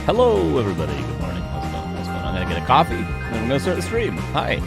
Hello, everybody. Good morning. How's it going? How's it going? I'm going to get a coffee, and I'm going to start the stream. Hi.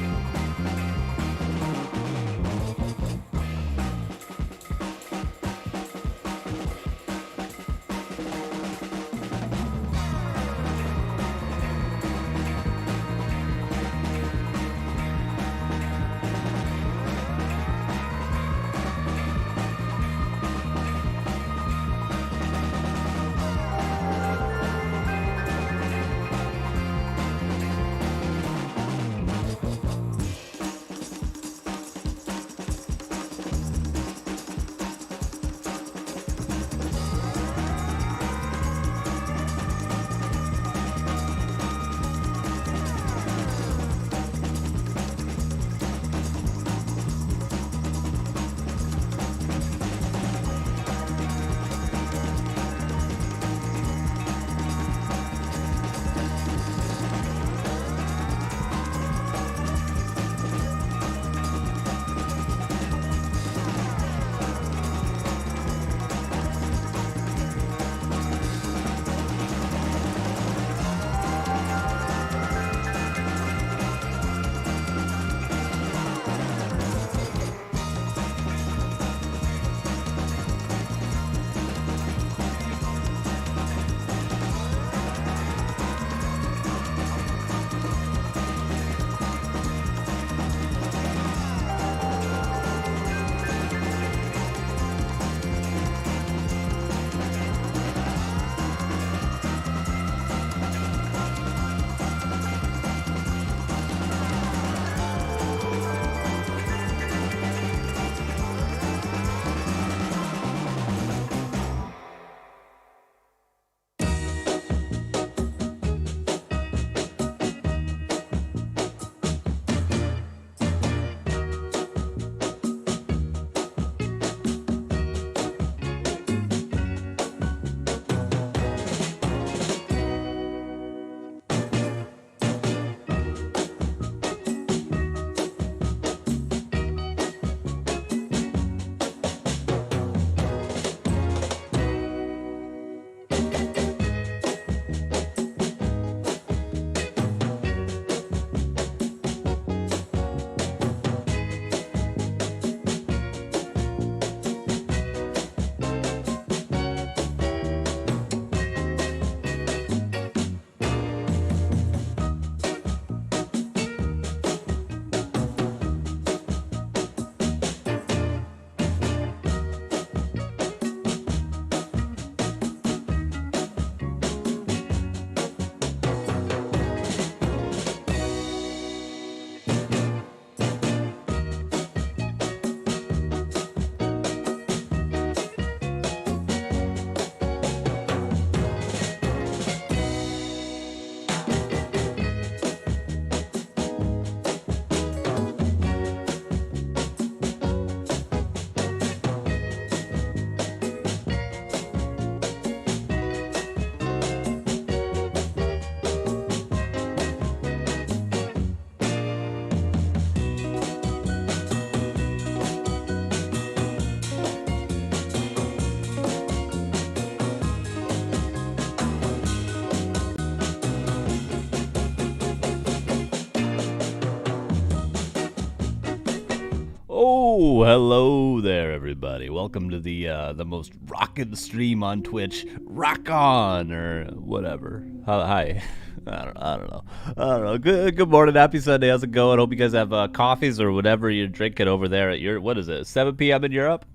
Oh, hello there, everybody. Welcome to the most rockin' stream on Twitch. Rock on, or whatever. Hi. I don't know. Good morning. Happy Sunday. How's it going? Hope you guys have coffees or whatever you're drinking over there at your, what is it, 7 p.m. in Europe?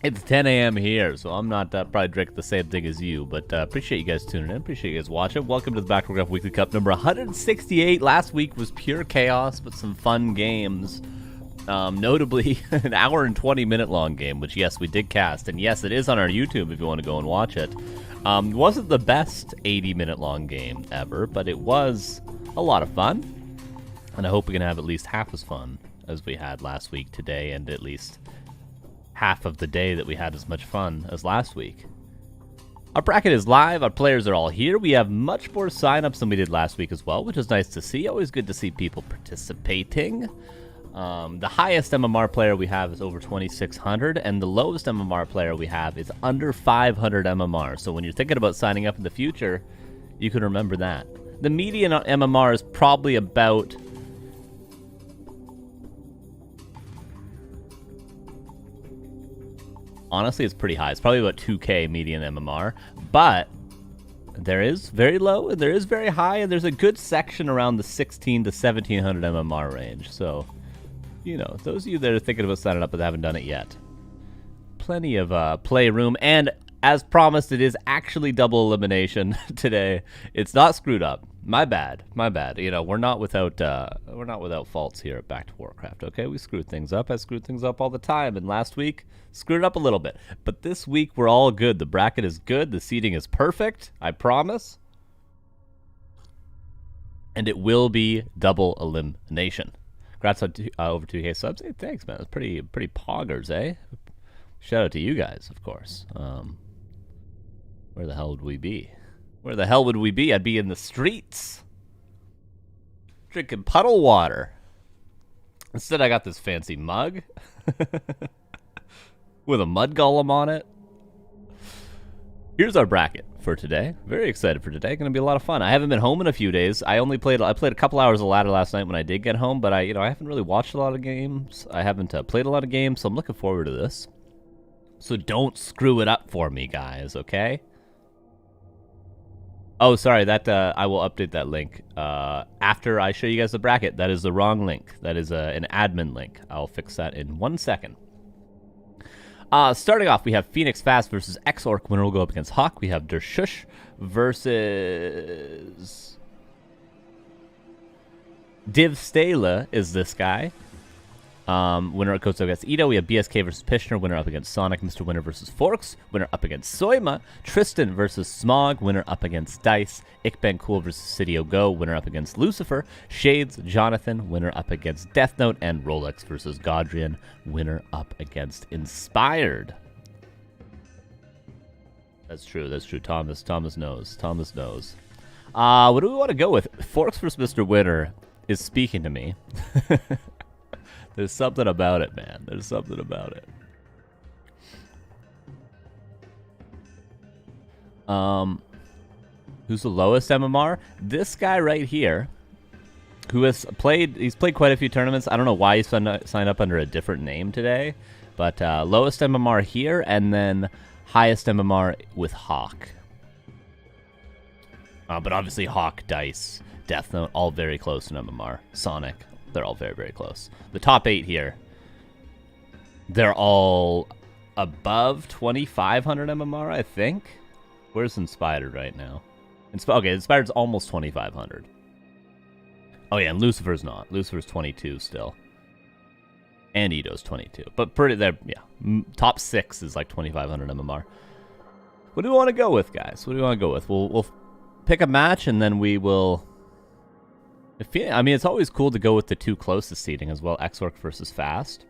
It's 10 a.m. here, so I'm not probably drinking the same thing as you, but appreciate you guys tuning in. Appreciate you guys watching. Welcome to the Back to Warcraft Weekly Cup number 168. Last week was pure chaos, but some fun games. Notably, an hour and 20-minute long game, which, yes, we did cast. And, yes, it is on our YouTube if you want to go and watch it. Wasn't the best 80-minute long game ever, but it was a lot of fun. And I hope we can have at least half as fun as we had last week today, and at least half of the day that we had as much fun as last week. Our bracket is live. Our players are all here. We have much more signups than we did last week as well, which is nice to see. Always good to see people participating. The highest MMR player we have is over 2,600, and the lowest MMR player we have is under 500 MMR. So when you're thinking about signing up in the future, you can remember that. The median MMR is probably about... Honestly, it's pretty high. It's probably about 2K median MMR, but there is very low and there is very high, and there's a good section around the 16 to 1700 MMR range. So, you know, those of you that are thinking about signing up but haven't done it yet, plenty of playroom. And as promised, it is actually double elimination today. It's not screwed up. My bad. My bad. You know, we're not without faults here at Back to Warcraft. Okay, we screwed things up. I screwed things up all the time, and last week screwed it up a little bit. But this week we're all good. The bracket is good. The seating is perfect. I promise. And it will be double elimination. Congrats on over 2K subs. Hey, thanks, man. That's pretty poggers, eh? Shout out to you guys, of course. Where the hell would we be? Where the hell would we be? I'd be in the streets, drinking puddle water. Instead, I got this fancy mug with a mud golem on it. Here's our bracket for today. Very excited for today. Going to be a lot of fun. I haven't been home in a few days. I played a couple hours of ladder last night when I did get home, but I haven't really watched a lot of games. I haven't played a lot of games, so I'm looking forward to this. So don't screw it up for me, guys, okay? Oh, sorry, that I will update that link after I show you guys the bracket. That is the wrong link. That is an admin link. I'll fix that in 1 second. Starting off, we have Phoenix Fast versus X-Orc. Winner will go up against HawK. We have Dershush versus... Div Stala is this guy. Winner goes up against Ito. We have BSK versus Pishner. Winner up against Sonic. Mr. Winner versus Forks. Winner up against Soima. Tristan versus Smog. Winner up against Dise. Ikben Cool versus Sidio Go. Winner up against Lucifer. Shades Jonathan. Winner up against Death Note. And Rolex versus Godrian. Winner up against Inspired. That's true. That's true. Thomas knows. Thomas knows. What do we want to go with? Forks versus Mr. Winner is speaking to me. There's something about it, man. There's something about it. Who's the lowest MMR? This guy right here, who he's played quite a few tournaments. I don't know why he signed up under a different name today, but lowest MMR here, and then highest MMR with HawK. But obviously HawK, Dise, Death Note, all very close in MMR. Sonic. They're all very, very close. The top 8 here, they're all above 2,500 MMR, I think. Where's Inspired right now? Okay, Inspired's almost 2,500. Oh, yeah, and Lucifer's not. Lucifer's 22 still. And Ito's 22. But yeah. Top 6 is like 2,500 MMR. What do we want to go with, guys? What do we want to go with? We'll pick a match, and then we will... I mean, it's always cool to go with the 2 closest seating as well, X-Orc versus Fast.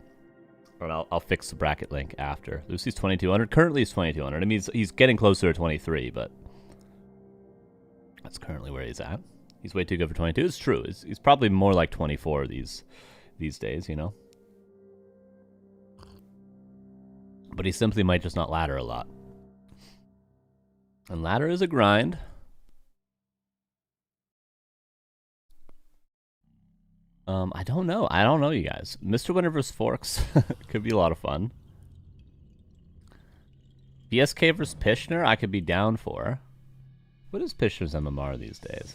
Or I'll fix the bracket link after. Lucy's 2,200. Currently, he's 2,200. I mean, he's getting closer to 23, but that's currently where he's at. He's way too good for 22. It's true. He's probably more like 24 these days, you know? But he simply might just not ladder a lot. And ladder is a grind. I don't know. I don't know, you guys. Mr. Winner vs. Forks could be a lot of fun. BSK vs. Pishner, I could be down for. What is Pishner's MMR these days?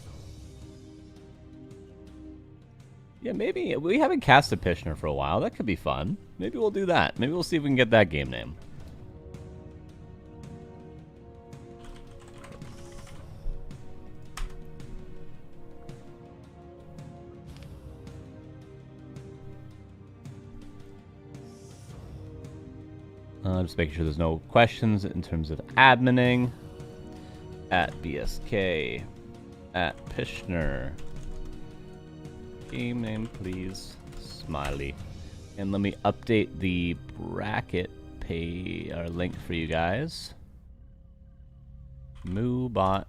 Yeah, maybe. We haven't cast a Pishner for a while. That could be fun. Maybe we'll do that. Maybe we'll see if we can get that game name. Just making sure there's no questions in terms of adminning. At BSK. At Pishner. Game name, please. Smiley. And let me update the bracket link for you guys. Moobot.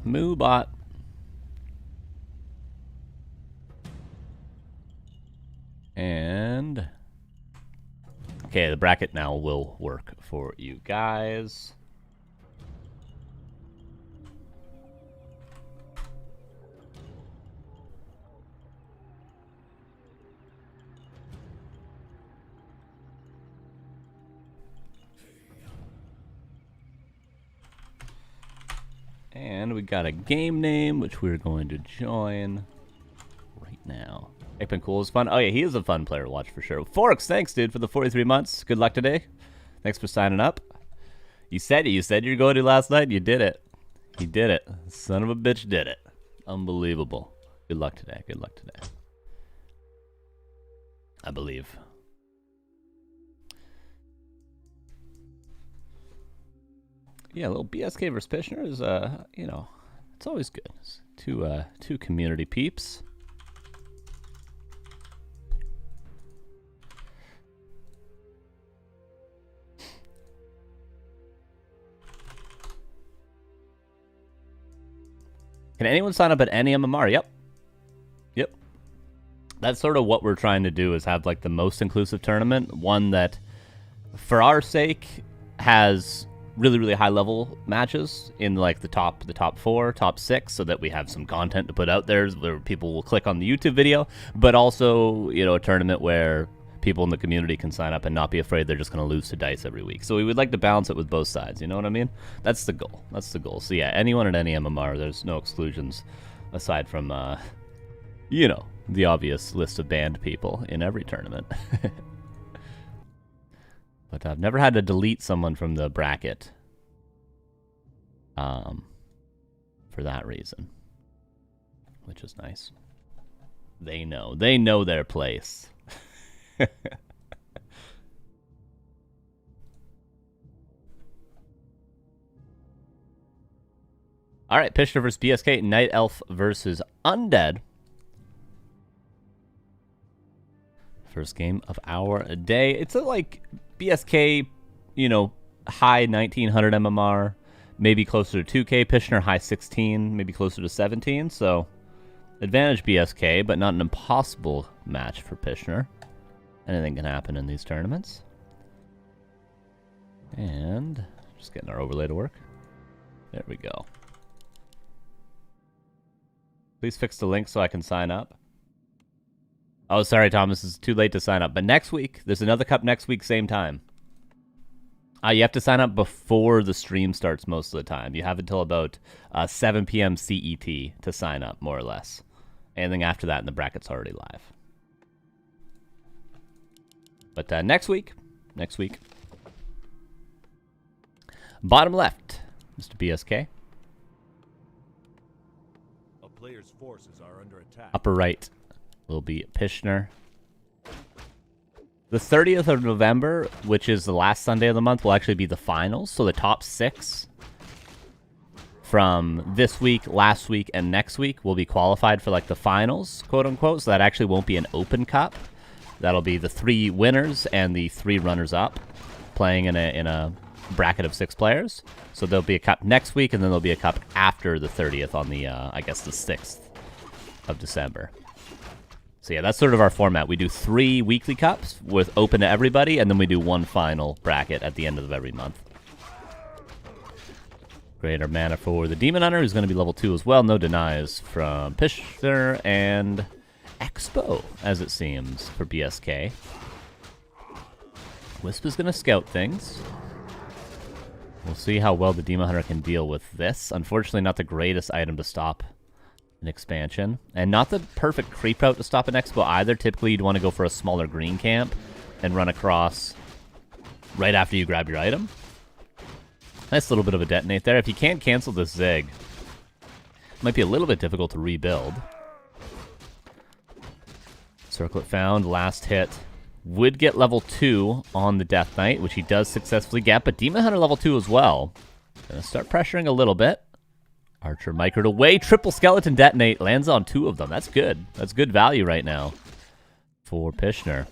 Moobot. And okay, the bracket now will work for you guys. And we got a game name, which we're going to join right now. Ekman Cool is fun. Oh, yeah, he is a fun player to watch for sure. Forks, thanks, dude, for the 43 months. Good luck today. Thanks for signing up. You said it. You said you were going to last night. You did it. You did it. Son of a bitch did it. Unbelievable. Good luck today. Good luck today. I believe. Yeah, a little BSK versus Pishner is, you know, it's always good. It's two community peeps. Can anyone sign up at any MMR? Yep. Yep. That's sort of what we're trying to do, is have like the most inclusive tournament. One that, for our sake, has really, really high level matches in like the top 4, top 6, so that we have some content to put out there where people will click on the YouTube video, but also, you know, a tournament where people in the community can sign up and not be afraid they're just going to lose to Dise every week. So we would like to balance it with both sides, you know what I mean? That's the goal. That's the goal. So yeah, anyone at any MMR, there's no exclusions aside from, you know, the obvious list of banned people in every tournament. But I've never had to delete someone from the bracket for that reason, which is nice. They know their place. All right, Pishner versus BSK, Night Elf versus Undead. First game of our day. It's a like BSK, you know, high 1900 MMR, maybe closer to 2K. Pishner high 16, maybe closer to 17. So advantage BSK, but not an impossible match for Pishner. Anything can happen in these tournaments. And just getting our overlay to work. There we go. Please fix the link so I can sign up. Oh, sorry, Thomas. It's too late to sign up. But next week, there's another cup next week, same time. You have to sign up before the stream starts most of the time. You have until about 7 p.m. CET to sign up, more or less. Anything after that, and the bracket's already live. But next week. Bottom left, Mr. BSK. A player's forces are under attack. Upper right will be Pishner. The 30th of November, which is the last Sunday of the month, will actually be the finals. So the top 6 from this week, last week, and next week will be qualified for like the finals, quote unquote. So that actually won't be an open cup. That'll be the 3 winners and the 3 runners-up playing in a bracket of 6 players. So there'll be a cup next week, and then there'll be a cup after the 30th on the, I guess, the 6th of December. So yeah, that's sort of our format. We do 3 weekly cups with open to everybody, and then we do 1 final bracket at the end of every month. Greater mana for the Demon Hunter, who's going to be level 2 as well. No denies from Pishner and Expo, as it seems, for BSK. Wisp is going to scout things. We'll see how well the Demon Hunter can deal with this. Unfortunately, not the greatest item to stop an expansion. And not the perfect creep out to stop an Expo either. Typically, you'd want to go for a smaller green camp and run across right after you grab your item. Nice little bit of a detonate there. If you can't cancel this Zig, it might be a little bit difficult to rebuild. Circlet found, last hit. Would get level 2 on the Death Knight, which he does successfully get, but Demon Hunter level 2 as well. Gonna start pressuring a little bit. Archer microed away, triple skeleton detonate, lands on 2 of them. That's good. That's good value right now for Pishner.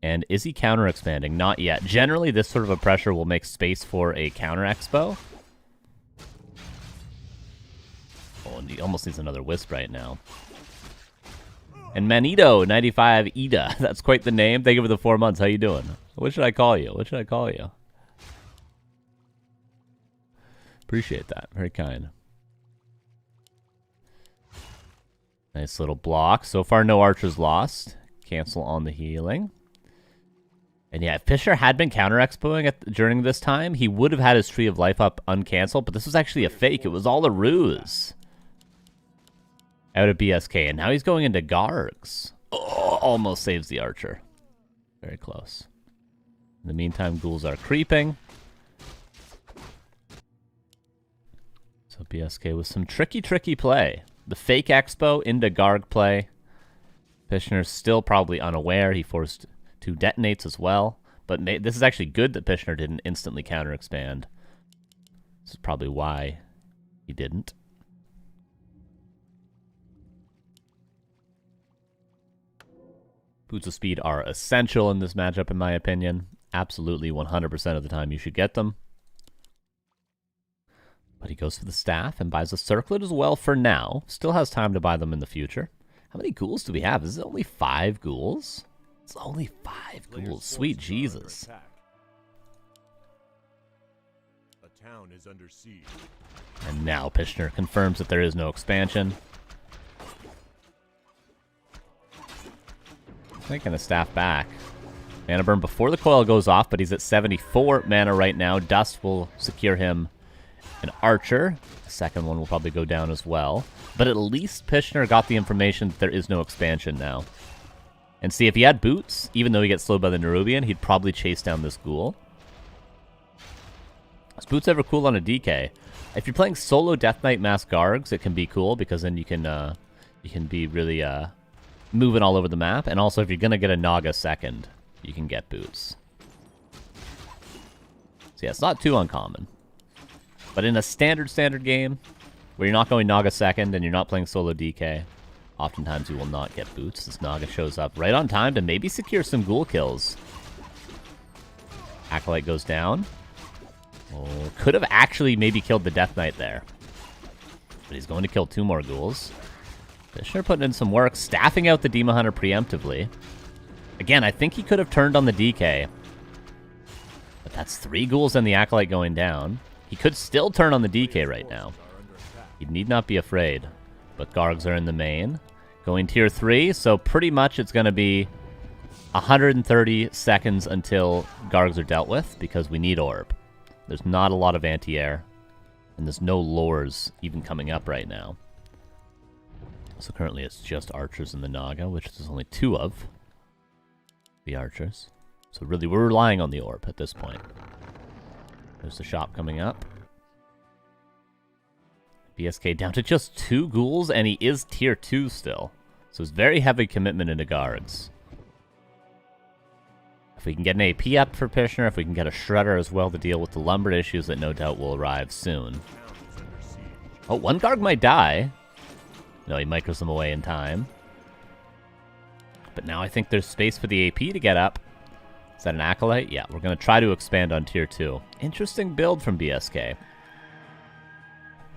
And is he counter expanding? Not yet. Generally, this sort of a pressure will make space for a counter expo. Oh, and he almost needs another Wisp right now. And Manito95 Ida. That's quite the name. Thank you for the 4 months. How you doing? What should I call you? What should I call you? Appreciate that. Very kind. Nice little block. So far, no archers lost. Cancel on the healing. And yeah, if Fisher had been counter-expoing during this time, he would have had his Tree of Life up uncanceled, but this was actually a fake. It was all a ruse. Out of BSK, and now he's going into Gargs. Oh, almost saves the archer. Very close. In the meantime, ghouls are creeping. So BSK with some tricky play. The fake expo into Garg play. Pishner's still probably unaware. He forced 2 detonates as well. But this is actually good that Pishner didn't instantly counter-expand. This is probably why he didn't. Boots of Speed are essential in this matchup, in my opinion. Absolutely 100% of the time you should get them. But he goes for the staff and buys a circlet as well for now. Still has time to buy them in the future. How many ghouls do we have? Is it only 5 ghouls? It's only 5 ghouls. Sweet Jesus. A town is under siege. And now Pishner confirms that there is no expansion. Taking a staff back. Mana burn before the coil goes off, but he's at 74 mana right now. Dust will secure him an archer. The second one will probably go down as well. But at least Pishner got the information that there is no expansion now. And see, if he had boots, even though he gets slowed by the Nerubian, he'd probably chase down this ghoul. Is boots ever cool on a DK? If you're playing solo Death Knight Mass Gargs, it can be cool because then you can be really moving all over the map. And also, if you're going to get a Naga second, you can get boots. So yeah, it's not too uncommon. But in a standard game, where you're not going Naga second and you're not playing solo DK, oftentimes you will not get boots. This Naga shows up right on time to maybe secure some ghoul kills. Acolyte goes down. Oh, could have actually maybe killed the Death Knight there. But he's going to kill 2 more ghouls. Fisher putting in some work, staffing out the Demon Hunter preemptively. Again, I think he could have turned on the DK. But that's 3 ghouls and the Acolyte going down. He could still turn on the DK right now. He need not be afraid. But Gargs are in the main. Going tier 3, so pretty much it's going to be 130 seconds until Gargs are dealt with, because we need Orb. There's not a lot of anti-air, and there's no lures even coming up right now. So currently it's just archers in the Naga, which there's only 2 of the archers. So really we're relying on the Orb at this point. There's the shop coming up. BSK down to just 2 ghouls, and he is tier 2 still. So it's very heavy commitment into Gargs. If we can get an AP up for Pishner, if we can get a Shredder as well to deal with the lumber issues that no doubt will arrive soon. Oh, 1 Garg might die. No, he micros them away in time. But now I think there's space for the AP to get up. Is that an Acolyte? Yeah, we're going to try to expand on tier 2. Interesting build from BSK.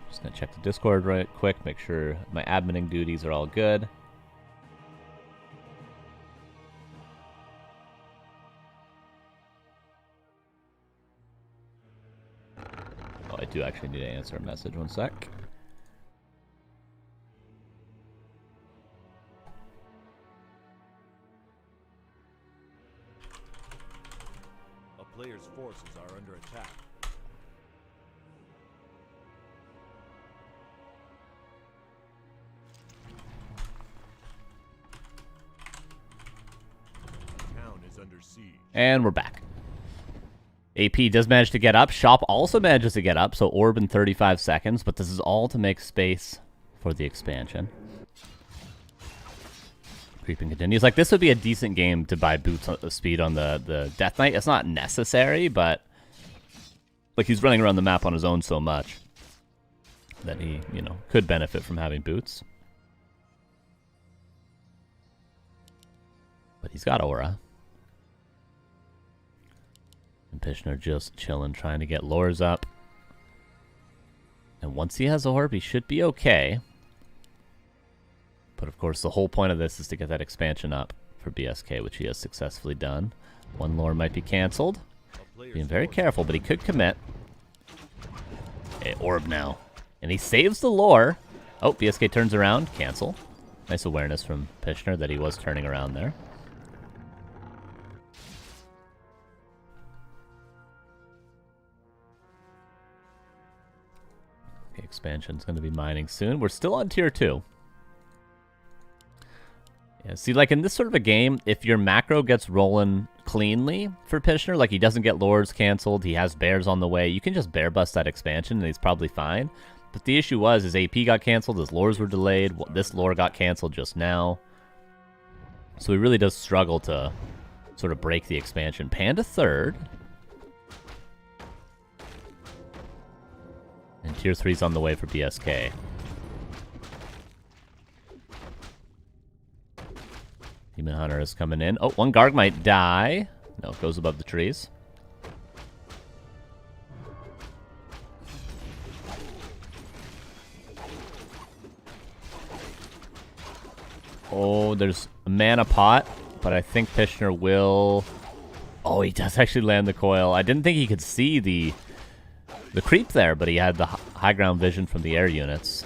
Just going to check the Discord right quick, make sure my adminning duties are all good. Oh, I do actually need to answer a message. 1 sec. A player's forces are under attack. Town is under siege. And we're back. AP does manage to get up. Shop also manages to get up, so Orb in 35 seconds, but this is all to make space for the expansion. Creeping continues. Like, this would be a decent game to buy boots on the speed on the Death Knight. It's not necessary, but like, he's running around the map on his own so much that he, you know, could benefit from having boots. But he's got aura. And Pishner just chilling, trying to get lures up. And once he has Orb, he should be okay. But of course, the whole point of this is to get that expansion up for BSK, which he has successfully done. One lore might be cancelled. Being very careful, but he could commit. Okay, orb now. And he saves the lore. Oh, BSK turns around. Cancel. Nice awareness from Pishner that he was turning around there. Okay, expansion's going to be mining soon. We're still on tier 2. Yeah, see, like in this sort of a game, if your macro gets rolling cleanly for Pishner, like he doesn't get lores canceled, he has bears on the way, you can just bear bust that expansion and he's probably fine. But the issue was his AP got canceled, his lores were delayed, this lore got canceled just now. So he really does struggle to sort of break the expansion. Panda third. And tier 3's on the way for BSK. Demon Hunter is coming in. Oh, one Garg might die. No, it goes above the trees. Oh, there's a mana pot, but I think Pishner will... Oh, he does actually land the coil. I didn't think he could see the creep there, but he had the high ground vision from the air units.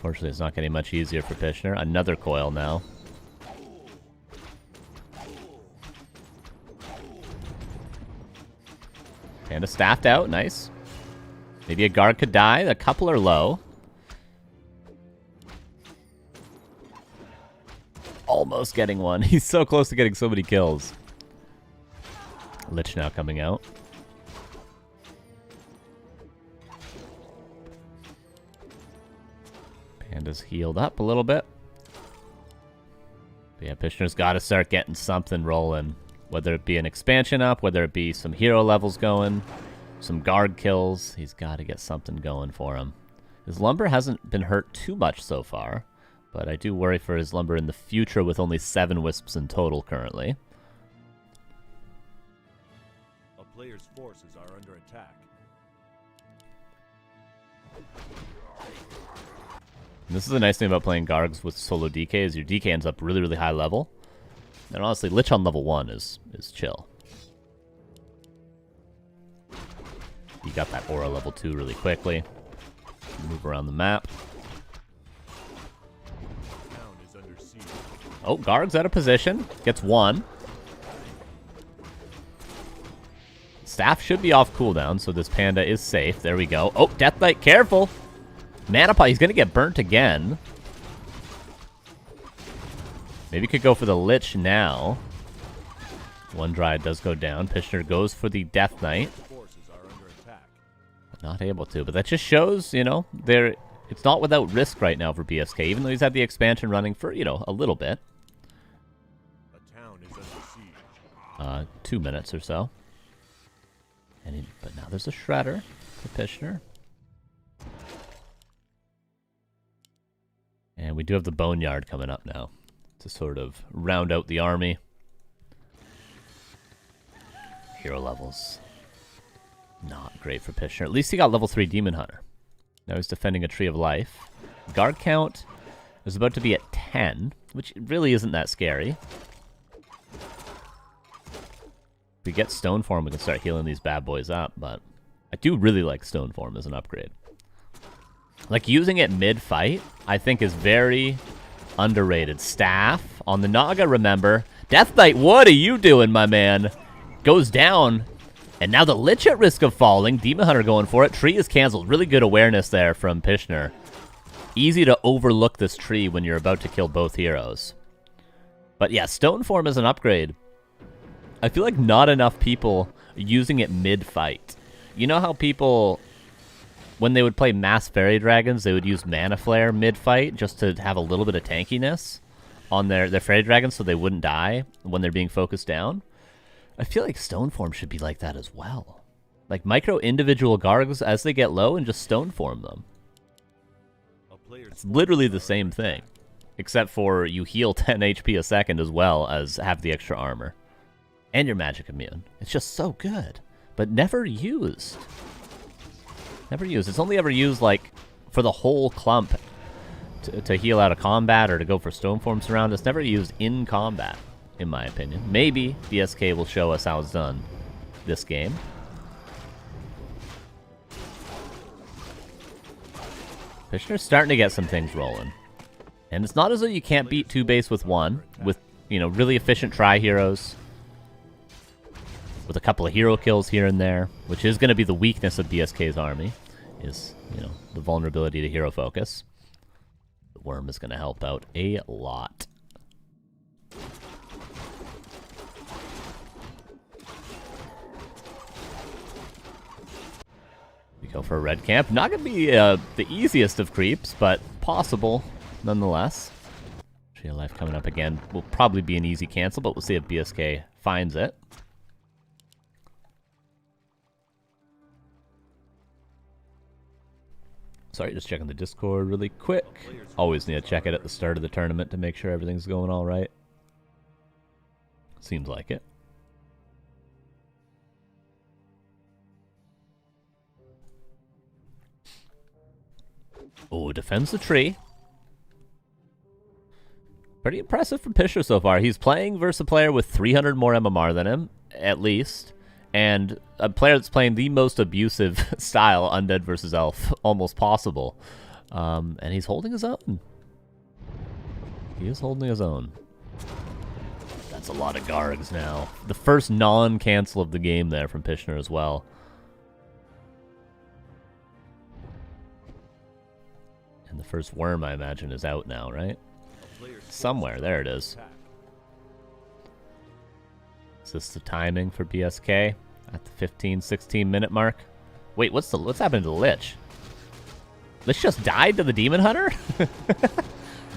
Fortunately, it's not getting much easier for Pishner. Another coil now. Panda staffed out. Nice. Maybe a guard could die. A couple are low. Almost getting one. He's so close to getting so many kills. Lich now coming out. Panda's healed up a little bit. But yeah, Pishner's got to start getting something rolling. Whether it be an expansion up, whether it be some hero levels going, some guard kills. He's got to get something going for him. His lumber hasn't been hurt too much so far, but I do worry for his lumber in the future with only 7 wisps in total currently. A player's forces are under attack. And this is the nice thing about playing Gargs with solo DK is your DK ends up really, really high level. And honestly, Lich on level 1 is chill. You got that aura level 2 really quickly. Move around the map. Oh, Garg's out of position. Gets 1. Staff should be off cooldown, so this Panda is safe. There we go. Oh, Death Knight, careful! Mana Pot, he's going to get burnt again. Maybe could go for the Lich now. One Dryad does go down. Pishner goes for the Death Knight. Not able to, but that just shows, you know, it's not without risk right now for BSK, even though he's had the expansion running for, you know, a little bit. A town is under siege. 2 minutes or so. But now there's a Shredder for Pishner. And we do have the Boneyard coming up now to sort of round out the army. Hero levels. Not great for Pishner. At least he got level 3 Demon Hunter. Now he's defending a Tree of Life. Guard count is about to be at 10, which really isn't that scary. If we get Stone Form, we can start healing these bad boys up, but I do really like Stone Form as an upgrade. Like, using it mid-fight, I think is very underrated. Staff on the Naga, remember. Death Knight, what are you doing, my man? Goes down. And now the Lich at risk of falling. Demon Hunter going for it. Tree is canceled. Really good awareness there from Pishner. Easy to overlook this tree when you're about to kill both heroes. But yeah, Stone Form is an upgrade. I feel like not enough people using it mid-fight. You know how people, when they would play Mass Fairy Dragons, they would use Mana Flare mid-fight just to have a little bit of tankiness on their Fairy Dragons so they wouldn't die when they're being focused down? I feel like Stone Form should be like that as well. Like micro individual Gargs as they get low and just Stone Form them. It's literally the same thing. Except for you heal 10 HP a second as well as have the extra armor. And your magic immune. It's just so good. But never used. Never used. It's only ever used like for the whole clump to heal out of combat or to go for stone forms around. It's never used in combat, in my opinion. Maybe BSK will show us how it's done this game. Fishner's starting to get some things rolling. And it's not as though you can't beat 2 base with 1, with, you know, really efficient tri-heroes. With a couple of hero kills here and there, which is going to be the weakness of BSK's army, is, you know, the vulnerability to hero focus. The worm is going to help out a lot. We go for a red camp. Not going to be the easiest of creeps, but possible nonetheless. Tree of Life coming up again. Will probably be an easy cancel, but we'll see if BSK finds it. Sorry, just checking the Discord really quick. Always need to check it at the start of the tournament to make sure everything's going all right. Seems like it. Oh, defends the tree. Pretty impressive from Pisher so far. He's playing versus a player with 300 more MMR than him, at least. And a player that's playing the most abusive style, Undead versus Elf, almost possible. And he's holding his own. He is holding his own. That's a lot of Gargs now. The first non-cancel of the game there from Pishner as well. And the first worm, I imagine, is out now, right? Somewhere. There it is. Is this the timing for BSK at the 15-16 minute mark? Wait, what's happening to the Lich? Lich just died to the Demon Hunter?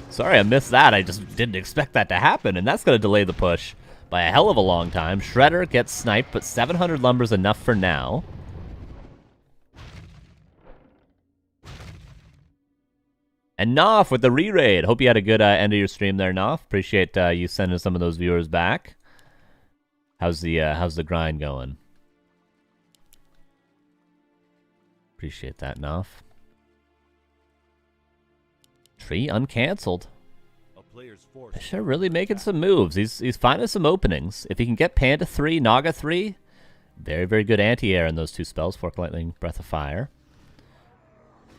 Sorry, I missed that. I just didn't expect that to happen, and that's going to delay the push by a hell of a long time. Shredder gets sniped, but 700 lumber's enough for now. And Knopf with the re-raid. Hope you had a good end of your stream there, Knopf. Appreciate you sending some of those viewers back. How's the grind going? Appreciate that, Knopf. Tree uncancelled. Pisher really making some moves. He's finding some openings. If he can get Panda 3, Naga 3, very, very good anti-air in those 2 spells. Fork Lightning, Breath of Fire.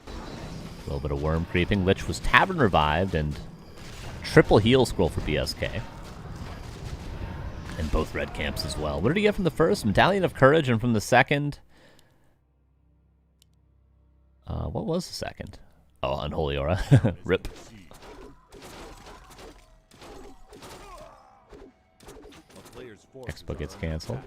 A little bit of worm creeping. Lich was Tavern revived, and triple heal scroll for BSK. And both red camps as well. What did he get from the first? Medallion of Courage, and from the second... what was the second? Oh, Unholy Aura. Rip. Expo gets cancelled.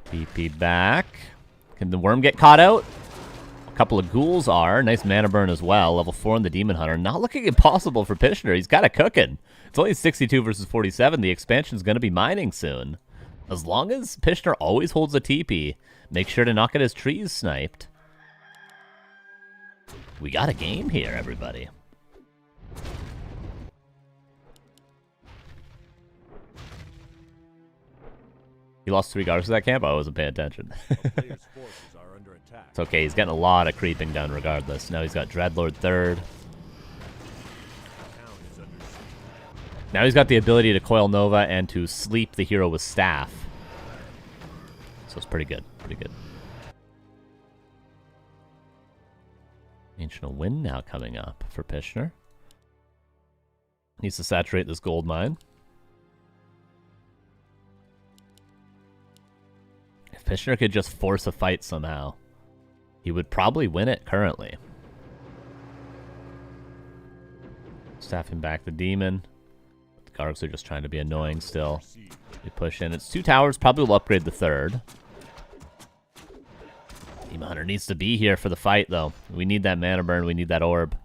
PP back. Can the worm get caught out? A couple of ghouls are. Nice mana burn as well. Level 4 in the Demon Hunter. Not looking impossible for Pishner. He's got it cooking. It's only 62 versus 47. The expansion's going to be mining soon. As long as Pishner always holds a TP, make sure to not get his trees sniped. We got a game here, everybody. He lost 3 guards to that camp? I wasn't paying attention. It's okay, he's getting a lot of creeping done regardless. Now he's got Dreadlord 3rd. Now he's got the ability to Coil Nova and to sleep the hero with Staff. So it's pretty good, pretty good. Ancient Wind now coming up for Pishner. Needs to saturate this gold mine. If Pishner could just force a fight somehow, he would probably win it currently. Staffing back the demon. The Gargs are just trying to be annoying still. We push in. It's 2 towers. Probably will upgrade the 3rd. Demon Hunter needs to be here for the fight, though. We need that mana burn. We need that orb.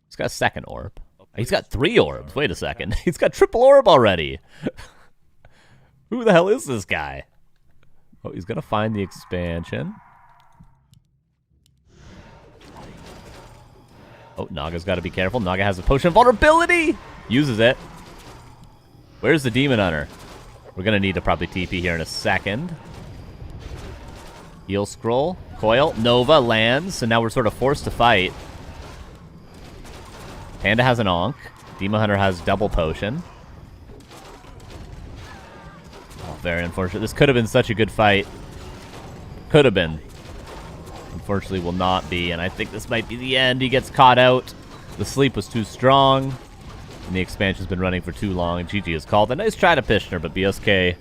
He's got a 2nd orb. He's got 3 orbs. Wait a second. He's got triple orb already. Who the hell is this guy? Oh, he's going to find the expansion. Oh, Naga's got to be careful. Naga has a potion of vulnerability. Uses it. Where's the Demon Hunter? We're going to need to probably TP here in a second. Heal scroll. Coil. Nova lands. So now we're sort of forced to fight. Panda has an Onk. Demon Hunter has double potion. Oh, very unfortunate. This could have been such a good fight. Could have been. Unfortunately will not be. And I think this might be the end. He gets caught out. The sleep was too strong. And the expansion's been running for too long. And GG is called. A nice try to Pishner, but BSK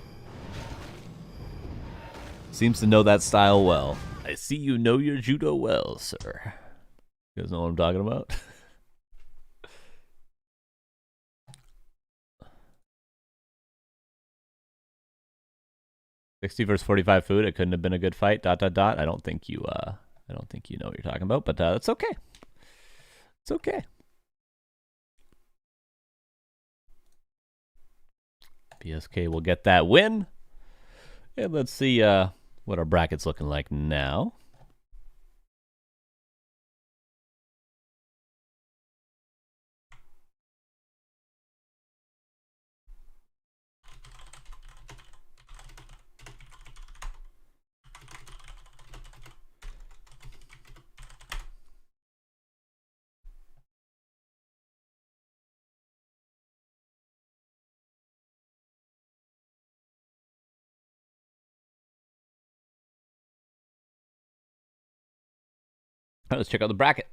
seems to know that style well. I see you know your judo well, sir. You guys know what I'm talking about? 60 versus 45 food. It couldn't have been a good fight. ... I don't think you know what you're talking about, but that's okay. It's okay. BSK will get that win. And let's see what our bracket's looking like now. Let's check out the bracket.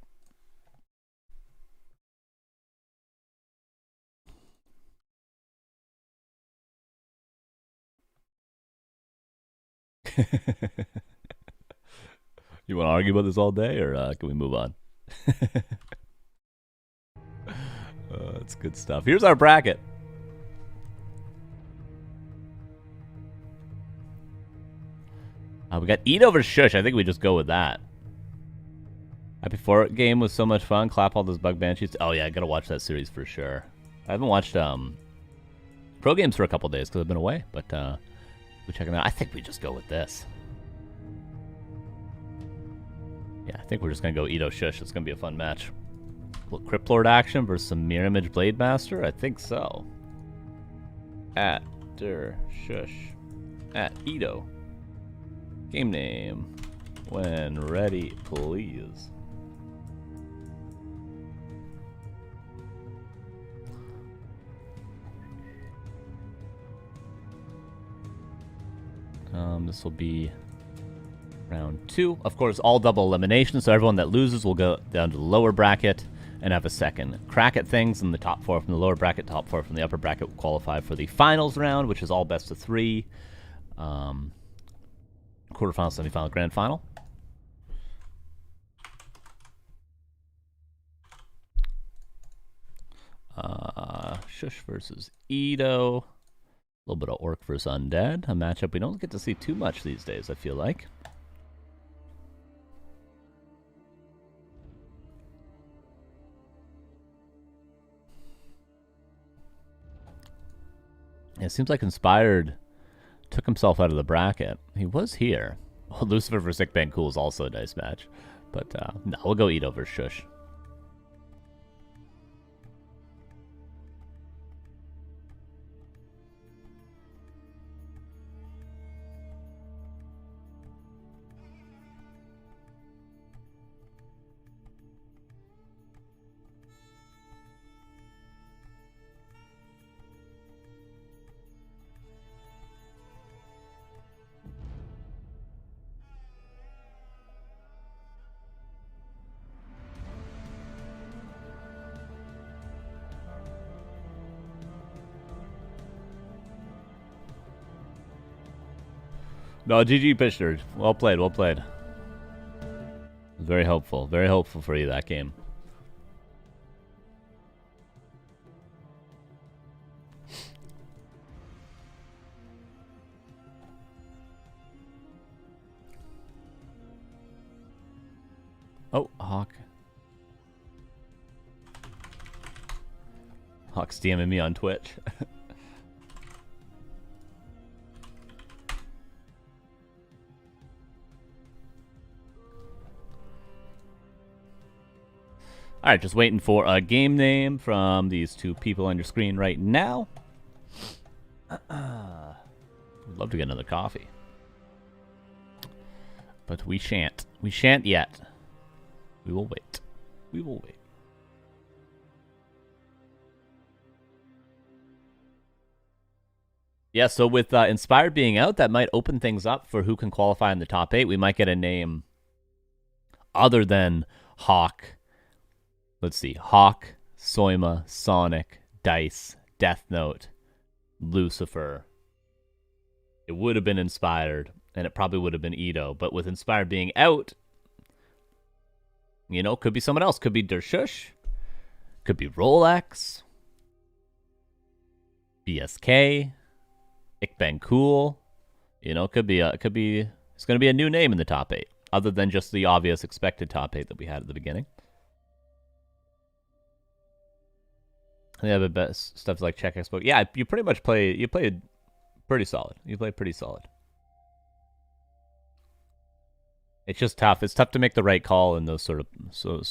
You want to argue about this all day, or can we move on? That's good stuff. Here's our bracket. We got Eat over Shush. I think we just go with that. Happy 4 game was so much fun. Clap all those bug banshees. Oh yeah, I gotta watch that series for sure. I haven't watched pro games for a couple days because I've been away, but we check them out. I think we just go with this. Yeah, I think we're just gonna go Edo Shush. It's gonna be a fun match. Crypt Lord action versus some Mirror Image Blade Master. I think so. At Der Shush. At Edo. Game name. When ready, please. This will be round 2. Of course, all double elimination, so everyone that loses will go down to the lower bracket and have a second crack at things, and the top 4 from the lower bracket, top 4 from the upper bracket will qualify for the finals round, which is all best of 3. Quarterfinal, semifinal, grand final. Shush versus Edo. A little bit of Orc versus Undead. A matchup we don't get to see too much these days, I feel like. It seems like Inspired took himself out of the bracket. He was here. Well, Lucifer versus Sick Bang Cool is also a nice match. But no, we'll go Edo versus Shush. No, GG Pishner. Well played, well played. Very hopeful for you that game. Oh, HawK. HawK's DMing me on Twitch. Alright, just waiting for a game name from these two people on your screen right now. I'd love to get another coffee. But we shan't. We shan't yet. We will wait. We will wait. Yeah, so with Inspired being out, that might open things up for who can qualify in the top 8. We might get a name other than HawK. Let's see. HawK, Soima, Sonic, Dise, Death Note, Lucifer. It would have been Inspired, and it probably would have been Ito. But with Inspired being out, you know, could be someone else. Could be Dershush. Could be Rolex. BSK. Ikben Cool. You know, it's going to be a new name in the top 8, other than just the obvious expected top 8 that we had at the beginning. Yeah, but best stuff like Czech Expo. Yeah, you pretty much played pretty solid. You played pretty solid. It's just tough. It's tough to make the right call in those sort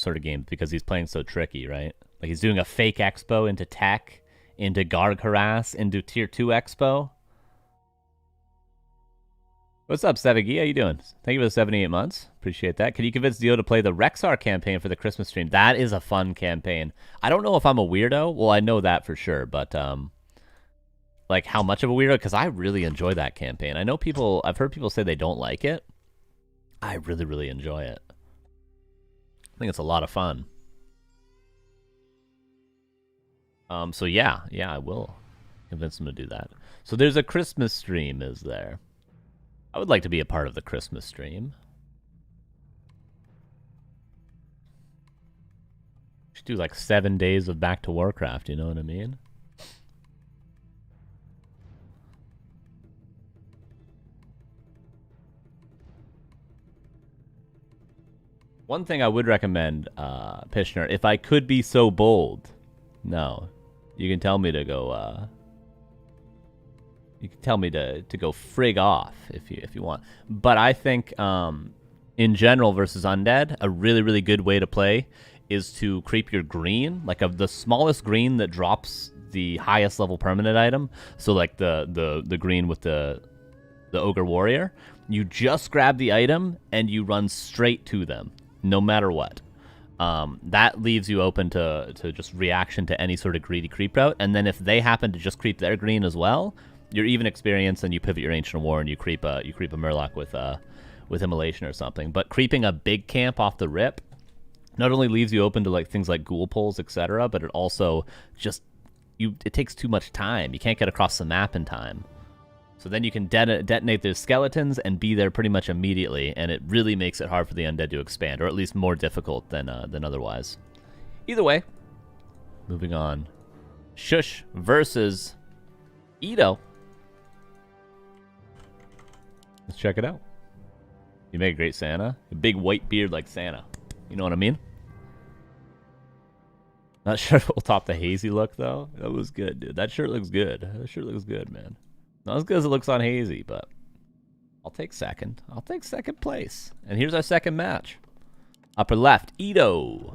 of games because he's playing so tricky, right? Like he's doing a fake Expo into Tech, into Garg Harass, into Tier 2 Expo. What's up, Sevigi? How you doing? Thank you for the 78 months. Appreciate that. Can you convince Dio to play the Rexar campaign for the Christmas stream? That is a fun campaign. I don't know if I'm a weirdo. Well, I know that for sure, but like how much of a weirdo? Because I really enjoy that campaign. I know I've heard people say they don't like it. I really, really enjoy it. I think it's a lot of fun. So yeah, I will convince them to do that. So there's a Christmas stream, is there? I would like to be a part of the Christmas stream. Should do like 7 days of Back to Warcraft, you know what I mean? One thing I would recommend, Pishner, if I could be so bold. No. You can tell me to go, you can tell me to go frig off if you want. But I think in general versus undead, a really, really good way to play is to creep your green, like the smallest green that drops the highest level permanent item. So like the green with the Ogre Warrior. You just grab the item and you run straight to them, no matter what. That leaves you open to just reaction to any sort of greedy creep route. And then if they happen to just creep their green as well, you're even experienced and you pivot your Ancient War and you creep a Murloc with Immolation or something. But creeping a big camp off the rip not only leaves you open to like things like ghoul pulls, etc., but it also just it takes too much time. You can't get across the map in time. So then you can detonate their skeletons and be there pretty much immediately, and it really makes it hard for the undead to expand, or at least more difficult than otherwise. Either way, moving on. Shush versus Ito. Let's check it out. You make a great Santa. A big white beard like Santa. You know what I mean? Not sure if we'll top the hazy look, though. That was good, dude. That shirt looks good. That shirt looks good, man. Not as good as it looks on hazy, but I'll take second. I'll take second place. And here's our second match. Upper left, Ito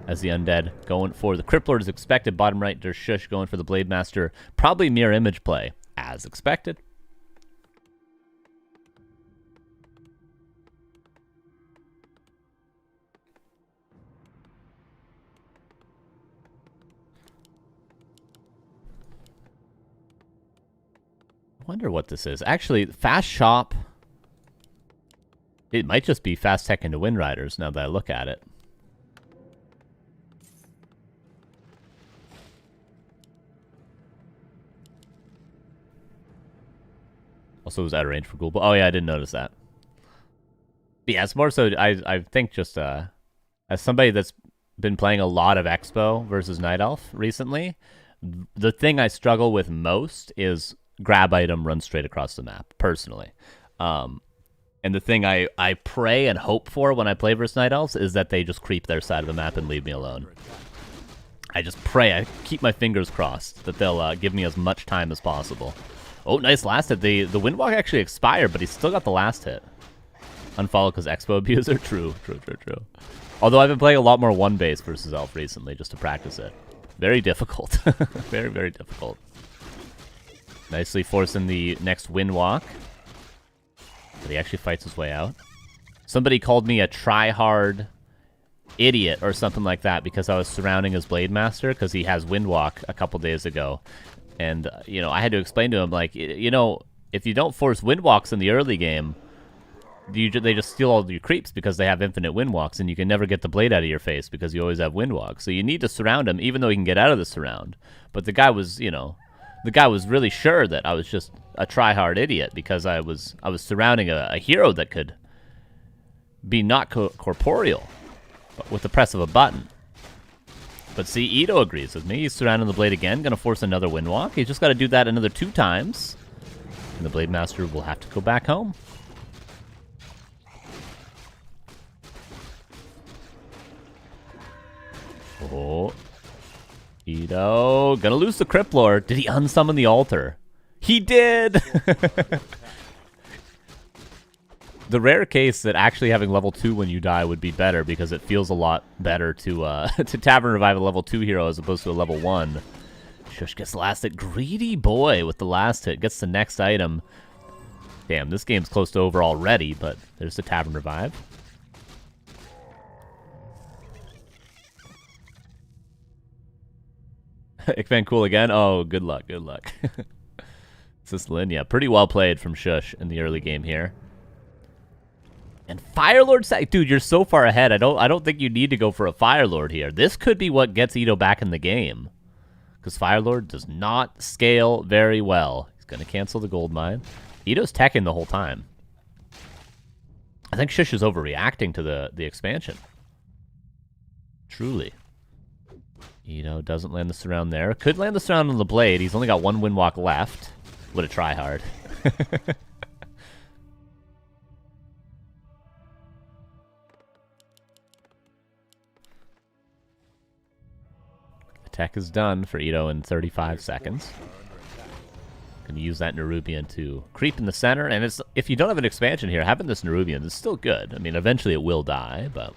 as the undead going for the Crippler as expected. Bottom right, Dershush going for the Blade Master. Probably mirror image play, as expected. I wonder what this is. Actually, Fast Shop. It might just be Fast Tech into Wind Riders now that I look at it. Also, was out of range for Ghoul. Oh yeah, I didn't notice that. But yeah, it's more so. I think just as somebody that's been playing a lot of Expo versus Night Elf recently, the thing I struggle with most is grab item, run straight across the map, personally. And the thing I pray and hope for when I play versus Night Elves is that they just creep their side of the map and leave me alone. I just pray, I keep my fingers crossed that they'll give me as much time as possible. Oh, nice last hit. The Windwalk actually expired, but he's still got the last hit. Unfollowed because Expo abuser? True. Although I've been playing a lot more one base versus Elf recently just to practice it. Very difficult. Very, very difficult. Nicely forcing the next windwalk. But he actually fights his way out. Somebody called me a try-hard idiot or something like that because I was surrounding his Blade Master because he has windwalk a couple days ago. And, you know, I had to explain to him, like, you know, if you don't force windwalks in the early game, they just steal all your creeps because they have infinite windwalks, and you can never get the blade out of your face because you always have windwalks. So you need to surround him, even though he can get out of the surround. But the guy was, you know, the guy was really sure that I was just a try-hard idiot because I was surrounding a hero that could be not corporeal, but with the press of a button. But see, Ito agrees with me. He's surrounding the blade again, going to force another windwalk. He's just got to do that another 2 times, and the Blade Master will have to go back home. Oh, Ito gonna lose the Crypt Lord. Did he unsummon the altar? He did. The rare case that actually having level 2 when you die would be better because it feels a lot better to to Tavern Revive a level 2 hero as opposed to a level 1. Shush gets the last hit. Greedy boy with the last hit. Gets the next item. Damn, this game's close to over already, but there's the Tavern Revive. Ikvan cool again? Oh, good luck, good luck. This is Lin, yeah. Pretty well played from Shush in the early game here. And Firelord sack, dude, you're so far ahead. I don't think you need to go for a Firelord here. This could be what gets Ito back in the game. Because Firelord does not scale very well. He's gonna cancel the gold mine. Ito's teching the whole time. I think Shush is overreacting to the expansion. Truly. Ito doesn't land the surround there. Could land the surround on the blade. He's only got 1 windwalk left. What a try hard. Attack is done for Ito in 35 seconds. Gonna use that Nerubian to creep in the center. And it's, if you don't have an expansion here, having this Nerubian is still good. I mean, eventually it will die, but...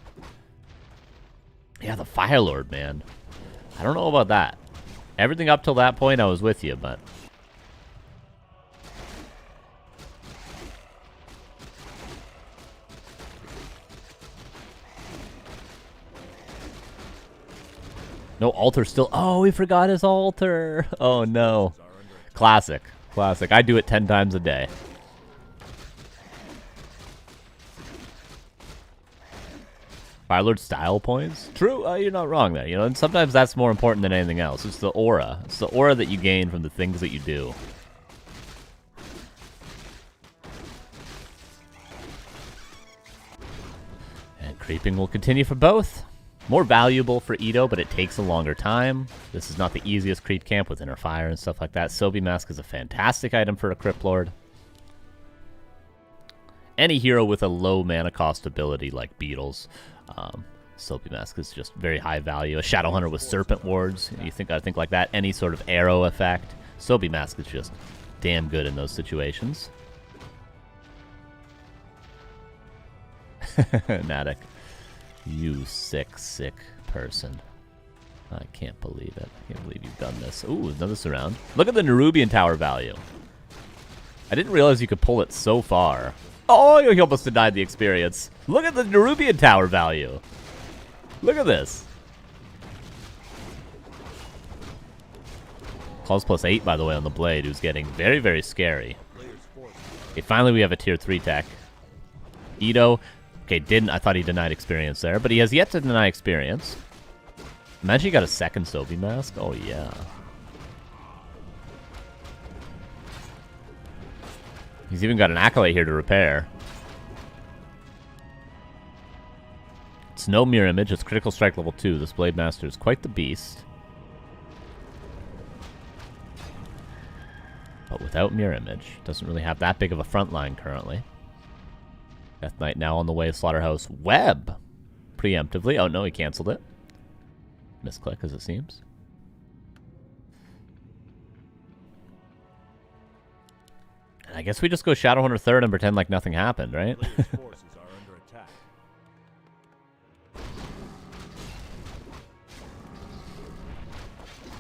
yeah, the Firelord, man. I don't know about that. Everything up till that point, I was with you, but... no altar still. Oh, we forgot his altar. Oh, no. Classic. Classic. I do it 10 times a day. Firelord style points? True, you're not wrong there. You know, and sometimes that's more important than anything else. It's the aura. It's the aura that you gain from the things that you do. And creeping will continue for both. More valuable for Ito, but it takes a longer time. This is not the easiest creep camp with Inner Fire and stuff like that. Sobi Mask is a fantastic item for a Crypt Lord. Any hero with a low mana cost ability like Beetles, Soapy Mask is just very high value. A Shadowhunter with Serpent Wards, I think like that. Any sort of arrow effect. Soapy Mask is just damn good in those situations. Natic, you sick person. I can't believe it. I can't believe you've done this. Ooh, another surround. Look at the Nerubian Tower value. I didn't realize you could pull it so far. Oh, he almost denied the experience. Look at the Nerubian Tower value. Look at this. Claws +8, by the way, on the blade, who's getting very, very scary. Okay, finally we have a tier 3 tech. Ito, okay, I thought he denied experience there, but he has yet to deny experience. Imagine he got a second Soapy Mask. Oh, yeah. He's even got an Acolyte here to repair. It's no mirror image, it's critical strike level 2. This Blade Master is quite the beast. But without mirror image. Doesn't really have that big of a front line currently. Death Knight now on the way, Slaughterhouse Web. Preemptively. Oh no, he cancelled it. Misclick as it seems. And I guess we just go Shadowhunter 3rd and pretend like nothing happened, right?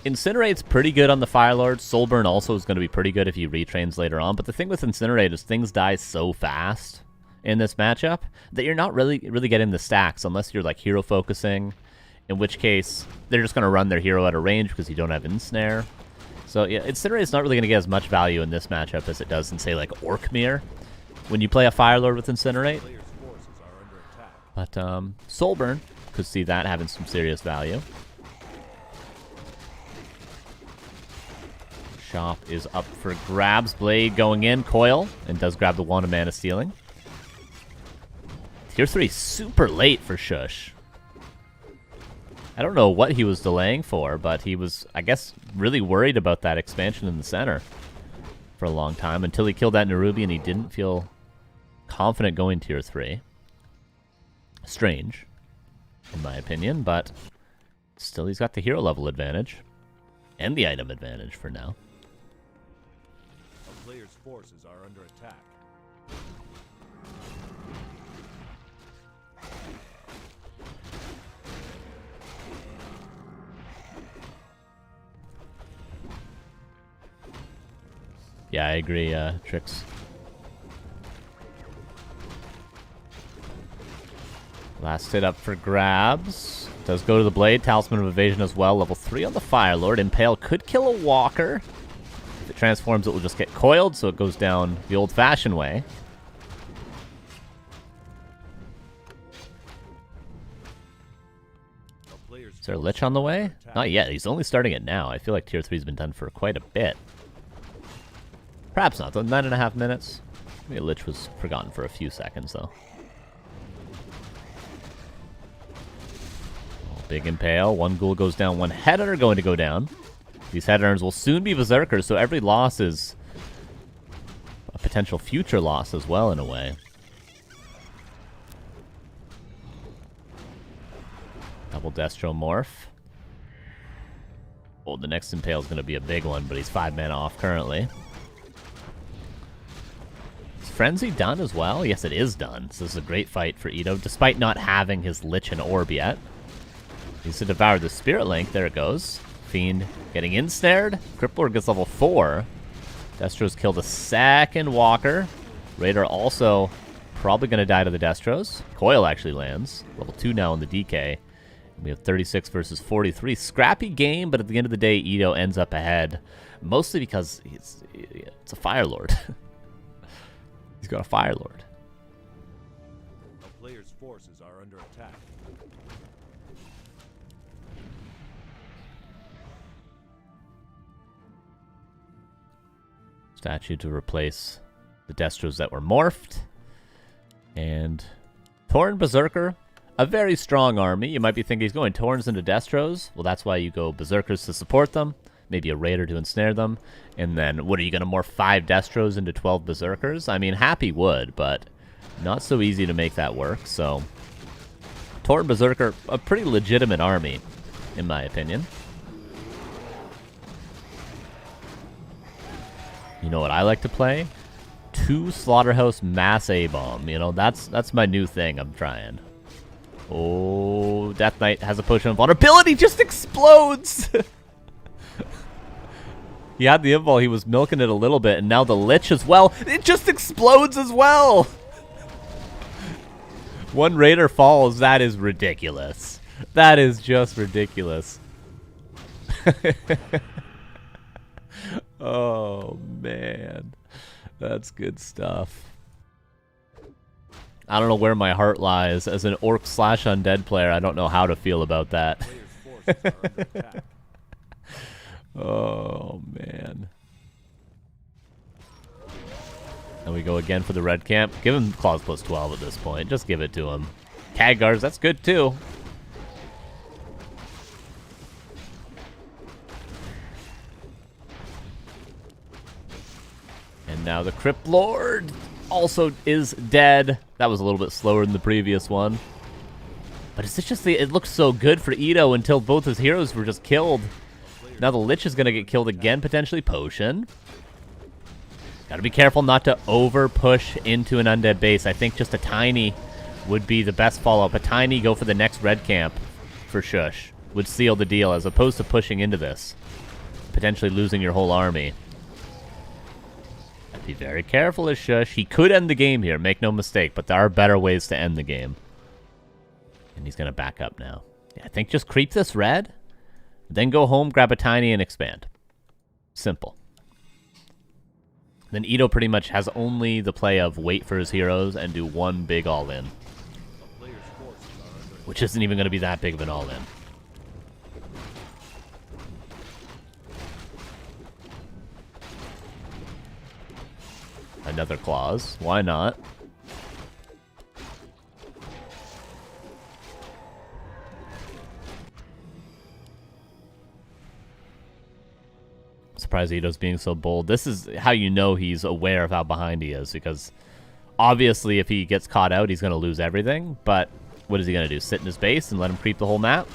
Incinerate's pretty good on the Fire Lord. Soulburn also is going to be pretty good if he retrains later on. But the thing with Incinerate is things die so fast in this matchup that you're not really getting the stacks unless you're like hero focusing, in which case they're just going to run their hero out of range because you don't have Ensnare. So yeah, Incinerate's not really going to get as much value in this matchup as it does in, say, like Orkmere when you play a Fire Lord with Incinerate. But Soulburn could see that having some serious value. Shop is up for grabs. Blade going in. Coil. And does grab the Wand of Mana Stealing. Tier 3 super late for Shush. I don't know what he was delaying for, but he was, I guess, really worried about that expansion in the center for a long time until he killed that Nerubi and he didn't feel confident going Tier 3. Strange, in my opinion, but still he's got the hero level advantage and the item advantage for now. A player's forces are under attack. Yeah, I agree, Trix. Last hit up for grabs. Does go to the Blade. Talisman of Evasion as well. Level 3 on the Fire Lord. Impale could kill a Walker. If it transforms, it will just get coiled, so it goes down the old-fashioned way. Is there a Lich on the way? Not yet. He's only starting it now. I feel like Tier 3's been done for quite a bit. Perhaps not, though. 9.5 minutes. Maybe Lich was forgotten for a few seconds, though. Big Impale. One Ghoul goes down. One Headhunter going to go down. These Headhunters will soon be Berserkers, so every loss is a potential future loss as well, in a way. Double Destro Morph. Oh, the next Impale is going to be a big one, but he's 5 mana off currently. Is Frenzy done as well? Yes, it is done. So this is a great fight for Ito, despite not having his Lich and Orb yet. Needs to devour the Spirit Link. There it goes. Fiend getting ensnared. Crippler gets level 4. Destro's killed a second Walker. Raider also probably going to die to the Destros. Coil actually lands. Level 2 now in the DK. We have 36 versus 43. Scrappy game, but at the end of the day, Ito ends up ahead. Mostly because it's a Fire Lord. He's got a Fire Lord. A player's forces are under attack. Statue to replace the Destros that were morphed. And Tauren Berserker, a very strong army. You might be thinking he's going Taurens into Destros. Well, that's why you go Berserkers to support them. Maybe a Raider to ensnare them. And then, what are you going to morph 5 Destros into 12 Berserkers? I mean, happy would, but not so easy to make that work. So, Tauren Berserker, a pretty legitimate army, in my opinion. You know what I like to play? 2 Slaughterhouse Mass A-Bomb. You know, that's my new thing I'm trying. Oh, Death Knight has a potion of vulnerability, just explodes! He had the invul, he was milking it a little bit, and now the Lich as well. It just explodes as well! One Raider falls, that is ridiculous. That is just ridiculous. Oh, man. That's good stuff. I don't know where my heart lies. As an Orc / Undead player, I don't know how to feel about that. Oh, man. And we go again for the red camp. Give him Claws plus 12 at this point. Just give it to him. Khadgars, that's good too. And now the Crypt Lord also is dead. That was a little bit slower than the previous one. But it's just it looked so good for Ito until both his heroes were just killed. Now the Lich is going to get killed again, potentially. Potion. Got to be careful not to over-push into an undead base. I think just a tiny would be the best follow-up. A tiny go for the next red camp for Shush. would seal the deal, as opposed to pushing into this, potentially losing your whole army. Be very careful as Shush. He could end the game here, make no mistake, but there are better ways to end the game. And he's going to back up now. Yeah, I think just creep this red, then go home, grab a tiny, and expand. Simple. Then Ito pretty much has only the play of wait for his heroes and do one big all-in. Which isn't even going to be that big of an all-in. Another clause. Why not? Surprised Ito's being so bold. This is how you know he's aware of how behind he is, because obviously if he gets caught out, he's going to lose everything. But what is he going to do? Sit in his base and let him creep the whole map?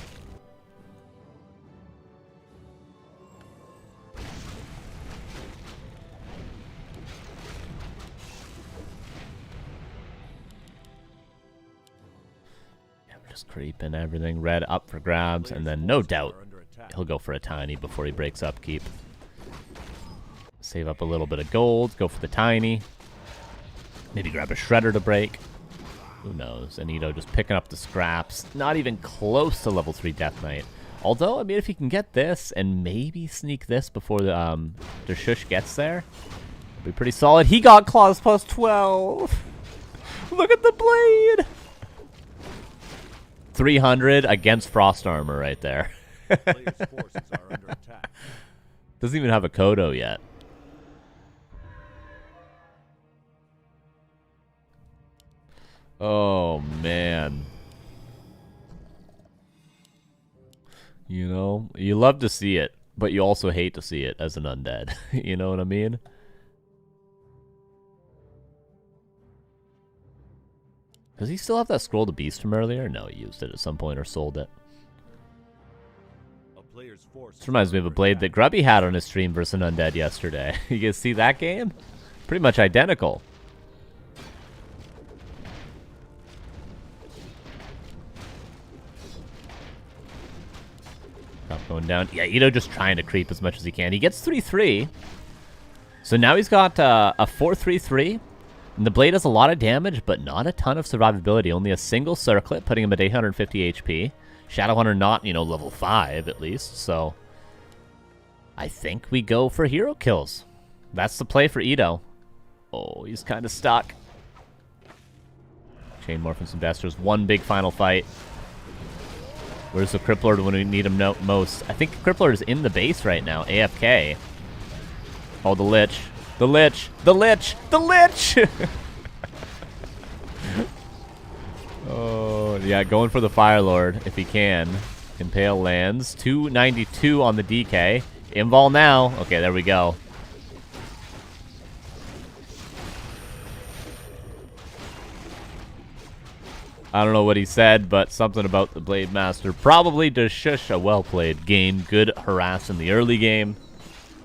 Yeah, we're just creeping everything. Red up for grabs, and then no doubt he'll go for a tiny before he breaks upkeep. Save up a little bit of gold, go for the tiny. Maybe grab a shredder to break. Who knows? And Ito just picking up the scraps. Not even close to level 3 Death Knight. Although, I mean, if he can get this and maybe sneak this before the Shush gets there, it'll be pretty solid. He got claws plus 12. Look at the blade. 300 against frost armor right there. Doesn't even have a Kodo yet. Oh, man. You know, you love to see it, but you also hate to see it as an undead. You know what I mean? Does he still have that scroll to beast from earlier? No, he used it at some point or sold it. This reminds me of a blade that Grubby had on his stream versus an undead yesterday. You guys see that game? Pretty much identical. Going down. Yeah, Ito just trying to creep as much as he can. He gets 3-3. So now he's got a 4-3-3. And the blade does a lot of damage, but not a ton of survivability. Only a single circlet, putting him at 850 HP. Shadowhunter not, you know, level 5 at least. So I think we go for hero kills. That's the play for Ito. Oh, he's kind of stuck. Chain Morphins Investors. One big final fight. Where's the Cripplord when we need him most? I think Cripplord is in the base right now, AFK. Oh, the Lich. The Lich! The Lich! The Lich! Oh, yeah, going for the Fire Lord if he can. Impale lands. 292 on the DK. Invul now. Okay, there we go. I don't know what he said, but something about the Blade Master. Probably to shush a well-played game. Good harass in the early game.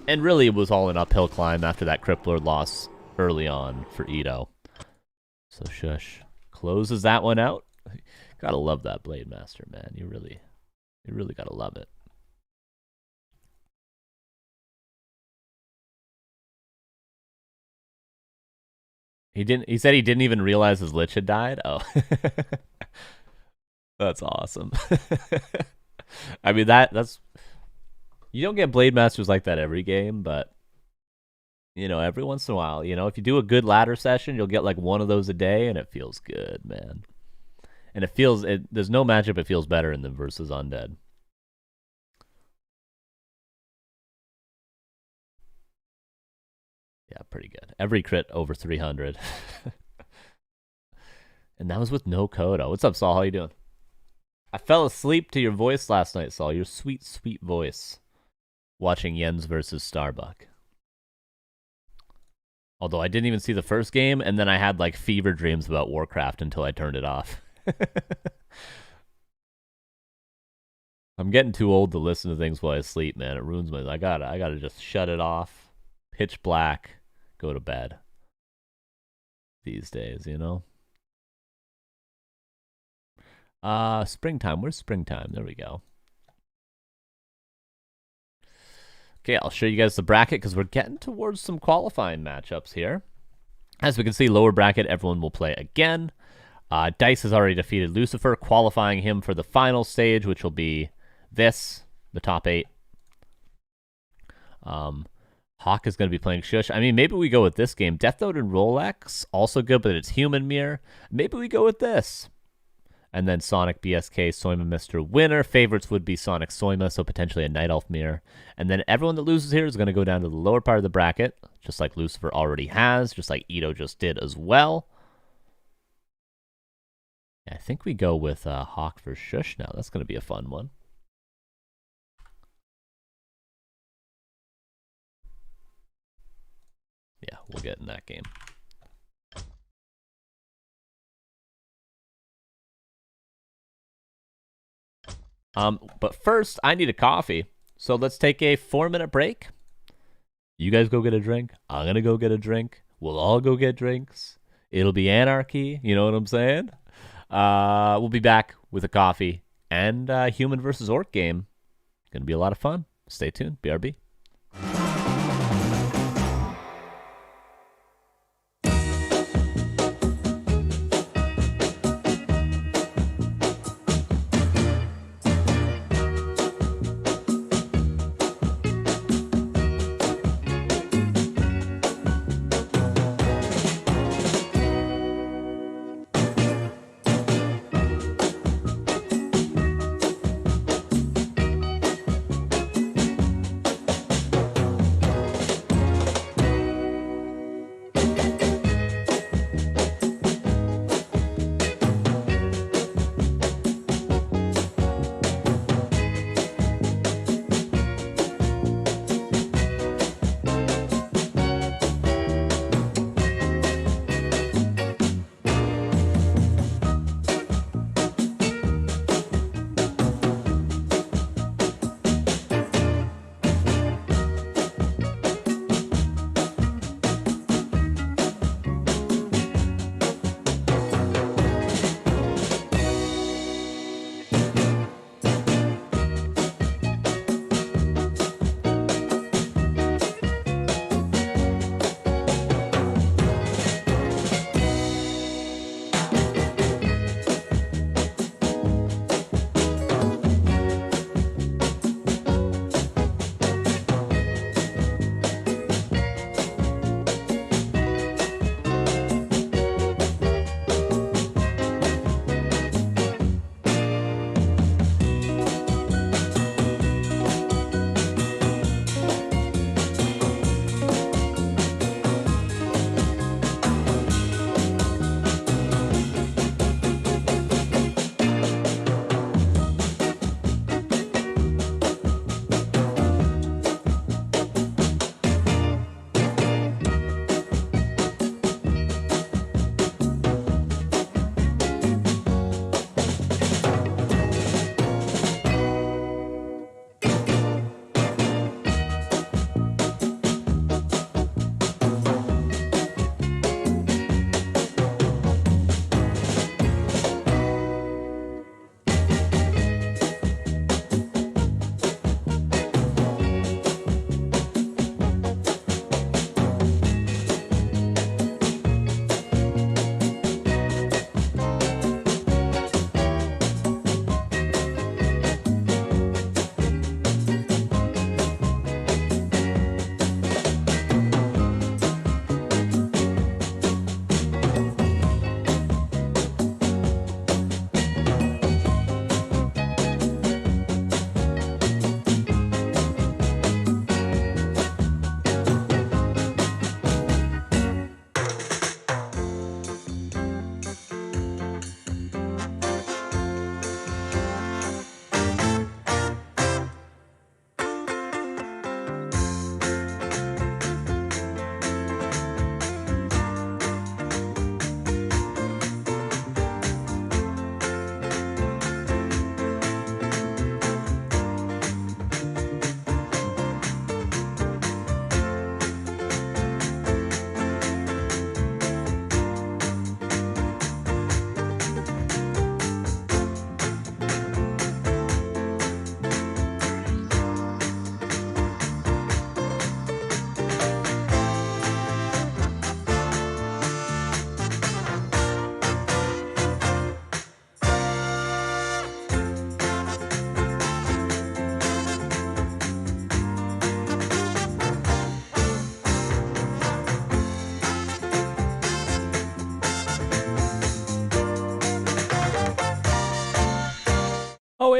And really, it was all an uphill climb after that Cripplord loss early on for Ito. So Shush closes that one out. Gotta love that Blade Master, man. You really gotta love it. He said he didn't even realize his Lich had died? Oh. That's awesome. I mean, that's... You don't get Blade Masters like that every game, but... You know, every once in a while, you know, if you do a good ladder session, you'll get like one of those a day, and it feels good, man. And there's no matchup it feels better in than versus Undead. Yeah, pretty good. Every crit over 300. And that was with no Kodo. What's up, Saul? How you doing? I fell asleep to your voice last night, Saul. Your sweet, sweet voice. Watching Jens versus Starbuck. Although I didn't even see the first game, and then I had like fever dreams about Warcraft until I turned it off. I'm getting too old to listen to things while I sleep, man. It ruins my... I gotta just shut it off. Pitch black. Go to bed. These days, you know? Springtime. Where's springtime? There we go. Okay, I'll show you guys the bracket because we're getting towards some qualifying matchups here. As we can see, lower bracket, everyone will play again. Dise has already defeated Lucifer, qualifying him for the final stage, which will be this, the top 8. HawK is going to be playing Shush. I mean, maybe we go with this game. Death Note and Rolex, also good, but it's Human Mirror. Maybe we go with this. And then Sonic, BSK, Soima, Mr. Winner. Favorites would be Sonic, Soima, so potentially a Night Elf Mirror. And then everyone that loses here is going to go down to the lower part of the bracket, just like Lucifer already has, just like Ito just did as well. I think we go with HawK for Shush now. That's going to be a fun one. Yeah, we'll get in that game. But first, I need a coffee. So let's take a 4-minute break. You guys go get a drink. I'm going to go get a drink. We'll all go get drinks. It'll be anarchy. You know what I'm saying? We'll be back with a coffee and a human versus orc game. Going to be a lot of fun. Stay tuned. BRB.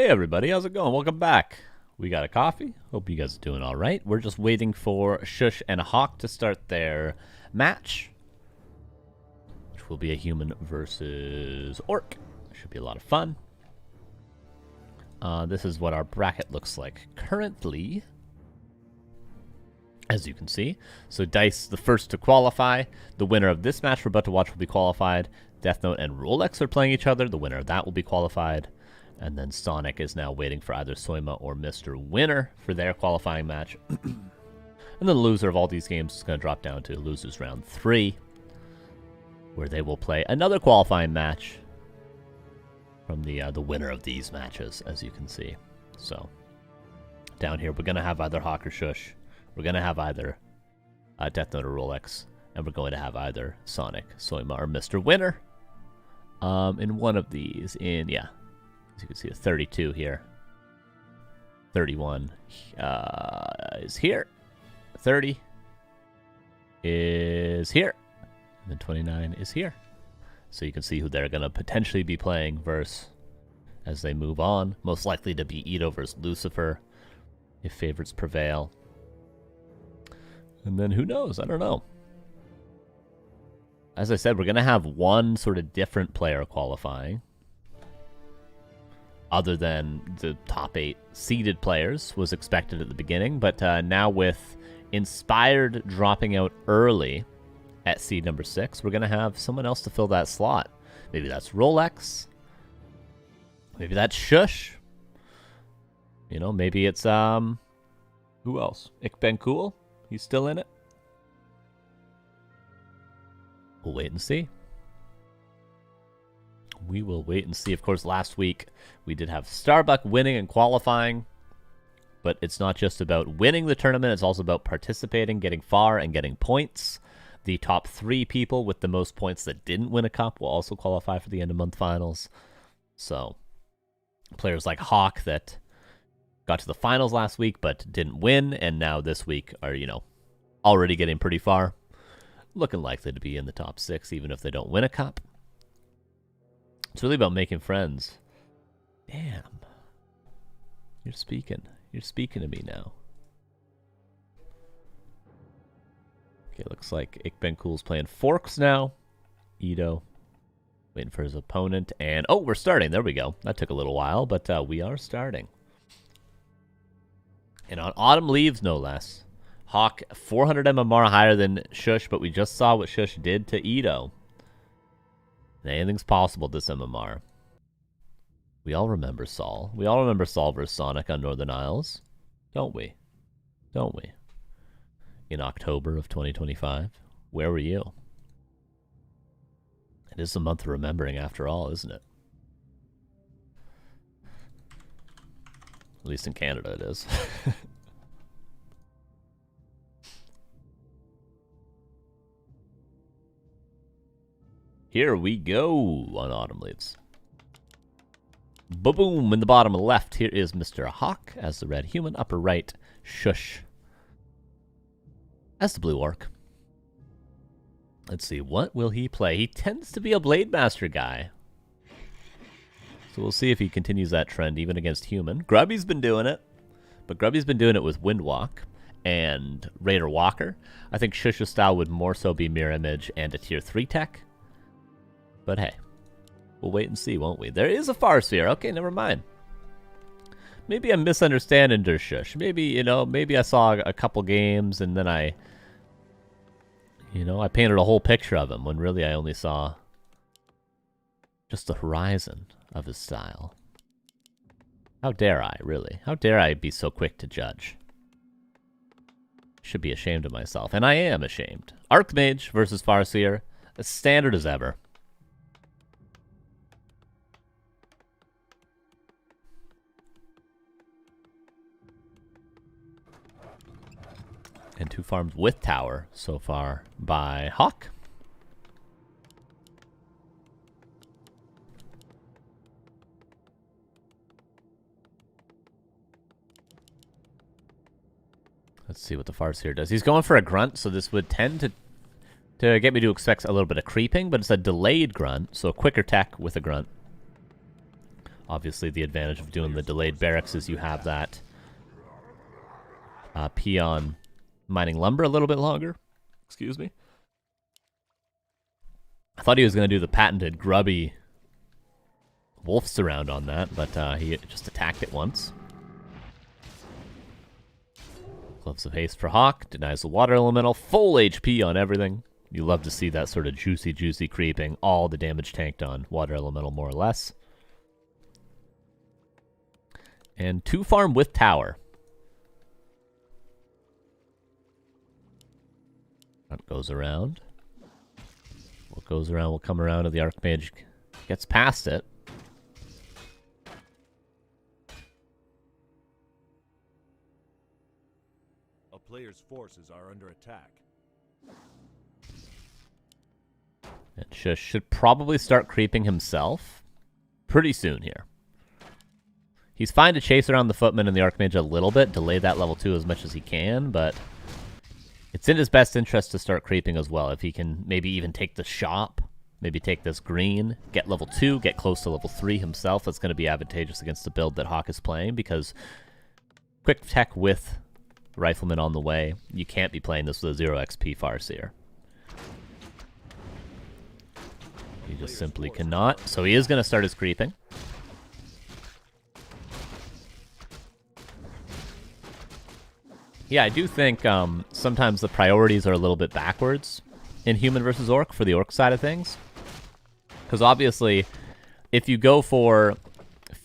Hey everybody, how's it going? Welcome back. We got a coffee. Hope you guys are doing all right. We're just waiting for Shush and HawK to start their match, which will be a human versus orc. Should be a lot of fun. This is what our bracket looks like currently, as you can see. So Dise, the first to qualify. The winner of this match we're about to watch will be qualified. Death Note and Rolex are playing each other. The winner of that will be qualified. And then Sonic is now waiting for either Soima or Mr. Winner for their qualifying match. And the loser of all these games is going to drop down to losers round 3, where they will play another qualifying match from the winner of these matches, as you can see. So down here, we're going to have either HawK or Shush. We're going to have either Death Note or Rolex. And we're going to have either Sonic, Soima, or Mr. Winner. In one of these, yeah. As you can see, a 32 here. 31 is here. 30 is here. And then 29 is here. So you can see who they're going to potentially be playing versus as they move on. Most likely to be Ito versus Lucifer, if favorites prevail. And then who knows? I don't know. As I said, we're going to have one sort of different player qualifying, other than the top 8 seeded players was expected at the beginning. But now with Inspired dropping out early at seed number 6, we're going to have someone else to fill that slot. Maybe that's Rolex. Maybe that's Shush. You know, maybe it's, who else? Cool? He's still in it. We'll wait and see. We will wait and see. Of course, last week we did have Starbuck winning and qualifying, but it's not just about winning the tournament, it's also about participating, getting far, and getting points. The top 3 people with the most points that didn't win a cup will also qualify for the end-of-month finals. So, players like HawK that got to the finals last week but didn't win, and now this week are, you know, already getting pretty far. Looking likely to be in the top 6, even if they don't win a cup. It's really about making friends. Damn. You're speaking. You're speaking to me now. Okay, looks like Cool's playing Forks now. Ito waiting for his opponent. And, oh, we're starting. There we go. That took a little while, but we are starting. And on Autumn Leaves, no less. HawK, 400 MMR higher than Shush, but we just saw what Shush did to Ito. And anything's possible this MMR. We all remember Saul. We all remember Saul versus Sonic on Northern Isles. Don't we? Don't we? In October of 2025. Where were you? It is a month of remembering after all, isn't it? At least in Canada it is. Here we go on Autumn Leaves. Boom! In the bottom left, here is Mr. HawK as the red human. Upper right, Shush as the blue orc. Let's see, what will he play? He tends to be a Blade Master guy. So we'll see if he continues that trend even against human. Grubby's been doing it, but Grubby's been doing it with Windwalk and Raider Walker. I think Shush's style would more so be Mirror Image and a tier 3 tech. But hey, we'll wait and see, won't we? There is a Far Sphere. Okay, never mind. Maybe I'm misunderstanding Der Shush. Maybe, you know, maybe I saw a couple games and then I painted a whole picture of him when really I only saw just the horizon of his style. How dare I, really? How dare I be so quick to judge? Should be ashamed of myself, and I am ashamed. Archmage versus Farseer, as standard as ever. And 2 farms with tower so far by HawK. Let's see what the Farseer does. He's going for a grunt, so this would tend to get me to expect a little bit of creeping, but it's a delayed grunt, so a quicker tech with a grunt. Obviously, the advantage of doing the delayed barracks is you have that peon mining lumber a little bit longer. Excuse me. I thought he was going to do the patented grubby wolf surround on that, but he just attacked it once. Gloves of Haste for HawK, denies the water elemental, full HP on everything. You love to see that sort of juicy creeping, all the damage tanked on water elemental more or less. And 2 farm with tower. That goes around. What goes around will come around if the Archmage gets past it. A player's forces are under attack. And Shush should probably start creeping himself pretty soon here. He's fine to chase around the Footman and the Archmage a little bit, delay that level 2 as much as he can, but it's in his best interest to start creeping as well. If he can maybe even take the shop, maybe take this green, get level 2, get close to level 3 himself, that's going to be advantageous against the build that HawK is playing, because quick tech with Rifleman on the way, you can't be playing this with a 0 XP Farseer. He just simply cannot. So he is going to start his creeping. Yeah, I do think sometimes the priorities are a little bit backwards in Human versus Orc for the Orc side of things. Because obviously, if you go for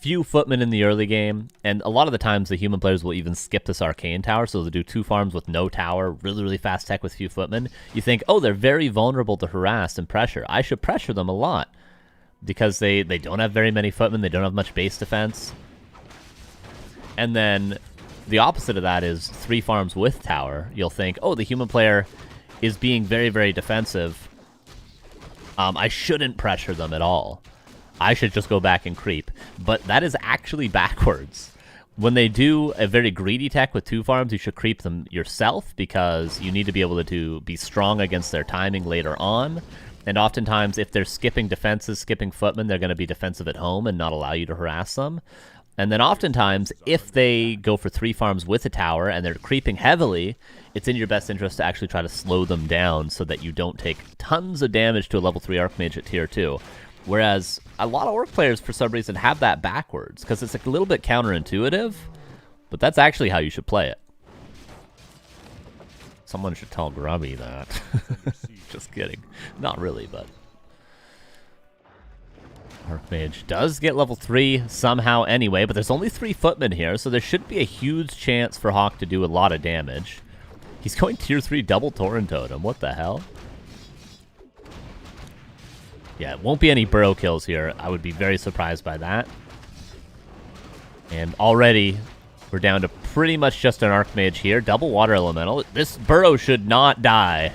few Footmen in the early game, and a lot of the times the Human players will even skip this Arcane Tower, so they'll do 2 farms with no tower, really fast tech with few Footmen. You think, oh, they're very vulnerable to harass and pressure. I should pressure them a lot. Because they don't have very many Footmen, they don't have much base defense. And then the opposite of that is 3 farms with tower. You'll think, oh, the Human player is being very defensive. I shouldn't pressure them at all. I should just go back and creep. But that is actually backwards. When they do a very greedy tech with 2 farms, you should creep them yourself, because you need to be able to be strong against their timing later on. And oftentimes, if they're skipping defenses, skipping Footmen, they're going to be defensive at home and not allow you to harass them. And then oftentimes, if they go for 3 farms with a tower and they're creeping heavily, it's in your best interest to actually try to slow them down so that you don't take tons of damage to a level 3 Archmage at tier 2. Whereas a lot of Orc players, for some reason, have that backwards, because it's like a little bit counterintuitive, but that's actually how you should play it. Someone should tell Grubby that. Just kidding. Not really, but Archmage does get level 3 somehow anyway, but there's only 3 Footmen here, so there should be a huge chance for HawK to do a lot of damage. He's going tier 3 double Tauren Totem. What the hell? Yeah, it won't be any burrow kills here. I would be very surprised by that. And already, we're down to pretty much just an Archmage here. Double Water Elemental. This burrow should not die.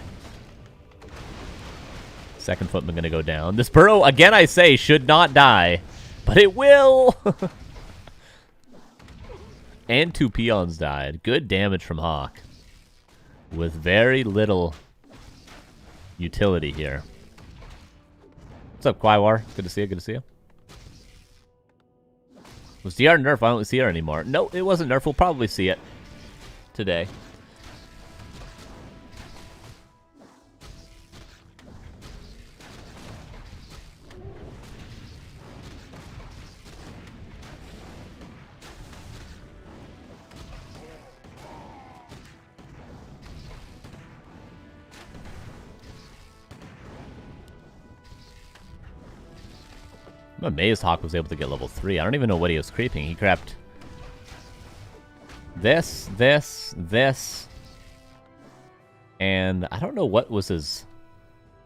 Second Footman going to go down. This burrow, again I say, should not die. But it will! And 2 peons died. Good damage from HawK. With very little utility here. What's up, Quaiwar? Good to see you, good to see you. Was DR nerfed? Why don't we see her anymore? No, it wasn't nerfed. We'll probably see it today. I'm amazed HawK was able to get level 3. I don't even know what he was creeping. He crept this, and I don't know what was his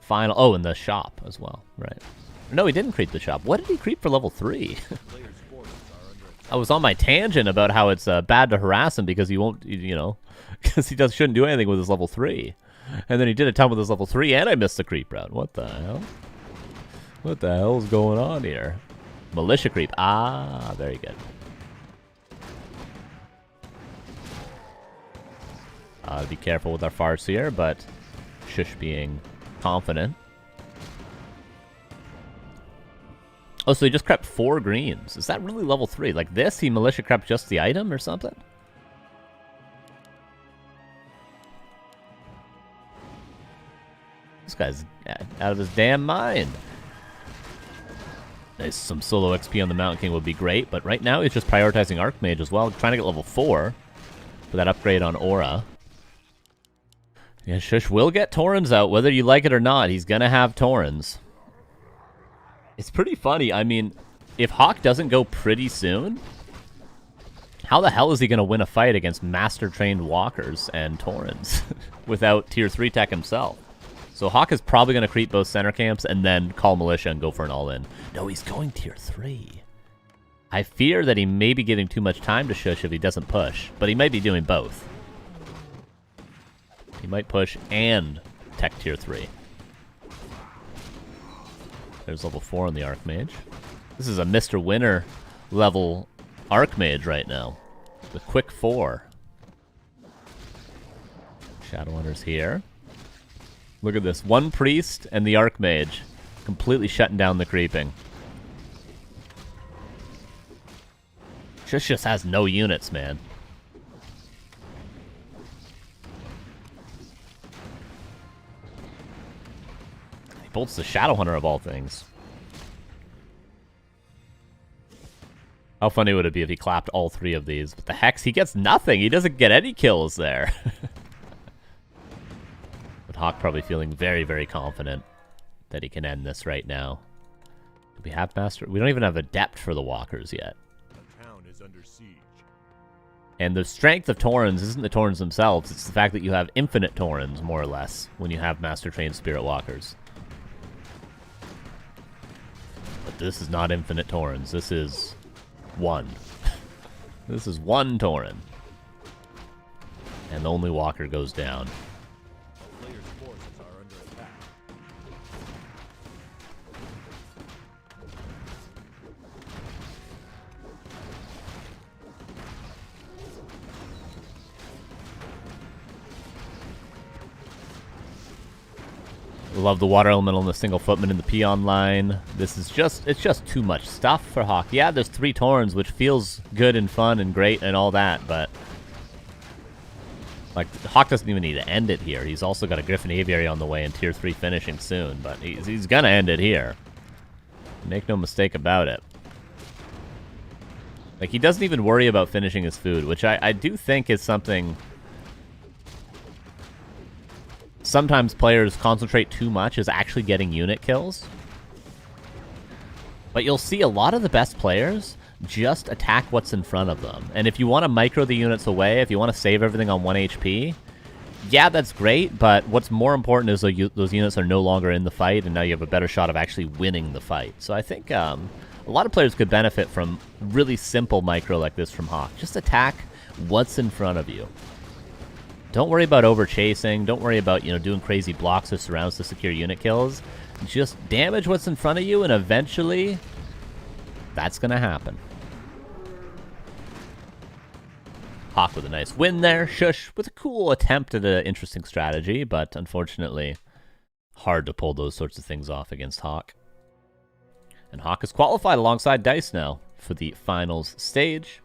final... Oh, and the shop as well, right. No, he didn't creep the shop. What did he creep for level 3? I was on my tangent about how it's bad to harass him because he won't, you know, because he shouldn't do anything with his level 3. And then he did a ton with his level 3, and I missed the creep route. What the hell? What the hell's going on here? Militia creep. Ah, very good. Be careful with our Farseer, but Shush being confident. Oh, so he just crept 4 greens. Is that really level 3? Like this, he militia crept just the item or something? This guy's out of his damn mind. Nice, some solo XP on the Mountain King would be great, but right now he's just prioritizing Archmage as well, trying to get level 4 for that upgrade on Aura. Yeah, Shush will get Taurens out, whether you like it or not. He's gonna have Taurens. It's pretty funny. I mean, if HawK doesn't go pretty soon, how the hell is he gonna win a fight against master-trained walkers and Taurens without tier 3 tech himself? So HawK is probably going to creep both center camps and then call militia and go for an all-in. No, he's going tier 3. I fear that he may be giving too much time to Shush if he doesn't push, but he might be doing both. He might push and tech tier 3. There's level 4 on the Archmage. This is a Mr. Winner level Archmage right now. The quick 4. Shadowhunter's here. Look at this. 1 priest and the Archmage completely shutting down the creeping. Shush just has no units, man. He bolts the Shadowhunter of all things. How funny would it be if he clapped all 3 of these? But the Hex, he gets nothing. He doesn't get any kills there. HawK probably feeling very, very confident that he can end this right now. Do we have Master? We don't even have Adept for the walkers yet. The town is under siege. And the strength of Taurens isn't the Taurens themselves, it's the fact that you have infinite Taurens, more or less, when you have Master-trained Spirit Walkers. But this is not infinite Taurens, this is 1. This is 1 Tauren. And the only walker goes down. Love the water elemental and the single footman in the peon line. This is just, it's just too much stuff for HawK. Yeah, there's 3 Taurens, which feels good and fun and great and all that, but like HawK doesn't even need to end it here. He's also got a Griffin Aviary on the way and tier 3 finishing soon, but he's gonna end it here. Make no mistake about it. Like, he doesn't even worry about finishing his food, which I do think is something sometimes players concentrate too much, is actually getting unit kills. But you'll see a lot of the best players just attack what's in front of them. And if you want to micro the units away, if you want to save everything on 1 HP, yeah, that's great, but what's more important is those units are no longer in the fight, and now you have a better shot of actually winning the fight. So I think a lot of players could benefit from really simple micro like this from HawK. Just attack what's in front of you. Don't worry about over-chasing. Don't worry about, doing crazy blocks or surrounds to secure unit kills. Just damage what's in front of you, and eventually, that's going to happen. HawK with a nice win there. Shush with a cool attempt at an interesting strategy, but unfortunately, hard to pull those sorts of things off against HawK. And HawK is qualified alongside Dise now for the finals stage.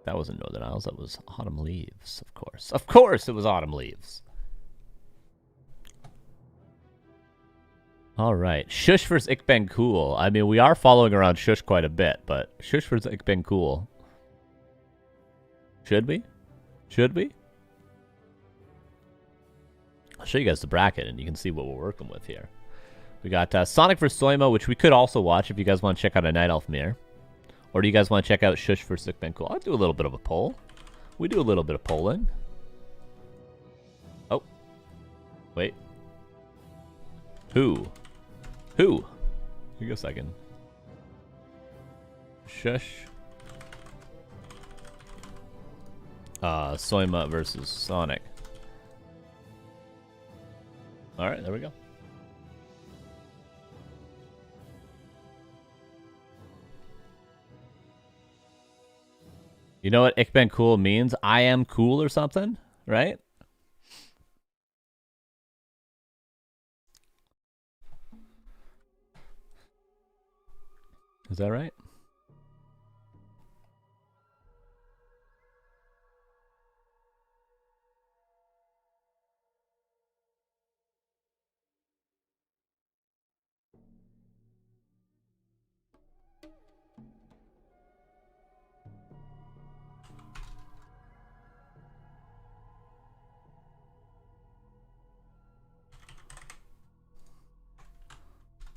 That wasn't Northern Isles, that was Autumn Leaves, of course. Of course it was Autumn Leaves. Alright, Shush versus Ikben Cool. I mean, we are following around Shush quite a bit, but Shush versus Ikben Cool. Should we? Should we? I'll show you guys the bracket, and you can see what we're working with here. We got Sonic vs. Soima, which we could also watch if you guys want to check out a Night Elf mirror. Or do you guys want to check out Shush versus Ikben Cool? I'll do a little bit of a poll. We do a little bit of polling. Oh. Wait. Who? Give me a second. Shush. Soima versus Sonic. Alright, there we go. You know what Ikben Cool means? I am cool or something, right? Is that right?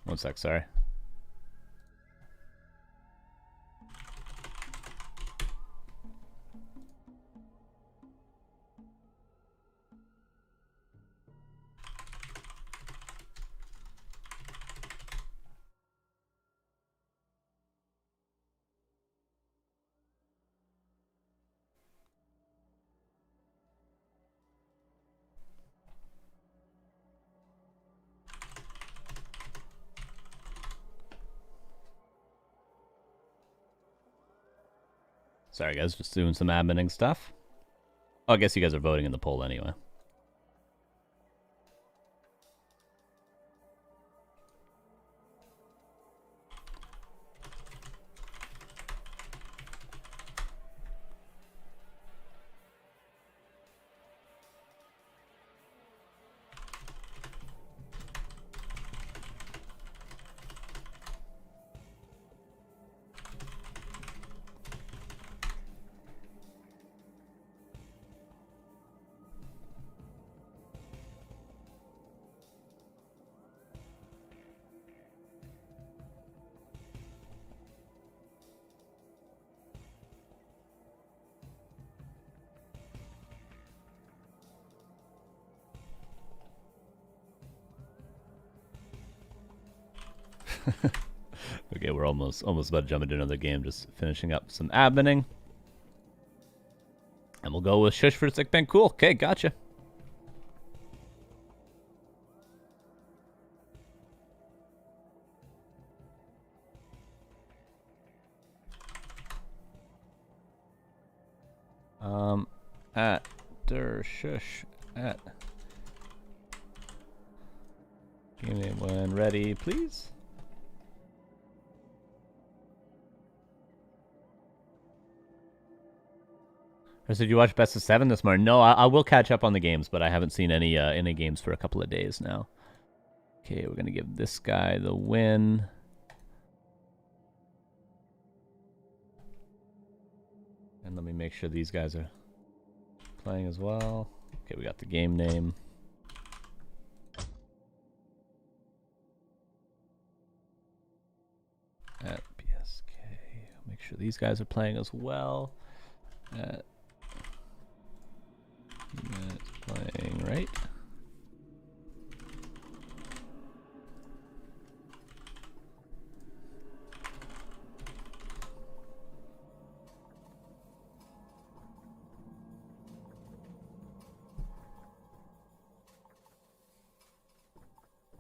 One sec, sorry. Sorry, guys, just doing some adminning stuff. Oh, I guess you guys are voting in the poll anyway. Okay, we're almost about to jump into another game. Just finishing up some adminning. And we'll go with Shush for Sick Bank. Cool. Okay, gotcha. At der Shush at. Give me when ready, please. Or did you watch Best of 7 this morning? No, I will catch up on the games, but I haven't seen any games for a couple of days now. Okay, we're gonna give this guy the win. And let me make sure these guys are playing as well. Okay, we got the game name. At BSK. Make sure these guys are playing as well. At playing, right?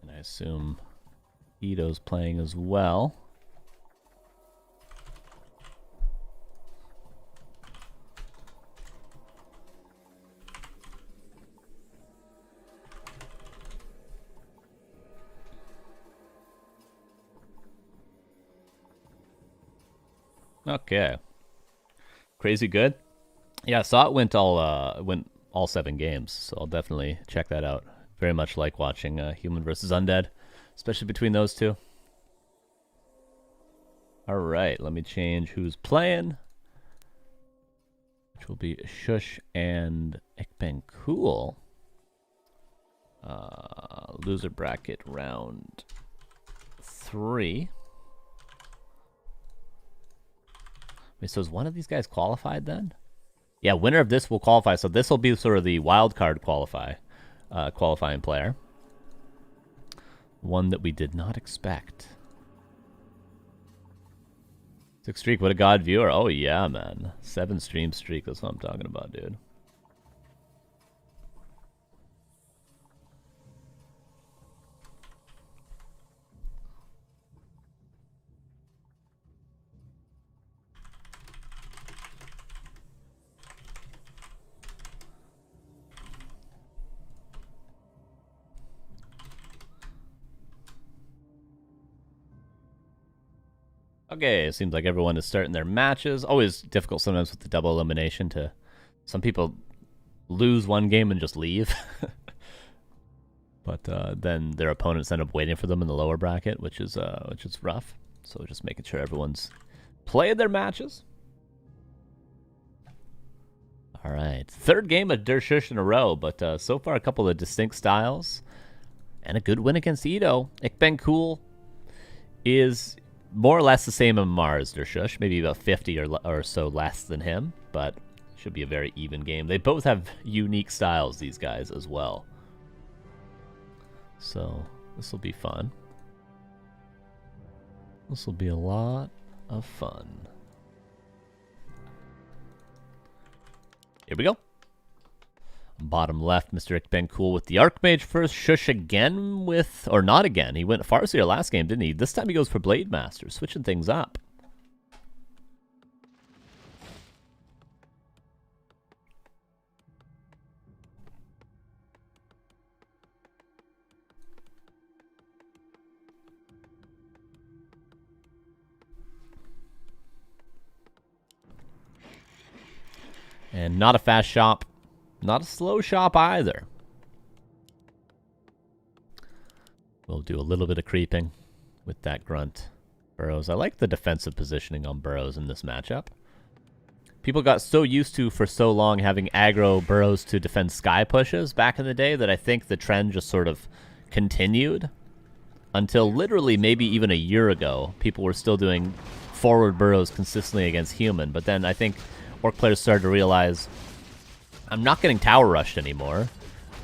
And I assume Ito's playing as well. Okay. Crazy good. Yeah, I saw it went all 7 games, so I'll definitely check that out. Very much like watching Human versus Undead, especially between those two. All right, let me change who's playing, which will be Shush and Ikben. Cool. Loser bracket round 3. Wait, so is one of these guys qualified then? Yeah, winner of this will qualify. So this will be sort of the wild card qualifying player. One that we did not expect. 6 streak, what a god viewer. Oh yeah, man. 7 stream streak, that's what I'm talking about, dude. Okay, it seems like everyone is starting their matches. Always difficult sometimes with the double elimination to... Some people lose one game and just leave. But then their opponents end up waiting for them in the lower bracket, which is rough. So just making sure everyone's played their matches. All right, third game of Dise in a row, but so far a couple of distinct styles. And a good win against Ito. Ikbencool is more or less the same MMR as Dise, maybe about 50 or so less than him, but should be a very even game. They both have unique styles, these guys, as well. So this will be fun. This will be a lot of fun. Here we go. Bottom left, Mr. Ikbencool with the Archmage first. Shush again with... Or not again. He went Farseer last game, didn't he? This time he goes for Blade Master, switching things up. And not a fast shop. Not a slow shop either. We'll do a little bit of creeping with that grunt. Burrows. I like the defensive positioning on Burrows in this matchup. People got so used to, for so long, having aggro Burrows to defend sky pushes back in the day that I think the trend just sort of continued. Until literally maybe even a year ago, people were still doing forward Burrows consistently against human. But then I think Orc players started to realize, I'm not getting tower rushed anymore.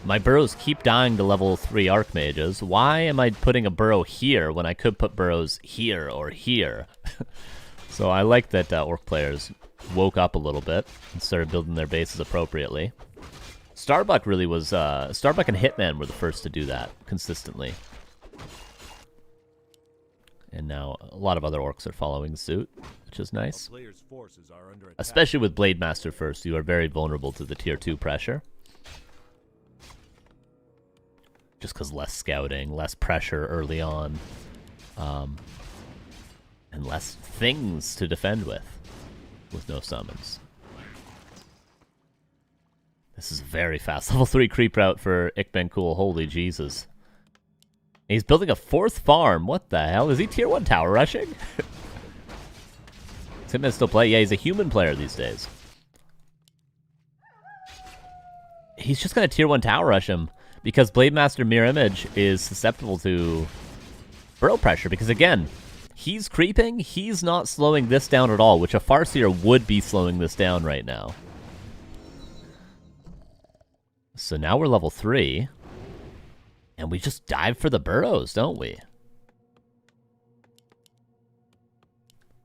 My burrows keep dying to level 3 Archmages. Why am I putting a burrow here when I could put burrows here or here? So I like that Orc players woke up a little bit and started building their bases appropriately. Starbuck really was... Starbuck and Hitman were the first to do that consistently. And now a lot of other Orcs are following suit, which is nice. Especially with Blade Master first, you are very vulnerable to the tier 2 pressure. Just because less scouting, less pressure early on. And less things to defend with no summons. This is a very fast level 3 creep route for Ikbencool, holy Jesus. He's building a 4th farm. What the hell? Is he tier 1 tower rushing? Does Hitman still play? Yeah, he's a human player these days. He's just going to tier 1 tower rush him because Blade Master Mirror Image is susceptible to burrow pressure. Because again, he's creeping. He's not slowing this down at all, which a Farseer would be slowing this down right now. So now we're level 3. And we just dive for the burrows, don't we?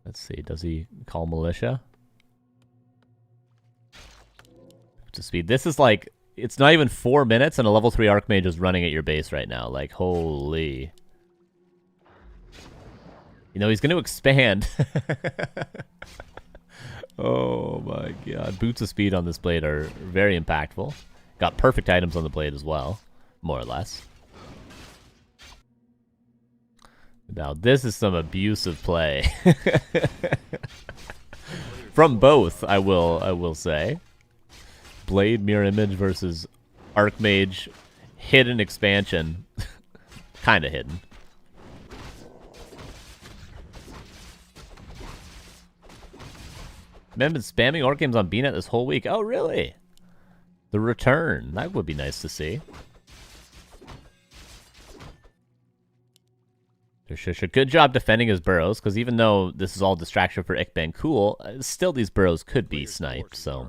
Let's see, does he call militia? To speed. This is like, it's not even 4 minutes and a level 3 Archmage is running at your base right now. Like, holy. You know, he's going to expand. Oh my god. Boots of speed on this blade are very impactful. Got perfect items on the blade as well, more or less. Now, this is some abusive play. From both, I will say. Blade Mirror Image versus Archmage hidden expansion. Kind of hidden. Man, been spamming Orc games on BNet this whole week. Oh, really? The return. That would be nice to see. Good job defending his burrows, because even though this is all distraction for Ikbencool, still these burrows could be sniped, so...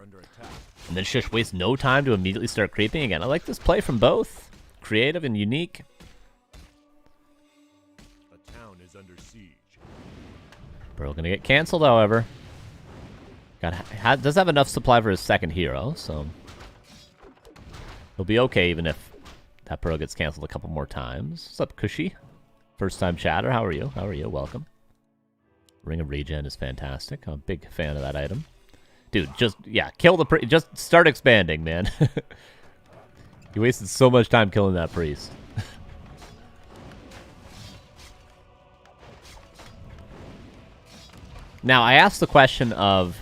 And then Shush wastes no time to immediately start creeping again. I like this play from both. Creative and unique. The town is under siege. Burrow gonna get cancelled, however. Does have enough supply for his second hero, so... He'll be okay even if that burrow gets cancelled a couple more times. What's up, Cushy? First time chatter, how are you? How are you? Welcome. Ring of Regen is fantastic. I'm a big fan of that item. Dude, just, yeah, kill the priest. Just start expanding, man. You wasted so much time killing that priest. Now, I asked the question of,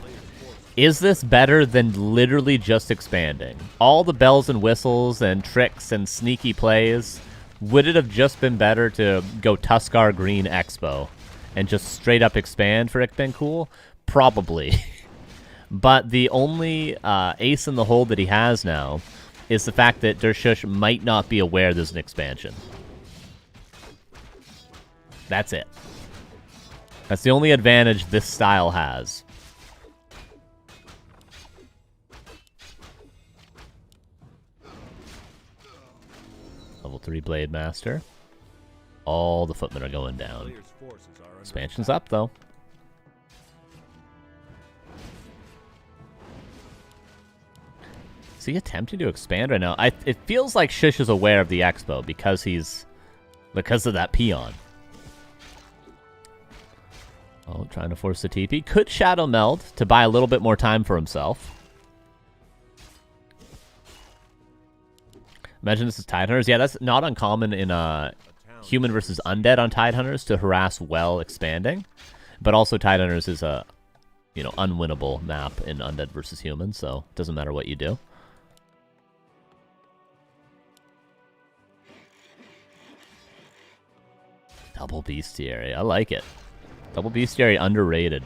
is this better than literally just expanding? All the bells and whistles and tricks and sneaky plays, would it have just been better to go Tuskar Green Expo and just straight up expand for Ikben Cool? Probably. But the only ace in the hole that he has now is the fact that Dershush might not be aware there's an expansion. That's it. That's the only advantage this style has. Level 3 Blade Master. All the footmen are going down. Expansion's up, though. Is he attempting to expand right now? It feels like Shush is aware of the expo because of that peon. Oh, trying to force the TP. Could Shadow Meld to buy a little bit more time for himself. Imagine this is Tidehunters. Yeah, that's not uncommon in Human versus Undead on Tidehunters to harass well expanding. But also Tidehunters is a, unwinnable map in Undead versus Human, so it doesn't matter what you do. Double Bestiary. I like it. Double Bestiary underrated.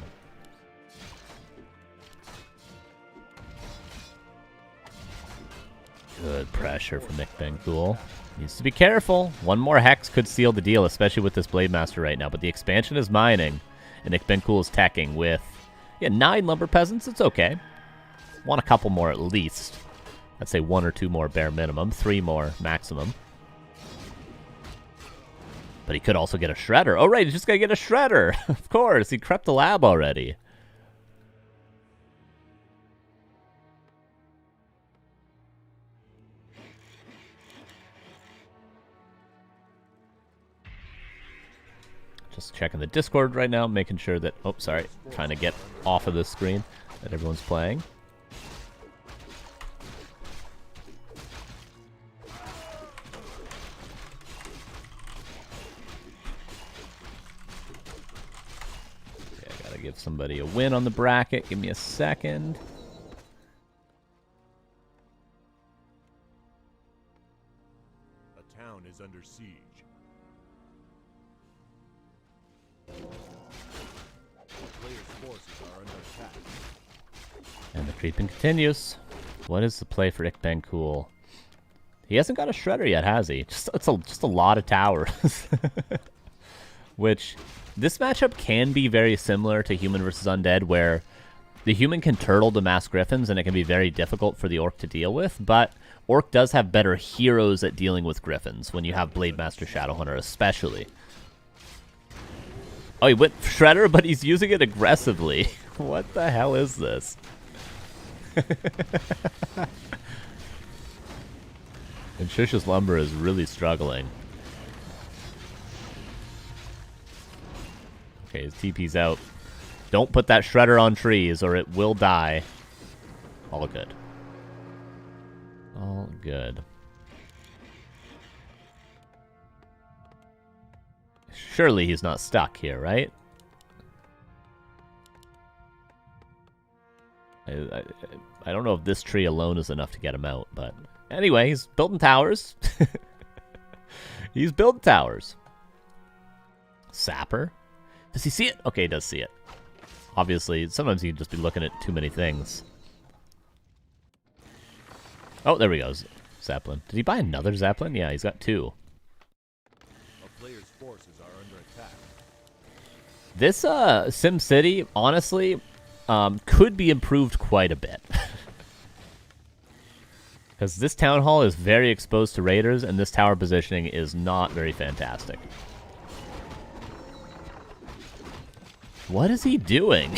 Good pressure from Ikben Cool. Needs to be careful. One more Hex could seal the deal, especially with this Blade Master right now. But the expansion is mining, and Ikben Cool is teching with 9 Lumber Peasants. It's okay. Want a couple more at least. I'd say 1 or 2 more bare minimum. 3 more maximum. But he could also get a Shredder. Oh, right, he's just going to get a Shredder. Of course, he crept the lab already. Just checking the Discord right now, making sure that... Oh, sorry. Trying to get off of the screen that everyone's playing. Give somebody a win on the bracket. Give me a second. A town is under siege. The player's forces are under attack. And the creeping continues. What is the play for Ikben Cool? He hasn't got a Shredder yet, has he? Just a lot of towers. Which... This matchup can be very similar to Human versus Undead, where the Human can turtle the Mass Griffins, and it can be very difficult for the Orc to deal with, but Orc does have better heroes at dealing with Griffins, when you have Blade Master Shadowhunter especially. Oh, he went Shredder, but he's using it aggressively. What the hell is this? And Shush's Lumber is really struggling. Okay, his TP's out. Don't put that Shredder on trees or it will die. All good. All good. Surely he's not stuck here, right? I don't know if this tree alone is enough to get him out, but... Anyway, he's building towers. He's building towers. Sapper. Does he see it? Okay, he does see it. Obviously, sometimes he can just be looking at too many things. Oh, there he goes. Zeppelin. Did he buy another Zeppelin? Yeah, he's got 2. A player's forces are under attack. This Sim City, honestly, could be improved quite a bit. Because this town hall is very exposed to raiders, and this tower positioning is not very fantastic. What is he doing?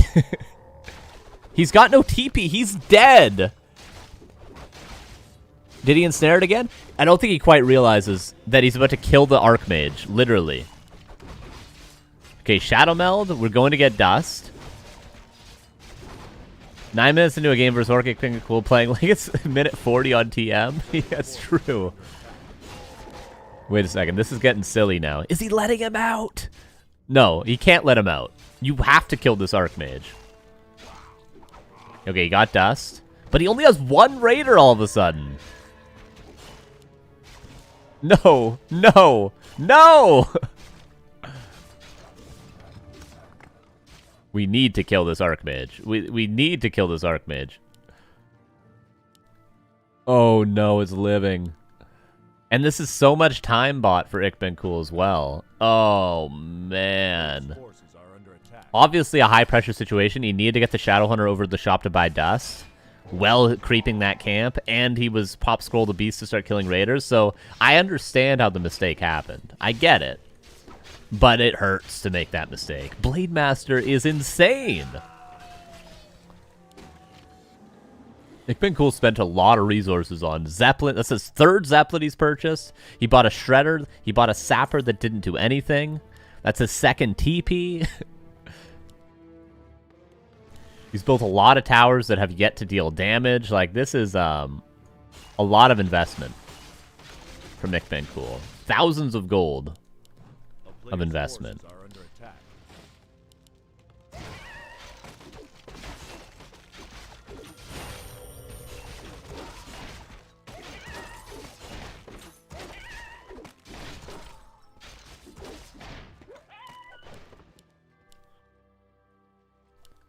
He's got no TP. He's dead. Did he ensnare it again? I don't think he quite realizes that he's about to kill the Archmage, literally. Okay, Shadow Meld. We're going to get Dust. 9 minutes into a game versus Orc Ikben Cool playing like it's minute 40 on TM. Yeah, that's true. Wait a second. This is getting silly now. Is he letting him out? No, he can't let him out. You have to kill this Archmage. Okay, he got dust. But he only has one Raider all of a sudden. No, no, no! We need to kill this Archmage. We need to kill this Archmage. Oh no, it's living. And this is so much time bought for Ikbencool as well. Oh man. Obviously a high pressure situation. He needed to get the Shadowhunter over to the shop to buy dust. Well, creeping that camp, and he was pop scroll the beast to start killing raiders, so I understand how the mistake happened. I get it. But it hurts to make that mistake. Blade Master is insane! Ikbencool spent a lot of resources on Zeppelin. That's his third Zeppelin he's purchased. He bought a Shredder. He bought a Sapper that didn't do anything. That's his second TP. He's built a lot of towers that have yet to deal damage. Like, this is a lot of investment from Ikbencool. Thousands of gold of investment.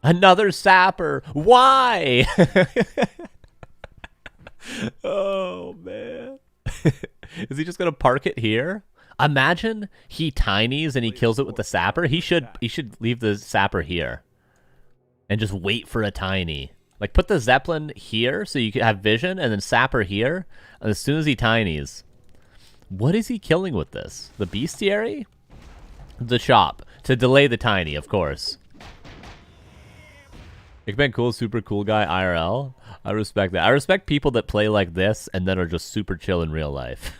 Another Sapper. Why? Oh, man. Is he just going to park it here? Imagine he tinies and he kills it with the Sapper. He should leave the Sapper here. And just wait for a tiny. Like, put the Zeppelin here so you can have vision, and then Sapper here. And as soon as he tinies. What is he killing with this? The Bestiary? The shop. To delay the tiny, of course. Ikbencool, super cool guy, IRL. I respect that. I respect people that play like this and then are just super chill in real life.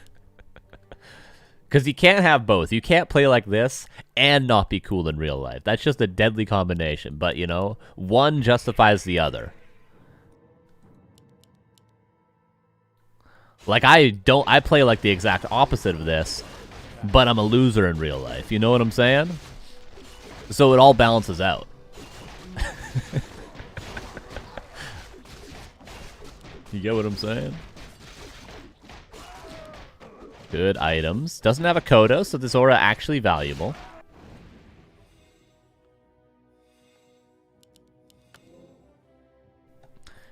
Because you can't have both. You can't play like this and not be cool in real life. That's just a deadly combination. But, you know, one justifies the other. Like, I play like the exact opposite of this, but I'm a loser in real life. You know what I'm saying? So it all balances out. You get what I'm saying? Good items. Doesn't have a Kodo, so this aura actually valuable.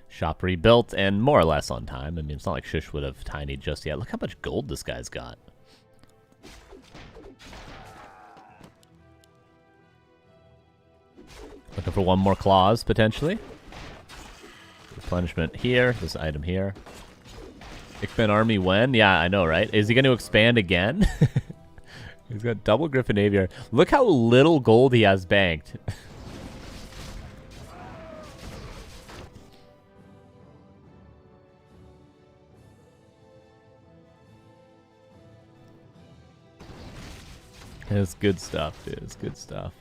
Shop rebuilt and more or less on time. I mean, it's not like Shush would have tinied just yet. Look how much gold this guy's got. Looking for one more clause, potentially. Replenishment here. This item here. Ikben army when? Yeah, I know, right? Is he going to expand again? He's got double Griffin Aviar. Look how little gold he has banked. It's good stuff, dude. It's good stuff.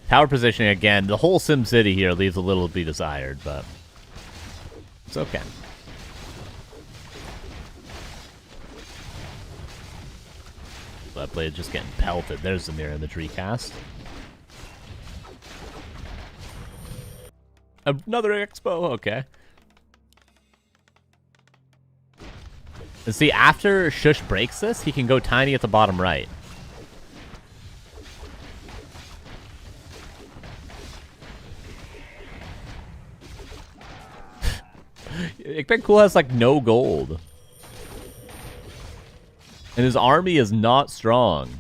Tower positioning again. The whole Sim City here leaves a little to be desired, but it's okay. That blade just getting pelted. There's the mirror imagery cast. Another expo. Okay. And see, after Shush breaks this, he can go tiny at the bottom right. Ikbencool has like no gold. And his army is not strong.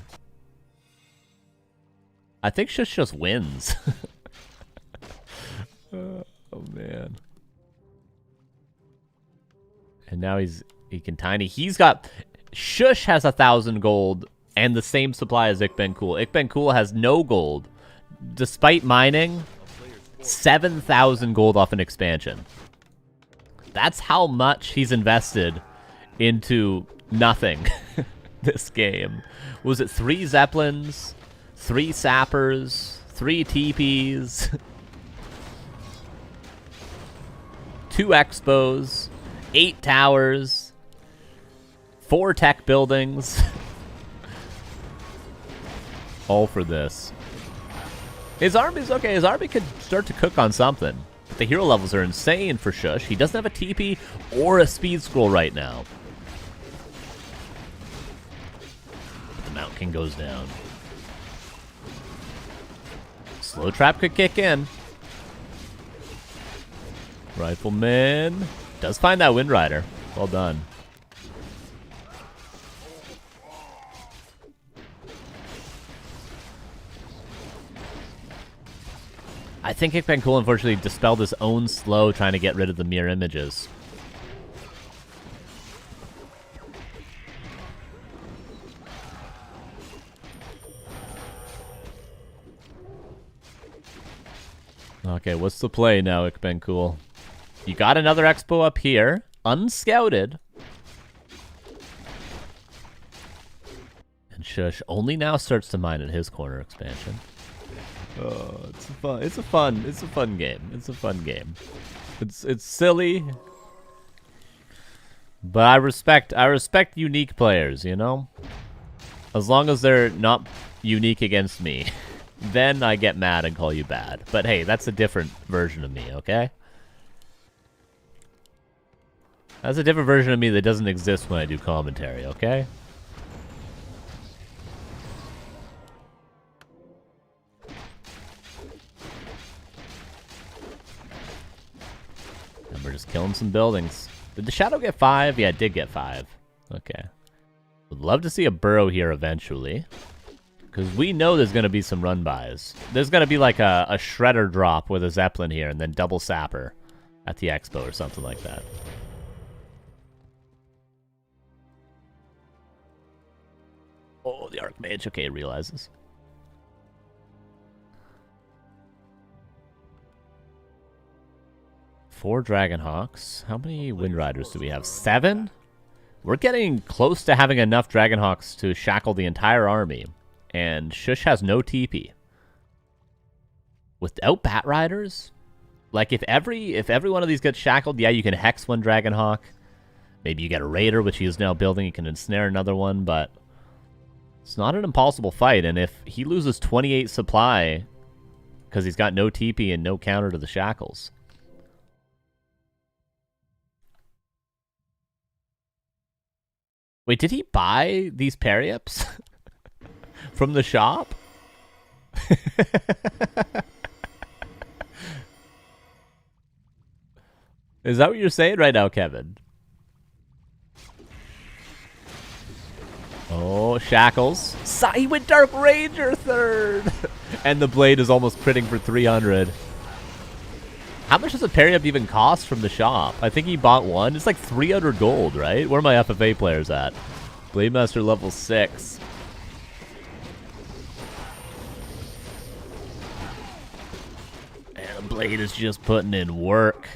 I think Shush just wins. Oh man. And now he can tiny. He's got Shush has 1,000 gold and the same supply as Ikbencool. Ikbencool has no gold. Despite mining 7,000 gold off an expansion. That's how much he's invested into nothing this game. Was it 3 Zeppelins, 3 Sappers, 3 TPs, 2 Expos, 8 towers, 4 tech buildings. All for this. His army's okay. His army could start to cook on something. But the hero levels are insane for Shush. He doesn't have a TP or a speed scroll right now. But the Mount King goes down. Slow trap could kick in. Rifleman does find that Wind Rider. Well done. I think Hickman Cool unfortunately dispelled his own slow trying to get rid of the mirror images. Okay, what's the play now, Hickman Cool? You got another expo up here, unscouted. And Shush only now starts to mine at his corner expansion. Oh, it's a fun game. It's a fun game. It's silly, but I respect unique players, you know? As long as they're not unique against me, then I get mad and call you bad. But hey, that's a different version of me, okay? That's a different version of me that doesn't exist when I do commentary, okay? And we're just killing some buildings. Did the Shadow get 5? Yeah, it did get 5. Okay. Would love to see a burrow here eventually. Because we know there's going to be some run-bys. There's going to be like a Shredder drop with a Zeppelin here and then double Sapper at the Expo or something like that. Oh, the Archmage. Okay, it realizes. Four Dragonhawks. How many Wind Riders do we have? 7? We're getting close to having enough Dragonhawks to shackle the entire army. And Shush has no TP. Without Bat Riders? Like, if every one of these gets shackled, yeah, you can Hex one Dragonhawk. Maybe you get a Raider, which he is now building. You can ensnare another one, but it's not an impossible fight. And if he loses 28 supply because he's got no TP and no counter to the shackles... Wait, did he buy these Periups from the shop? Is that what you're saying right now, Kevin? Oh, shackles. He went Dark Ranger 3rd! And the blade is almost critting for 300. How much does a Periup even cost from the shop? I think he bought one. It's like 300 gold, right? Where are my FFA players at? Blademaster level 6. And the blade is just putting in work.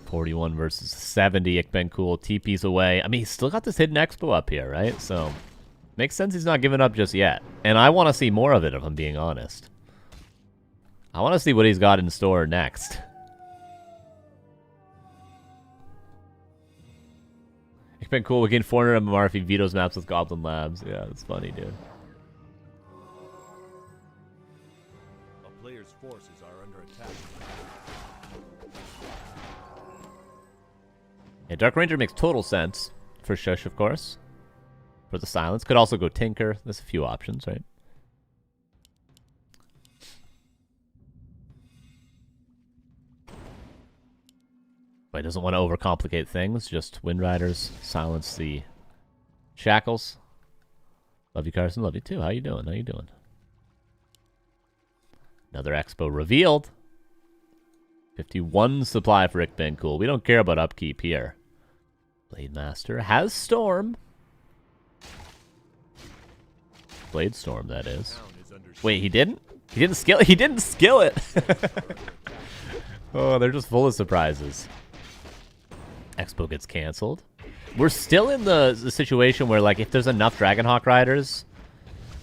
41 versus 70. Ikben Cool. TP's away. I mean, he's still got this hidden expo up here, right? So... makes sense he's not giving up just yet. And I want to see more of it, if I'm being honest. I want to see what he's got in store next. It's been cool. We gain 400 MMR if he vetoes maps with Goblin Labs. Yeah, that's funny, dude. A player's forces are under attack. Yeah, Dark Ranger makes total sense. For Shush, of course. For the silence. Could also go Tinker. There's a few options, right? But he doesn't want to overcomplicate things. Just Wind Riders. Silence the shackles. Love you, Carson. Love you, too. How you doing? How you doing? Another expo revealed. 51 supply for Rick Ben Cool. We don't care about upkeep here. Blade Master has Storm. Blade Storm, that is. Wait, he didn't? He didn't skill it? He didn't skill it! Oh, they're just full of surprises. Expo gets canceled. We're still in the situation where, like, if there's enough Dragonhawk Riders,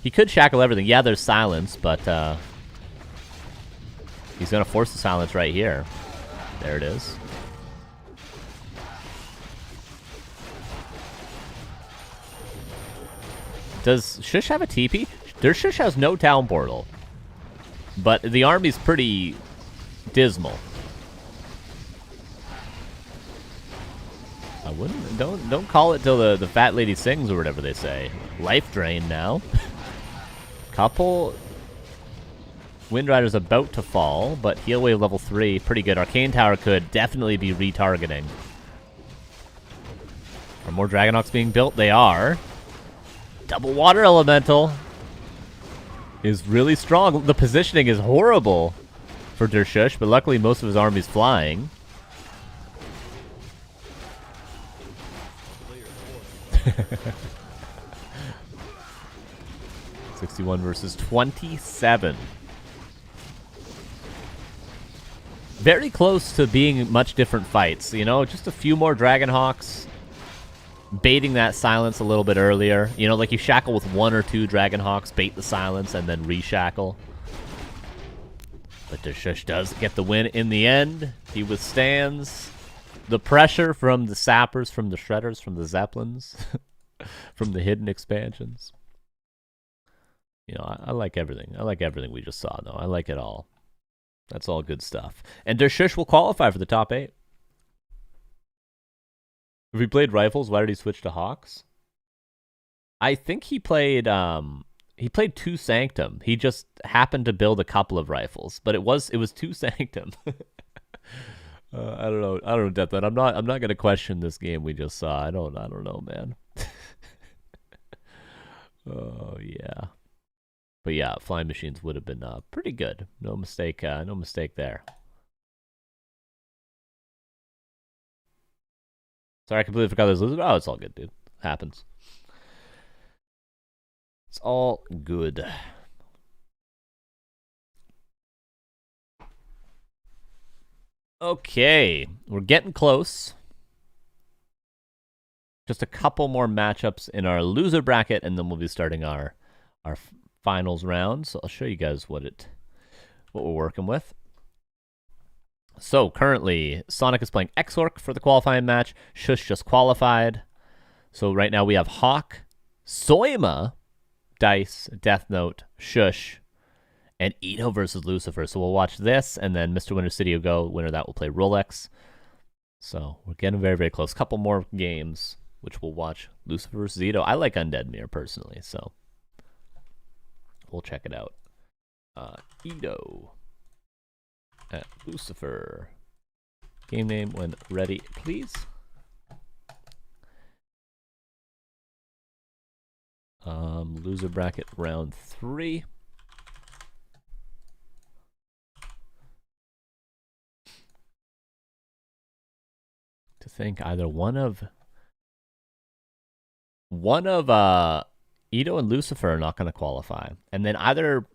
he could shackle everything. Yeah, there's silence, but he's going to force the silence right here. There it is. Does Shush have a TP? Their Shush has no town portal. But the army's pretty dismal. I wouldn't... Don't call it till the fat lady sings or whatever they say. Life drain now. Couple... Wind Rider's about to fall, but Heal Wave level 3, pretty good. Arcane Tower could definitely be retargeting. Are more Dragonhawks being built? They are. Double Water Elemental is really strong. The positioning is horrible for Dershush, but luckily most of his army's flying. $61 versus 27. Very close to being much different fights, you know, just a few more Dragonhawks, baiting that silence a little bit earlier. You know, like you shackle with 1 or 2 Dragonhawks, bait the silence, and then reshackle. But Dershush does get the win in the end. He withstands the pressure from the Sappers, from the Shredders, from the Zeppelins, from the hidden expansions. You know, I like everything. I like everything we just saw, though. I like it all. That's all good stuff. And Dershush will qualify for the top 8. If he played Rifles, why did he switch to Hawks? I think he played 2 Sanctum. He just happened to build a couple of Rifles, but it was 2 Sanctum. I don't know. I don't know, Deathman. I'm not gonna question this game we just saw. I don't know, man. Oh yeah. But yeah, Flying Machines would have been pretty good. No mistake there. Sorry, I completely forgot this lizard. Oh, it's all good, dude. Happens. It's all good. Okay, we're getting close. Just a couple more matchups in our loser bracket, and then we'll be starting our finals round. So I'll show you guys what we're working with. So currently, Sonic is playing Exorc for the qualifying match. Shush just qualified. So right now we have HawK, Soima, Dise, Death Note, Shush, and Ito versus Lucifer. So we'll watch this, and then Mr. Winter City will go. Winner of that will play Rolex. So we're getting very, very close. Couple more games, which we'll watch. Lucifer versus Ito. I like Undead Mirror personally, so we'll check it out. Ito at Lucifer. Game name when ready, please. Loser bracket round 3. To think either one of Ito and Lucifer are not going to qualify, and then either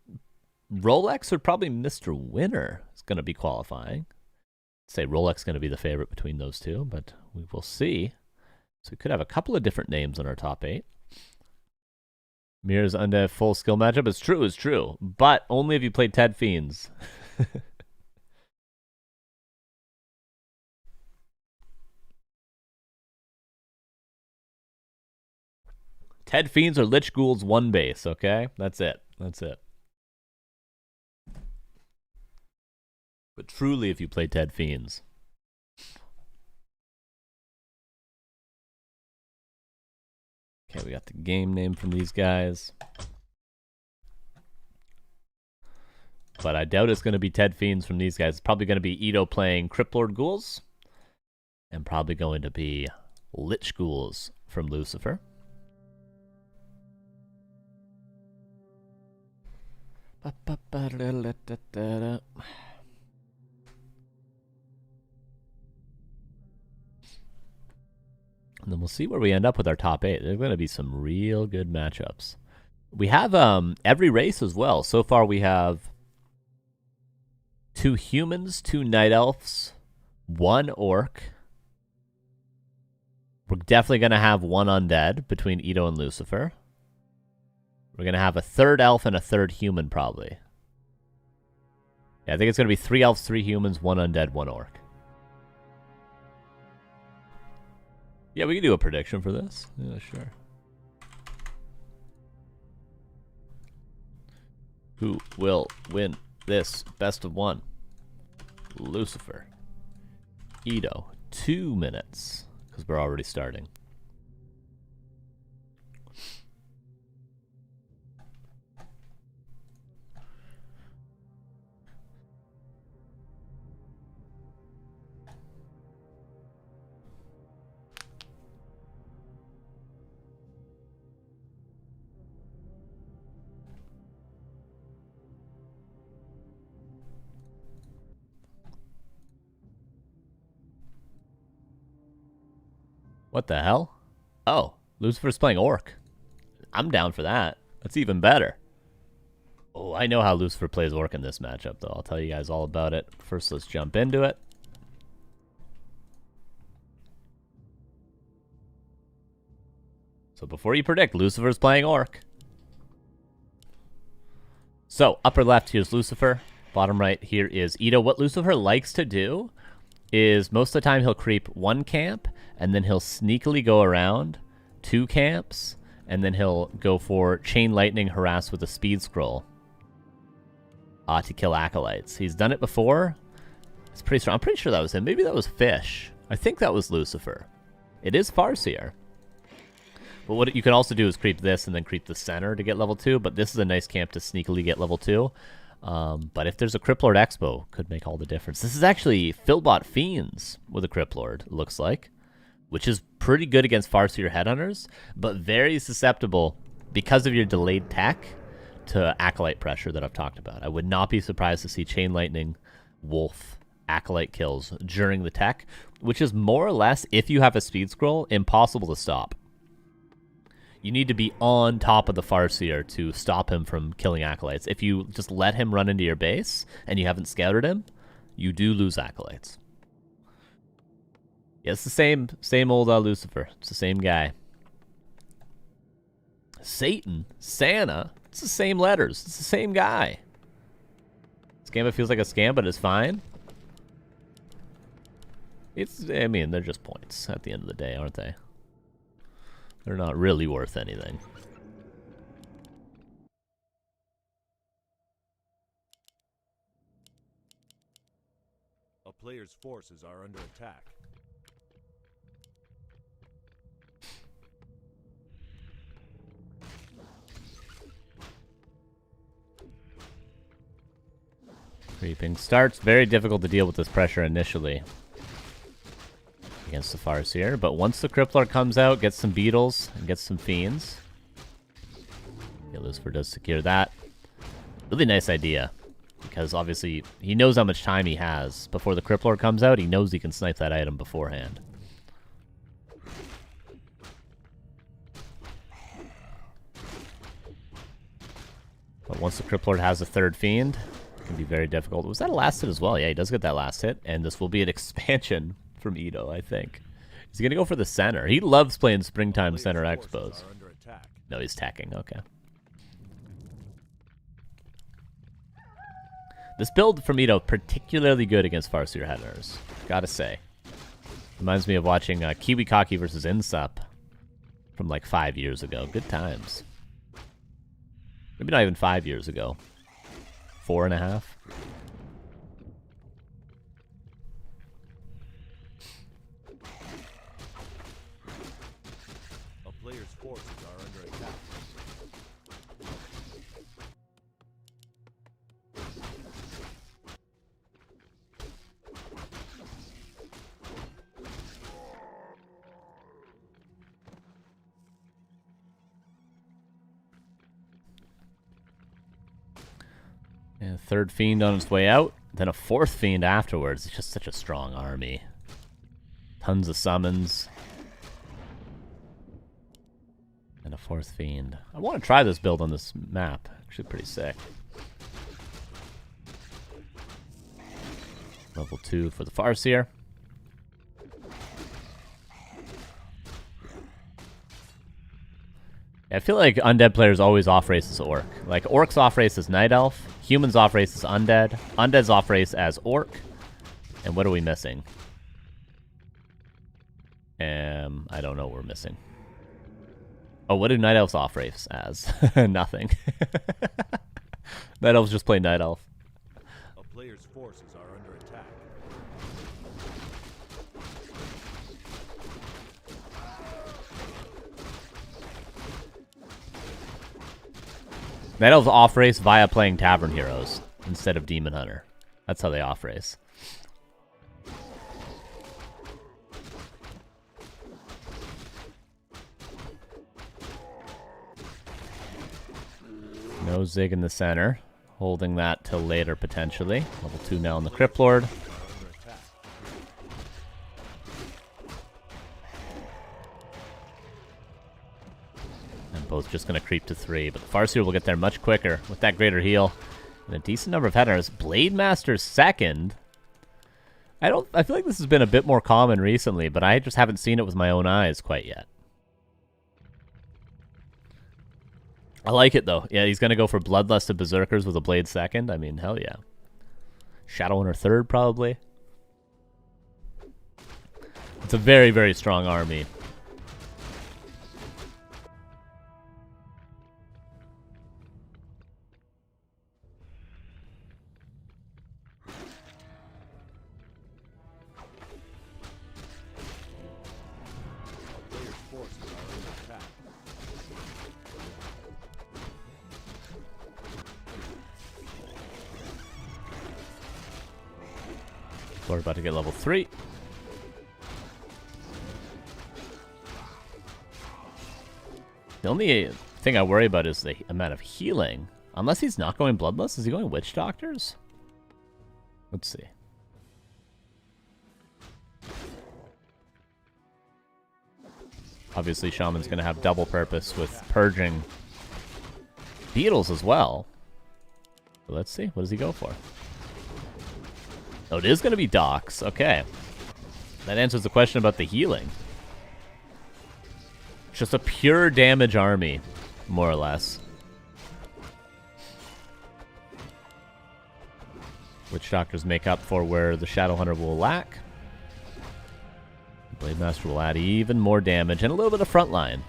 Rolex or probably Mr. Winner is going to be qualifying. I'd say Rolex is going to be the favorite between those two, but we will see. So we could have a couple of different names on our top 8. Mirror's Undead full skill matchup. It's true. But only if you played Ted Fiends. Ted Fiends or Lich Ghouls 1 base, okay? That's it. But truly if you play Ted Fiends. Okay, we got the game name from these guys. But I doubt it's going to be Ted Fiends from these guys. It's probably going to be Ito playing Cryptlord Ghouls. And probably going to be Lich Ghouls from Lucifer. And then we'll see where we end up with our top 8. There's going to be some real good matchups. We have every race as well. So far we have 2 humans, 2 night elves, 1 orc. We're definitely going to have 1 undead between Ito and Lucifer. We're going to have a 3rd elf and a 3rd human probably. Yeah, I think it's going to be 3 elves, 3 humans, 1 undead, 1 orc. Yeah, we can do a prediction for this. Yeah, sure. Who will win this best of one? Lucifer. Ito. 2 minutes. Because we're already starting. What the hell? Oh, Lucifer's playing Orc. I'm down for that. That's even better. Oh, I know how Lucifer plays Orc in this matchup, though. I'll tell you guys all about it. First, let's jump into it. So before you predict, Lucifer's playing Orc. So, upper left, here's Lucifer. Bottom right, here is Ito. What Lucifer likes to do is most of the time he'll creep 1 camp, and then he'll sneakily go around 2 camps, and then he'll go for Chain Lightning harass with a Speed Scroll to kill Acolytes. He's done it before. It's pretty strong. I'm pretty sure that was him. Maybe that was Fish. I think that was Lucifer. It is Farseer. But what you can also do is creep this and then creep the center to get level 2, but this is a nice camp to sneakily get level 2. But if there's a Cryptlord Expo, could make all the difference. This is actually Philbot Fiends with a Cryptlord, it looks like, which is pretty good against Farseer Headhunters, but very susceptible because of your delayed tech to Acolyte pressure that I've talked about. I would not be surprised to see Chain Lightning, Wolf, Acolyte kills during the tech, which is more or less, if you have a Speed Scroll, impossible to stop. You need to be on top of the Farseer to stop him from killing Acolytes. If you just let him run into your base and you haven't scouted him, you do lose Acolytes. Yeah, it's the same old Lucifer. It's the same guy. Satan, Santa, it's the same letters. It's the same guy. This game, it feels like a scam, but it's fine. I mean, they're just points at the end of the day, aren't they? They're not really worth anything. A player's forces are under attack. Creeping starts. Very difficult to deal with this pressure initially against the Farseer, but once the Cryptlord comes out, gets some Beetles, and gets some Fiends. Yeah, Lucifer does secure that. Really nice idea, because obviously he knows how much time he has. Before the Cryptlord comes out, he knows he can snipe that item beforehand. But once the Cryptlord has a 3rd Fiend, it can be very difficult. Was that a last hit as well? Yeah, he does get that last hit, and this will be an expansion from Ito, I think. He's going to go for the center. He loves playing Springtime Center Expos. No, he's tacking. Okay. This build from Ito, particularly good against Farseer Headhunters. Gotta say. Reminds me of watching Kiwi Kaki versus Insup from like 5 years ago. Good times. Maybe not even 5 years ago. 4.5. Players' forces are under attack. And 3rd Fiend on its way out, then a 4th Fiend afterwards. It's just such a strong army. Tons of summons. And a 4th Fiend. I want to try this build on this map. Actually pretty sick. Level 2 for the Farseer. I feel like Undead players always off-race as Orc. Like, Orcs off-race as Night Elf, Humans off-race as Undead, Undead's off-race as Orc, and what are we missing? I don't know what we're missing. Oh, what do Night Elves off-race as? Nothing. Night Elves just play Night Elf. A player's forces are under attack. Night Elves off-race via playing Tavern Heroes instead of Demon Hunter. That's how they off-race. No Zig in the center. Holding that till later, potentially. Level 2 now on the Crypt Lord. And both just going to creep to 3. But the Farseer will get there much quicker with that greater heal. And a decent number of headhunters. Blade Master second. I feel like this has been a bit more common recently, but I just haven't seen it with my own eyes quite yet. I like it, though. Yeah, he's going to go for Bloodlust of Berserkers with a Blade second. I mean, hell yeah. Shadowrunner third, probably. It's a very, very strong army. We're about to get level 3. The only thing I worry about is the amount of healing. Unless he's not going Bloodlust, is he going Witch Doctors? Let's see. Obviously, Shaman's going to have double purpose with purging beetles as well. But let's see. What does he go for? Oh, it is going to be Docs. Okay. That answers the question about the healing. Just a pure damage army, more or less. Witch Doctors make up for where the Shadowhunter will lack. Blade Master will add even more damage and a little bit of frontline.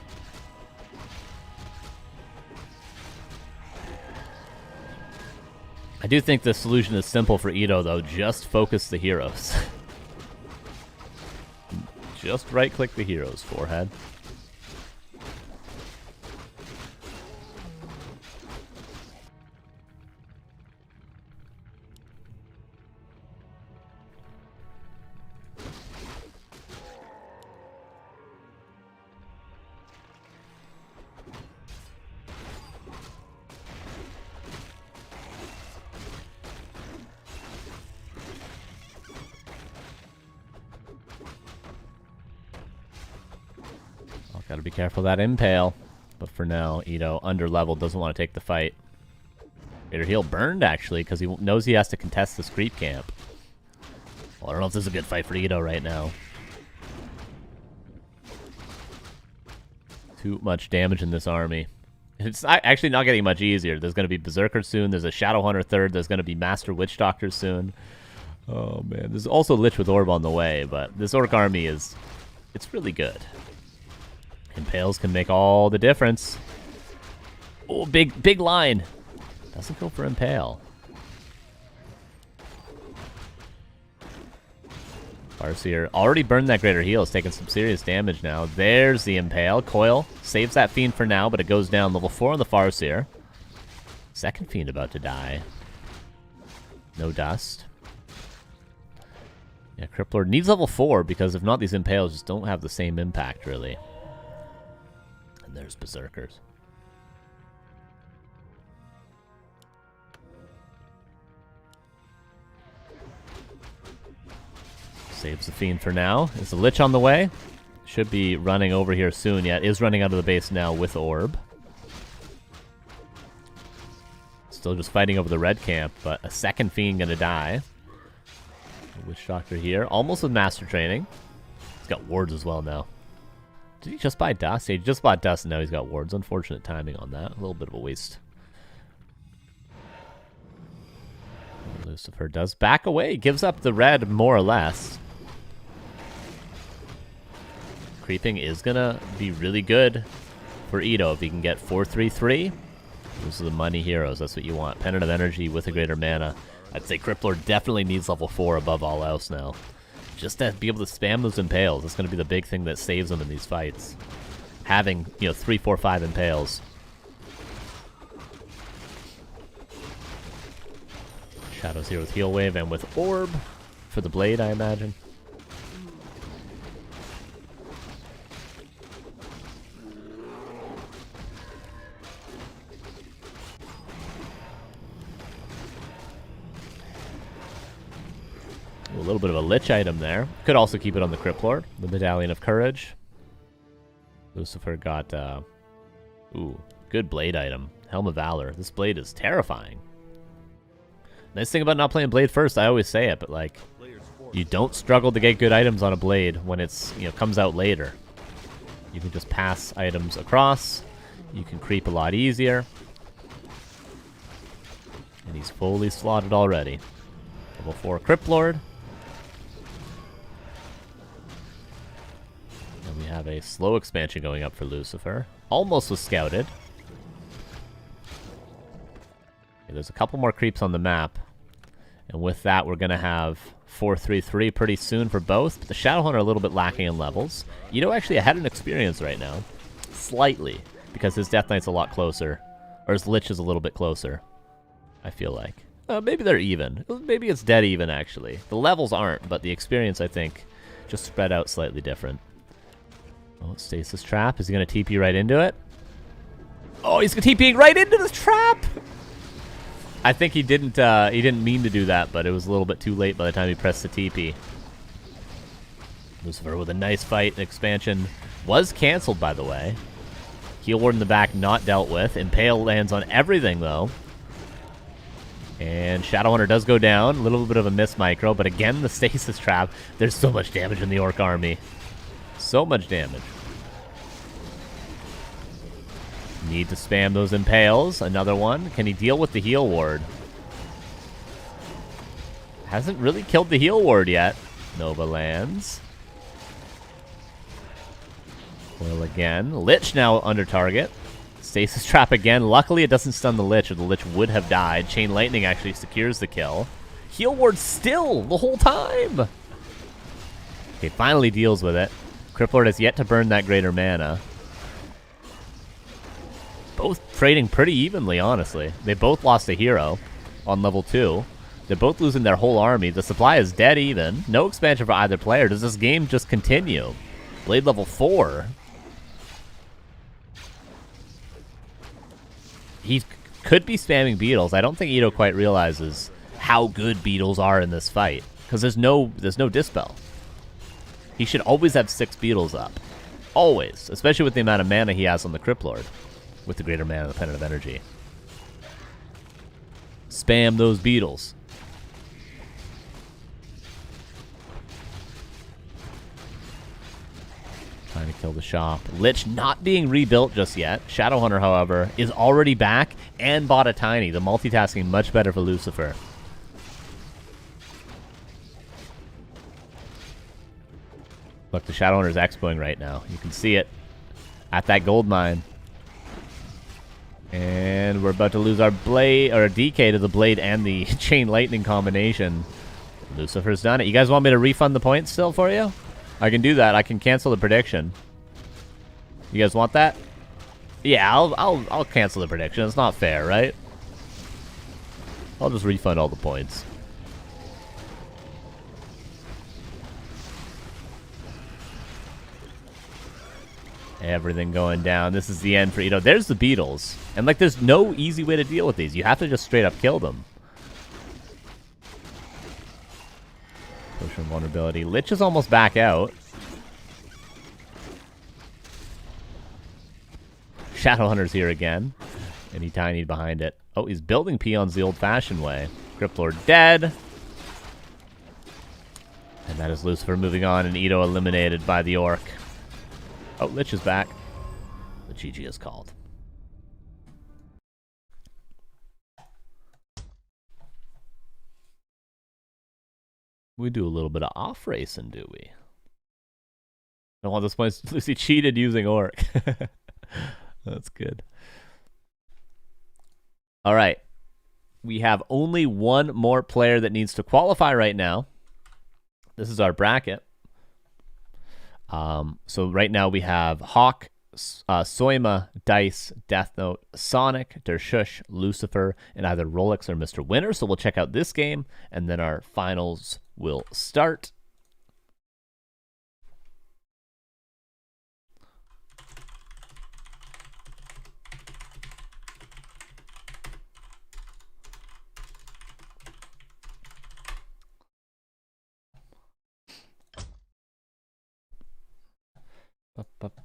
I do think the solution is simple for Ito, though. Just focus the heroes. Just right-click the heroes' forehead. Gotta be careful of that impale. But for now, Ito, under level, doesn't want to take the fight. Greater heal burned, actually, because he knows he has to contest this creep camp. Well, I don't know if this is a good fight for Ito right now. Too much damage in this army. It's actually not getting much easier. There's going to be Berserker soon. There's a Shadowhunter third. There's going to be Master Witch Doctor soon. Oh, man. There's also Lich with Orb on the way, but this Orc army is... it's really good. Impales can make all the difference. Oh, big line. Doesn't go for Impale. Farseer already burned that Greater Heal. Is taking some serious damage now. There's the Impale. Coil saves that Fiend for now, but it goes down. Level 4 on the Farseer. Second Fiend about to die. No dust. Yeah, Crypt Lord needs level 4 because if not, these Impales just don't have the same impact, really. And there's Berserkers. Saves the Fiend for now. Is the Lich on the way? Should be running over here soon. Yeah, it is running out of the base now with Orb. Still just fighting over the red camp, but a second Fiend gonna die. Witch Doctor here. Almost with Master Training. He's got wards as well now. Did he just buy Dust? Yeah, he just bought Dust and now he's got wards. Unfortunate timing on that. A little bit of a waste. Lucifer does back away. Gives up the red more or less. Creeping is going to be really good for Ito if he can get 4-3-3. Those are the money heroes. That's what you want. Pendant of Energy with a greater mana. I'd say Crippler definitely needs level 4 above all else now. Just to be able to spam those impales. That's going to be the big thing that saves them in these fights. Having, 3, 4, 5 impales. Shadows here with Heal Wave and with Orb for the blade, I imagine. A little bit of a Lich item there. Could also keep it on the Crippler. The Medallion of Courage. Lucifer got, good blade item. Helm of Valor. This blade is terrifying. Nice thing about not playing blade first, I always say it, but like, you don't struggle to get good items on a blade when it's, comes out later. You can just pass items across. You can creep a lot easier. And he's fully slotted already. Level 4 Crypt Lord. And we have a slow expansion going up for Lucifer. Almost was scouted. There's a couple more creeps on the map. And with that, we're going to have 4-3-3 pretty soon for both. But the Shadowhunter a little bit lacking in levels. Actually ahead in experience right now. Slightly. Because his Death Knight's a lot closer. Or his Lich is a little bit closer. I feel like. Maybe they're even. Maybe it's dead even, actually. The levels aren't, but the experience, I think, just spread out slightly different. Oh, Stasis Trap. Is he going to TP right into it? Oh, he's TPing right into the trap! I think he didn't mean to do that, but it was a little bit too late by the time he pressed the TP. Lucifer with a nice fight. Expansion was canceled, by the way. Heal Ward in the back not dealt with. Impale lands on everything, though. And Shadowhunter does go down. A little bit of a miss micro, but again, the Stasis Trap. There's so much damage in the Orc army. So much damage. Need to spam those Impales. Another one. Can he deal with the Heal Ward? Hasn't really killed the Heal Ward yet. Nova lands. Coil again. Lich now under target. Stasis Trap again. Luckily it doesn't stun the Lich, or the Lich would have died. Chain Lightning actually secures the kill. Heal Ward still the whole time. Okay, finally deals with it. Cripplord has yet to burn that greater mana. Both trading pretty evenly, honestly. They both lost a hero on level 2. They're both losing their whole army. The supply is dead even. No expansion for either player. Does this game just continue? Blade level 4. He could be spamming beetles. I don't think Ito quite realizes how good beetles are in this fight, because there's no dispel. He should always have 6 beetles up. Always. Especially with the amount of mana he has on the Crypt Lord. With the greater mana, the Pendant of Energy. Spam those beetles. Trying to kill the shop. Lich not being rebuilt just yet. Shadowhunter, however, is already back and bought a tiny. The multitasking much better for Lucifer. Look, the Shadowhunter's expoing right now. You can see it at that gold mine. And we're about to lose our blade, or DK to the blade and the Chain Lightning combination. Lucifer's done it. You guys want me to refund the points still for you? I can do that. I can cancel the prediction. You guys want that? Yeah, I'll cancel the prediction. It's not fair, right? I'll just refund all the points. Everything going down. This is the end for Ito. There's the beetles. And, like, there's no easy way to deal with these. You have to just straight up kill them. Potion vulnerability. Lich is almost back out. Shadowhunter's here again. And he tinied behind it. Oh, he's building peons the old-fashioned way. Cryptlord dead. And that is Lucifer moving on, and Ito eliminated by the Orc. Oh, Lich is back. The GG is called. We do a little bit of off racing, do we? Don't want this points. Lucy cheated using Orc. That's good. All right. We have only one more player that needs to qualify right now. This is our bracket. So right now we have HawK, Soima, Dise, Death Note, Sonic, Dershush, Lucifer, and either Rolex or Mr. Winner. So we'll check out this game, and then our finals will start.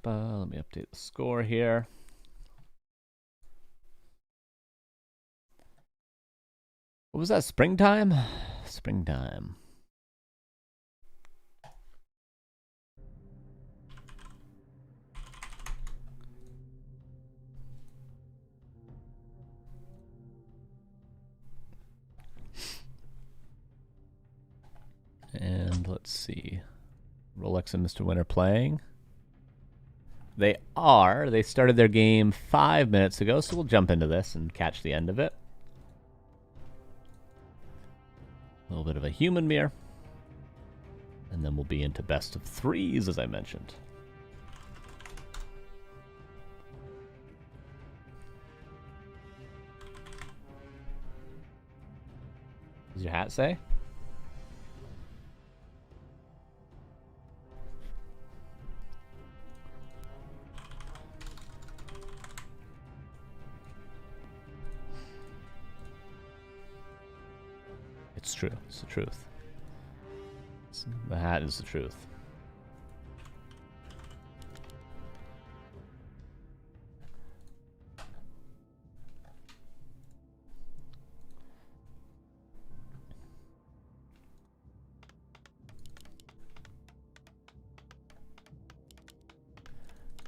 Let me update the score here. What was that? Springtime? Springtime. And let's see. Rolex and Mr. Winner playing. They are. They started their game 5 minutes ago, so we'll jump into this and catch the end of it. A little bit of a human mirror. And then we'll be into best of threes, as I mentioned. What does your hat say? It's true. It's the truth. The hat is the truth.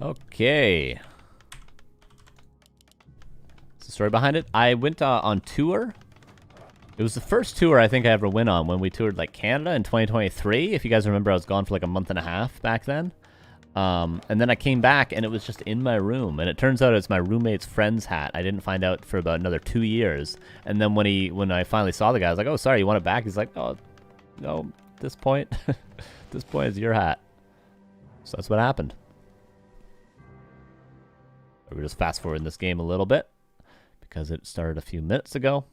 Okay. What's the story behind it? I went on tour. It was the first tour I think I ever went on when we toured like Canada in 2023. If you guys remember, I was gone for like a month and a half back then. And then I came back and it was just in my room. And it turns out it's my roommate's friend's hat. I didn't find out for about another 2 years. And then when I finally saw the guy, I was like, "Oh, sorry, you want it back?" He's like, "Oh, no, at this point, this point is your hat." So that's what happened. We're just fast forwarding this game a little bit because it started a few minutes ago.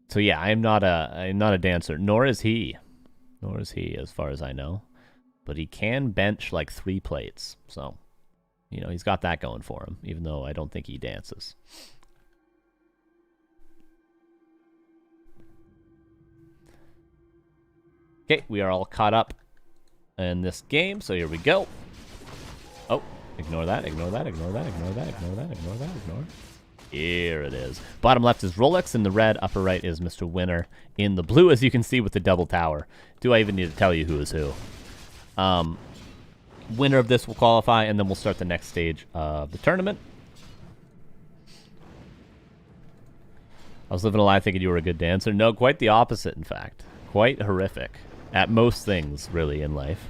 So yeah, I'm not a dancer, nor is he, as far as I know. But he can bench like 3 plates, so you know he's got that going for him. Even though I don't think he dances. Okay, we are all caught up in this game, so here we go. Oh, ignore that, ignore that, ignore that, ignore that, ignore that, ignore that, ignore. Here it is. Bottom left is Rolex, in the red. Upper right is Mr. Winner. In the blue, as you can see, with the double tower. Do I even need to tell you who is who? Winner of this will qualify, and then we'll start the next stage of the tournament. I was living a lie thinking you were a good dancer. No, quite the opposite, in fact. Quite horrific. At most things, really, in life.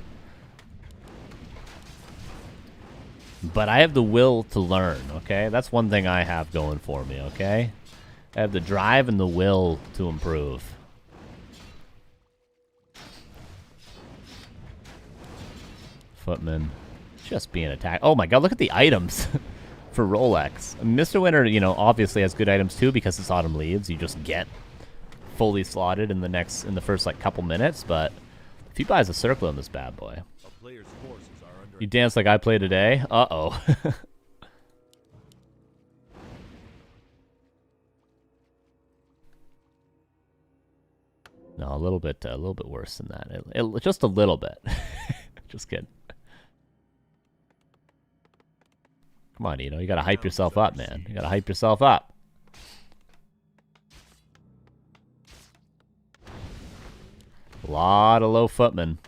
But I have the will to learn, okay? That's one thing I have going for me, okay? I have the drive and the will to improve. Footman just being attacked. Oh my god, look at the items for Rolex. Mr. Winner, you know, obviously has good items too because it's autumn leaves. You just get fully slotted in the first like couple minutes, but if he buys a circle in this bad boy. You dance like I play today? Uh-oh. No, a little bit worse than that. Just a little bit. Just kidding. Come on, you gotta hype yourself up, man. You gotta hype yourself up. A lot of low footmen,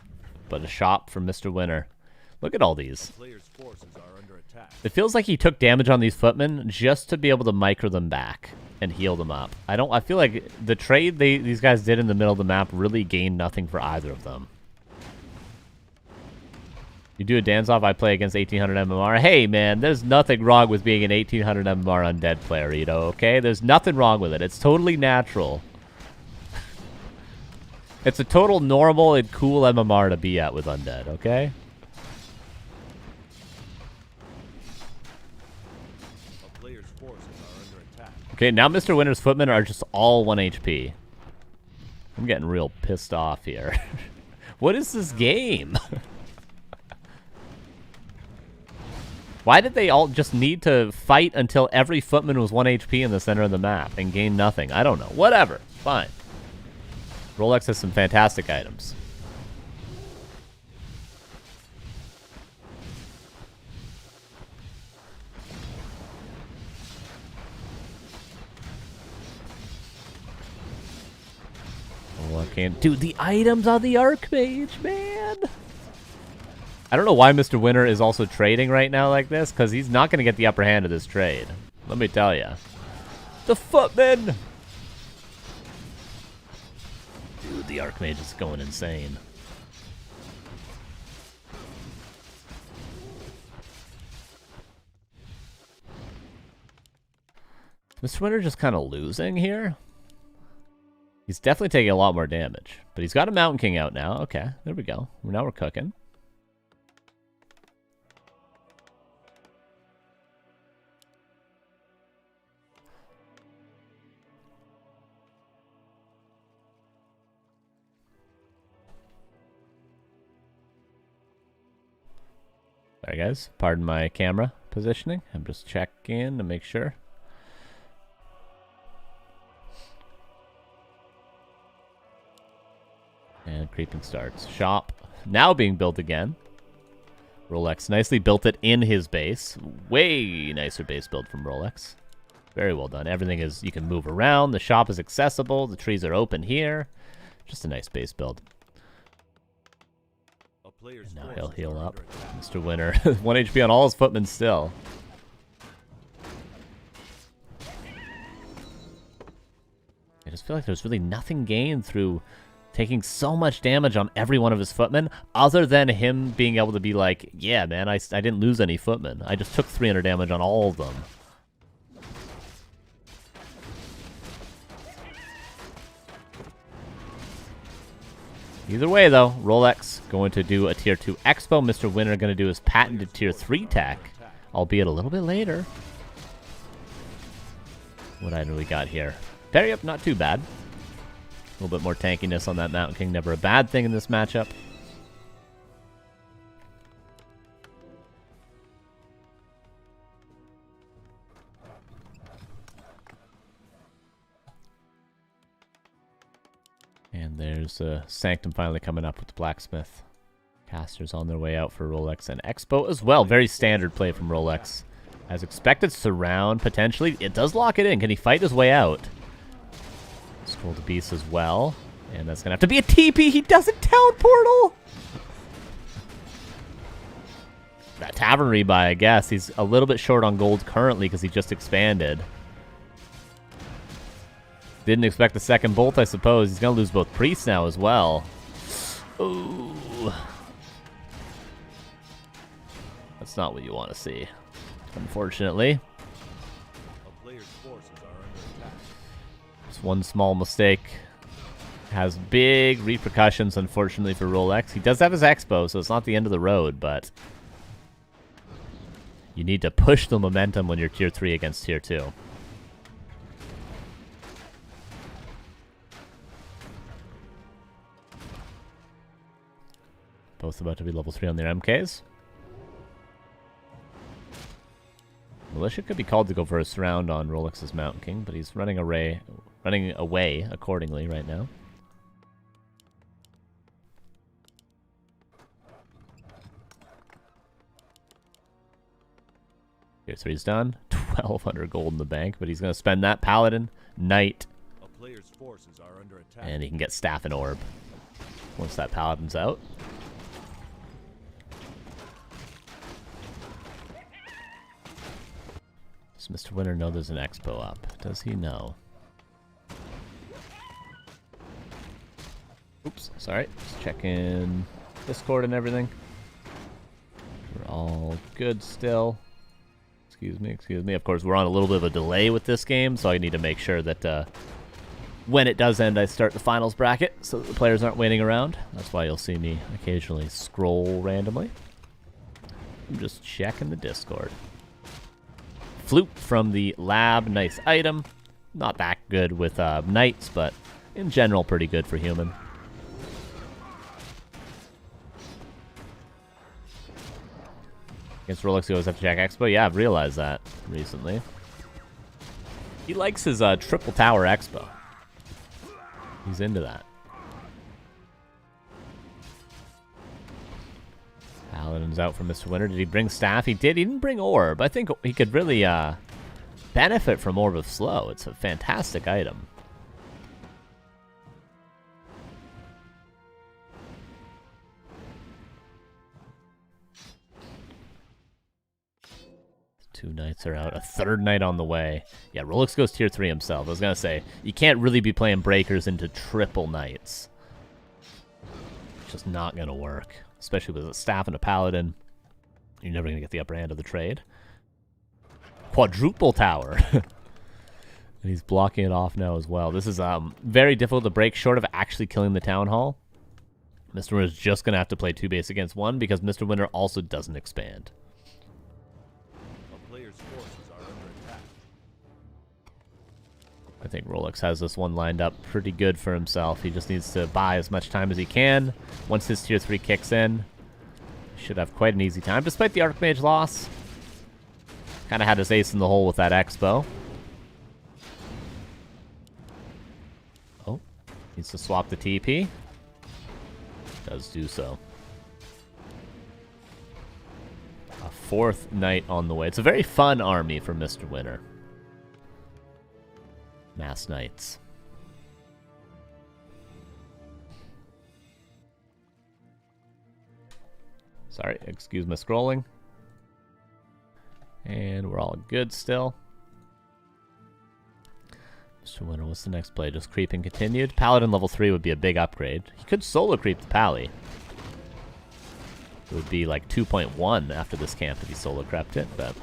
but a shop from Mr. Winner. Look at all these. It feels like he took damage on these footmen just to be able to micro them back and heal them up. I feel like the trade these guys did in the middle of the map really gained nothing for either of them. You do a dance-off, I play against 1800 MMR. Hey, man, there's nothing wrong with being an 1800 MMR undead player, okay? There's nothing wrong with it. It's totally natural. It's a total normal and cool MMR to be at with undead, okay? A player's forces are under attack. Okay, now Mr. Winter's footmen are just all 1 HP. I'm getting real pissed off here. What is this game? Why did they all just need to fight until every footman was 1 HP in the center of the map and gain nothing? I don't know. Whatever. Fine. Rolex has some fantastic items. Oh, I can't. Dude, the items on the Archmage, man! I don't know why Mr. Winter is also trading right now like this, because he's not going to get the upper hand of this trade. Let me tell you. The footman! Dude, the Archmage is going insane. Mr. Winter just kind of losing here. He's definitely taking a lot more damage. But he's got a Mountain King out now. Okay, there we go. Now we're cooking. Sorry guys, pardon my camera positioning. I'm just checking to make sure. And creeping starts. Shop now being built again. Rolex nicely built it in his base. Way nicer base build from Rolex. Very well done. Everything is, you can move around. The shop is accessible. The trees are open here. Just a nice base build. And now he'll heal up. Mr. Winter. 1 HP on all his footmen still. I just feel like there's really nothing gained through taking so much damage on every one of his footmen, other than him being able to be like, yeah, man, I didn't lose any footmen. I just took 300 damage on all of them. Either way, though, Rolex going to do a Tier 2 Expo. Mr. Winter going to do his patented Tier 3 tech, albeit a little bit later. What item do we got here? Parry up, not too bad. A little bit more tankiness on that Mountain King. Never a bad thing in this matchup. And there's Sanctum finally coming up with the Blacksmith. Casters on their way out for Rolex and Expo as well. Very standard play from Rolex. As expected, surround potentially. It does lock it in. Can he fight his way out? Scroll to Beast as well. And that's going to have to be a TP. He doesn't town portal. That Tavern Rebuy, I guess. He's a little bit short on gold currently because he just expanded. Didn't expect the second bolt, I suppose. He's going to lose both priests now as well. Ooh. That's not what you want to see, unfortunately. A player's forces are under attack. Just one small mistake has big repercussions, unfortunately, for Rolex. He does have his Expo, so it's not the end of the road, but you need to push the momentum when you're Tier 3 against Tier 2. Both about to be level 3 on their MKs. Militia could be called to go for a surround on Rolex's Mountain King, but he's running away accordingly right now. Tier 3's done. 1,200 gold in the bank, but he's going to spend that Paladin, Knight, A player's forces are under attack. and he can get Staff and Orb once that Paladin's out. Does Mr. Winter know there's an Expo up? Does he know? Oops, sorry. Just checking Discord and everything. all good still. Excuse me. Of course, we're on a little bit of a delay with this game, so I need to make sure that when it does end, I start the finals bracket so that the players aren't waiting around. That's why you'll see me occasionally scroll randomly. I'm just checking the Discord. Flute from the lab, nice item. Not that good with knights, but in general, pretty good for human. Against Rolex, you always have to check Expo. Yeah, I've realized that recently. He likes his triple tower Expo. He's into that. Paladin's out for Mr. Winter. Did he bring staff? He did. He didn't bring orb. I think he could really benefit from Orb of Slow. It's a fantastic item. Two knights are out. A third knight on the way. Yeah, Rolex goes tier 3 himself. I was going to say, you can't really be playing breakers into triple knights. It's just not going to work. Especially with a staff and a paladin. You're never going to get the upper hand of the trade. Quadruple tower. And he's blocking it off now as well. This is very difficult to break short of actually killing the town hall. Mr. Winter is just going to have to play 2 base against 1 because Mr. Winter also doesn't expand. I think Rolex has this one lined up pretty good for himself. He just needs to buy as much time as he can. Once his tier 3 kicks in, he should have quite an easy time, despite the Archmage loss. Kind of had his ace in the hole with that Expo. Oh, needs to swap the TP. Does do so. A 4th knight on the way. It's a very fun army for Mr. Winter. Mass Knights. Sorry, excuse my scrolling. And we're all good still. Mr. Winter, what's the next play? Just creeping continued. Paladin level 3 would be a big upgrade. He could solo creep the Pally. It would be like 2.1 after this camp if he solo crept it, but...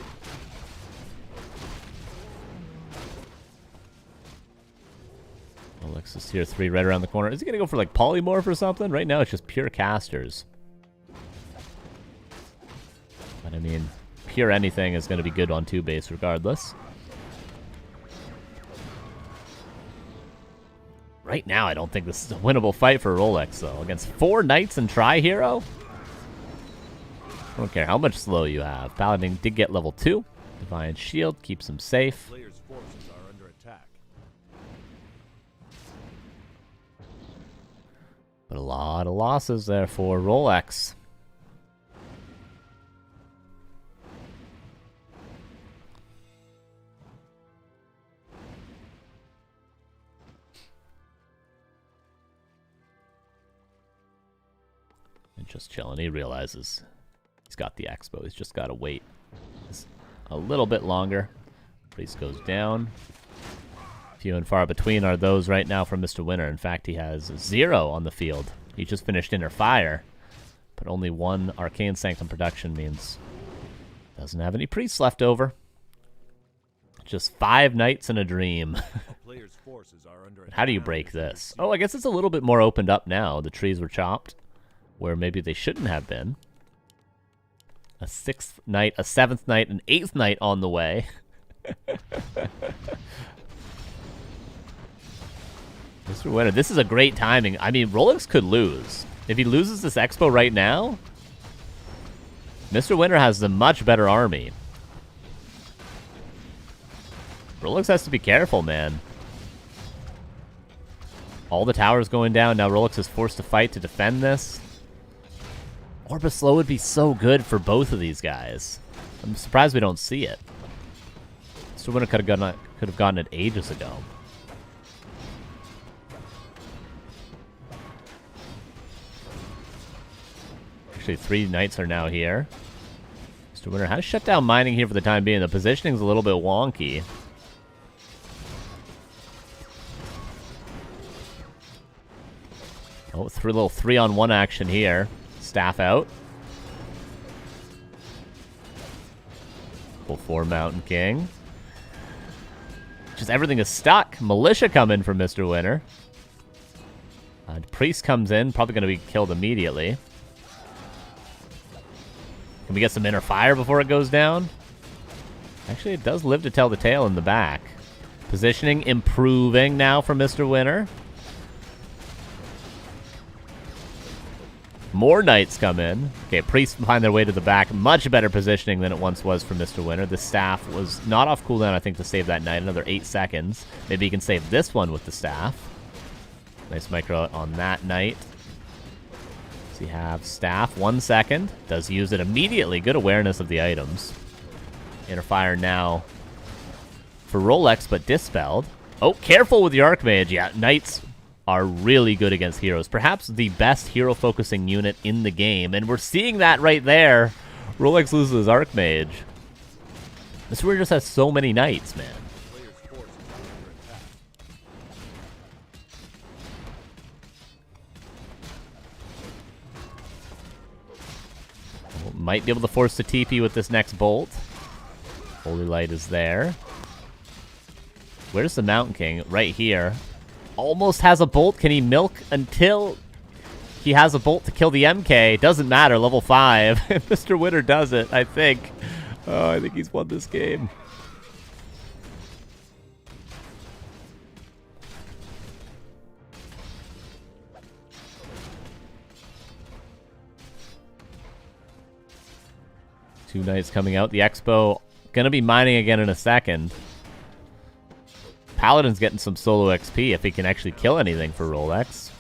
Alexis tier 3 right around the corner. Is he going to go for like polymorph or something? Right now it's just pure casters. But I mean, pure anything is going to be good on 2 base regardless. Right now I don't think this is a winnable fight for Rolex though. Against 4 knights and Tri-Hero? I don't care how much slow you have. Paladin did get level 2. Divine Shield keeps him safe. But a lot of losses there for Rolex. And just chilling. He realizes he's got the Expo. He's just got to wait just a little bit longer. Priest goes down. Few and far between are those right now from Mr. Winter. In fact, he has 0 on the field. He just finished Inner Fire, but only 1 Arcane Sanctum production means doesn't have any priests left over. Just 5 knights and a dream. How do you break this? Oh, I guess it's a little bit more opened up now. The trees were chopped where maybe they shouldn't have been. A 6th knight, a 7th knight, an 8th knight on the way. Mr. Winter, this is a great timing. I mean, Rolex could lose. If he loses this Expo right now, Mr. Winter has the much better army. Rolex has to be careful, man. All the towers going down. Now Rolex is forced to fight to defend this. Orb of Slow would be so good for both of these guys. I'm surprised we don't see it. Mr. Winter could have gotten it ages ago. Actually, 3 knights are now here. Mr. Winter has shut down mining here for the time being. The positioning's a little bit wonky. Oh, little 3-on-1 action here. Staff out. Full 4 Mountain King. Just everything is stuck. Militia come in for Mr. Winter. Priest comes in, probably going to be killed immediately. Can we get some inner fire before it goes down? Actually, it does live to tell the tale in the back. Positioning improving now for Mr. Winter. More knights come in. Okay, priests find their way to the back. Much better positioning than it once was for Mr. Winter. The staff was not off cooldown, I think, to save that knight. Another 8 seconds. Maybe he can save this one with the staff. Nice micro on that knight. Does he have staff? 1 second. Does use it immediately. Good awareness of the items. Inner fire now for Rolex, but dispelled. Oh, careful with the Archmage. Yeah, knights are really good against heroes. Perhaps the best hero-focusing unit in the game, and we're seeing that right there. Rolex loses his Archmage. This Warrior just has so many knights, man. Might be able to force the TP with this next bolt. Holy Light is there. Where's the Mountain King? Right here. Almost has a bolt. Can he milk until he has a bolt to kill the MK? Doesn't matter. Level 5. Mr. Winter does it, I think. Oh, I think he's won this game. Two knights coming out. The Expo gonna be mining again in a second. Paladin's getting some solo XP if he can actually kill anything for Rolex.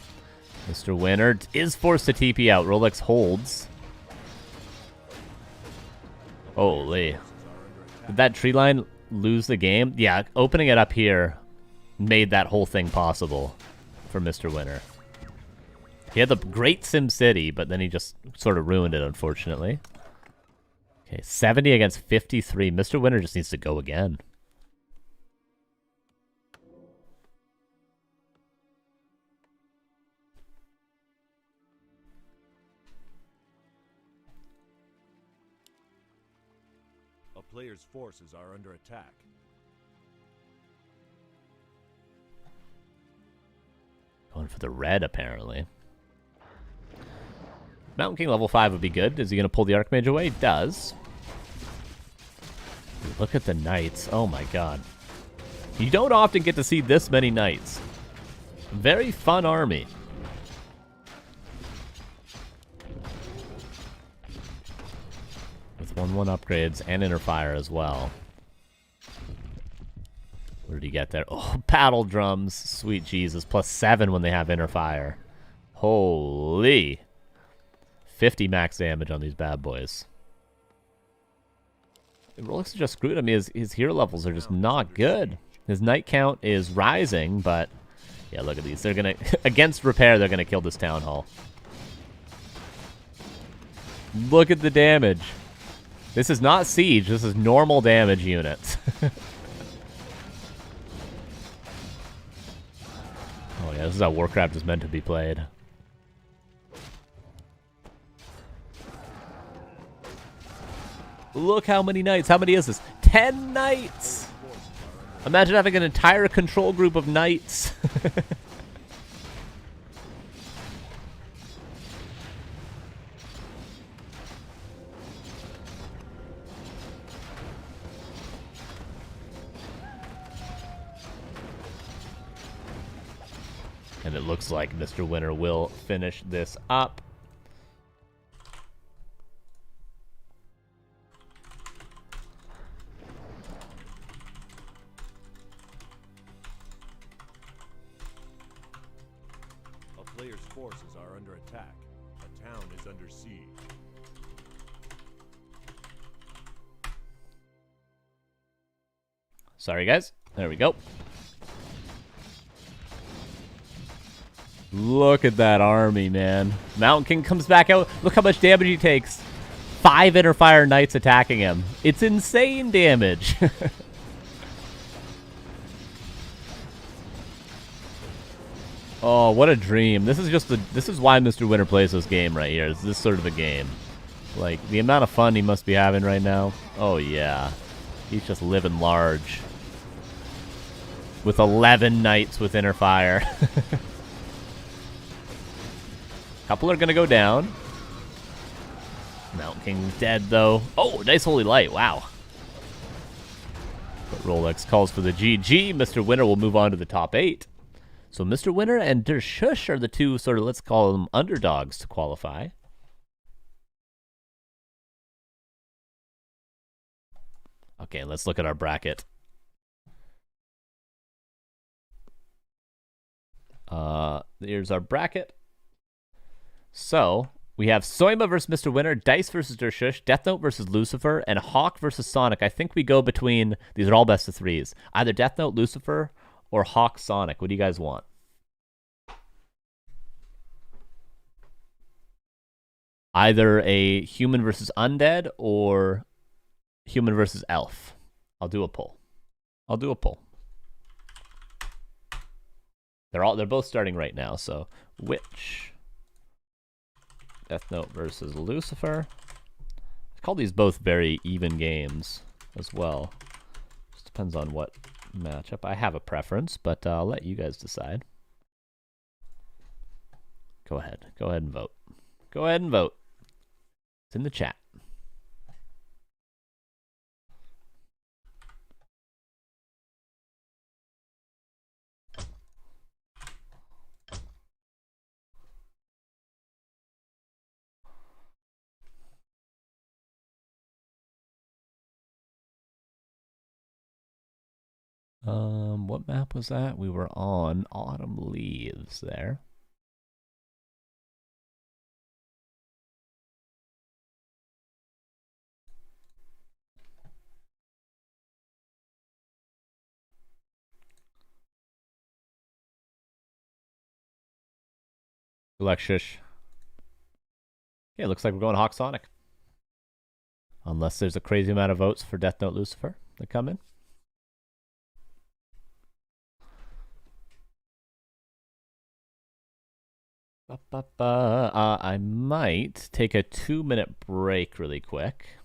Mr. Winter is forced to TP out. Rolex holds. Holy. Did that tree line lose the game? Yeah, opening it up here made that whole thing possible for Mr. Winter. He had the great Sim City, but then he just sort of ruined it, unfortunately. Okay, 70 against 53. Mr. Winter just needs to go again. A player's forces are under attack. Going for the red, apparently. Mountain King level 5 would be good. Is he going to pull the Archmage away? He does. Look at the knights. Oh my god. You don't often get to see this many knights. Very fun army. With 1/1 upgrades and inner fire as well. What did he get there? Oh, battle drums. Sweet Jesus. +7 when they have inner fire. Holy. 50 max damage on these bad boys. Rolex is just screwed. I mean, his hero levels are just not good. His knight count is rising, but yeah, look at these. They're gonna against repair. They're gonna kill this town hall. Look at the damage. This is not siege. This is normal damage units. Oh yeah, this is how Warcraft is meant to be played. Look how many knights. How many is this? 10 knights! Imagine having an entire control group of knights. And it looks like Mr. Winter will finish this up. Player's forces are under attack. A town is under siege. Sorry, guys. There we go. Look at that army, man. Mountain King comes back out. Look how much damage he takes. 5 inner fire knights attacking him. It's insane damage. Oh, what a dream. This is just this is why Mr. Winter plays this game right here. It's this sort of a game. Like, the amount of fun he must be having right now. Oh, yeah. He's just living large. With 11 knights with inner fire. Couple are gonna go down. Mount King's dead though. Oh, nice holy light, wow. But Rolex calls for the GG. Mr. Winner will move on to the top 8. So Mr. Winner and Dershush are the two sort of, let's call them underdogs to qualify. Okay, let's look at our bracket. Here's our bracket. So, we have Soima versus Mr. Winner, Dise versus Dershush, Death Note versus Lucifer, and HawK versus Sonic. I think we go between, these are all best of 3s, either Death Note, Lucifer, or HawK, Sonic. What do you guys want? Either a human versus undead or human versus elf. I'll do a poll. They're both starting right now, so which? Death Note versus Lucifer. I call these both very even games as well. Just depends on what matchup. I have a preference, but I'll let you guys decide. Go ahead and vote. It's in the chat. What map was that? We were on Autumn Leaves there. Alexish. Yeah, looks like we're going HawK Sonic. Unless there's a crazy amount of votes for Death Note Lucifer that come in. I might take a 2-minute break really quick.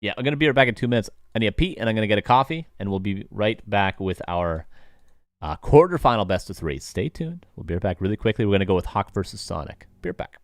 Yeah, I'm going to be right back in 2 minutes. I need a pee, and I'm going to get a coffee, and we'll be right back with our quarterfinal best of 3. Stay tuned. We'll be right back really quickly. We're going to go with HawK versus Sonic. Be right back.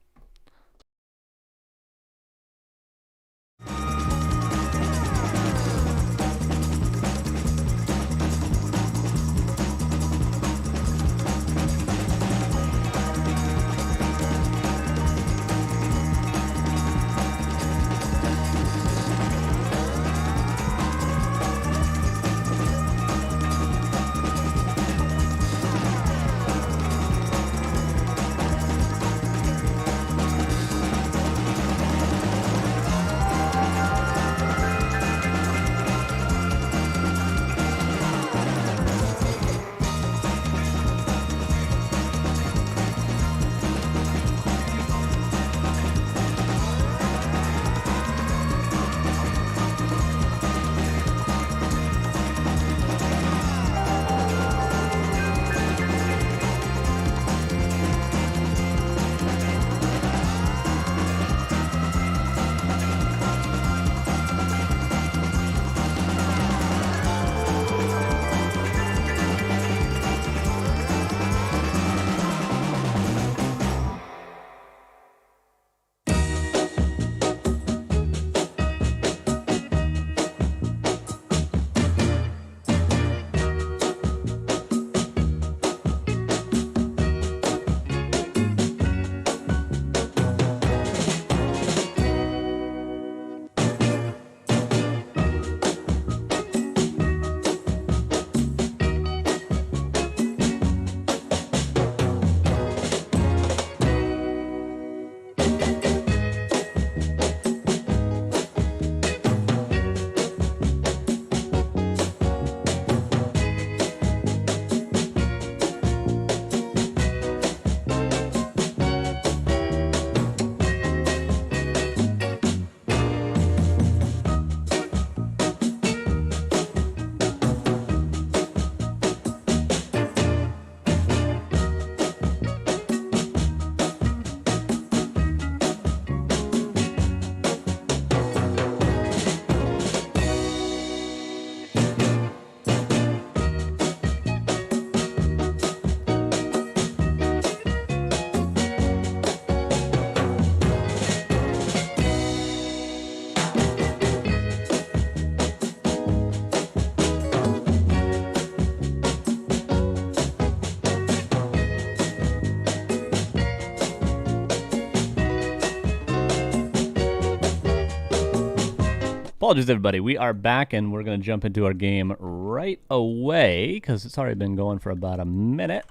Apologies, everybody. We are back, and we're going to jump into our game right away because it's already been going for about a minute.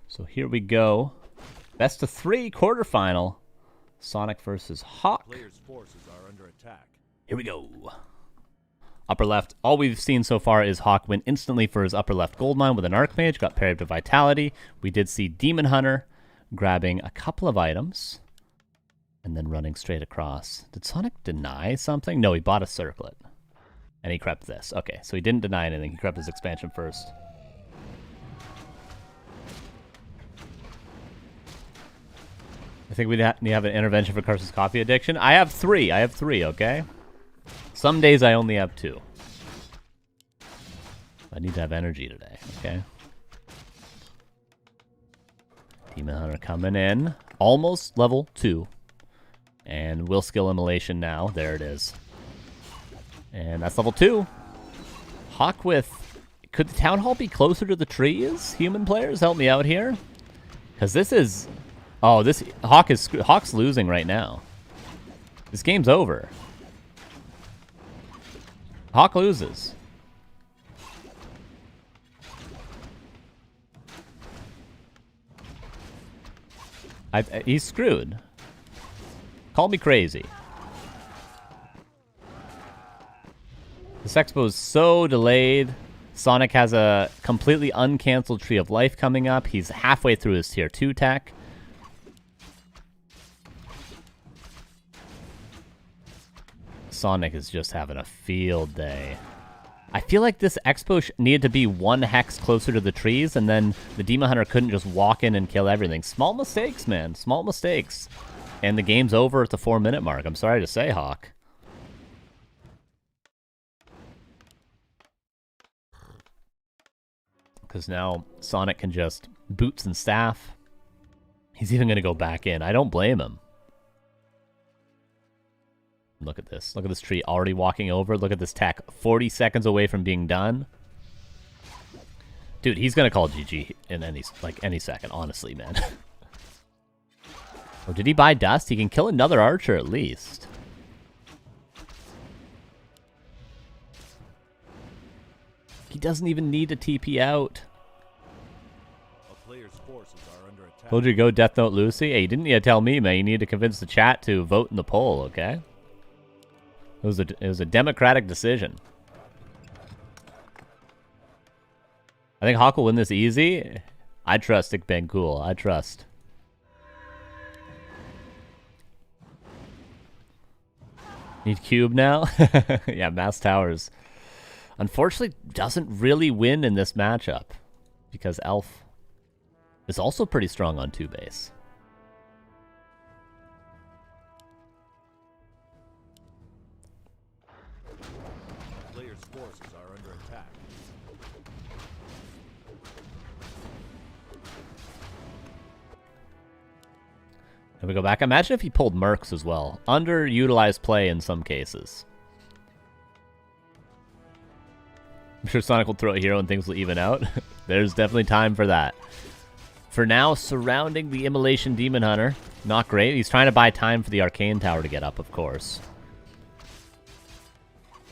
So here we go. Best of 3 quarterfinal. Sonic versus HawK. Players' forces are under attack. Here we go. Upper left. All we've seen so far is HawK win instantly for his upper left gold mine with an Archmage. Got paired to Vitality. We did see Demon Hunter grabbing a couple of items and then running straight across. Did Sonic deny something? No, he bought a circlet. And he crept this. Okay, so he didn't deny anything. He crept his expansion first. I think we need to have an intervention for Carson's coffee addiction. I have 3. I have 3, okay? Some days I only have 2. I need to have energy today, okay? Demon Hunter coming in. Almost level 2. And will skill immolation now. There it is. And that's level 2. HawK with... Could the Town Hall be closer to the trees? Human players, help me out here. Because this is... Oh, this... HawK's losing right now. This game's over. HawK loses. He's screwed. Call me crazy. This expo is so delayed. Sonic has a completely uncancelled Tree of Life coming up. He's halfway through his tier 2 tech. Sonic is just having a field day. I feel like this expo needed to be 1 hex closer to the trees, and then the Demon Hunter couldn't just walk in and kill everything. Small mistakes, man. Small mistakes. And the game's over at the 4-minute mark. I'm sorry to say, HawK. Because now Sonic can just boots and staff. He's even going to go back in. I don't blame him. Look at this. Look at this tree already walking over. Look at this tech. 40 seconds away from being done. Dude, he's going to call GG in any second, honestly, man. Oh, did he buy dust? He can kill another archer at least. He doesn't even need to TP out. A player's forces are under attack. Told you to go Death Note Lucy. Hey, you didn't need to tell me, man. You need to convince the chat to vote in the poll, okay? It was a democratic decision. I think HawK will win this easy. I trust Dick Ben Cool. I trust. Need cube now? Yeah, Mass Towers. Unfortunately, doesn't really win in this matchup. Because Elf is also pretty strong on 2 base. Players' forces are under attack. And we go back. Imagine if he pulled Mercs as well. Underutilized play in some cases. I'm sure Sonic will throw a hero and things will even out. There's definitely time for that. For now, surrounding the Immolation Demon Hunter. Not great. He's trying to buy time for the Arcane Tower to get up, of course.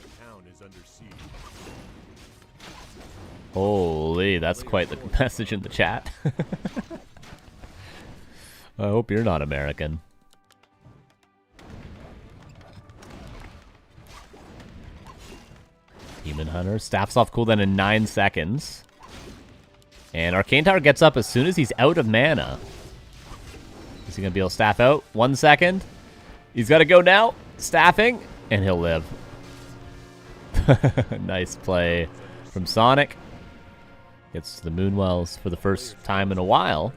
The town is under siege. Holy, that's quite the message in the chat. I hope you're not American. Demon Hunter staffs off cooldown in 9 seconds. And Arcane Tower gets up as soon as he's out of mana. Is he going to be able to staff out? 1 second. He's got to go now. Staffing. And he'll live. Nice play from Sonic. Gets to the Moonwells for the first time in a while.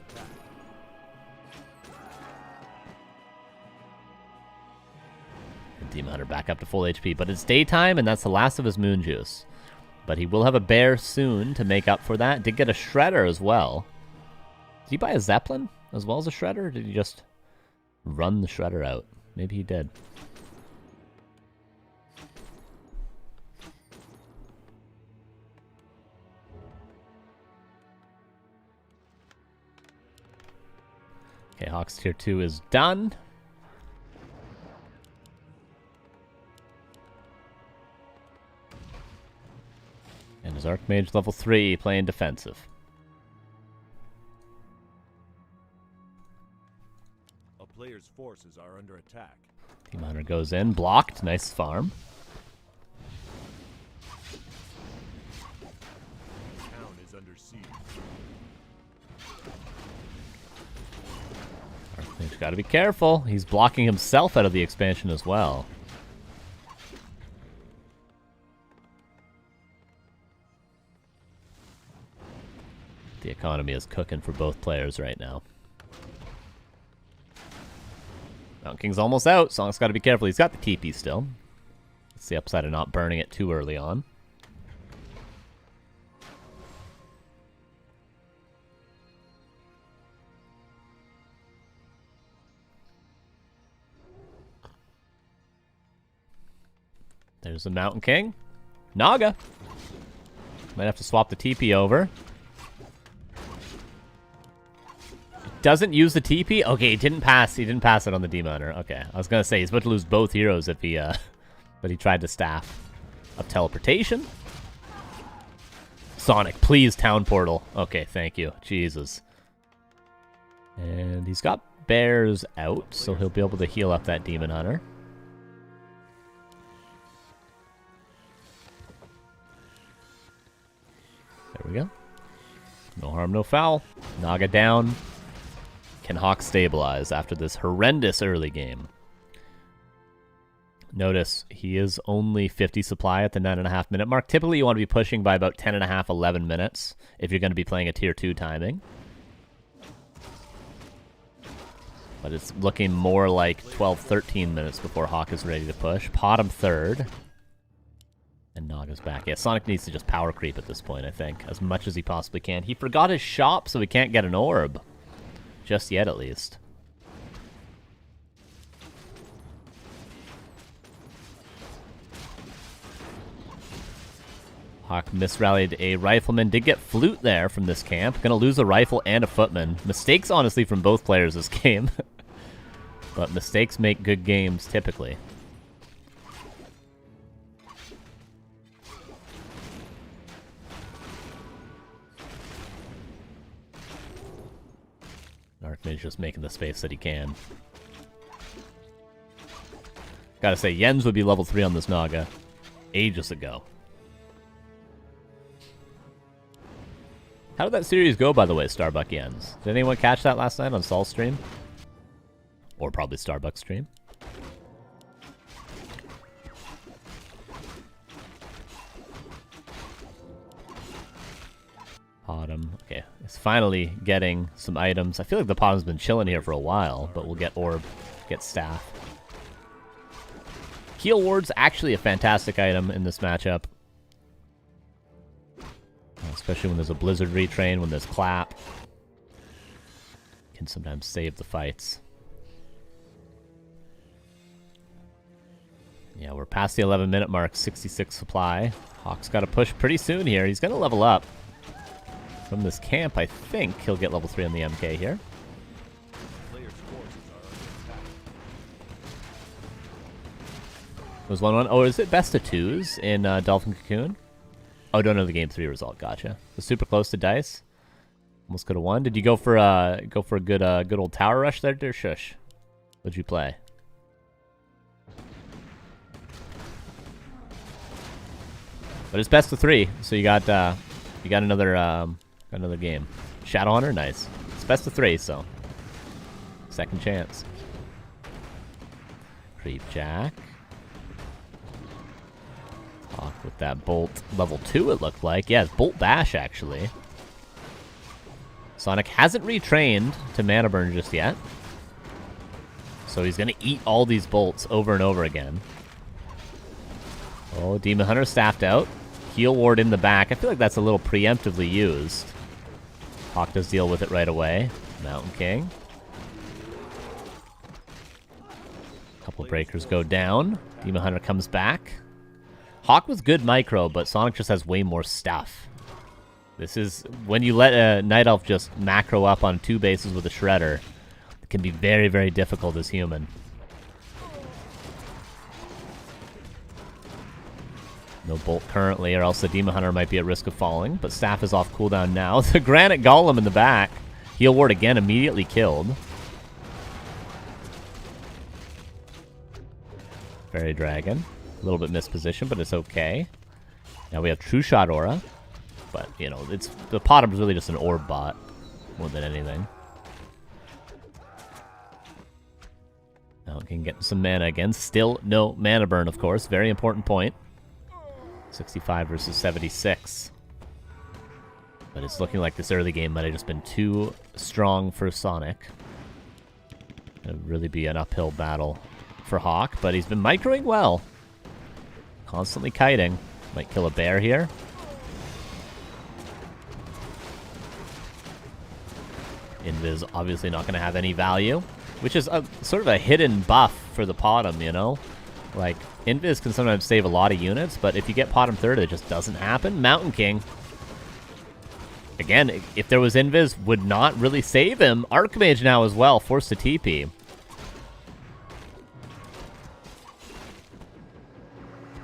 Demon Hunter back up to full HP, but it's daytime, and that's the last of his Moon Juice. But he will have a bear soon to make up for that. Did get a Shredder as well. Did he buy a Zeppelin as well as a Shredder, or did he just run the Shredder out? Maybe he did. Okay, HawK's tier 2 is done. And his Archmage level 3 playing defensive. A player's forces are under attack. Demon Hunter goes in, blocked, nice farm. Town is under siege. Archmage's got to be careful. He's blocking himself out of the expansion as well. The economy is cooking for both players right now. Mountain King's almost out. Sonic's got to be careful. He's got the TP still. It's the upside of not burning it too early on. There's the Mountain King. Naga. Might have to swap the TP over. Doesn't use the TP? Okay, he didn't pass. He didn't pass it on the Demon Hunter. Okay, I was gonna say he's about to lose both heroes if he, but he tried to staff up teleportation. Sonic, please town portal. Okay, thank you. Jesus. And he's got bears out, so he'll be able to heal up that Demon Hunter. There we go. No harm, no foul. Naga down. Can HawK stabilize after this horrendous early game? Notice he is only 50 supply at the 9.5 minute mark. Typically you want to be pushing by about 10.5, 11 minutes if you're going to be playing a tier 2 timing. But it's looking more like 12, 13 minutes before HawK is ready to push. Pot him third. And Naga's back. Yeah, Sonic needs to just power creep at this point, I think, as much as he possibly can. He forgot his shop, so he can't get an orb. Just yet, at least. HawK misrallied a rifleman. Did get flute there from this camp. Gonna lose a rifle and a footman. Mistakes, honestly, from both players this game. But mistakes make good games, typically. Archmage just making the space that he can. Gotta say, Jens would be level 3 on this Naga ages ago. How did that series go, by the way, Starbuck Jens? Did anyone catch that last night on Saul's stream? Or probably Starbuck's stream? Autumn. Okay, it's finally getting some items. I feel like the Autumn's been chilling here for a while, but we'll get orb, get staff. Heal ward's actually a fantastic item in this matchup. Especially when there's a blizzard retrain, when there's clap. Can sometimes save the fights. Yeah, we're past the 11 minute mark, 66 supply. HawK's got to push pretty soon here. He's going to level up. From this camp, I think he'll get level 3 on the MK here. Was 1-1. Oh, is it best of 2s in Dolphin Cocoon? Oh, don't know the game 3 result. Gotcha. Was super close to Dise. Almost could have won. Did you go for a good old tower rush there, dear Shush? What'd you play? But it's best of 3, so you got another game. Shadowhunter, nice. It's best of 3, so second chance. Creep Jack. HawK with that bolt level 2, it looked like. Yeah, it's bolt bash actually. Sonic hasn't retrained to mana burn just yet, so he's gonna eat all these bolts over and over again. Oh, Demon Hunter staffed out. Heal ward in the back. I feel like that's a little preemptively used. HawK does deal with it right away. Mountain King. Couple breakers go down. Demon Hunter comes back. HawK was good micro, but Sonic just has way more stuff. This is when you let a Night Elf just macro up on 2 bases with a Shredder. It can be very, very difficult as human. No bolt currently, or else the Demon Hunter might be at risk of falling. But Staff is off cooldown now. The Granite Golem in the back. Heal Ward again, immediately killed. Fairy Dragon. A little bit mispositioned, but it's okay. Now we have True Shot Aura. But, you know, it's the Potom's really just an orb bot more than anything. Now we can get some mana again. Still no mana burn, of course. Very important point. 65 versus 76. But it's looking like this early game might have just been too strong for Sonic. It'll really be an uphill battle for HawK, but he's been microing well. Constantly kiting. Might kill a bear here. Invis obviously not going to have any value, which is sort of a hidden buff for the Potom, you know? Like, Invis can sometimes save a lot of units, but if you get Potom third, it just doesn't happen. Mountain King. Again, if there was Invis, would not really save him. Archmage now as well, forced to TP.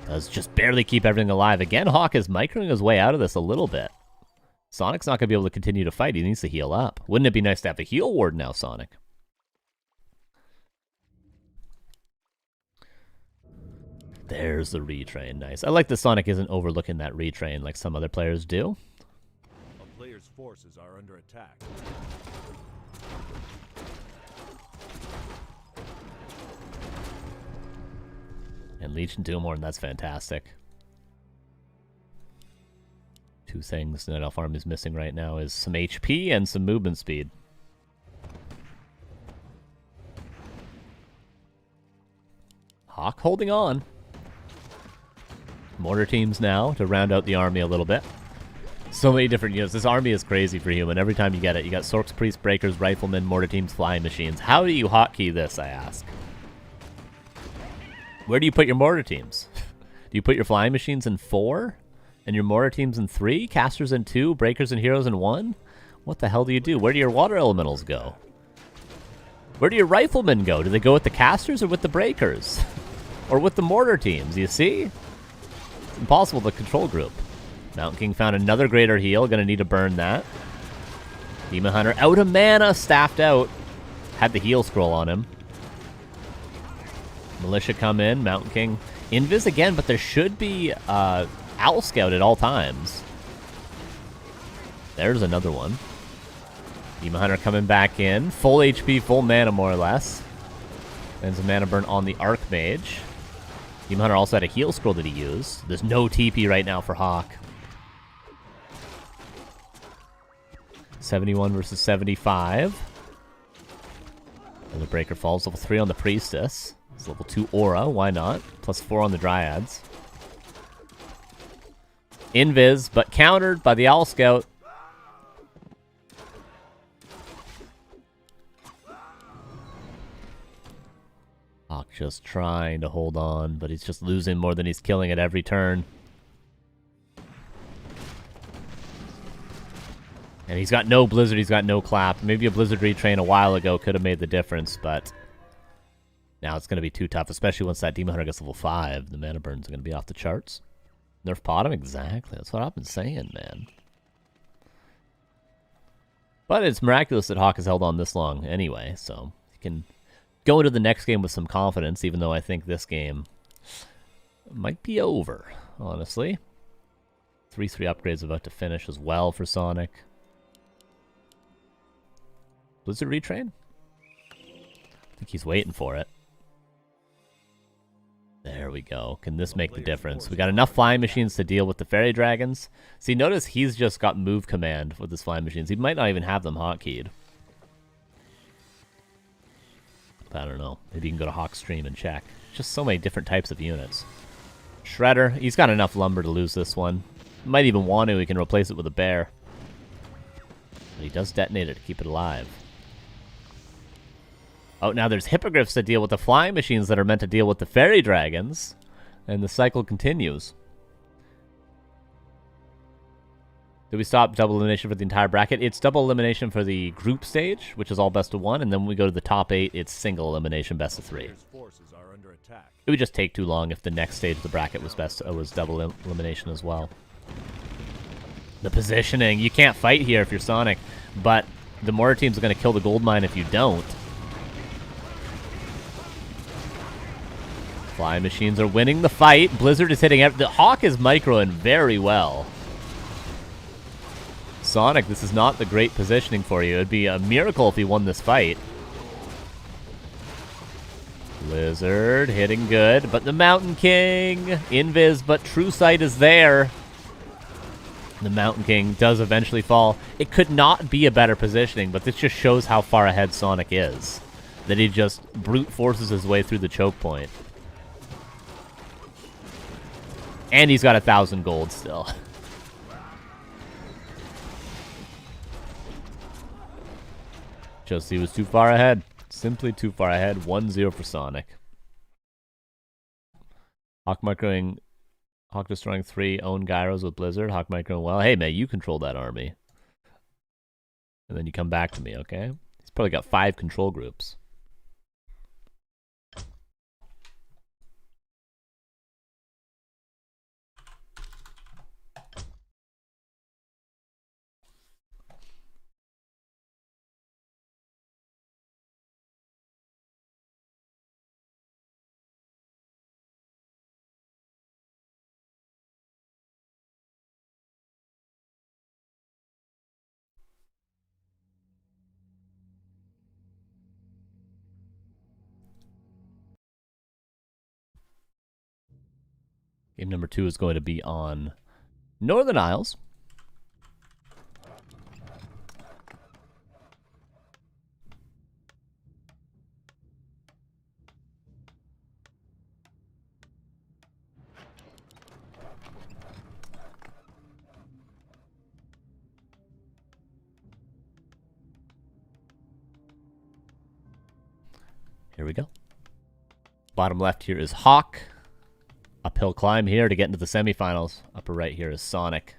Does just barely keep everything alive. Again, HawK is microing his way out of this a little bit. Sonic's not going to be able to continue to fight. He needs to heal up. Wouldn't it be nice to have a heal ward now, Sonic? There's the retrain. Nice. I like that Sonic isn't overlooking that retrain like some other players do. A player's forces are under attack. And Legion Doomhorn, that's fantastic. Two things Night Elf Army is missing right now is some HP and some movement speed. HawK holding on. Mortar teams now to round out the army a little bit. So many different units. This army is crazy for human. Every time you get it, you got Sorks, Priest, Breakers, Riflemen, Mortar teams, Flying Machines. How do you hotkey this, I ask? Where do you put your mortar teams? Do you put your Flying Machines in 4? And your mortar teams in 3? Casters in 2? Breakers and Heroes in 1? What the hell do you do? Where do your water elementals go? Where do your riflemen go? Do they go with the casters or with the breakers? Or with the mortar teams, you see? It's impossible to control group. Mountain King found another greater heal. Gonna need to burn that. Demon Hunter out of mana, staffed out. Had the heal scroll on him. Militia come in, Mountain King. Invis again, but there should be Owl Scout at all times. There's another one. Demon Hunter coming back in. Full HP, full mana more or less. And some mana burn on the Archmage. Demon Hunter also had a heal scroll that he used. There's no TP right now for HawK. 71 versus 75. And the Breaker falls. Level 3 on the Priestess. It's level 2 Aura, why not? Plus 4 on the Dryads. Invis, but countered by the Owl Scout. HawK just trying to hold on, but he's just losing more than he's killing at every turn. And he's got no Blizzard, he's got no Clap. Maybe a Blizzard retrain a while ago could have made the difference, but now it's going to be too tough, especially once that Demon Hunter gets level 5. The mana burns are going to be off the charts. Nerf Potom? Exactly. That's what I've been saying, man. But it's miraculous that HawK has held on this long anyway, so he can go into the next game with some confidence, even though I think this game might be over, honestly. 3-3 upgrades about to finish as well for Sonic. Blizzard retrain? I think he's waiting for it. There we go. Can this make the difference? We got enough Flying Machines to deal with the Fairy Dragons. See, notice he's just got move command with his Flying Machines. He might not even have them hotkeyed. I don't know. Maybe you can go to HawK stream and check. Just so many different types of units. Shredder. He's got enough lumber to lose this one. Might even want to. He can replace it with a bear. But he does detonate it to keep it alive. Oh, now there's Hippogriffs that deal with the Flying Machines that are meant to deal with the Fairy Dragons. And the cycle continues. Did we stop double elimination for the entire bracket? It's double elimination for the group stage, which is all best of 1. And then when we go to the top 8, it's single elimination best of 3. Player's forces are under under attack. It would just take too long if the next stage of the bracket was double elimination as well. The positioning. You can't fight here if you're Sonic, but the mortar team's going to kill the gold mine if you don't. Flying machines are winning the fight. Blizzard is hitting the HawK is microing very well. Sonic, this is not the great positioning for you. It'd be a miracle if he won this fight. Blizzard hitting good, but the Mountain King, invis, but True Sight is there. The Mountain King does eventually fall. It could not be a better positioning, but this just shows how far ahead Sonic is. That he just brute forces his way through the choke point. And he's got 1,000 gold still. Just he was too far ahead. Simply too far ahead. 1-0 for Sonic. HawK destroying 3 own gyros with Blizzard. HawK microing well. Hey, man, you control that army. And then you come back to me, okay? He's probably got 5 control groups. Game number 2 is going to be on Northern Isles. Here we go. Bottom left here is HawK. Uphill climb here to get into the semifinals. Upper right here is Sonic.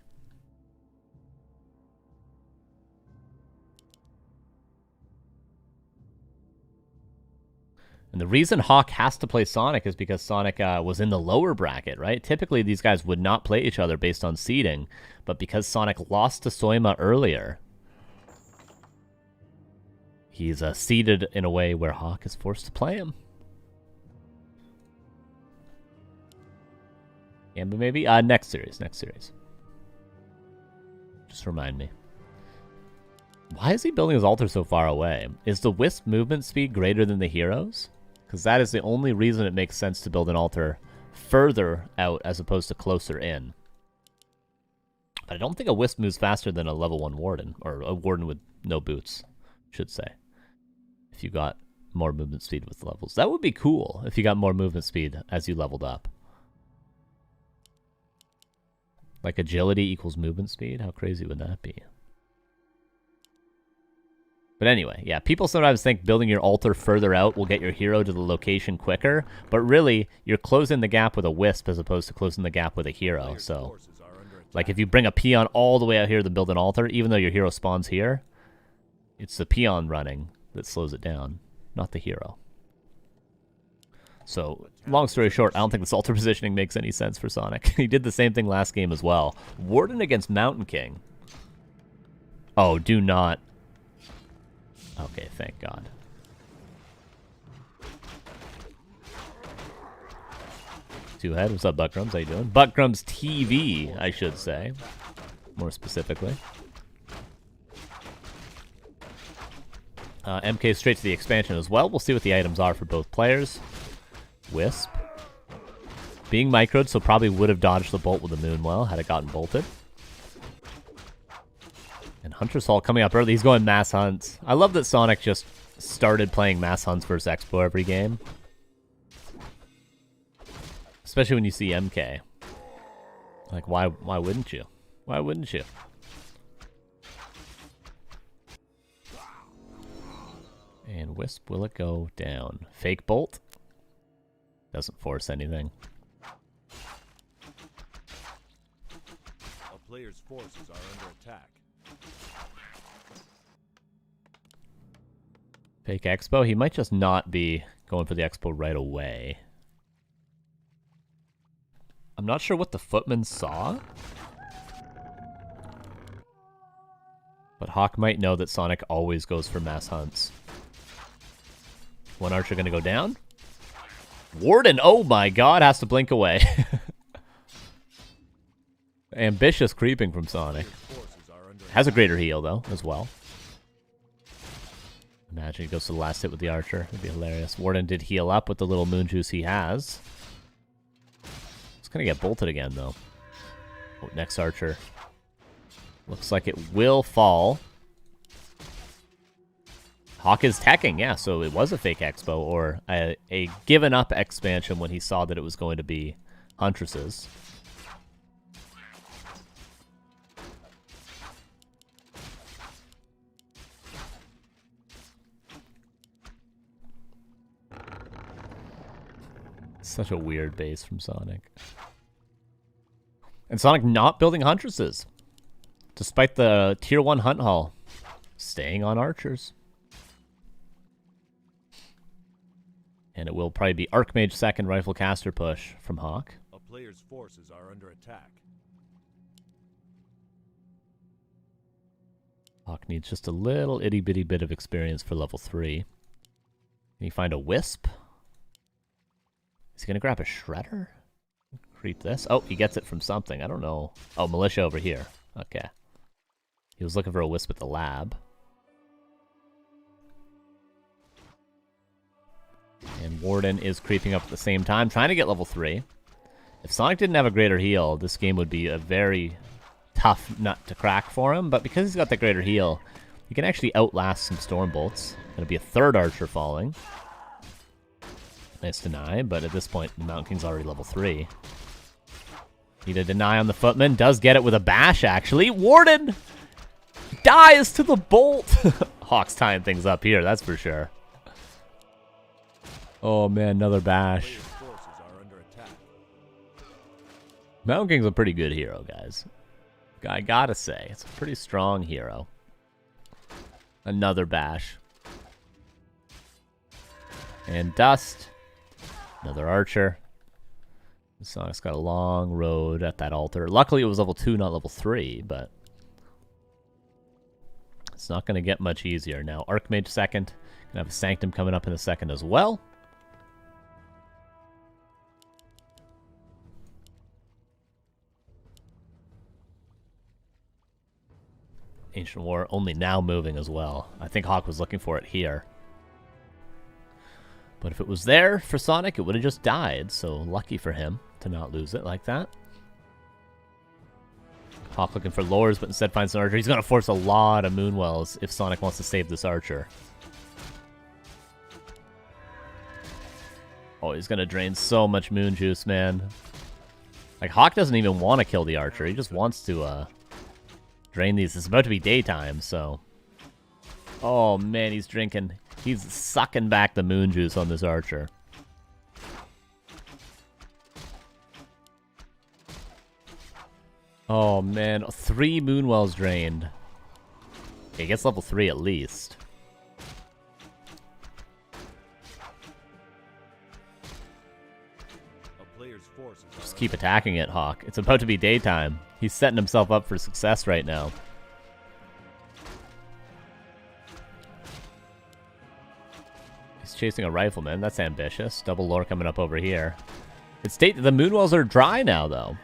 And the reason HawK has to play Sonic is because Sonic was in the lower bracket, right? Typically, these guys would not play each other based on seeding, but because Sonic lost to Soima earlier, he's seeded in a way where HawK is forced to play him. Gamba maybe? Next series. Just remind me. Why is he building his altar so far away? Is the Wisp movement speed greater than the heroes? Because that is the only reason it makes sense to build an altar further out as opposed to closer in. But I don't think a Wisp moves faster than a level 1 Warden, or a Warden with no boots, should say. If you got more movement speed with levels. That would be cool if you got more movement speed as you leveled up. Like agility equals movement speed? How crazy would that be? But anyway, yeah, people sometimes think building your altar further out will get your hero to the location quicker, but really, you're closing the gap with a Wisp as opposed to closing the gap with a hero, so... Like, if you bring a peon all the way out here to build an altar, even though your hero spawns here, it's the peon running that slows it down, not the hero. So, long story short, I don't think this altar positioning makes any sense for Sonic. He did the same thing last game as well. Warden against Mountain King. Oh, do not. Okay, thank God. Two head, what's up, Buckcrumbs? How you doing? Buckcrumbs TV, I should say, more specifically. MK straight to the expansion as well. We'll see what the items are for both players. Wisp. Being microed, so probably would have dodged the bolt with the Moonwell had it gotten bolted. And Hunter's Hall coming up early. He's going mass hunts. I love that Sonic just started playing mass hunts versus Expo every game. Especially when you see MK. Like, why wouldn't you? Why wouldn't you? And Wisp, will it go down? Fake bolt? Doesn't force anything. A player's forces are under attack. Fake Expo? He might just not be going for the Expo right away. I'm not sure what the footman saw. But HawK might know that Sonic always goes for mass hunts. One archer gonna go down. Warden, oh my god, has to blink away. Ambitious creeping from Sonic. Has a greater heal, though, as well. Imagine he goes to the last hit with the archer. It'd be hilarious. Warden did heal up with the little moon juice he has. It's gonna get bolted again, though. Oh, next archer. Looks like it will fall. HawK is teching, yeah, so it was a fake expo, or a given up expansion when he saw that it was going to be Huntresses. Such a weird base from Sonic. And Sonic not building Huntresses, despite the tier 1 hunt hall. Staying on archers. And it will probably be Archmage second rifle caster push from HawK. A player's forces are under attack. HawK needs just a little itty bitty bit of experience for level 3. Can you find a wisp? Is he gonna grab a shredder? Creep this. Oh, he gets it from something. I don't know. Oh, militia over here. Okay. He was looking for a wisp at the lab. And Warden is creeping up at the same time, trying to get level 3. If Sonic didn't have a greater heal, this game would be a very tough nut to crack for him. But because he's got the greater heal, he can actually outlast some Storm Bolts. It'll be a third archer falling. Nice deny, but at this point, the Mountain King's already level 3. Need a deny on the footman. Does get it with a bash, actually. Warden dies to the bolt. HawK's tying things up here, that's for sure. Oh man, another bash. Mountain King's a pretty good hero, guys. I gotta say, it's a pretty strong hero. Another bash. And Dust. Another archer. Sonic's got a long road at that altar. Luckily it was level 2, not level 3, but it's not going to get much easier. Now, Archmage second. Gonna have a Sanctum coming up in a second as well. Ancient War only now moving as well. I think HawK was looking for it here. But if it was there for Sonic, it would have just died, so lucky for him to not lose it like that. HawK looking for lures, but instead finds an archer. He's going to force a lot of Moonwells if Sonic wants to save this archer. Oh, he's going to drain so much moon juice, man. Like, HawK doesn't even want to kill the archer. He just wants to drain these. It's about to be daytime, so... Oh, man, he's drinking... He's sucking back the moon juice on this archer. Oh, man. 3 Moonwells drained. Okay, he gets level 3 at least. Just keep attacking it, HawK. It's about to be daytime. He's setting himself up for success right now. Chasing a rifleman. That's ambitious. Double lore coming up over here. It's the Moonwells are dry now, though.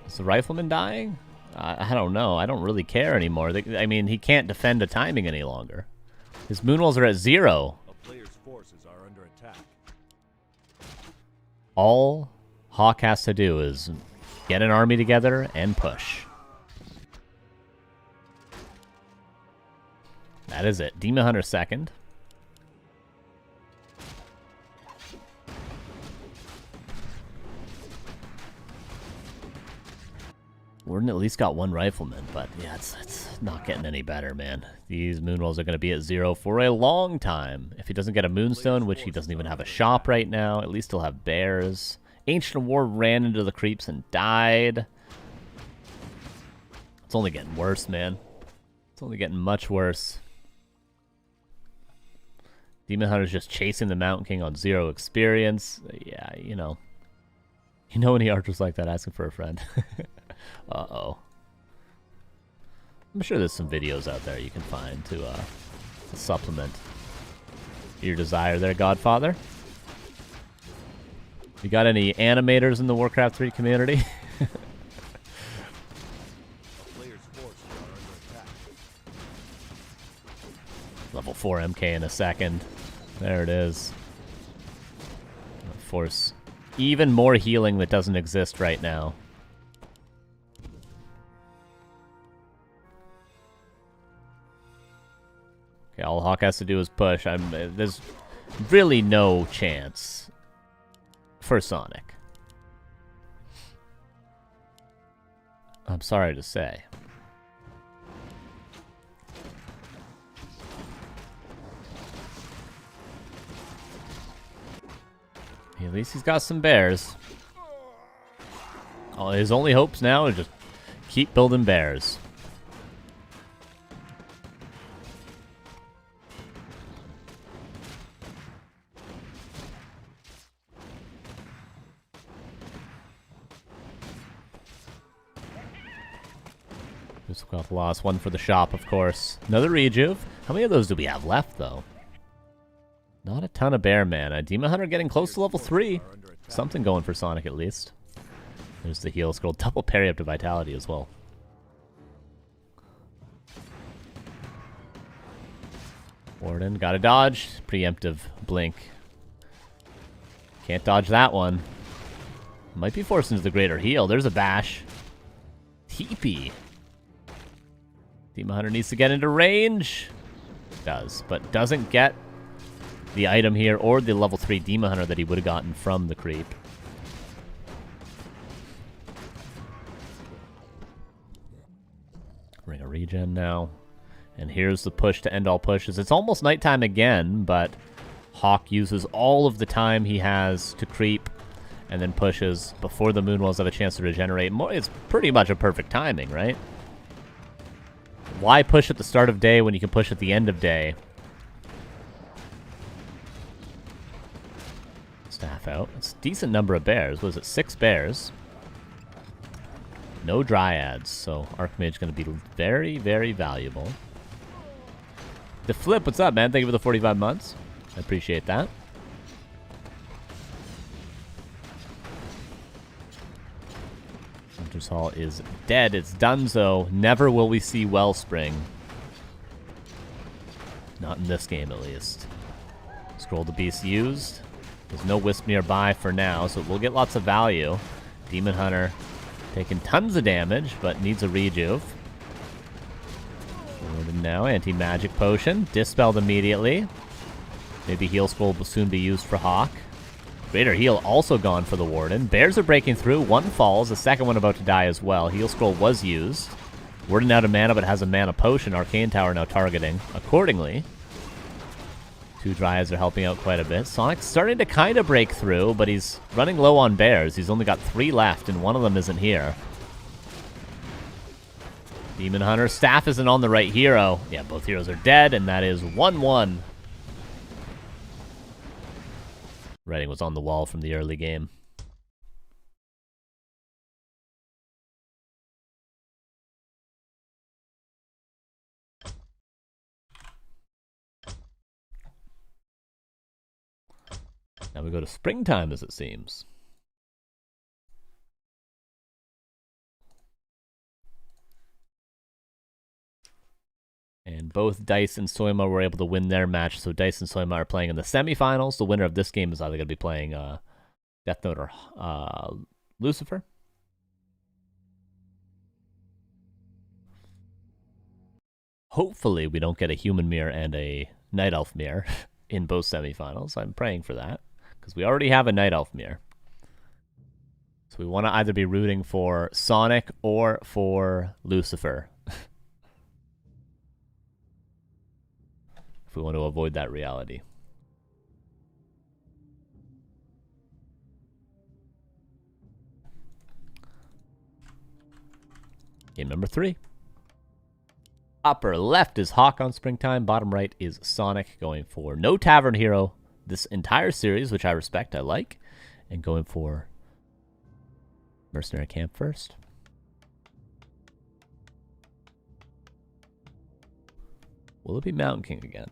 Is the rifleman dying? I don't know. I don't really care anymore. I mean, he can't defend a timing any longer. His Moonwells are at 0. A player's forces are under attack. All HawK has to do is get an army together and push. That is it. Demon Hunter second. Warden at least got 1 rifleman, but yeah, it's not getting any better, man. These Moonwells are going to be at 0 for a long time. If he doesn't get a Moonstone, which he doesn't even have a shop right now, at least he'll have bears. Ancient War ran into the creeps and died. It's only getting worse, man. It's only getting much worse. Demon Hunter's just chasing the Mountain King on 0 experience. Yeah, you know. You know any archers like that asking for a friend. Uh-oh. I'm sure there's some videos out there you can find to supplement your desire there, Godfather. You got any animators in the Warcraft 3 community? Level 4 MK in a second. There it is. Force even more healing that doesn't exist right now. Okay, all HawK has to do is push. There's really no chance for Sonic. I'm sorry to say. At least he's got some bears. Oh, his only hopes now is just keep building bears. Just got lost. One for the shop, of course. Another rejuve. How many of those do we have left, though? Not a ton of bear mana. Demon Hunter getting close to level 3. Something going for Sonic, at least. There's the heal scroll. Double parry up to Vitality as well. Warden, gotta dodge. Preemptive blink. Can't dodge that one. Might be forced into the greater heal. There's a bash. TP. Demon Hunter needs to get into range. Does, but doesn't get the item here or the level 3 Demon Hunter that he would have gotten from the creep. Ring a regen now. And here's the push to end all pushes. It's almost nighttime again, but HawK uses all of the time he has to creep and then pushes before the Moonwells have a chance to regenerate. It's pretty much a perfect timing, right? Why push at the start of day when you can push at the end of day? Staff out. It's a decent number of bears. Was it 6 bears? No dryads, so Archmage going to be very, very valuable. The Flip, what's up, man? Thank you for the 45 months. I appreciate that. Hunter's Hall is dead. It's donezo. Never will we see Wellspring. Not in this game, at least. Scroll to Beast used. There's no Wisp nearby for now, so we'll get lots of value. Demon Hunter taking tons of damage, but needs a rejuve. Warden now, anti-magic potion. Dispelled immediately. Maybe heal scroll will soon be used for HawK. Greater heal also gone for the Warden. Bears are breaking through. One falls. The second one about to die as well. Heal scroll was used. Warden out of mana, but has a mana potion. Arcane Tower now targeting accordingly. 2 Dryads are helping out quite a bit. Sonic's starting to kind of break through, but he's running low on bears. He's only got 3 left, and one of them isn't here. Demon Hunter. Staff isn't on the right hero. Yeah, both heroes are dead, and that is 1-1. Writing was on the wall from the early game. Now we go to springtime, as it seems. And both Dise and Soima were able to win their match, so Dise and Soima are playing in the semifinals. The winner of this game is either going to be playing Death Note or Lucifer. Hopefully we don't get a human mirror and a night elf mirror in both semifinals. I'm praying for that, because we already have a night elf mirror. So we want to either be rooting for Sonic or for Lucifer. If we want to avoid that reality. Game number 3. Upper left is HawK on Springtime. Bottom right is Sonic, going for no Tavern Hero this entire series, which I respect, I like. And going for Mercenary Camp first. Will it be Mountain King again?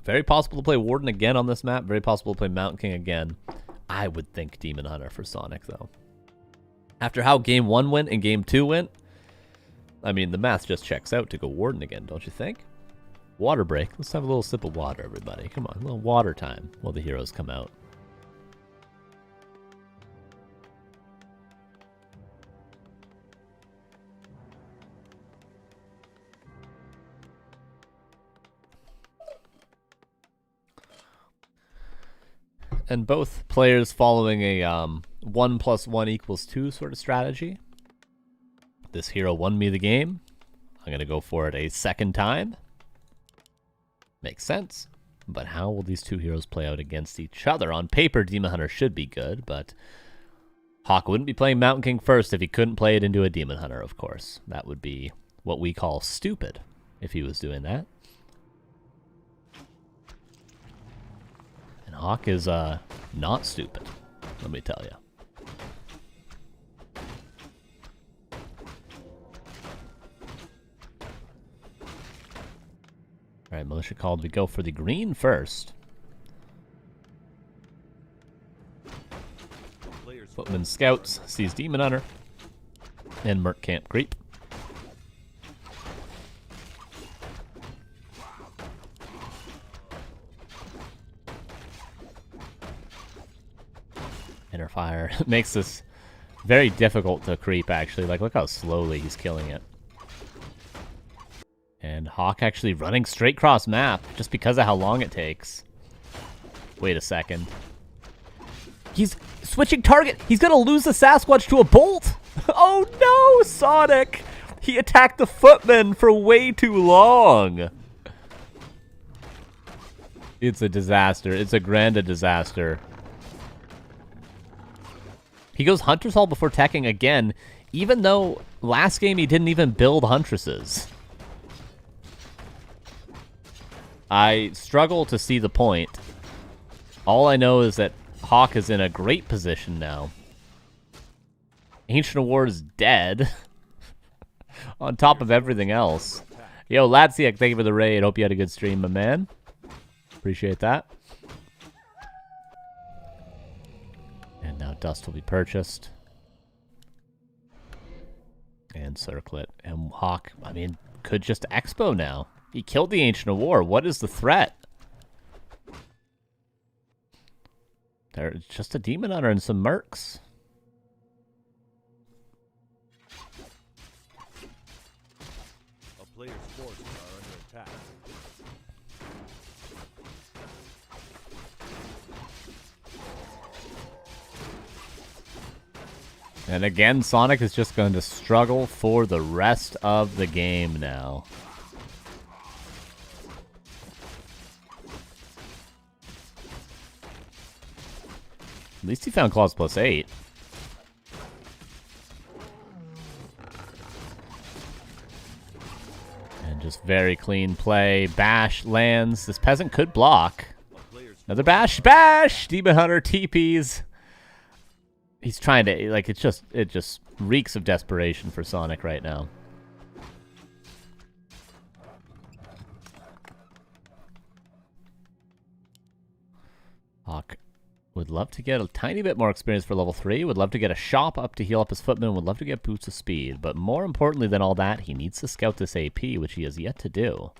Very possible to play Warden again on this map. Very possible to play Mountain King again. I would think Demon Hunter for Sonic, though. After how Game 1 went and Game 2 went, I mean, the math just checks out to go Warden again, don't you think? Water break. Let's have a little sip of water, everybody. Come on, a little water time while the heroes come out. And both players following a 1 + 1 = 2 sort of strategy. This hero won me the game. I'm going to go for it a second time. Makes sense. But how will these two heroes play out against each other? On paper, Demon Hunter should be good, but HawK wouldn't be playing Mountain King first if he couldn't play it into a Demon Hunter, of course. That would be what we call stupid if he was doing that. And HawK is not stupid, let me tell you. All right, Militia called. We go for the green first. Footman scouts, sees Demon Hunter, and Merc Camp creep. Fire makes this very difficult to creep, actually. Like, look how slowly he's killing it. And HawK actually running straight cross map just because of how long it takes. Wait a second. He's switching target. He's gonna lose the Sasquatch to a bolt. Oh no, Sonic! He attacked the Footman for way too long. It's a disaster. It's a grand disaster. He goes Hunter's Hall before teching again, even though last game he didn't even build Huntresses. I struggle to see the point. All I know is that HawK is in a great position now. Ancient Award is dead. On top of everything else. Yo, Latsiak, thank you for the raid. Hope you had a good stream, my man. Appreciate that. And now Dust will be purchased. And Circlet. And HawK, I mean, could just Expo now. He killed the Ancient of War. What is the threat? There's just a Demon Hunter and some Mercs. A player's forces are under attack. And again, Sonic is just going to struggle for the rest of the game now. At least he found Claws +8. And just very clean play. Bash lands. This peasant could block. Another bash. Bash! Demon Hunter TPs. He's trying to, like, it just reeks of desperation for Sonic right now. HawK would love to get a tiny bit more experience for level 3. Would love to get a shop up to heal up his Footman. Would love to get boots of speed. But more importantly than all that, he needs to scout this AP, which he has yet to do.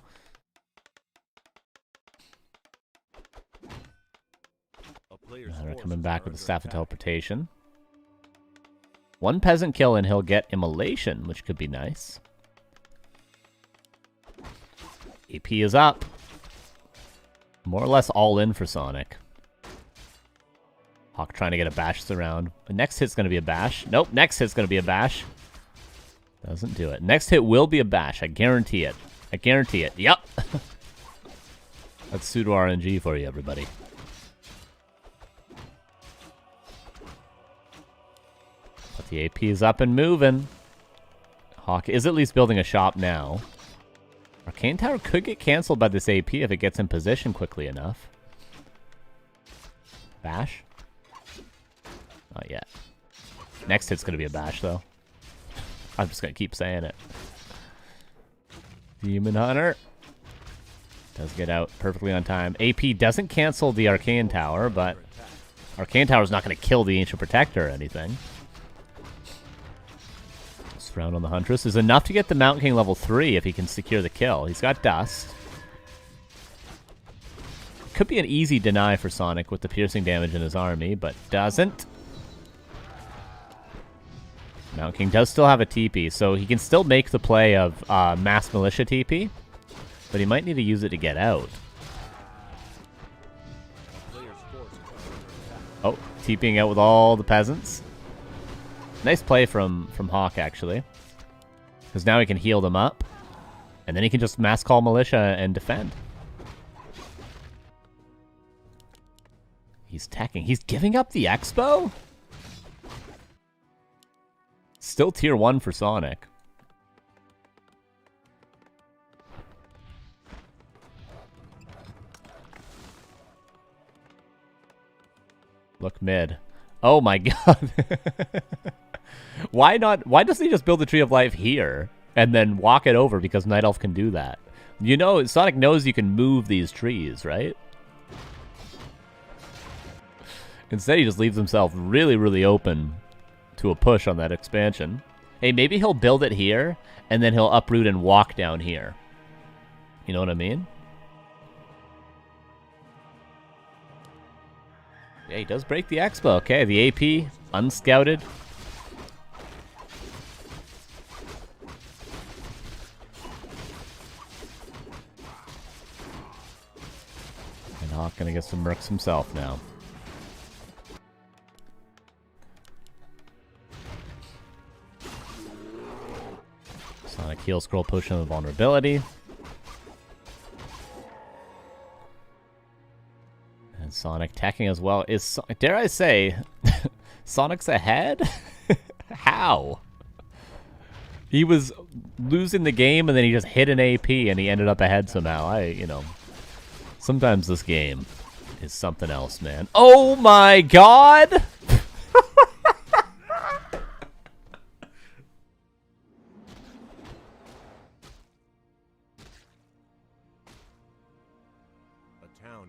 They're coming back with the Staff of Teleportation. One peasant kill and he'll get Immolation, which could be nice. AP is up. More or less all in for Sonic. HawK trying to get a bash surround. The next hit's going to be a bash. Nope, next hit's going to be a bash. Doesn't do it. Next hit will be a bash. I guarantee it. I guarantee it. Yep. That's pseudo RNG for you, everybody. But the AP is up and moving. HawK is at least building a shop now. Arcane Tower could get cancelled by this AP if it gets in position quickly enough. Bash? Not yet. Next hit's gonna be a bash, though. I'm just gonna keep saying it. Demon Hunter does get out perfectly on time. AP doesn't cancel the Arcane Tower, but Arcane Tower's not gonna kill the Ancient Protector or anything. This round on the Huntress is enough to get the Mountain King level 3 if he can secure the kill. He's got Dust. Could be an easy deny for Sonic with the piercing damage in his army, but doesn't. Mountain King does still have a TP, so he can still make the play of Mass Militia TP, but he might need to use it to get out. Oh, TPing out with all the peasants. Nice play from HawK, actually. Because now he can heal them up, and then he can just mass call Militia and defend. He's teching. He's giving up the Expo? Still tier 1 for Sonic. Look mid. Oh my god. Why doesn't he just build the Tree of Life here and then walk it over because Night Elf can do that? You know, Sonic knows you can move these trees, right? Instead, he just leaves himself really, really open to a push on that expansion. Hey, maybe he'll build it here, and then he'll uproot and walk down here. You know what I mean? Yeah, he does break the Expo. Okay, the AP, unscouted. And HawK gonna get some mercs himself now. Sonic heal scroll potion of vulnerability. And Sonic teching as well. Dare I say, Sonic's ahead? How? He was losing the game and then he just hit an AP and he ended up ahead somehow. You know, sometimes this game is something else, man. Oh my god!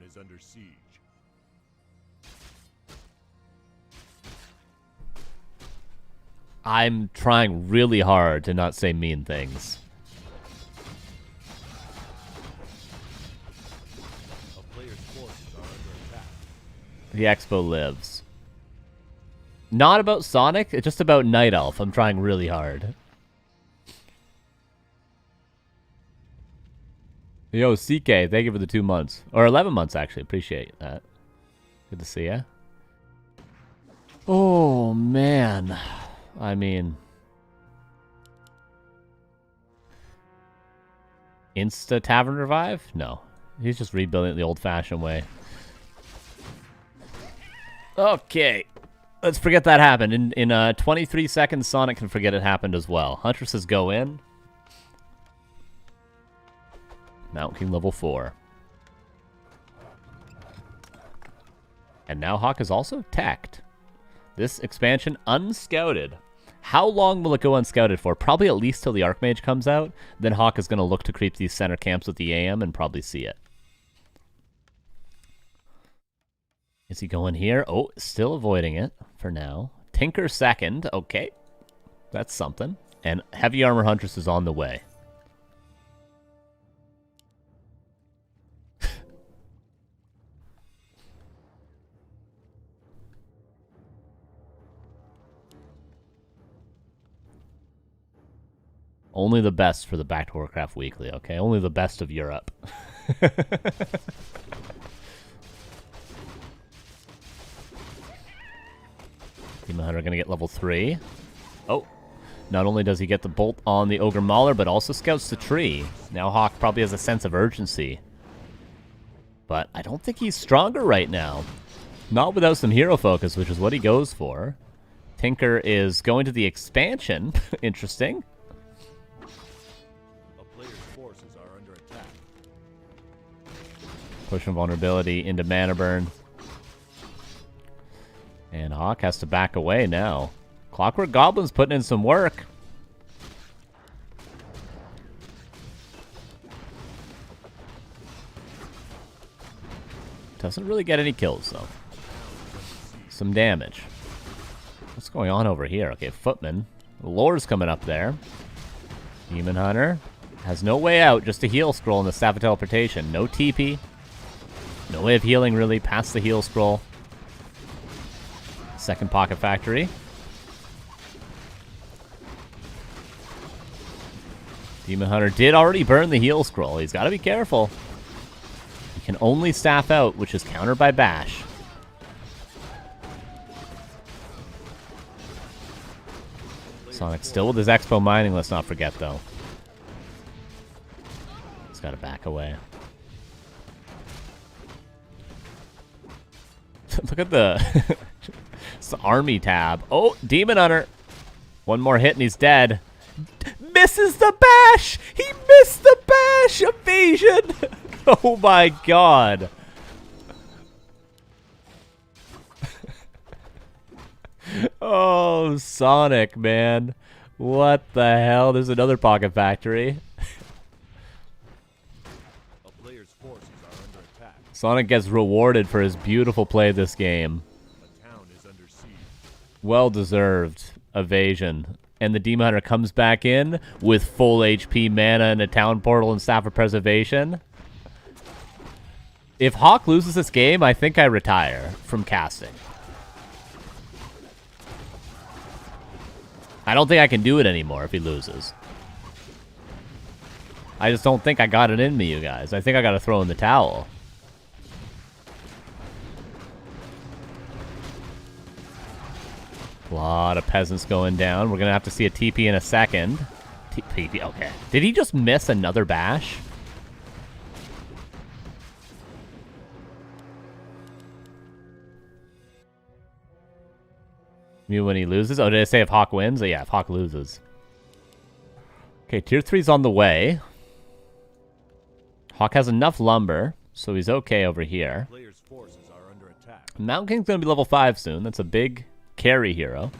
Is under siege. I'm trying really hard to not say mean things. A player's forces are under attack. The Expo lives. Not about Sonic, it's just about Night Elf. I'm trying really hard. Yo, CK, thank you for the 2 months. Or 11 months, actually. Appreciate that. Good to see ya. Oh, man. I mean... Insta Tavern Revive? No. He's just rebuilding it the old-fashioned way. Okay. Let's forget that happened. In 23 seconds, Sonic can forget it happened as well. Huntresses go in. Mountain King level 4. And now HawK is also teched. This expansion unscouted. How long will it go unscouted for? Probably at least till the Archmage comes out. Then HawK is going to look to creep these center camps with the AM and probably see it. Is he going here? Oh, still avoiding it for now. Tinker second. Okay. That's something. And Heavy Armor Huntress is on the way. Only the best for the Back to Warcraft Weekly, okay? Only the best of Europe. Demon Hunter gonna get level 3. Oh. Not only does he get the bolt on the Ogre Mauler, but also scouts the tree. Now HawK probably has a sense of urgency. But I don't think he's stronger right now. Not without some hero focus, which is what he goes for. Tinker is going to the expansion. Interesting. Pushing vulnerability into mana burn. And HawK has to back away now. Clockwork Goblin's putting in some work. Doesn't really get any kills, though. Some damage. What's going on over here? Okay, Footman. Lore's coming up there. Demon Hunter has no way out, just a heal scroll and the Staff of Teleportation. No TP. No way of healing, really, past the heal scroll. Second Pocket Factory. Demon Hunter did already burn the heal scroll. He's got to be careful. He can only staff out, which is countered by Bash. Sonic still with his Expo mining, let's not forget, though. He's got to back away. Look at the... it's the army tab. Oh, Demon Hunter. One more hit and he's dead. Misses the bash! He missed the bash! Evasion! Oh my god. Oh, Sonic, man. What the hell? There's another Pocket Factory. A player's forces are under attack. Sonic gets rewarded for his beautiful play this game. A town is under siege. Well-deserved evasion. And the Demon Hunter comes back in with full HP mana and a town portal and Staff of Preservation. If HawK loses this game, I think I retire from casting. I don't think I can do it anymore if he loses. I just don't think I got it in me, you guys. I think I got to throw in the towel. A lot of peasants going down. We're going to have to see a TP in a second. TP, okay. Did he just miss another bash? You mean when he loses? Oh, did I say if HawK wins? Oh, yeah, if HawK loses. Okay, tier 3's on the way. HawK has enough lumber, so he's okay over here. Player's forces are under attack. Mountain King's going to be level 5 soon. That's a big carry hero.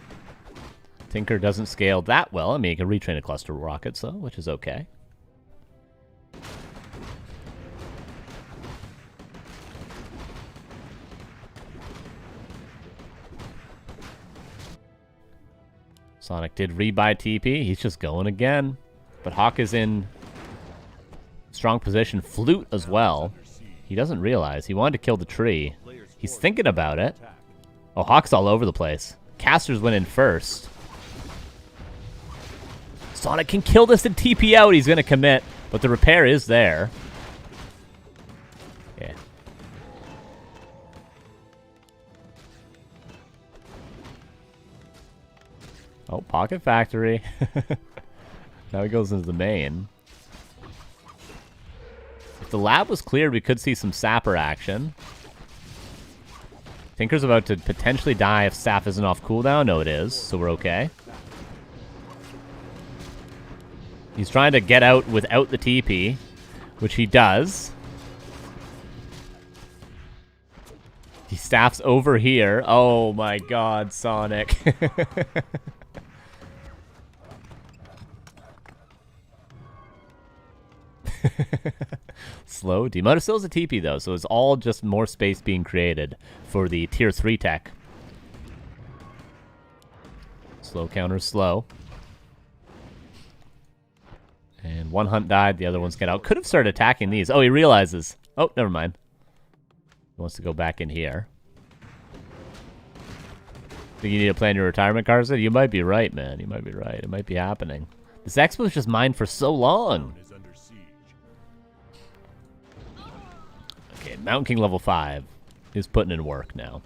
Tinker doesn't scale that well. I mean, he can retrain a cluster of rockets, though, which is okay. Sonic did rebuy TP. He's just going again. But HawK is in strong position. Flute as well. He doesn't realize. He wanted to kill the tree. He's thinking about it. Oh, HawK's all over the place. Casters went in first. Sonic can kill this and TP out. He's going to commit. But the repair is there. Yeah. Oh, Pocket Factory. Now he goes into the main. If the lab was cleared, we could see some Sapper action. Tinker's about to potentially die if Staff isn't off cooldown. No, it is, so we're okay. He's trying to get out without the TP, which he does. He staffs over here. Oh my god, Sonic. Slow. Demoto still has a TP though, so it's all just more space being created for the tier 3 tech. Slow counters slow. And one hunt died, the other ones get out. Could have started attacking these. Oh, he realizes. Oh, never mind. He wants to go back in here. Think you need to plan your retirement, Karza? You might be right, man. You might be right. It might be happening. This expo is just mined for so long. Okay, Mountain King level 5 is putting in work now.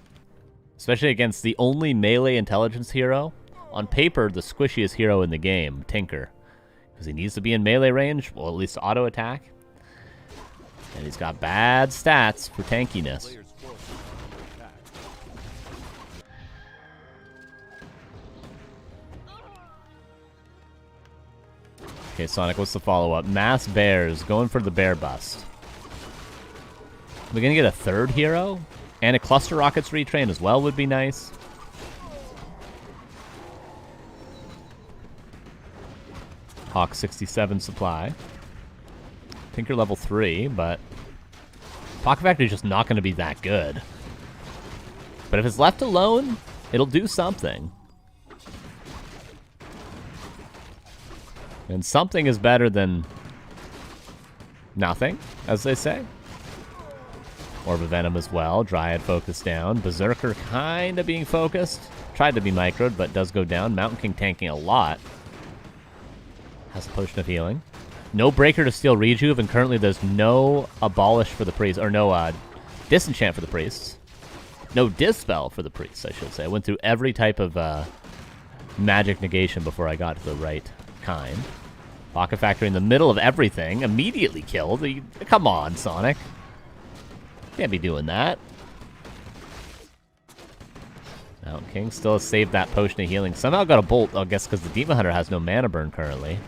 Especially against the only melee intelligence hero. On paper, the squishiest hero in the game, Tinker. Because he needs to be in melee range, well, at least auto attack. And he's got bad stats for tankiness. Okay, Sonic, what's the follow-up? Mass Bears, going for the bear bust. We're gonna get a third hero, and a cluster rockets retrain as well would be nice. HawK 67 supply. Tinker level 3, but Pocket Factory is just not going to be that good. But if it's left alone, it'll do something. And something is better than nothing, as they say. Orb of Venom as well. Dryad focused down. Berserker kind of being focused. Tried to be microed, but does go down. Mountain King tanking a lot. Has a potion of healing. No breaker to steal rejuve, and currently there's no abolish for the priest, or no disenchant for the priests. No dispel for the priests, I should say. I went through every type of magic negation before I got to the right kind. Pocket Factory in the middle of everything, immediately killed. Come on, Sonic. Can't be doing that. Mountain King still has saved that potion of healing. Somehow got a bolt, I guess because the Demon Hunter has no mana burn currently.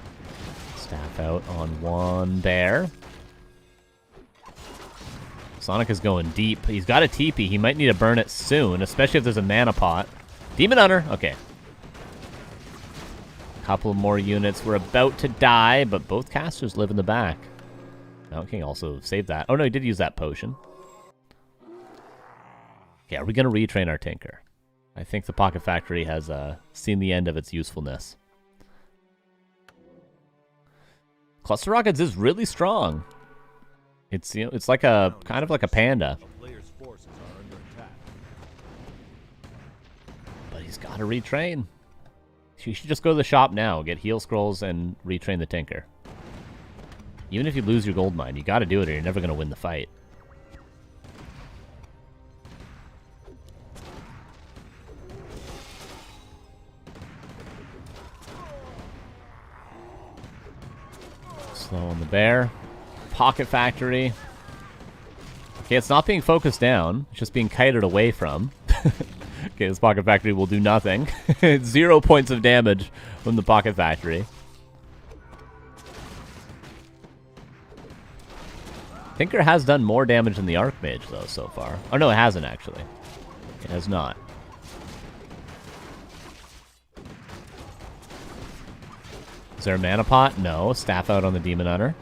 Staff out on one bear. Sonic is going deep. He's got a TP. He might need to burn it soon, especially if there's a mana pot. Demon Hunter. Okay. Couple more units. We're about to die, but both casters live in the back. Mountain King also saved that. Oh, no, he did use that potion. Okay, are we going to retrain our Tinker? I think the Pocket Factory has seen the end of its usefulness. Cluster Rockets is really strong. It's, you know, it's like a kind of like a panda. But he's got to retrain. You should just go to the shop now, get heal scrolls, and retrain the Tinker. Even if you lose your gold mine, you got to do it or you're never going to win the fight. Slow on the bear. Pocket Factory. Okay, it's not being focused down. It's just being kited away from. Okay, this Pocket Factory will do nothing. 0 points of damage from the Pocket Factory. Tinker has done more damage than the Archmage, though, so far. Oh, no, it hasn't, actually. It has not. Is there a mana pot? No. Staff out on the Demon Hunter.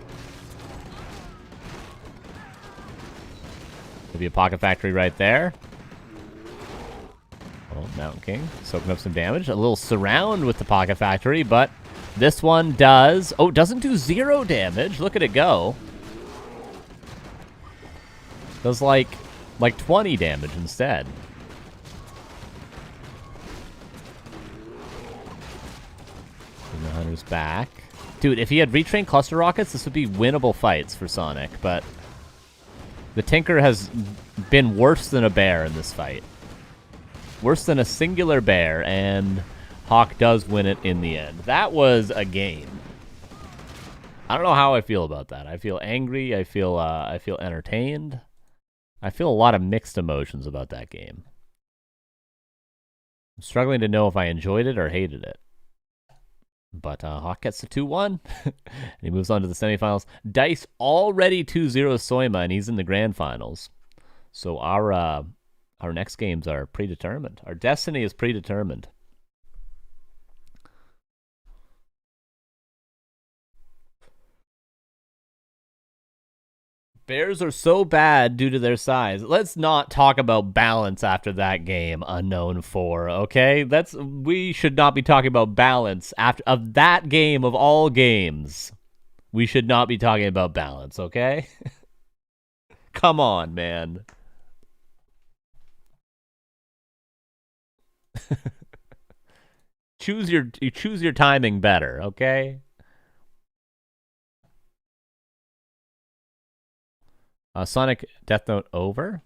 Could be a Pocket Factory right there. Oh, Mountain King soaking up some damage. A little surround with the Pocket Factory, but this one does... Oh, doesn't do 0 damage. Look at it go. Does like 20 damage instead. And the Hunter's back. Dude, if he had retrained Cluster Rockets, this would be winnable fights for Sonic, but the Tinker has been worse than a bear in this fight. Worse than a singular bear, and HawK does win it in the end. That was a game. I don't know how I feel about that. I feel angry. I feel entertained. I feel a lot of mixed emotions about that game. I'm struggling to know if I enjoyed it or hated it. But HawK gets the 2-1, and he moves on to the semifinals. Dise already 2-0 Soima, and he's in the grand finals. So our next games are predetermined. Our destiny is predetermined. Bears are so bad due to their size. Let's not talk about balance after that game, Unknown 4, okay? We should not be talking about balance after of that game of all games. We should not be talking about balance, okay? Come on, man. choose your timing better, okay? Sonic Death Note over?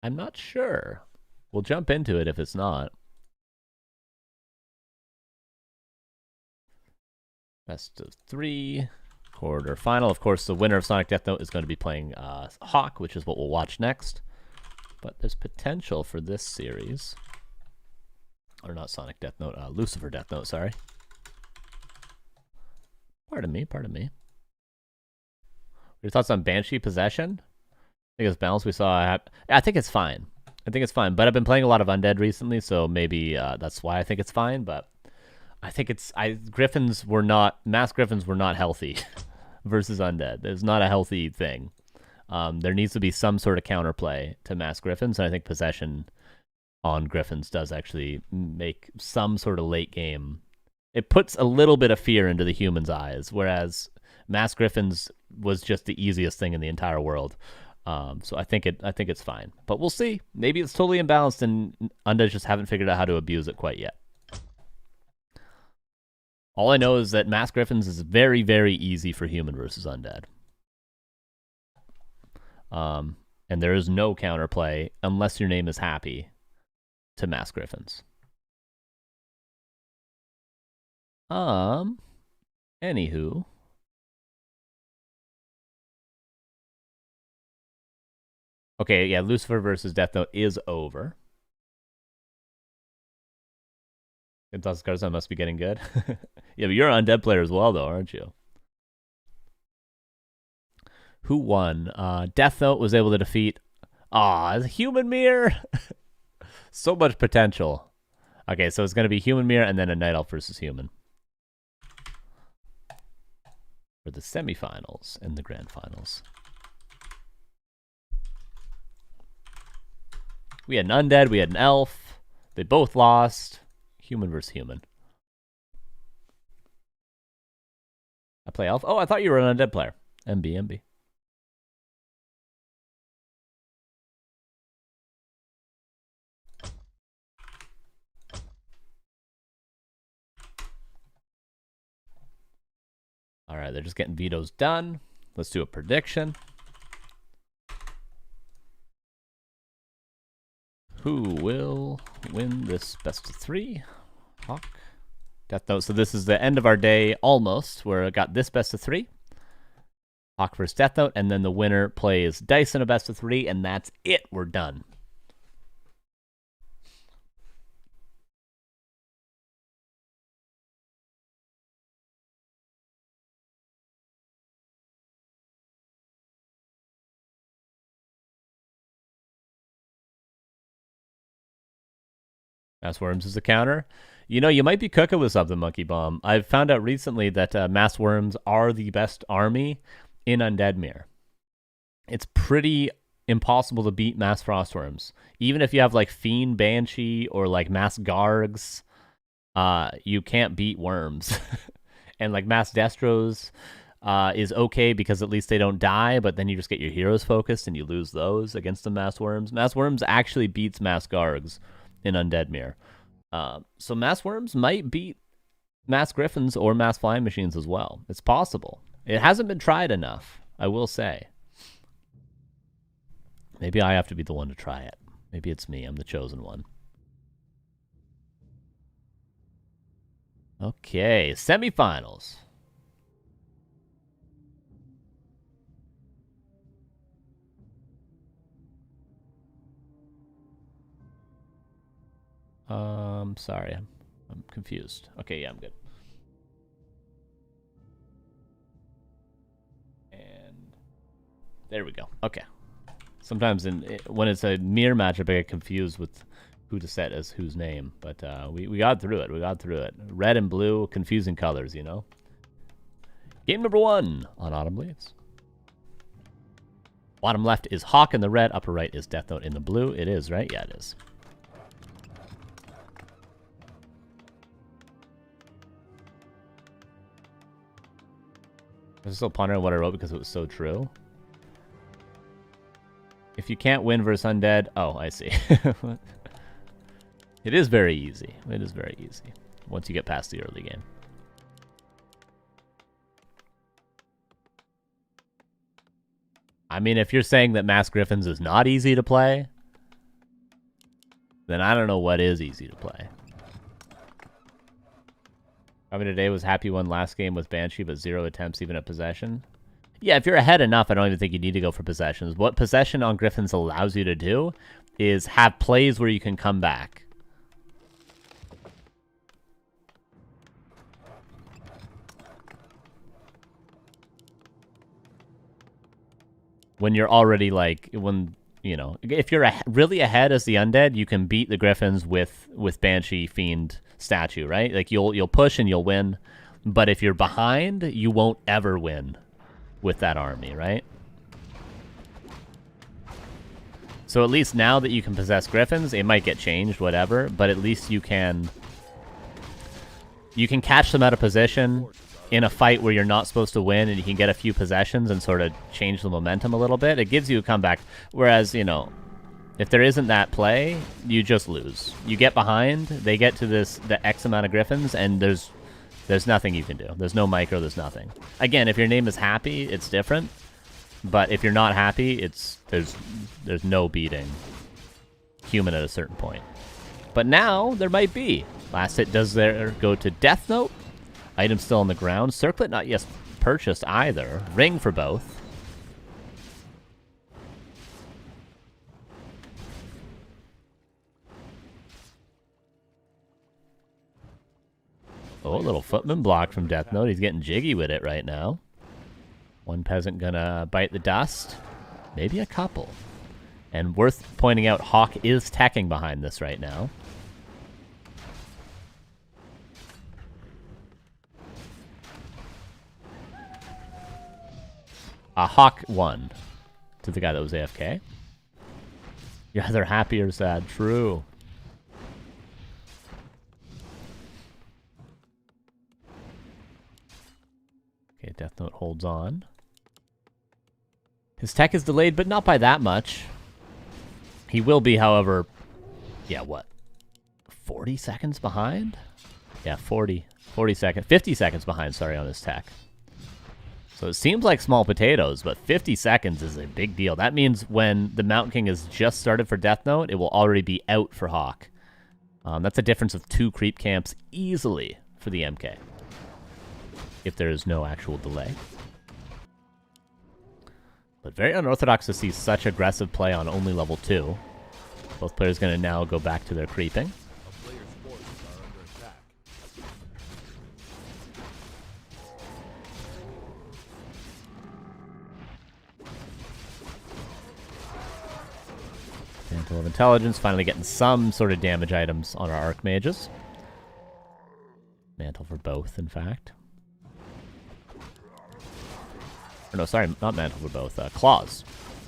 I'm not sure. We'll jump into it if it's not. Best of 3. Quarterfinal. Of course, the winner of Sonic Death Note is going to be playing HawK, which is what we'll watch next. But there's potential for this series. Or not Sonic Death Note, Lucifer Death Note, sorry. Pardon me, pardon me. Your thoughts on Banshee Possession? I think it's balanced. We saw. I think it's fine. I think it's fine. But I've been playing a lot of Undead recently, so maybe that's why I think it's fine. But I think it's. Griffins were not. Mass Griffins were not healthy versus Undead. It's not a healthy thing. There needs to be some sort of counterplay to Mass Griffins, and I think Possession on Griffins does actually make some sort of late game. It puts a little bit of fear into the human's eyes, whereas Mass Griffins was just the easiest thing in the entire world. So I think it's fine, but we'll see. Maybe it's totally imbalanced, and Undead just haven't figured out how to abuse it quite yet. All I know is that Mass Griffins is very, very easy for human versus Undead. And there is no counterplay unless your name is Happy to Mass Griffins. Anywho. Okay, yeah, Lucifer versus Death Note is over. Garzon must be getting good. Yeah, but you're an Undead player as well, though, aren't you? Who won? Death Note was able to defeat... Human Mirror! So much potential. Okay, so it's going to be Human Mirror and then a Night Elf versus Human. For the semifinals and the grand finals. We had an Undead, we had an Elf. They both lost. Human versus Human. I play Elf. Oh, I thought you were an Undead player. MB. All right, they're just getting vetoes done. Let's do a prediction. Who will win this best of 3? HawK. Death Note. So this is the end of our day almost, where I got this best of 3. HawK versus Death Note, and then the winner plays Dise in a best of 3, and that's it. We're done. Mass Worms is a counter. You know, you might be cooking with something, Monkey Bomb. I've found out recently that Mass Worms are the best army in Undead Mirror. It's pretty impossible to beat Mass Frostworms. Even if you have like Fiend Banshee or like Mass Gargs, you can't beat Worms. And like Mass Destros is okay because at least they don't die, but then you just get your heroes focused and you lose those against the Mass Worms. Mass Worms actually beats Mass Gargs in Undead Mirror. So Mass Worms might beat Mass Griffins or Mass Flying Machines as well. It's possible. It hasn't been tried enough, I will say. Maybe I have to be the one to try it. Maybe it's me. I'm the chosen one. Okay, semifinals. Sorry, I'm confused. Okay, yeah, I'm good. And there we go. Okay. Sometimes when it's a mirror matchup, I get confused with who to set as whose name. But we got through it. We got through it. Red and blue, confusing colors, you know? Game number 1 on Autumn Leaves. Bottom left is HawK in the red. Upper right is Death Note in the blue. It is, right? Yeah, it is. I was still pondering what I wrote because it was so true. If you can't win versus Undead... Oh, I see. It is very easy. It is very easy. Once you get past the early game. I mean, if you're saying that Mass Griffins is not easy to play, then I don't know what is easy to play. Coming today was Happy won last game with Banshee, but 0 attempts even at possession. Yeah, if you're ahead enough, I don't even think you need to go for possessions. What possession on Griffins allows you to do is have plays where you can come back. when you're already like you know, if you're really ahead as the undead, you can beat the griffins with Banshee Fiend statue, right? Like you'll push and you'll win, but if you're behind, you won't ever win with that army, right? So at least now that you can possess griffins, it might get changed, whatever, but at least you can catch them out of position in a fight where you're not supposed to win, and you can get a few possessions and sort of change the momentum a little bit. It gives you a comeback. Whereas, you know, if there isn't that play, you just lose. You get behind, they get to the X amount of griffins, and there's nothing you can do. There's no micro, there's nothing. Again, if your name is Happy, it's different. But if you're not happy, there's no beating human at a certain point. But now, there might be. Last hit does there go to Death Note. Item still on the ground. Circlet not yet purchased either. Ring for both. Oh, a little footman block from Death Note. He's getting jiggy with it right now. One peasant gonna bite the dust. Maybe a couple. And worth pointing out, HawK is teching behind this right now. HawK won to the guy that was AFK. You're either happy or sad. True. Okay, Death Note holds on. His tech is delayed, but not by that much. He will be, however, yeah, what? 40 seconds behind? Yeah, 40 seconds. 50 seconds behind, sorry, on his tech. So it seems like small potatoes, but 50 seconds is a big deal. That means when the Mountain King has just started for Death Note, it will already be out for HawK. That's a difference of 2 creep camps easily for the MK, if there is no actual delay. But very unorthodox to see such aggressive play on only level 2. Both players going to now go back to their creeping. A player's forces are under attack. Mantle of Intelligence, finally getting some sort of damage items on our Archmages. Mantle for both, in fact. Or no, sorry, not Mantle for both. Claws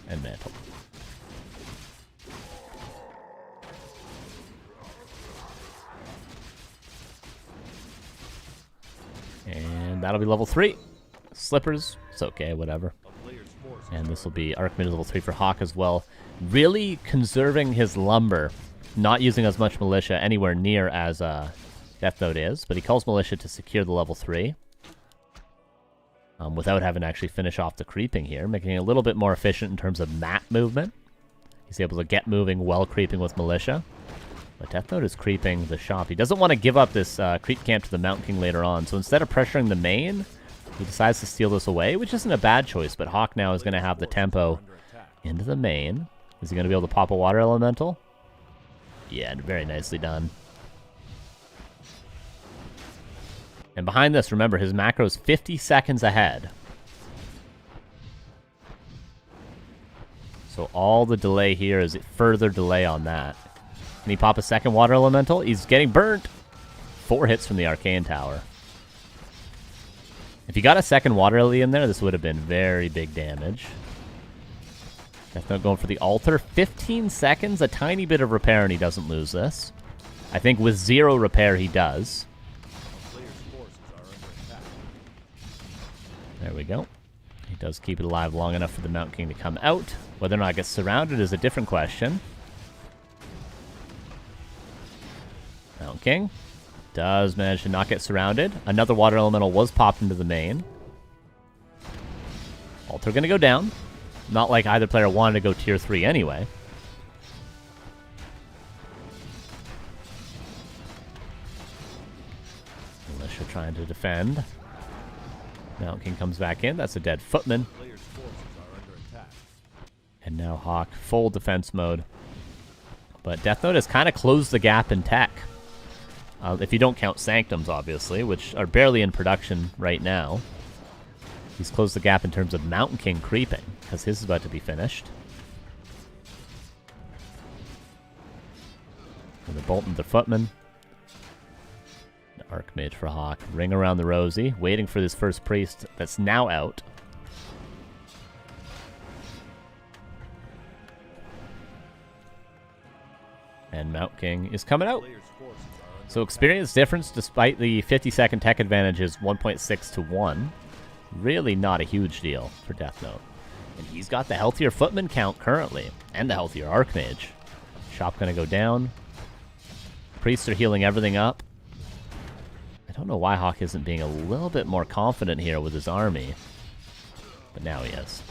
and Mantle. And that'll be level 3. Slippers, it's okay, whatever. And this will be Archmage level 3 for HawK as well. Really conserving his lumber, not using as much militia anywhere near as Death Note is, but he calls militia to secure the level 3. Without having to actually finish off the creeping here, making it a little bit more efficient in terms of map movement. He's able to get moving while creeping with militia. But Death Note is creeping the shop. He doesn't want to give up this creep camp to the Mountain King later on, so instead of pressuring the main, he decides to steal this away, which isn't a bad choice, but HawK now is going to have the tempo into the main. Is he going to be able to pop a water elemental? Yeah, very nicely done. And behind this, remember, his macro is 50 seconds ahead. So all the delay here is further delay on that. Can he pop a second water elemental? He's getting burnt. 4 hits from the Arcane Tower. If he got a second water elite in there, this would have been very big damage. Death Note going for the altar. 15 seconds, a tiny bit of repair, and he doesn't lose this. I think with 0 repair, he does. There we go. He does keep it alive long enough for the Mountain King to come out. Whether or not it gets surrounded is a different question. Mountain King does manage to not get surrounded. Another water elemental was popped into the main. Altar going to go down. Not like either player wanted to go tier 3 anyway. Militia trying to defend. Mountain King comes back in. That's a dead footman. And now HawK, full defense mode. But Death Note has kind of closed the gap in tech. If you don't count Sanctums, obviously, which are barely in production right now. He's closed the gap in terms of Mountain King creeping, because his is about to be finished. And the Bolt and the Footman. The Archmage for HawK. Ring around the Rosy, waiting for this first priest that's now out. And Mount King is coming out. So experience difference, despite the 50-second tech advantage, is 1.6 to 1. Really not a huge deal for Death Note. And he's got the healthier Footman count currently, and the healthier Archmage. Shop gonna go down. Priests are healing everything up. I don't know why HawK isn't being a little bit more confident here with his army. But now he is.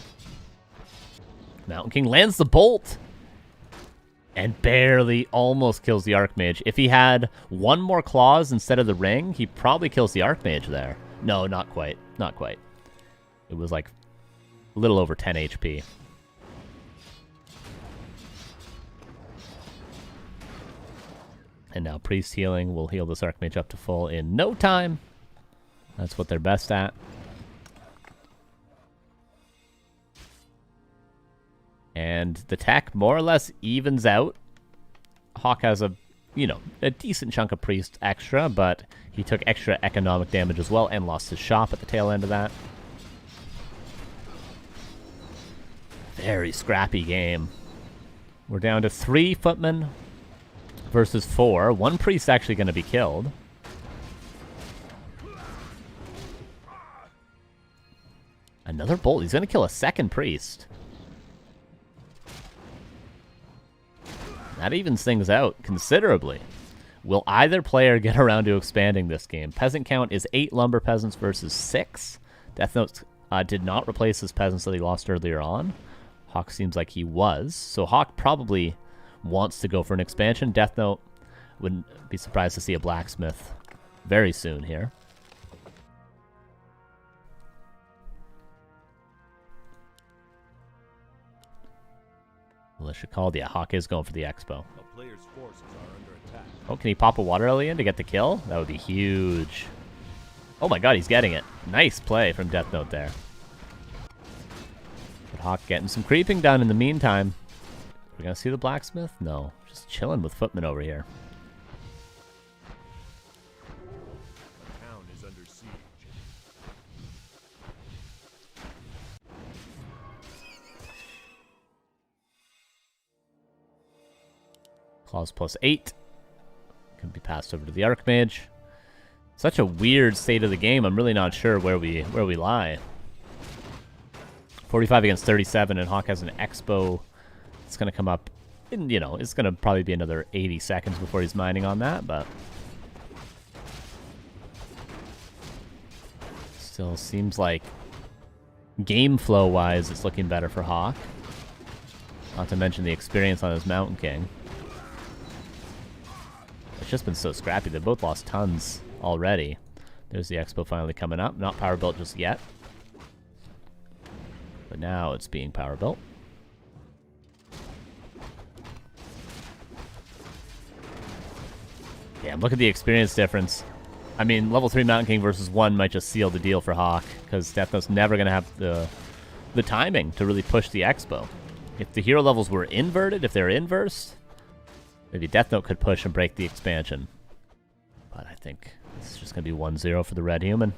Mountain King lands the bolt! And barely almost kills the Archmage. If he had one more claws instead of the ring, he probably kills the Archmage there. No, not quite. Not quite. It was like a little over 10 HP. And now Priest healing will heal this Archmage up to full in no time. That's what they're best at. And the tech more or less evens out. HawK has a decent chunk of Priest extra, but he took extra economic damage as well and lost his shop at the tail end of that. Very scrappy game. We're down to 3 Footmen versus 4. One Priest actually going to be killed. Another Bolt. He's going to kill a second Priest. That evens things out considerably. Will either player get around to expanding this game? Peasant count is 8 Lumber Peasants versus 6. Death Note did not replace his peasants that he lost earlier on. HawK seems like he was. So HawK probably wants to go for an expansion. Death Note wouldn't be surprised to see a blacksmith very soon here. Militia called. Yeah, HawK is going for the expo. A player's forces are under attack. Oh, can he pop a water lily in to get the kill? That would be huge. Oh my god, he's getting it. Nice play from Death Note there. But HawK getting some creeping done in the meantime. We're gonna see the blacksmith? No. Just chilling with Footman over here. The town is under siege. Claws plus 8. Can be passed over to the Archmage. Such a weird state of the game. I'm really not sure where we lie. 45 against 37, and HawK has an expo. It's going to come up in, it's going to probably be another 80 seconds before he's mining on that, but still seems like game flow wise it's looking better for HawK. Not to mention the experience on his Mountain King. It's just been so scrappy. They both lost tons already. There's the expo finally coming up. Not power built just yet. But now it's being power built. Damn, look at the experience difference. I mean, level 3 Mountain King versus 1 might just seal the deal for HawK, because Death Note's never going to have the timing to really push the expo. If the hero levels were inverted, if they're inversed, maybe Death Note could push and break the expansion. But I think it's just going to be 1-0 for the Red Human.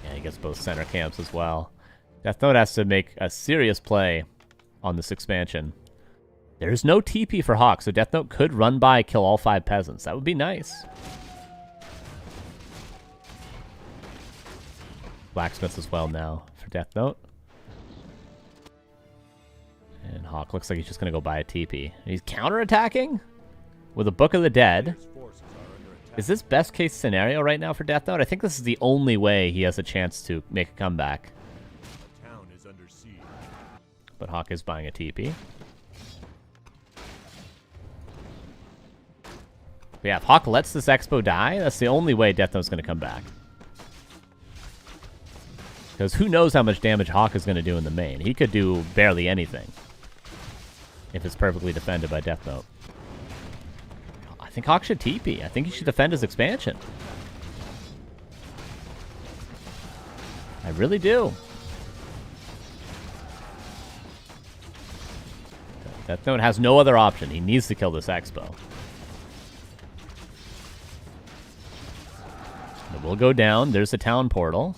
Yeah, he gets both center camps as well. Death Note has to make a serious play on this expansion. There's no TP for HawK, so Death Note could run by, kill all 5 peasants. That would be nice. Blacksmith as well now for Death Note. And HawK looks like he's just going to go buy a TP. He's counterattacking with a Book of the Dead. Is this best case scenario right now for Death Note? I think this is the only way he has a chance to make a comeback. The town is under siege. But HawK is buying a TP. But yeah, if HawK lets this expo die, that's the only way Death Note's going to come back. Because who knows how much damage HawK is going to do in the main. He could do barely anything. If it's perfectly defended by Death Note. I think HawK should TP. I think he should defend his expansion. I really do. Death Note has no other option. He needs to kill this Expo. It will go down. There's the town portal.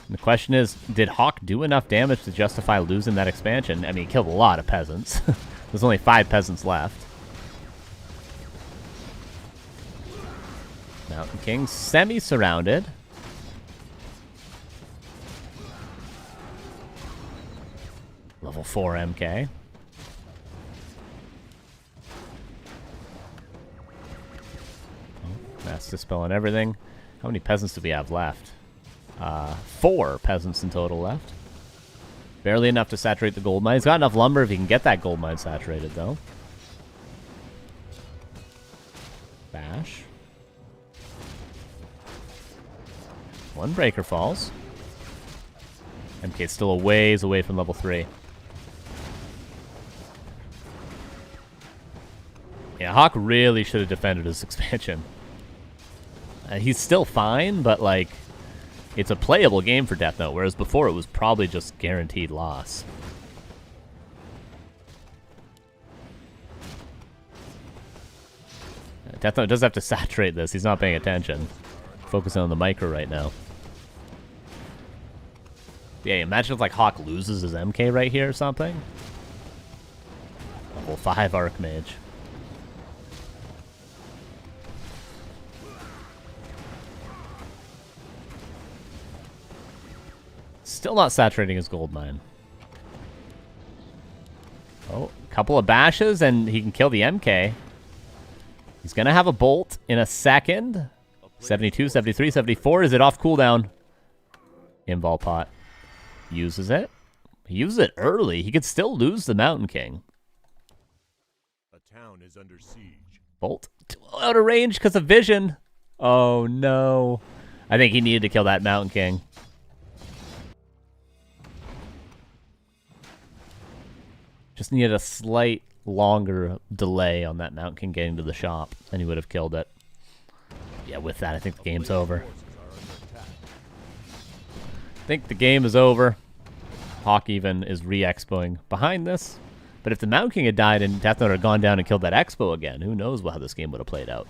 And the question is, did HawK do enough damage to justify losing that expansion? I mean, he killed a lot of peasants. There's only 5 peasants left. Mountain King semi-surrounded. Level 4 MK. Mass Dispel on everything. How many peasants do we have left? 4 peasants in total left. Barely enough to saturate the gold mine. He's got enough lumber if he can get that gold mine saturated, though. Bash. 1 breaker falls. MK's still a ways away from level 3. Yeah, HawK really should have defended his expansion. He's still fine, but, like, it's a playable game for Death Note, whereas before it was probably just guaranteed loss. Death Note does have to saturate this. He's not paying attention. Focusing on the micro right now. Yeah, imagine if, like, HawK loses his MK right here or something. Level 5 Archmage. Still not saturating his gold mine. Oh, a couple of bashes and he can kill the MK. He's going to have a bolt in a second. 72, 73, 74. Is it off cooldown? Invol pot. Uses it. He uses it early. He could still lose the Mountain King. A town is under siege. Bolt. Out of range because of vision. Oh, no. I think he needed to kill that Mountain King. Just needed a slight longer delay on that Mountain King getting to the shop, and he would have killed it. Yeah, with that, I think the game's over. I think the game is over. HawK even is re-expoing behind this. But if the Mountain King had died and Death Note had gone down and killed that Expo again, who knows how this game would have played out.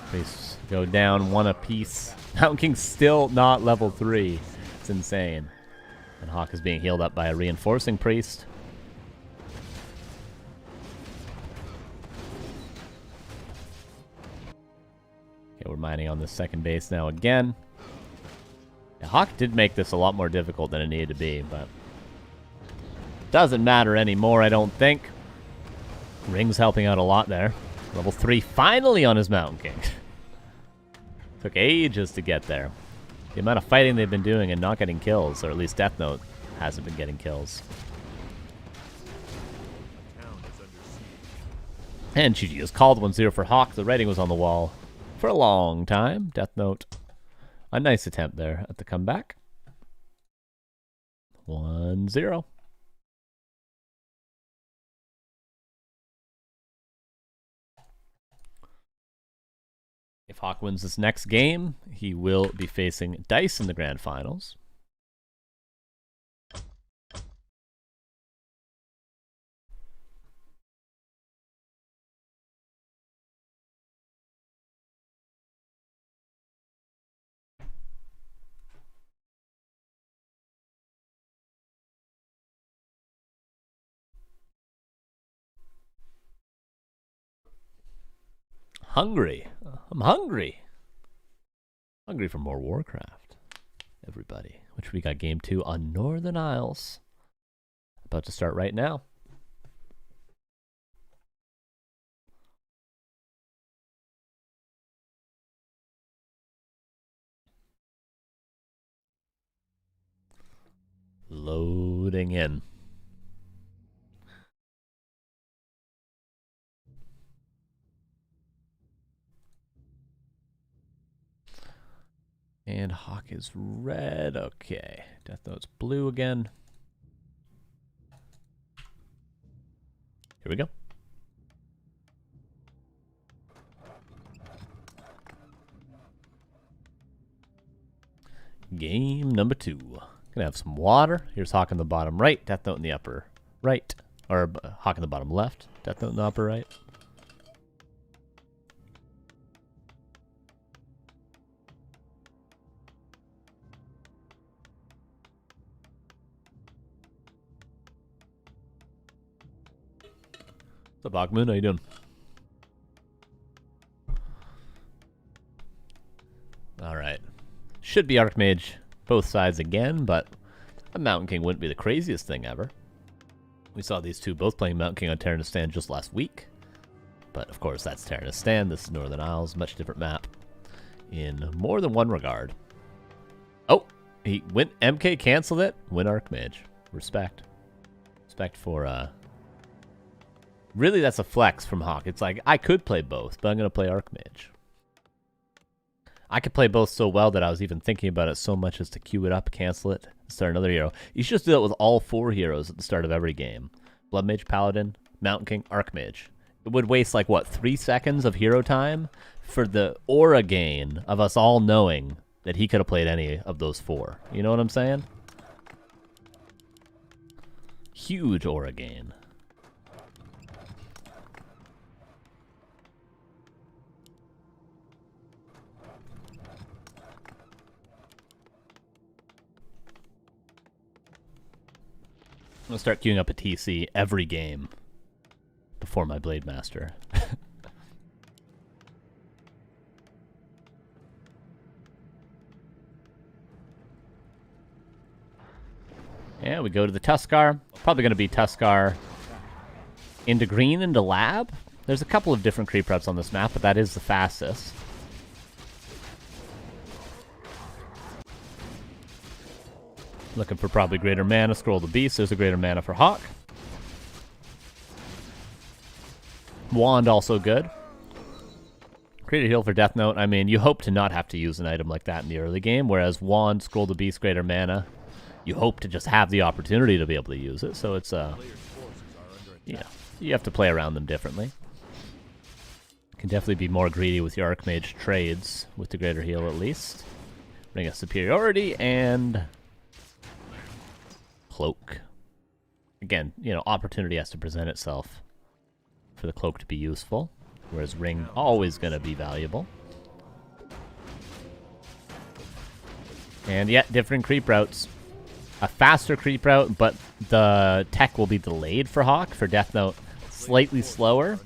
Priests go down 1 apiece. Mountain King's still not level 3. It's insane. And HawK is being healed up by a reinforcing priest. Okay, we're mining on the second base now again. Yeah, HawK did make this a lot more difficult than it needed to be, but doesn't matter anymore, I don't think. Ring's helping out a lot there. Level 3 finally on his Mountain King. Took ages to get there. The amount of fighting they've been doing and not getting kills, or at least Death Note hasn't been getting kills. And GG has called 1-0 for HawK. The writing was on the wall for a long time. Death Note, a nice attempt there at the comeback. 1-0. If HawK wins this next game, he will be facing Dise in the grand finals. Hungry. I'm hungry. Hungry for more Warcraft. Everybody. Which we got game 2 on Northern Isles. About to start right now. Loading in. And HawK is red. Okay. Death Note's blue again. Here we go. Game number 2. Gonna have some water. Here's HawK in the bottom right, Death Note in the upper right. Or HawK in the bottom left, Death Note in the upper right. What's up, Hawkmoon? How you doing? Alright. Should be Archmage both sides again, but a Mountain King wouldn't be the craziest thing ever. We saw these two both playing Mountain King on Terranistan just last week. But of course that's Terranistan, this is Northern Isles, much different map in more than one regard. Oh! He went MK, canceled it, win Archmage. Respect. Respect for really, that's a flex from HawK. It's like, I could play both, but I'm going to play Archmage. I could play both so well that I was even thinking about it so much as to queue it up, cancel it, start another hero. You should just do it with all 4 heroes at the start of every game. Blood Mage, Paladin, Mountain King, Archmage. It would waste, like, what, 3 seconds of hero time for the aura gain of us all knowing that he could have played any of those 4. You know what I'm saying? Huge aura gain. I'm gonna start queuing up a TC every game before my Blade Master. Yeah, we go to the Tuskar. Probably gonna be Tuskar into green, into lab. There's a couple of different creep routes on this map, but that is the fastest. Looking for probably greater mana, scroll the beast. There's a greater mana for HawK. Wand also good. Create a heal for Death Note. I mean, you hope to not have to use an item like that in the early game, whereas Wand, scroll the beast, greater mana, you hope to just have the opportunity to be able to use it. So it's yeah, you have to play around them differently. Can definitely be more greedy with your Archmage trades with the greater heal at least. Ring of Superiority and Cloak. Again, you know, opportunity has to present itself for the Cloak to be useful, whereas Ring always going to be valuable. And yet, different creep routes. A faster creep route, but the tech will be delayed for HawK. For Death Note, slightly slower,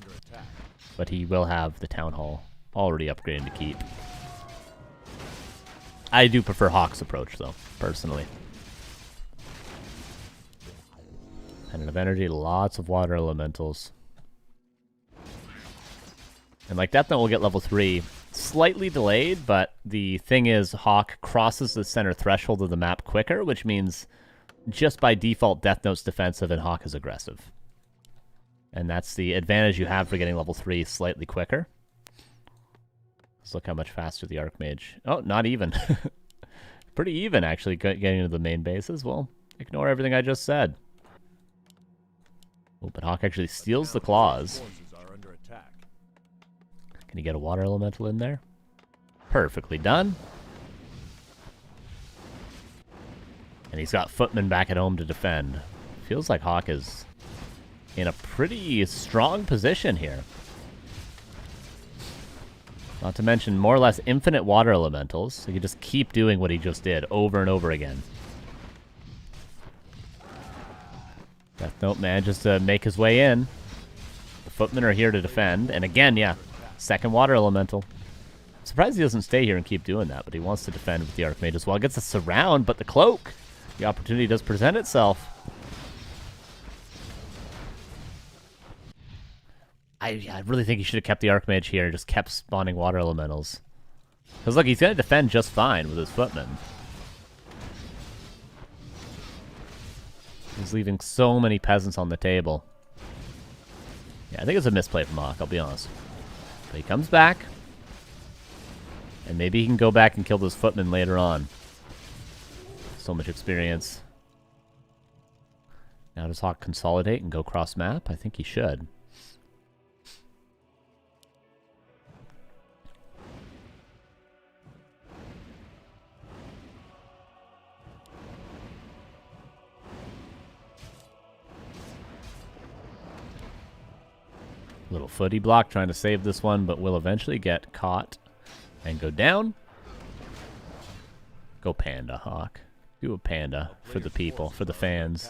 but he will have the Town Hall already upgraded to keep. I do prefer HawK's approach, though, personally. Pendant of Energy, lots of water elementals. And like Death Note will get level 3. Slightly delayed, but the thing is HawK crosses the center threshold of the map quicker, which means just by default Death Note's defensive and HawK is aggressive. And that's the advantage you have for getting level 3 slightly quicker. Let's look how much faster the Archmage... Oh, not even. Pretty even, actually, getting into the main bases. Well, ignore everything I just said. Oh, but HawK actually steals the claws. Can you get a water elemental in there? Perfectly done. And he's got footmen back at home to defend. Feels like HawK is in a pretty strong position here. Not to mention more or less infinite water elementals. So he can just keep doing what he just did over and over again. Death Note manages to make his way in. The footmen are here to defend. And again, yeah, second water elemental. Surprised he doesn't stay here and keep doing that, but he wants to defend with the Archmage as well. Gets a surround, but the cloak. The opportunity does present itself. I really think he should have kept the Archmage here and just kept spawning water elementals. Because look, he's going to defend just fine with his footmen. He's leaving so many peasants on the table. Yeah, I think it's a misplay from HawK, I'll be honest. But he comes back. And maybe he can go back and kill those footmen later on. So much experience. Now does HawK consolidate and go cross map? I think he should. Little footy block trying to save this one, but will eventually get caught and go down. Go Panda, HawK. Do a Panda for the people, for the fans.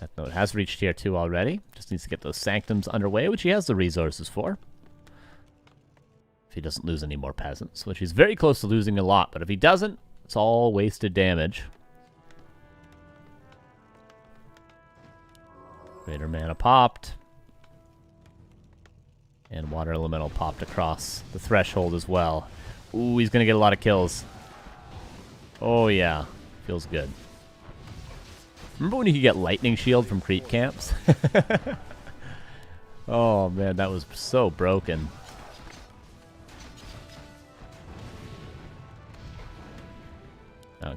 That note has reached tier 2 already. Just needs to get those sanctums underway, which he has the resources for. If he doesn't lose any more peasants, which he's very close to losing a lot, but if he doesn't, it's all wasted damage. Greater mana popped. And Water Elemental popped across the threshold as well. Ooh, he's going to get a lot of kills. Oh, yeah. Feels good. Remember when you could get Lightning Shield from creep camps? Oh, man, that was so broken.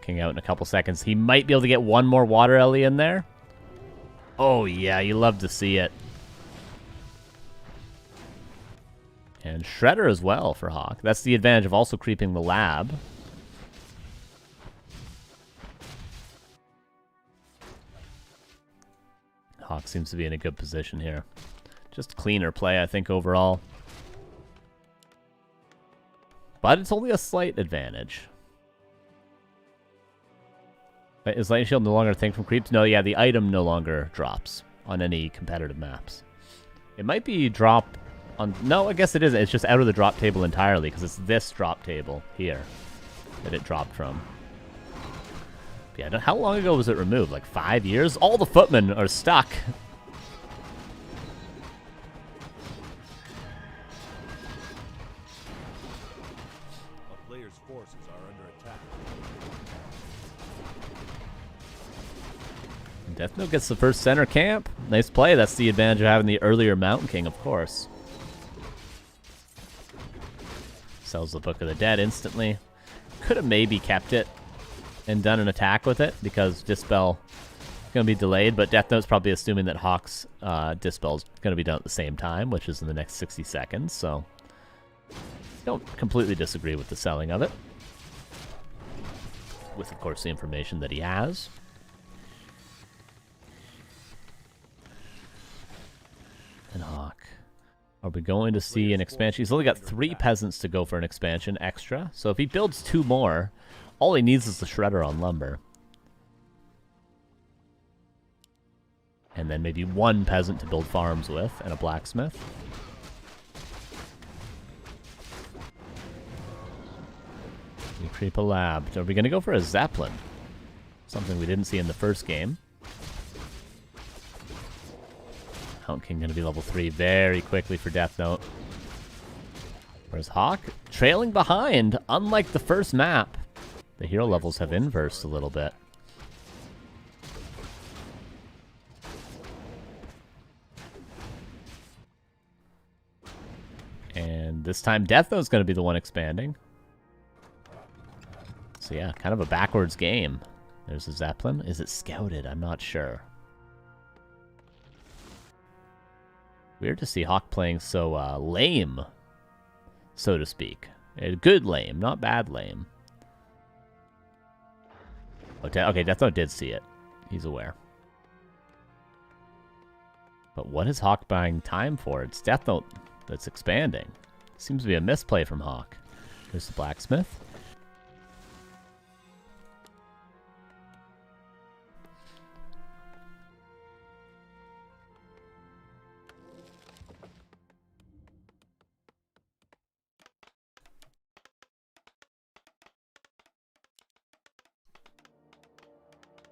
King out in a couple seconds. He might be able to get one more Water Ellie in there. Oh, yeah, you love to see it. And Shredder as well for HawK. That's the advantage of also creeping the lab. HawK seems to be in a good position here. Just cleaner play, I think, overall. But it's only a slight advantage. Is Lightning Shield no longer a thing from creeps? No, yeah, the item no longer drops on any competitive maps. It might be drop... No, I guess it isn't. It's just out of the drop table entirely, because it's this drop table here that it dropped from. Yeah, how long ago was it removed? Like 5 years? All the footmen are stuck. A player's forces are under attack. Death Note gets the first center camp. Nice play. That's the advantage of having the earlier Mountain King, of course. Sells the Book of the Dead instantly. Could have maybe kept it and done an attack with it because Dispel is going to be delayed, but Death Note's probably assuming that HawK's Dispel is going to be done at the same time, which is in the next 60 seconds, so don't completely disagree with the selling of it. With, of course, the information that he has. And HawK. Are we going to see an expansion? He's only got 3 peasants to go for an expansion extra. So if he builds 2 more, all he needs is the Shredder on lumber. And then maybe 1 peasant to build farms with, and a blacksmith. We creep a lab. Are we going to go for a Zeppelin? Something we didn't see in the first game. Mountain King going to be level 3 very quickly for Death Note. Whereas HawK trailing behind, unlike the first map. The hero levels have inversed a little bit. And this time Death Note's going to be the one expanding. So yeah, kind of a backwards game. There's a Zeppelin. Is it scouted? I'm not sure. Weird to see HawK playing so lame, so to speak. Good lame, not bad lame. Okay, Death Note did see it. He's aware. But what is HawK buying time for? It's Death Note that's expanding. Seems to be a misplay from HawK. There's the blacksmith.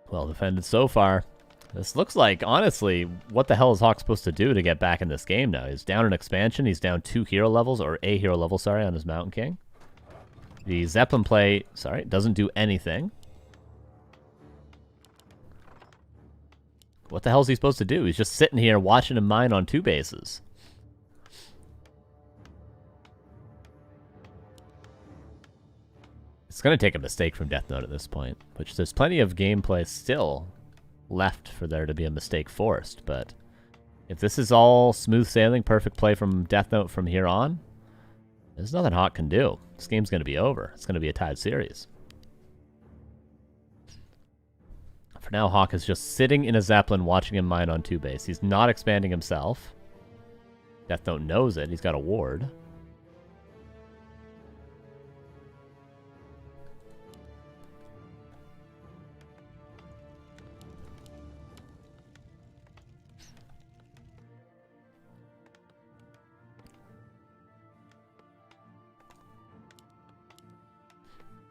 Well defended so far. This looks like, honestly, what the hell is HawK supposed to do to get back in this game now? He's down an expansion. He's down 2 hero levels, or a hero level, sorry, on his Mountain King. The Zeppelin play, sorry, doesn't do anything. What the hell is he supposed to do? He's just sitting here watching him mine on 2 bases. It's going to take a mistake from Death Note at this point, which there's plenty of gameplay still left for there to be a mistake forced, but if this is all smooth sailing, perfect play from Death Note from here on, there's nothing HawK can do. This game's going to be over. It's going to be a tied series. For now, HawK is just sitting in a Zeppelin watching him mine on 2 base. He's not expanding himself. Death Note knows it. He's got a ward.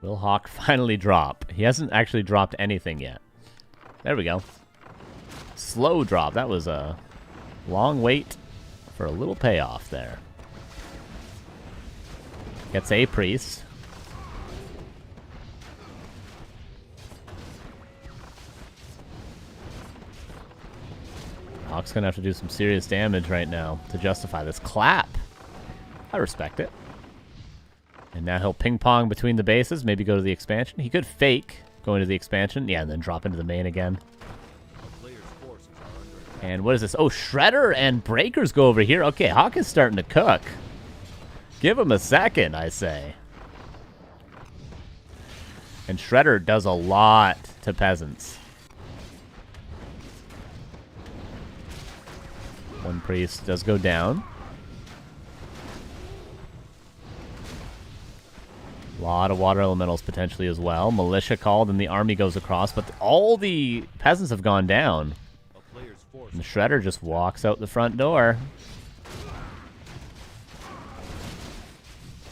Will HawK finally drop? He hasn't actually dropped anything yet. There we go. Slow drop. That was a long wait for a little payoff there. Gets a priest. HawK's gonna have to do some serious damage right now to justify this clap. I respect it. And now he'll ping-pong between the bases, maybe go to the expansion. He could fake going to the expansion. Yeah, and then drop into the main again. And what is this? Oh, Shredder and Breakers go over here. Okay, HawK is starting to cook. Give him a second, I say. And Shredder does a lot to peasants. One priest does go down. A lot of water elementals potentially as well. Militia called and the army goes across, but all the peasants have gone down. And the Shredder just walks out the front door.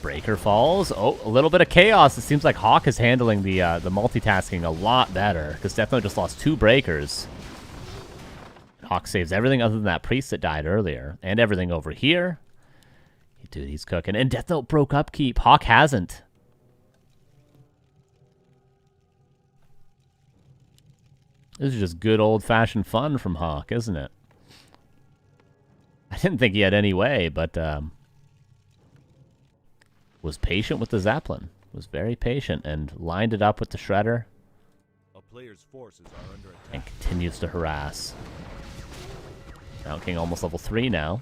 Breaker falls. Oh, a little bit of chaos. It seems like HawK is handling the multitasking a lot better, because Death Note just lost 2 breakers. HawK saves everything other than that priest that died earlier, and everything over here. Dude, he's cooking. And Death Note broke upkeep. HawK hasn't. This is just good old-fashioned fun from HawK, isn't it? I didn't think he had any way, but was patient with the Zeppelin. Was very patient and lined it up with the Shredder. A player's forces are under attack. And continues to harass. Mountain King almost level 3 now.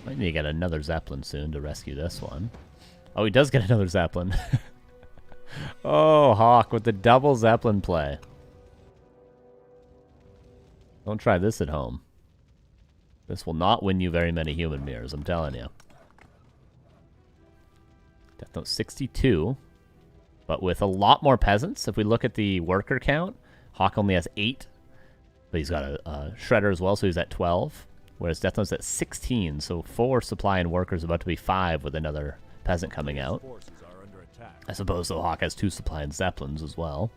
Might need to get another Zeppelin soon to rescue this one. Oh, he does get another Zeppelin. Oh, HawK with the double Zeppelin play. Don't try this at home. This will not win you very many human mirrors, I'm telling you. Death Note 62. But with a lot more peasants. If we look at the worker count, HawK only has 8. But he's got a Shredder as well, so he's at 12. Whereas Death Note's at 16, so 4 supply and workers, about to be 5 with another peasant coming out. I suppose, though, HawK has 2 supply and Zeppelins as well.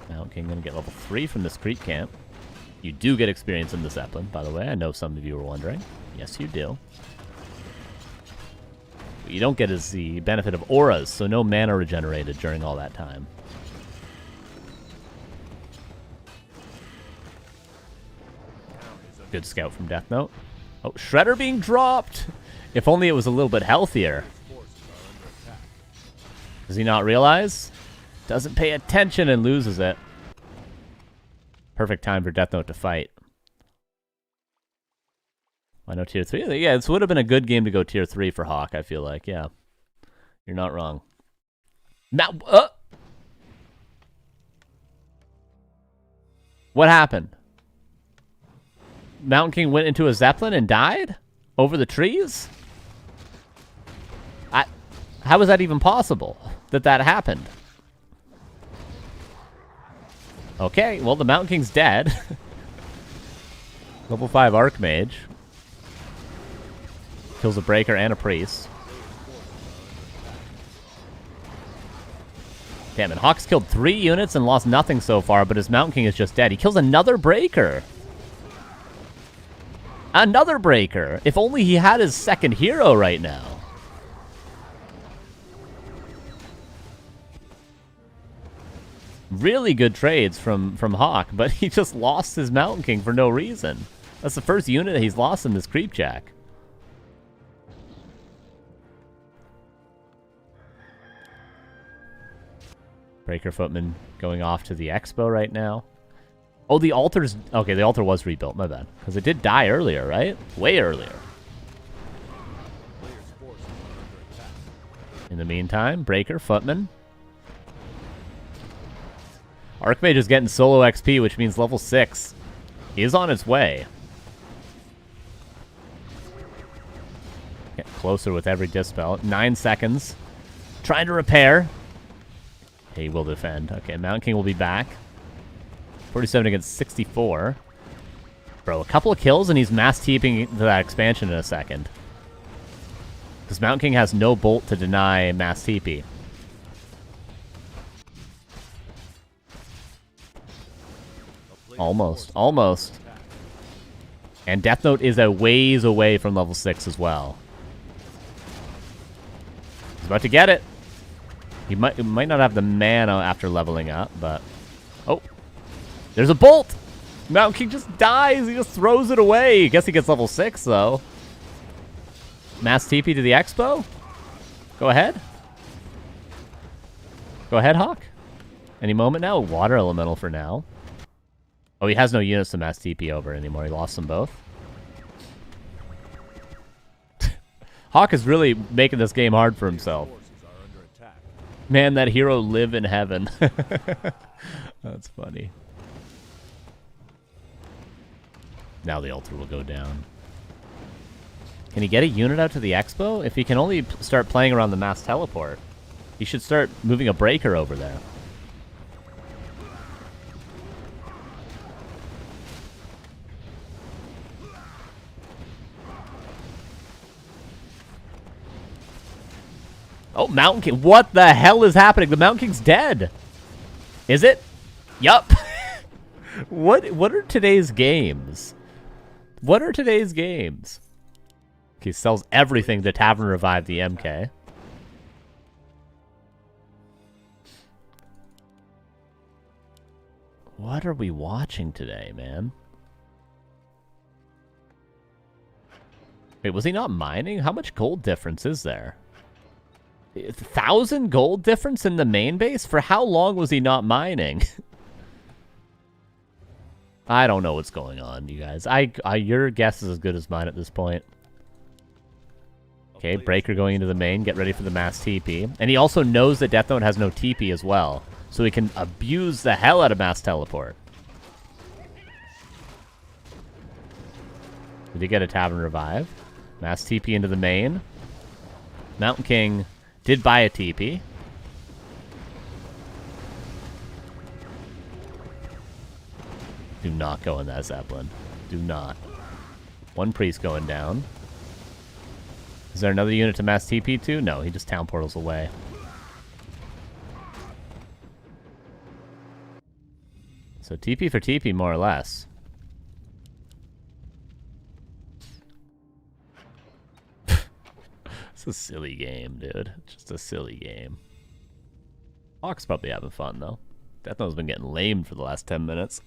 Mountain King going to get level 3 from this creep camp. You do get experience in the Zeppelin, by the way. I know some of you were wondering. Yes, you do. What you don't get is the benefit of auras, so no mana regenerated during all that time. Good scout from Death Note. Oh, Shredder being dropped! If only it was a little bit healthier. Does he not realize? Doesn't pay attention and loses it. Perfect time for Death Note to fight. Why no tier 3? Yeah, this would have been a good game to go tier 3 for HawK, I feel like. Yeah. You're not wrong. Now, what happened? Mountain King went into a Zeppelin and died? Over the trees? How is that even possible? That happened? Okay, well, the Mountain King's dead. Level 5 Archmage. Kills a Breaker and a Priest. Damn it, HawK's killed 3 units and lost nothing so far, but his Mountain King is just dead. He kills another Breaker. Another Breaker. If only he had his second hero right now. Really good trades from HawK, but he just lost his Mountain King for no reason. That's the first unit that he's lost in this creep jack. Breaker Footman going off to the Expo right now. Oh, the altar's... Okay, the altar was rebuilt, my bad. Because it did die earlier, right? Way earlier. In the meantime, Breaker, Footman. Archmage is getting solo XP, which means level 6 is on its way. Get closer with every dispel. 9 seconds. Trying to repair. He will defend. Okay, Mountain King will be back. 47 against 64. Bro, a couple of kills and he's mass TPing to that expansion in a second. Because Mountain King has no bolt to deny mass TP. Almost. Almost. And Death Note is a ways away from level 6 as well. He's about to get it. He might not have the mana after leveling up, but... Oh. There's a bolt! Mountain King just dies. He just throws it away. I guess he gets level 6, though. Mass TP to the Expo? Go ahead. Go ahead, HawK. Any moment now? Water Elemental for now. Oh, he has no units to mass TP over anymore. He lost them both. HawK is really making this game hard for himself. Man, that hero live in heaven. That's funny. Now the altar will go down. Can he get a unit out to the Expo? If he can only start playing around the mass teleport, he should start moving a breaker over there. Oh, Mountain King. What the hell is happening? The Mountain King's dead. Is it? Yup. What are today's games? What are today's games? Okay, sells everything to Tavern Revive the MK. What are we watching today, man? Wait, was he not mining? How much gold difference is there? 1,000 gold difference in the main base? For how long was he not mining? I don't know what's going on, you guys. Your guess is as good as mine at this point. Okay, Breaker going into the main. Get ready for the mass TP. And he also knows that Death Note has no TP as well. So he can abuse the hell out of mass teleport. Did he get a Tavern Revive? Mass TP into the main. Mountain King did buy a TP. Do not go in that Zeppelin. Do not. One priest going down. Is there another unit to mass TP to? No, he just town portals away. So TP for TP, more or less. It's a silly game, dude. Just a silly game. HawK's probably having fun, though. Death Note's been getting lamed for the last 10 minutes.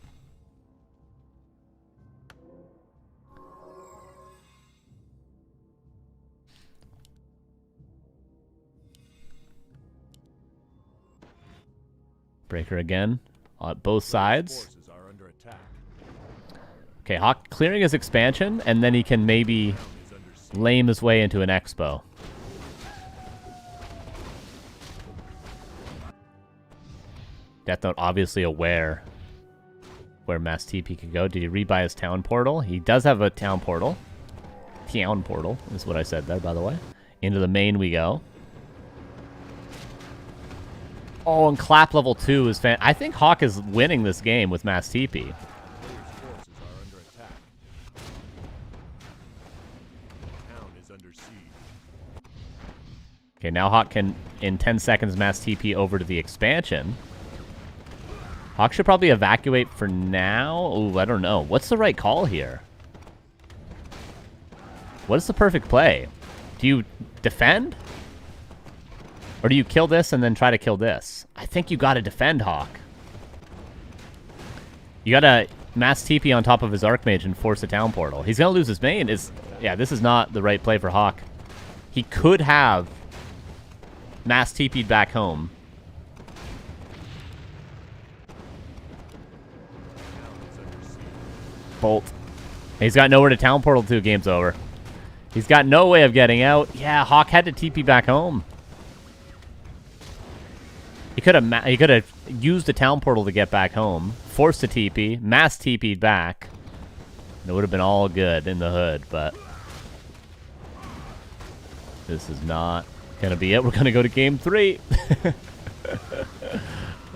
Breaker again on both sides. Okay, HawK clearing his expansion, and then he can maybe lame his way into an Expo. Death Note obviously aware where mass TP can go. Did he rebuy his town portal? He does have a town portal. Town portal is what I said there, by the way. Into the main we go. Oh, and clap level 2 is fan. I think HawK is winning this game with mass TP. Okay, now HawK can, in 10 seconds, mass TP over to the expansion. HawK should probably evacuate for now. Ooh, I don't know. What's the right call here? What is the perfect play? Do you defend? Or do you kill this and then try to kill this? I think you gotta defend, HawK. You gotta mass TP on top of his Archmage and force a town portal. He's gonna lose his main. Yeah, this is not the right play for HawK. He could have mass TP'd back home. Bolt. He's got nowhere to town portal to. Game's over. He's got no way of getting out. Yeah, HawK had to TP back home. He could have used a town portal to get back home, forced a TP, mass TP'd back. And it would have been all good in the hood, but this is not gonna be it. We're gonna go to game 3.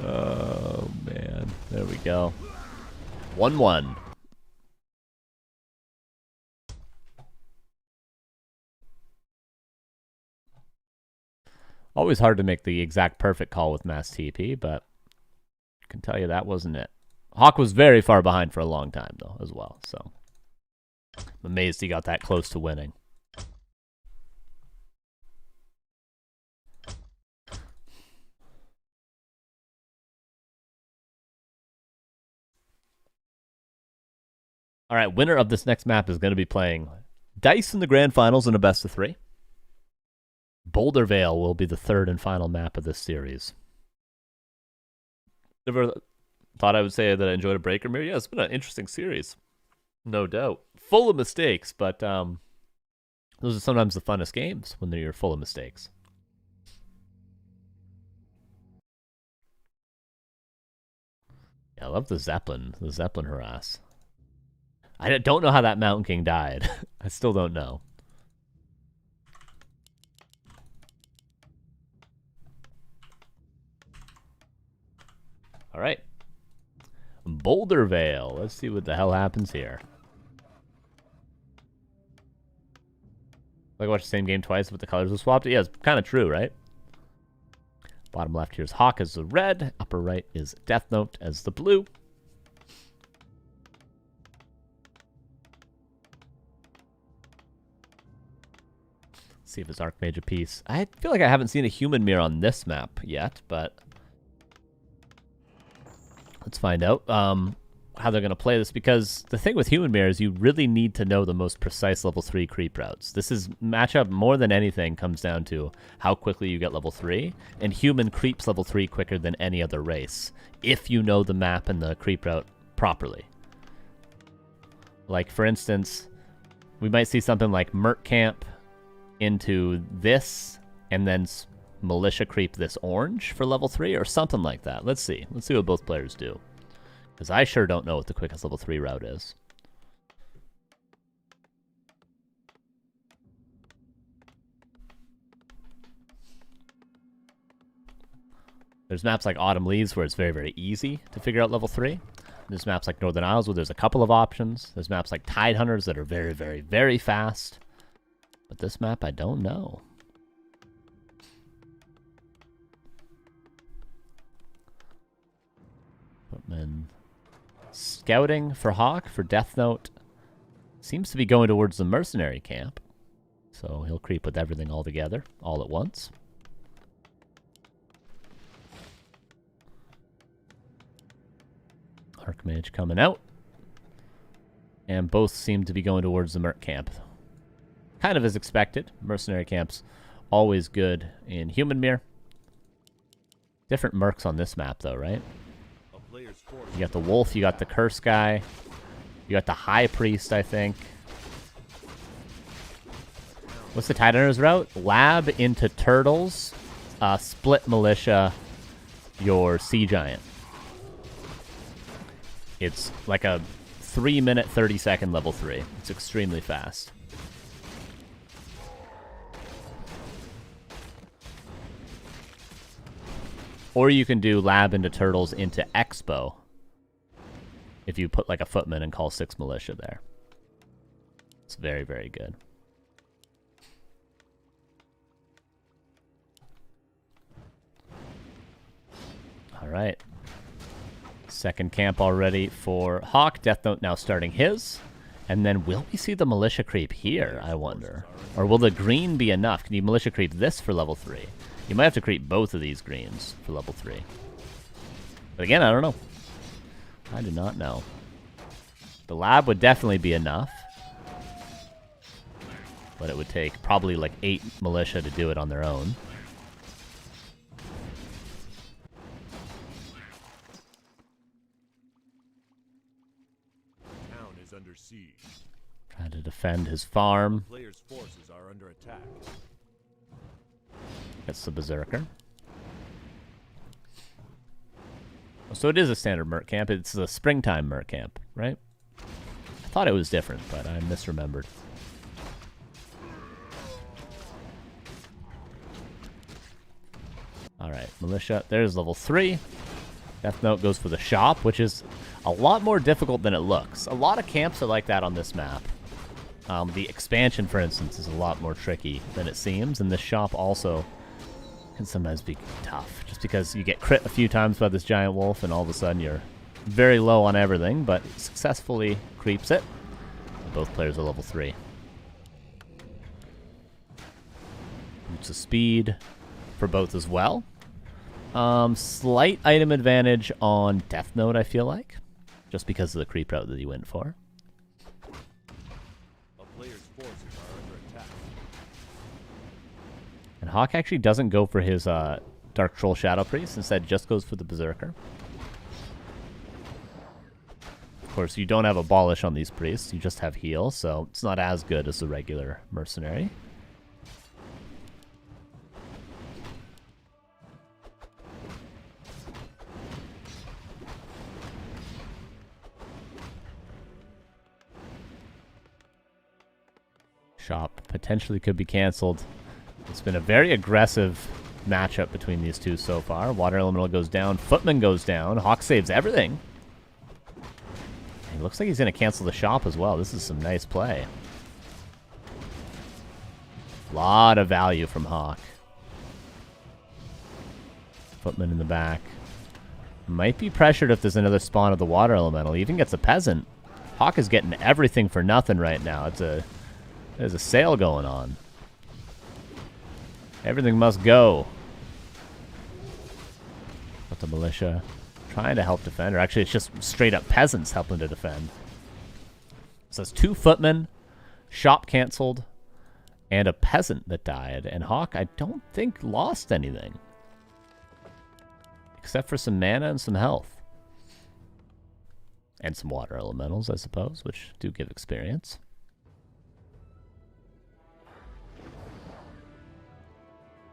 Oh man, there we go. 1-1. Always hard to make the exact perfect call with mass TP, but I can tell you that wasn't it. HawK was very far behind for a long time, though, as well. So I'm amazed he got that close to winning. All right, winner of this next map is going to be playing Dise in the grand finals in a best of 3. Boulder Vale will be the third and final map of this series. Never thought I would say that I enjoyed a Breaker Mirror. Yeah, it's been an interesting series. No doubt. Full of mistakes, but those are sometimes the funnest games when they're full of mistakes. Yeah, I love the Zeppelin harass. I don't know how that Mountain King died. I still don't know. All right. Boulder Vale. Let's see what the hell happens here. Like I watched the same game twice, but the colors were swapped. Yeah, it's kind of true, right? Bottom left here is HawK as the red. Upper right is Death Note as the blue. See if it's Archmage a piece. I feel like I haven't seen a human mirror on this map yet, but let's find out how they're going to play this, because the thing with human mirror is you really need to know the most precise level 3 creep routes. This is matchup more than anything comes down to how quickly you get level 3, and human creeps level 3 quicker than any other race if you know the map and the creep route properly. Like, for instance, we might see something like Merc Camp into this, and then Militia creep this orange for level 3, or something like that. Let's see. Let's see what both players do. Because I sure don't know what the quickest level 3 route is. There's maps like Autumn Leaves where it's very, very easy to figure out level 3. There's maps like Northern Isles where there's a couple of options. There's maps like Tide Hunters that are very, very, very fast. But this map, I don't know. Footman scouting for HawK for Death Note. Seems to be going towards the mercenary camp. So he'll creep with everything all together, all at once. Archmage coming out. And both seem to be going towards the Merc camp. Kind of as expected. Mercenary camp's always good in human mirror. Different mercs on this map though, right? You got the wolf, you got the curse guy, you got the high priest, I think. What's the Tide Hunters route? Lab into turtles, split militia, your sea giant. It's like a 3-minute, 30-second level 3. It's extremely fast. Or you can do lab into turtles into expo. If you put like a footman and call 6 militia there. It's very, very good. All right. Second camp already for HawK. Death Note now starting his. And then will we see the militia creep here, I wonder? Or will the green be enough? Can you militia creep this for level 3? You might have to creep both of these greens for level 3. But again, I don't know. I do not know. The lab would definitely be enough. But it would take probably like 8 militia to do it on their own. The town is under siege. Trying to defend his farm. Players' forces are under attack. That's the Berserker. So it is a standard merc camp. It's a springtime merc camp, right? I thought it was different, but I misremembered. Alright, militia. There's level 3. Death Note goes for the shop, which is a lot more difficult than it looks. A lot of camps are like that on this map. The expansion, for instance, is a lot more tricky than it seems, and the shop also can sometimes be tough, just because you get crit a few times by this giant wolf, and all of a sudden you're very low on everything, but successfully creeps it. Both players are level 3. Boots of speed for both as well. Slight item advantage on Death Note, I feel like, just because of the creep route that he went for. And HawK actually doesn't go for his Dark Troll Shadow Priest, instead just goes for the Berserker. Of course, you don't have Abolish on these priests, you just have heal, so it's not as good as the regular mercenary. Shop potentially could be cancelled. It's been a very aggressive matchup between these two so far. Water Elemental goes down. Footman goes down. HawK saves everything. It looks like he's going to cancel the shop as well. This is some nice play. A lot of value from HawK. Footman in the back. Might be pressured if there's another spawn of the Water Elemental. He even gets a Peasant. HawK is getting everything for nothing right now. There's a sale going on. Everything must go. But the militia trying to help defend. Or actually, it's just straight up peasants helping to defend. So it's 2 footmen, shop canceled, and a peasant that died. And HawK, I don't think, lost anything. Except for some mana and some health. And some water elementals, I suppose, which do give experience.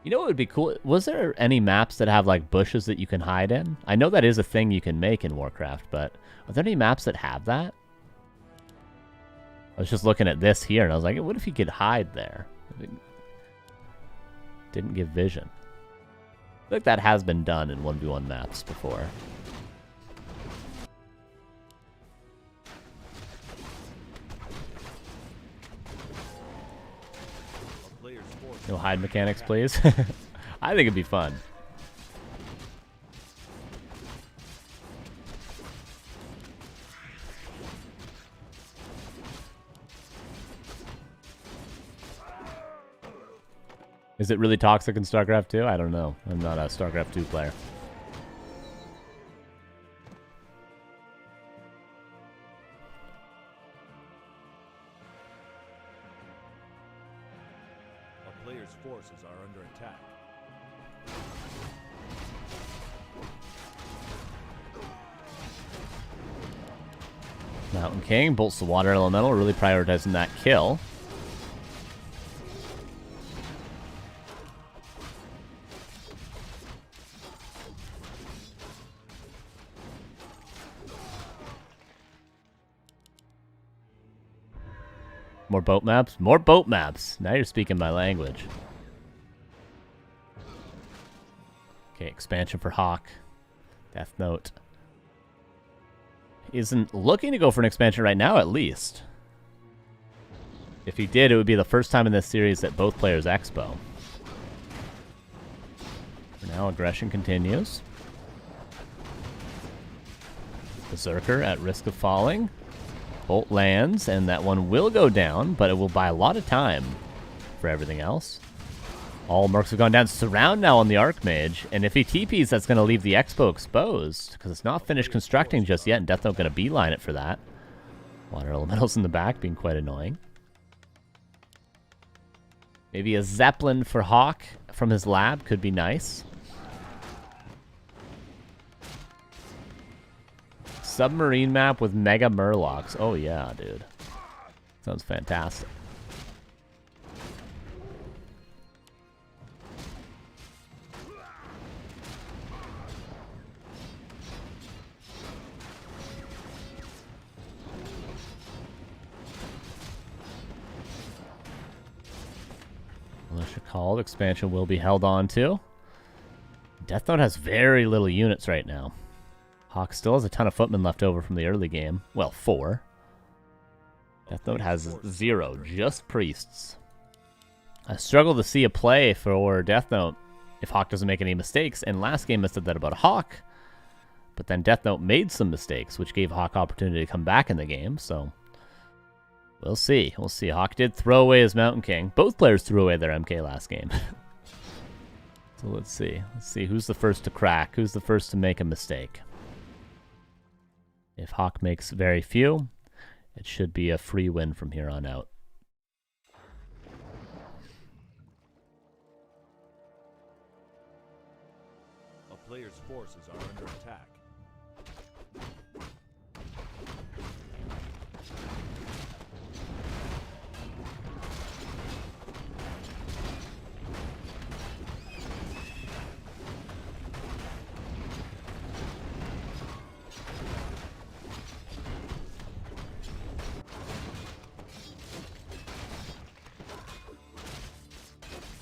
You know what would be cool? Was there any maps that have like bushes that you can hide in? I know that is a thing you can make in Warcraft, but are there any maps that have that? I was just looking at this here and I was like, what if you could hide there? It didn't give vision. I feel like that has been done in 1v1 maps before. No hide mechanics, please. I think it'd be fun. Is it really toxic in StarCraft 2? I don't know. I'm not a StarCraft 2 player. Forces are under attack. Mountain King bolts the water elemental, really prioritizing that kill. More boat maps? More boat maps! Now you're speaking my language. Okay, expansion for HawK. Death Note isn't looking to go for an expansion right now, at least. If he did, it would be the first time in this series that both players expo. For now, aggression continues. Berserker at risk of falling. Bolt lands, and that one will go down, but it will buy a lot of time for everything else. All mercs have gone down. Surround now on the Archmage, and if he TPs, that's going to leave the Expo exposed, because it's not finished constructing just yet, and Death Note going to beeline it for that. Water Elementals in the back being quite annoying. Maybe a Zeppelin for HawK from his lab could be nice. Submarine map with Mega Murlocs. Oh yeah, dude. Sounds fantastic. Militia called. Expansion will be held on to. Death Note has very little units right now. HawK still has a ton of footmen left over from the early game. Well, 4. Death Note has 0, just priests. I struggle to see a play for Death Note if HawK doesn't make any mistakes, and last game I said that about HawK, but then Death Note made some mistakes, which gave HawK opportunity to come back in the game, so we'll see. We'll see. HawK did throw away his Mountain King. Both players threw away their MK last game. So let's see. Let's see who's the first to crack, who's the first to make a mistake. If HawK makes very few, it should be a free win from here on out. A player's forces are under attack.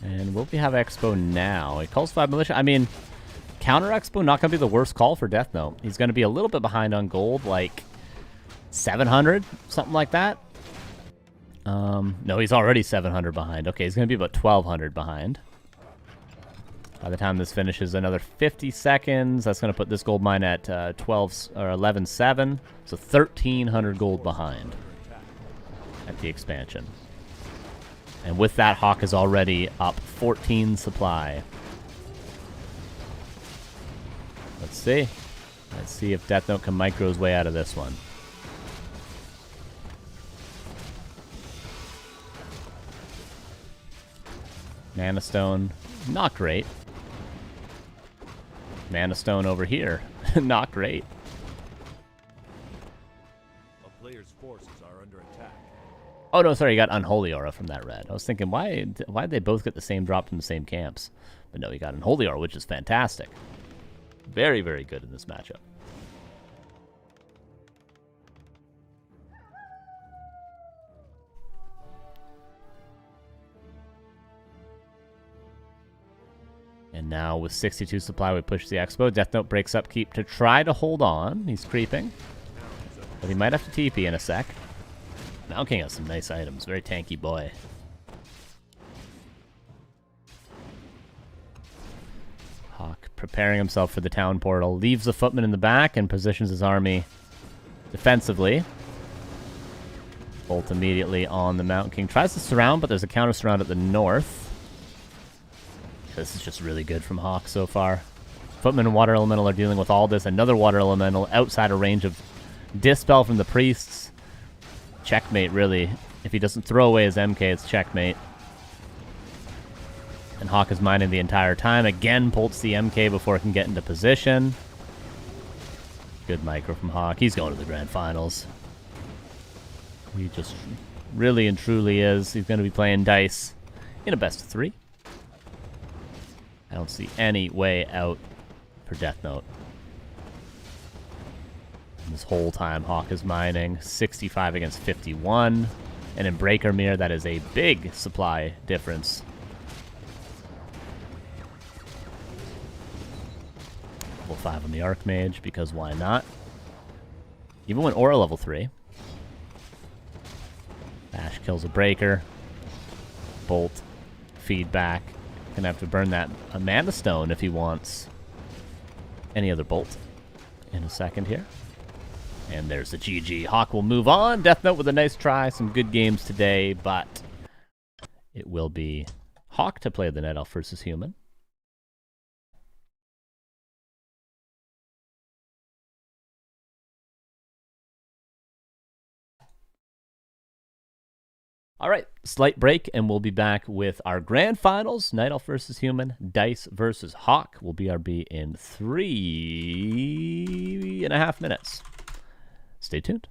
And will we have Expo now? He calls 5 militia. I mean, counter Expo not going to be the worst call for Death Note. He's going to be a little bit behind on gold, like 700, something like that. No, he's already 700 behind. Okay, he's going to be about 1,200 behind. By the time this finishes, another 50 seconds. That's going to put this gold mine at 12 or 11.7. So 1,300 gold behind at the expansion. And with that, HawK is already up 14 supply. Let's see. Let's see if Death Note can micro his way out of this one. Mana Stone, not great. Mana Stone over here, not great. A player's forces are under attack. Oh no, sorry, he got Unholy Aura from that red. I was thinking, why did they both get the same drop from the same camps? But no, he got Unholy Aura, which is fantastic. Very, very good in this matchup. And now with 62 supply, we push the Expo. Death Note breaks up keep to try to hold on. He's creeping. But he might have to TP in a sec. Mountain King has some nice items. Very tanky boy. HawK preparing himself for the town portal. Leaves the footman in the back and positions his army defensively. Bolt immediately on the Mountain King. Tries to surround, but there's a counter surround at the north. This is just really good from HawK so far. Footman and Water Elemental are dealing with all this. Another Water Elemental outside of range of Dispel from the priests. Checkmate, really. If he doesn't throw away his MK, it's checkmate. And HawK is mining the entire time. Again, bolts the MK before it can get into position. Good micro from HawK. He's going to the grand finals. He just really and truly is. He's going to be playing Dise in a best of 3. I don't see any way out for Death Note. And this whole time, HawK is mining 65 against 51. And in Breaker Mirror, that is a big supply difference. Level 5 on the Archmage, because why not? Even when Aura level 3. Bash kills a Breaker. Bolt. Feedback. Gonna have to burn that Mana Stone if he wants any other bolt in a second here. And there's the GG. HawK will move on. Death Note with a nice try. Some good games today, but it will be HawK to play the Night Elf versus Human. All right, slight break, and we'll be back with our grand finals. Night Elf versus Human, Dise versus HawK will BRB in 3.5 minutes. Stay tuned.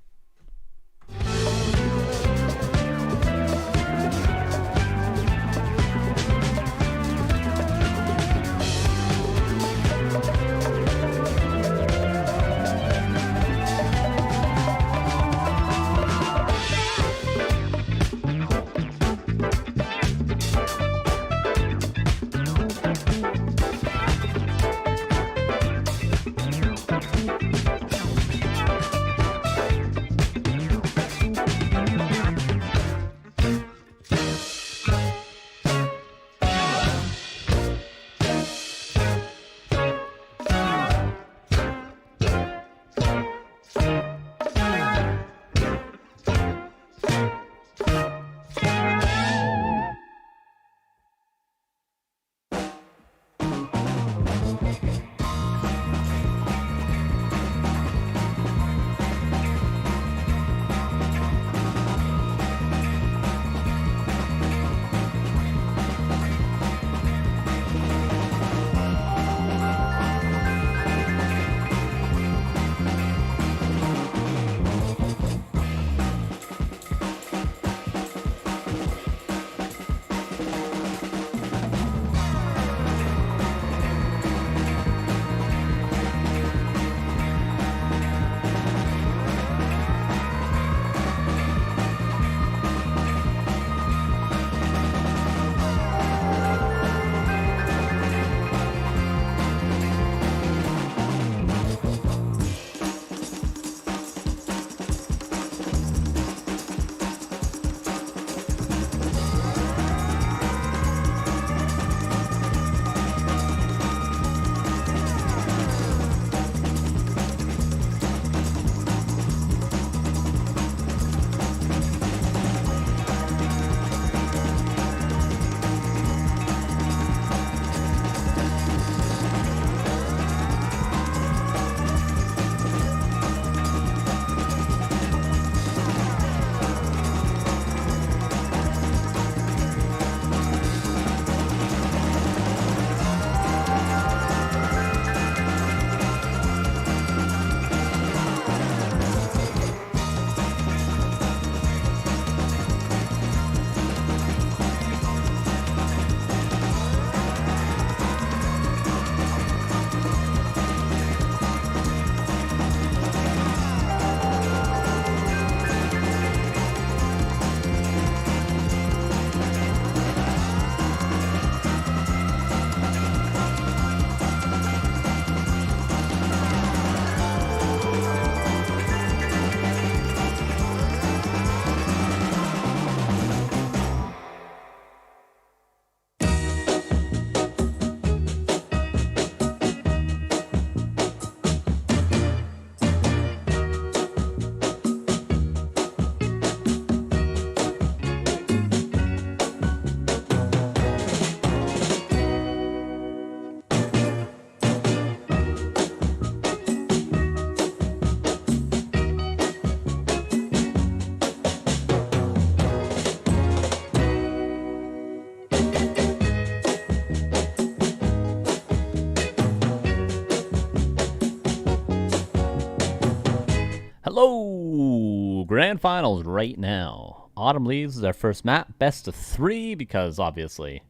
Hello! Grand Finals right now. Autumn Leaves is our first map. Best of 3 because obviously it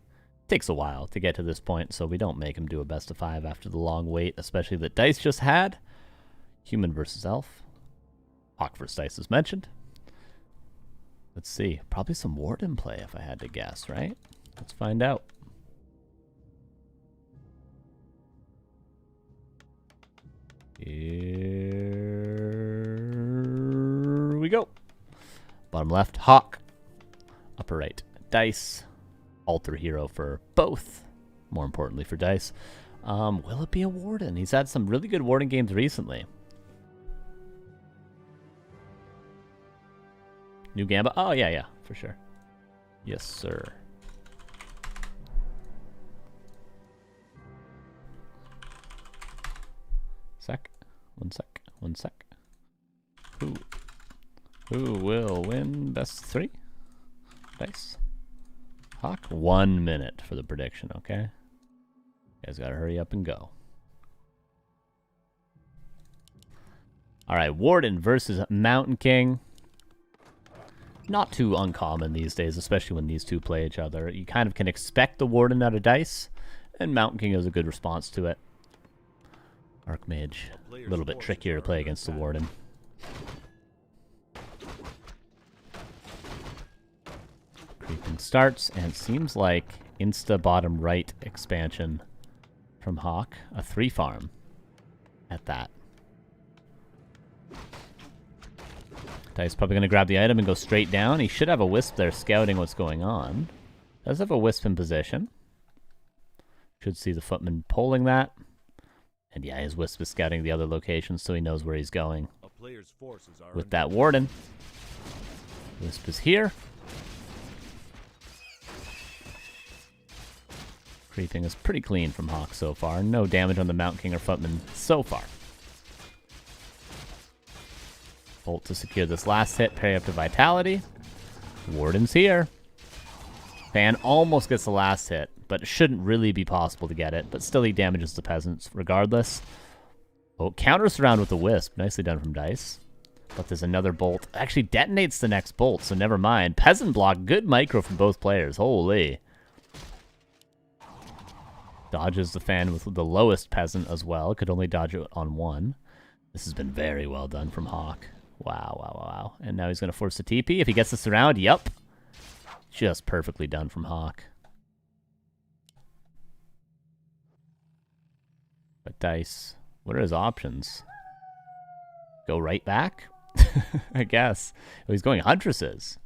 takes a while to get to this point, so we don't make them do a best of 5 after the long wait, especially that Dise just had. Human versus Elf. HawK versus Dise is mentioned. Let's see. Probably some Warden play if I had to guess, right? Let's find out. Here we go. Bottom left, HawK. Upper right, Dise. Alter hero for both. More importantly for Dise. Will it be a Warden? He's had some really good Warden games recently. New Gamba? Oh, yeah, for sure. Yes, sir. sec. One sec. Who will win best 3? Dice. HawK, 1 minute for the prediction, okay? You guys gotta hurry up and go. Alright, Warden versus Mountain King. Not too uncommon these days, especially when these two play each other. You kind of can expect the Warden out of Dice, and Mountain King has a good response to it. Archmage, a little bit trickier to play against the Warden. Creeping starts, and it seems like insta bottom right expansion from HawK. A 3 farm at that. Dice probably going to grab the item and go straight down. He should have a Wisp there scouting what's going on. Does have a Wisp in position. Should see the footman pulling that. And yeah, his Wisp is scouting the other locations so he knows where he's going. With that Warden. Wisp is here. Creeping is pretty clean from HawK so far. No damage on the Mountain King or footman so far. Bolt to secure this last hit, parry up to Vitality. Warden's here. Fan almost gets the last hit, but it shouldn't really be possible to get it. But still he damages the peasants regardless. Oh, counter surround with the Wisp. Nicely done from Dice. But there's another bolt. Actually detonates the next bolt, so never mind. Peasant block, good micro from both players. Holy. Dodges the fan with the lowest peasant as well. Could only dodge it on 1. This has been very well done from HawK. Wow. And now he's going to force the TP. If he gets the surround, yep. Just perfectly done from HawK. But Dice, what are his options? Go right back? I guess. Oh, he's going Huntresses.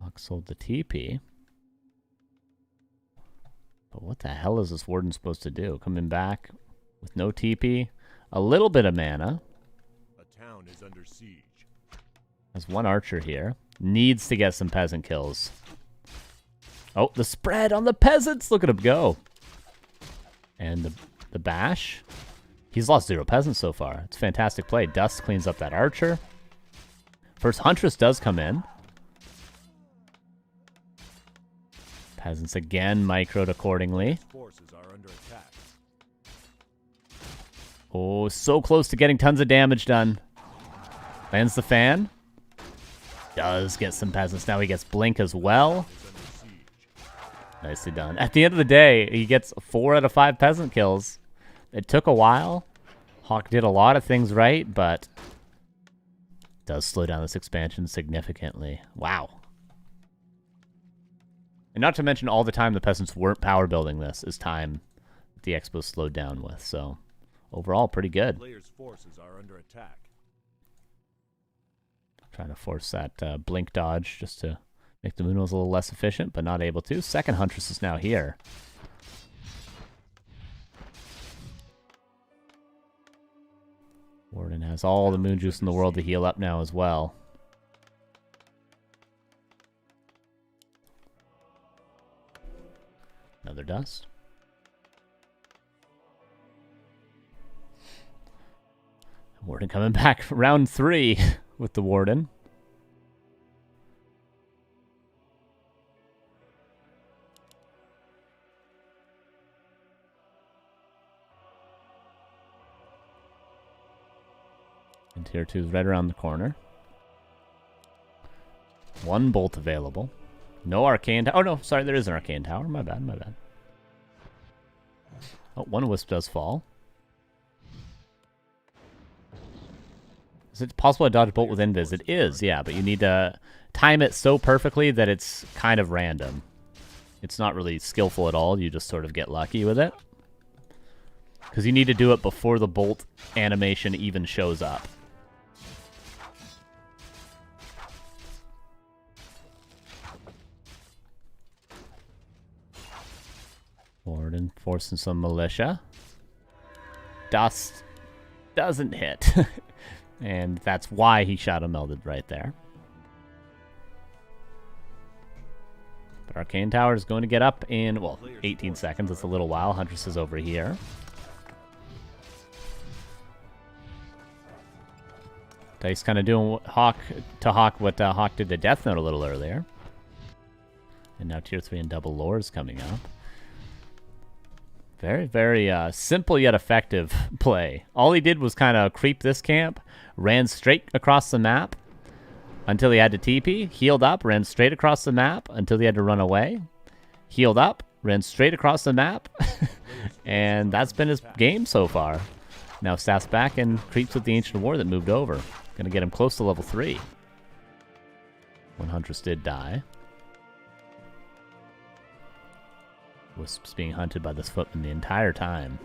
HawK sold the TP. But what the hell is this Warden supposed to do? Coming back with no TP, a little bit of mana. A town is under siege. Has 1 archer here. Needs to get some peasant kills. Oh, the spread on the peasants! Look at him go. And the bash. He's lost 0 peasants so far. It's fantastic play. Dust cleans up that archer. First Huntress does come in. Peasants again microed accordingly. Oh, so close to getting tons of damage done. Lands the fan. Does get some peasants. Now he gets blink as well. Nicely done. At the end of the day, he gets 4 out of 5 peasant kills. It took a while. HawK did a lot of things right, but does slow down this expansion significantly. Wow. And not to mention all the time the peasants weren't power building this is time the Expo slowed down with. So overall, pretty good. Players' forces are under attack. Trying to force that blink dodge just to make the Moonos a little less efficient, but not able to. Second Huntress is now here. Warden has all the moon juice in the world to heal up now as well. Another dust. Warden coming back round 3 with the Warden. And tier 2 is right around the corner. 1 bolt available. No arcane tower. Oh, no. Sorry, there is an arcane tower. My bad. Oh, 1 wisp does fall. Is it possible to dodge a bolt with invis? It is, yeah, but you need to time it so perfectly that it's kind of random. It's not really skillful at all. You just sort of get lucky with it. Because you need to do it before the bolt animation even shows up. Warden forcing some militia. Dust doesn't hit. And that's why he shadow melded right there. But Arcane Tower is going to get up in, well, 18 seconds. It's a little while. Huntress is over here. Dise kind of doing HawK what HawK did to Death Note a little earlier. And now Tier 3 and double lore is coming up. Very, very simple yet effective play. All he did was kind of creep this camp, ran straight across the map until he had to TP, healed up, ran straight across the map until he had to run away, healed up, ran straight across the map, and that's been his game so far. Now Staff's back and creeps with the Ancient War that moved over. Gonna get him close to level 3. When Huntress did die. Wisp's being hunted by this footman the entire time.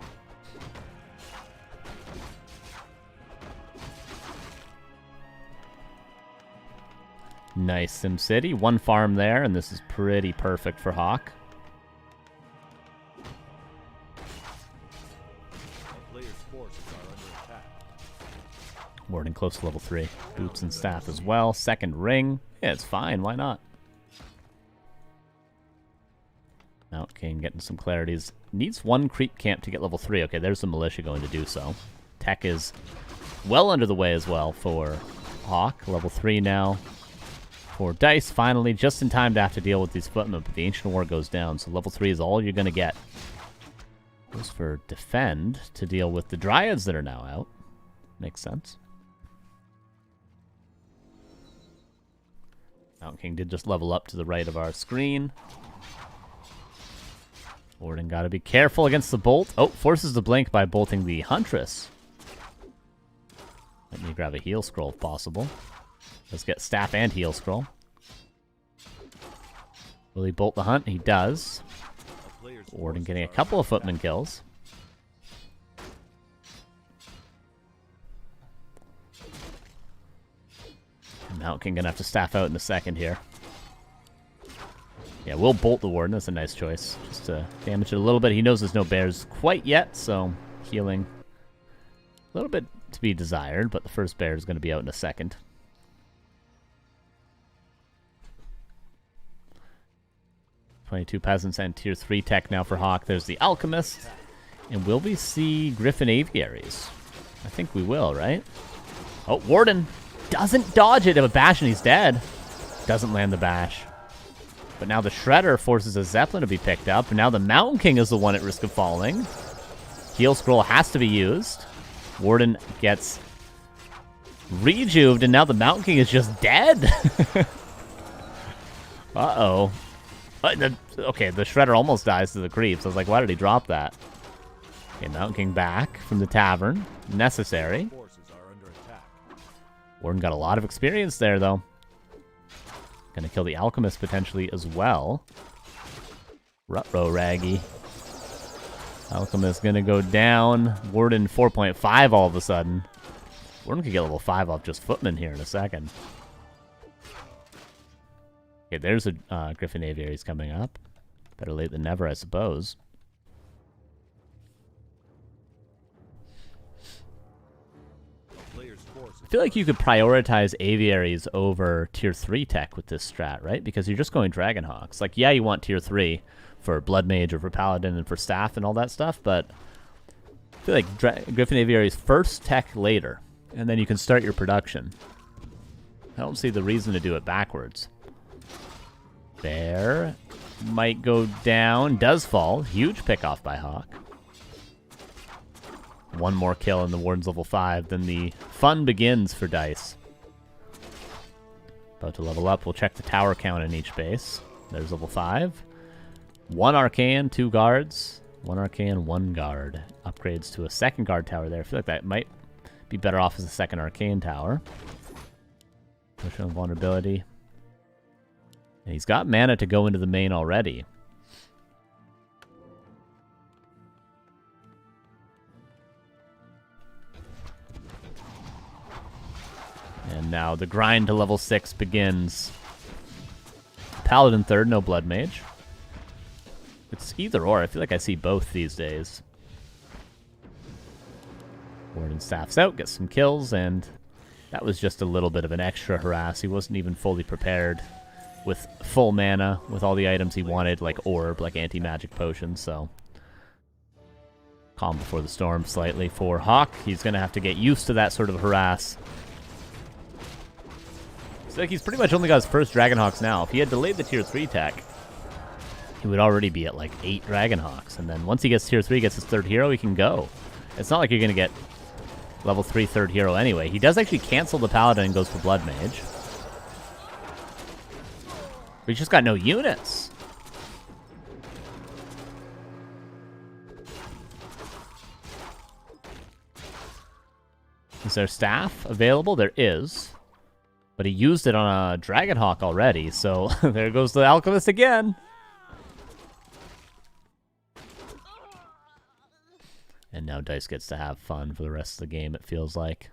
Nice SimCity. One farm there, and this is pretty perfect for HawK. Warden close to level 3. Boots and staff as well. Second ring. Yeah, it's fine. Why not? Mount King getting some clarities. Needs one creep camp to get level 3. Okay, there's the militia going to do so. Tech is well under the way as well for HawK. Level 3 now for Dise. Finally, just in time to have to deal with these footmen, but the Ancient War goes down, so level 3 is all you're going to get. Goes for Defend to deal with the Dryads that are now out. Makes sense. Mountain King did just level up to the right of our screen. Warden got to be careful against the bolt. Oh, forces the blink by bolting the Huntress. Let me grab a heal scroll if possible. Let's get staff and heal scroll. Will he bolt the hunt? He does. Warden getting a couple of footman kills. Mount King gonna have to staff out in a second here. Yeah, we'll bolt the Warden. That's a nice choice. Just to damage it a little bit. He knows there's no bears quite yet, so healing a little bit to be desired, but the first bear is going to be out in a second. "22 peasants and tier 3 tech now for HawK. There's the Alchemist. And will we see Griffin Aviaries? I think we will, right? Oh, Warden doesn't dodge it. If a bash and he's dead. Doesn't land the bash. But now the Shredder forces a Zeppelin to be picked up. And now the Mountain King is the one at risk of falling. Heal scroll has to be used. Warden gets rejuved, and now the Mountain King is just dead. Uh-oh. Okay, the Shredder almost dies to the creeps. I was like, why did he drop that? Okay, Mountain King back from the tavern. Necessary. Warden got a lot of experience there, though. Gonna kill the Alchemist potentially as well. Ruh-roh, Raggy. Alchemist gonna go down. Warden 4.5 all of a sudden. Warden could get level 5 off just Footman here in a second. Okay, there's a Griffin Aviaries coming up. Better late than never, I suppose. I feel like you could prioritize Aviaries over Tier 3 tech with this strat, right? Because you're just going Dragonhawks. Like, yeah, you want Tier 3 for Blood Mage or for Paladin and for Staff and all that stuff, but I feel like Griffin Aviaries first, tech later, and then you can start your production. I don't see the reason to do it backwards. Bear might go down, does fall. Huge pick off by HawK. One more kill and the Warden's level 5, then the fun begins for Dise. About to level up. We'll check the tower count in each base. There's level 5. 1 Arcane, 2 guards. 1 Arcane, 1 guard. Upgrades to a second guard tower there. I feel like that might be better off as a second Arcane tower. Push on vulnerability. And he's got mana to go into the main already. And now the grind to level 6 begins. Paladin 3rd, no Blood Mage. It's either or. I feel like I see both these days. Warden staffs out, gets some kills, and that was just a little bit of an extra harass. He wasn't even fully prepared. with full mana, with all the items he wanted, like Orb, like anti-magic potions, so... Calm before the storm slightly for HawK. He's going to have to get used to that sort of harass. It's like he's pretty much only got his first Dragonhawks now. If he had delayed the tier 3 tech, he would already be at like 8 Dragonhawks. And then once he gets tier 3, gets his third hero, he can go. It's not like you're going to get level 3 third hero anyway. He does actually cancel the Paladin and goes for Blood Mage. But he's just got no units. Is there staff available? There is. But he used it on a Dragonhawk already, so there goes the Alchemist again. And now Dise gets to have fun for the rest of the game, it feels like.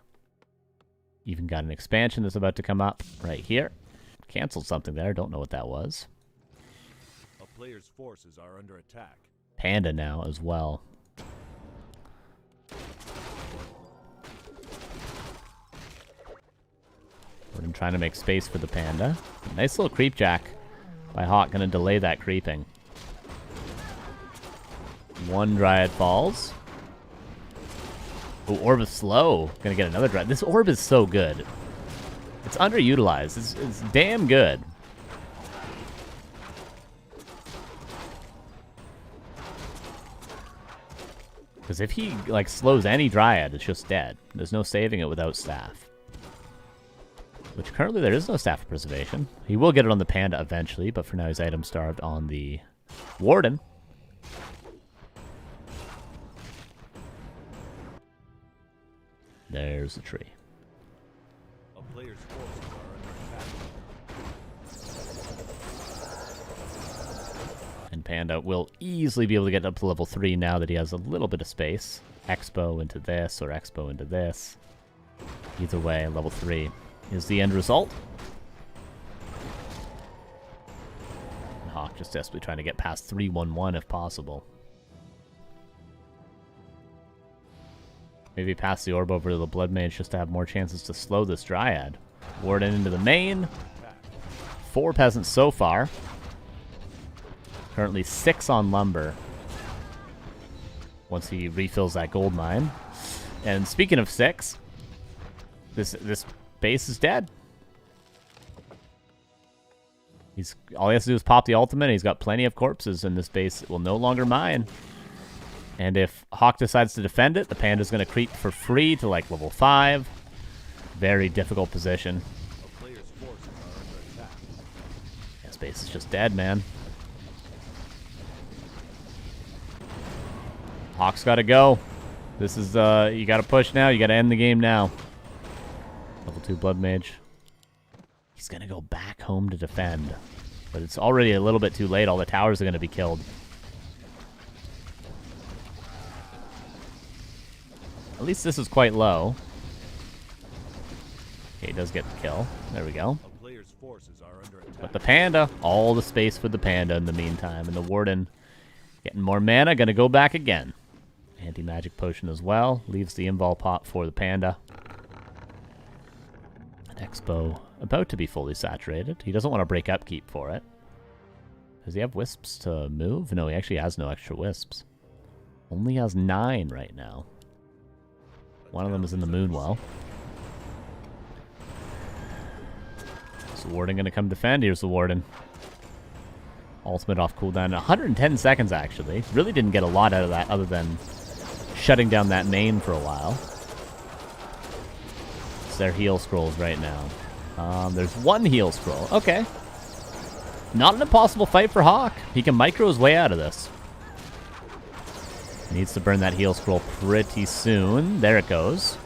Even got an expansion that's about to come up right here. Canceled something there, don't know what that was. A player's forces are under attack. Panda now as well. We're trying to make space for the Panda. Nice little creep jack by HawK, gonna delay that creeping. One Dryad falls. Oh, Orb is slow. Gonna get another Dryad. This Orb is so good. It's underutilized. It's damn good. Because if he like slows any Dryad, it's just dead. There's no saving it without staff. Which currently there is no staff of preservation. He will get it on the Panda eventually, but for now he's item starved on the Warden. There's the tree. A player's forces are under attack. And Panda will easily be able to get up to level 3 now that he has a little bit of space. Expo into this, or Expo into this. Either way, level 3 is the end result. And HawK just desperately trying to get past 3-1-1 if possible. Maybe pass the Orb over to the Blood Mage just to have more chances to slow this Dryad. Warden into the main. 4 peasants so far. Currently 6 on lumber. Once he refills that gold mine. And speaking of 6, this base is dead. All he has to do is pop the ultimate. He's got plenty of corpses, and this base will no longer mine. And if HawK decides to defend it, the Panda's going to creep for free to like level 5. Very difficult position. A player's forces are under attack. This base is just dead, man. HawK's got to go. This is, you got to push now. You got to end the game now. Level 2 Blood Mage. He's going to go back home to defend. But it's already a little bit too late. All the towers are going to be killed. At least this is quite low. Okay, he does get the kill. There we go. A player's forces are under attack. But the Panda, all the space for the Panda in the meantime. And the Warden getting more mana, gonna go back again. Anti-magic potion as well. Leaves the invul pot for the Panda. Expo about to be fully saturated. He doesn't want to break upkeep for it. Does he have wisps to move? No, he actually has no extra wisps. Only has 9 right now. One of them is in the Moonwell. Is the Warden going to come defend? Here's the Warden. Ultimate off cooldown. 110 seconds, actually. Really didn't get a lot out of that other than shutting down that main for a while. It's their heal scrolls right now. There's 1 heal scroll. Okay. Not an impossible fight for HawK. He can micro his way out of this. Needs to burn that heal scroll pretty soon. There it goes.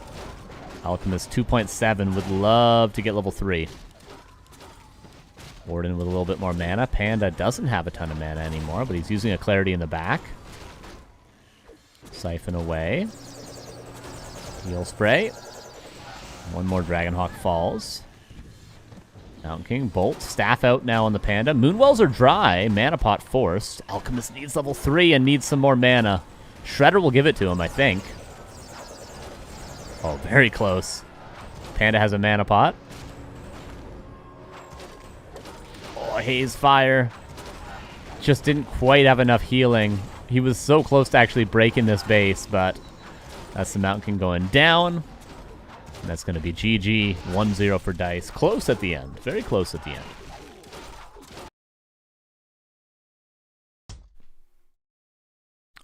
Alchemist 2.7 would love to get level 3. Warden with a little bit more mana. Panda doesn't have a ton of mana anymore, but he's using a Clarity in the back. Siphon away. Heal spray. 1 more Dragonhawk falls. Mountain King, Bolt, Staff out now on the Panda. Moonwells are dry. Mana pot forced. Alchemist needs level 3 and needs some more mana. Shredder will give it to him, I think. Oh, very close. Panda has a mana pot. Oh, haze fire. Just didn't quite have enough healing. He was so close to actually breaking this base, but that's the Mountain King going down. And that's going to be GG, 1-0 for Dise. Close at the end. Very close at the end.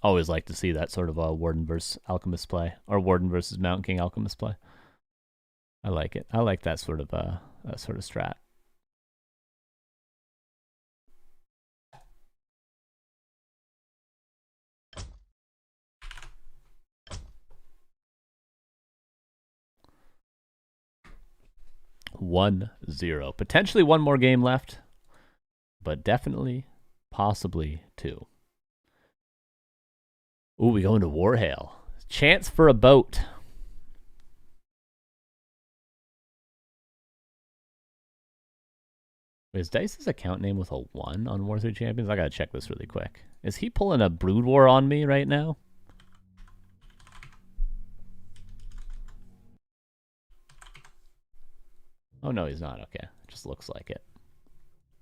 Always like to see that sort of a Warden versus Alchemist play, or Warden versus Mountain King Alchemist play. I like it. I like that sort of strat. One 0. Potentially one more game left, but definitely, possibly two. Ooh, we go into Warhail. Chance for a boat. Wait, is Dice's account name with a 1 on War 3 Champions? I gotta check this really quick. Is he pulling a Brood War on me right now? Oh, no, he's not. Okay. Just looks like it.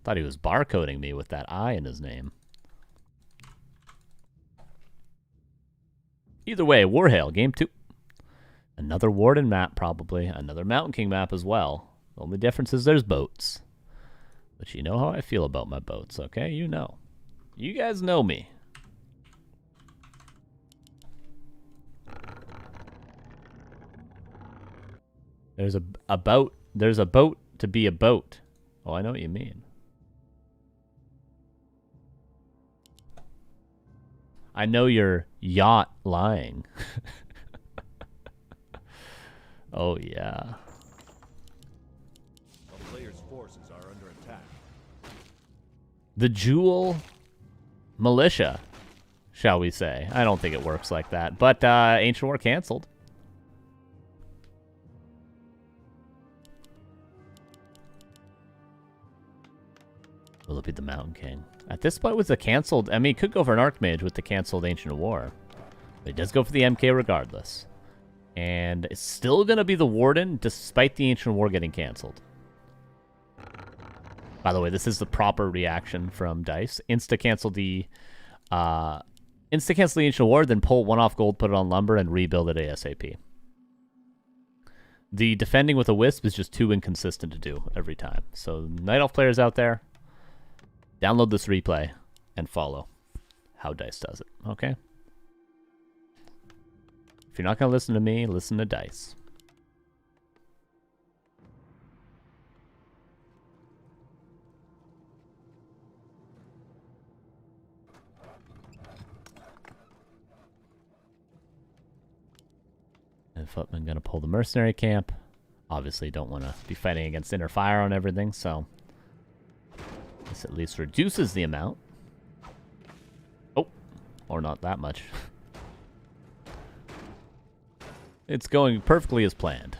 Thought he was barcoding me with that I in his name. Either way, Warhail, game 2. Another Warden map, probably. Another Mountain King map as well. The only difference is there's boats. But you know how I feel about my boats, okay? You know. You guys know me. There's a boat. There's a boat to be a boat. Oh, I know what you mean. I know you're yacht lying. Oh, yeah. A player's forces are under attack. The Jewel Militia, shall we say. I don't think it works like that. But Ancient War canceled. Will it be the Mountain King? At this point with the canceled, I mean, he could go for an Archmage with the canceled Ancient War. But he does go for the MK regardless. And it's still going to be the Warden, despite the Ancient War getting canceled. By the way, this is the proper reaction from Dise. Insta-cancel the Ancient War, then pull 1 off gold, put it on lumber, and rebuild it ASAP. The defending with a Wisp is just too inconsistent to do every time. So, Night Elf players out there, download this replay and follow how Dise does it, okay? If you're not going to listen to me, listen to Dise. And Footman going to pull the Mercenary Camp. Obviously don't want to be fighting against inner fire on everything, so this at least reduces the amount. Oh, or not that much. It's going perfectly as planned.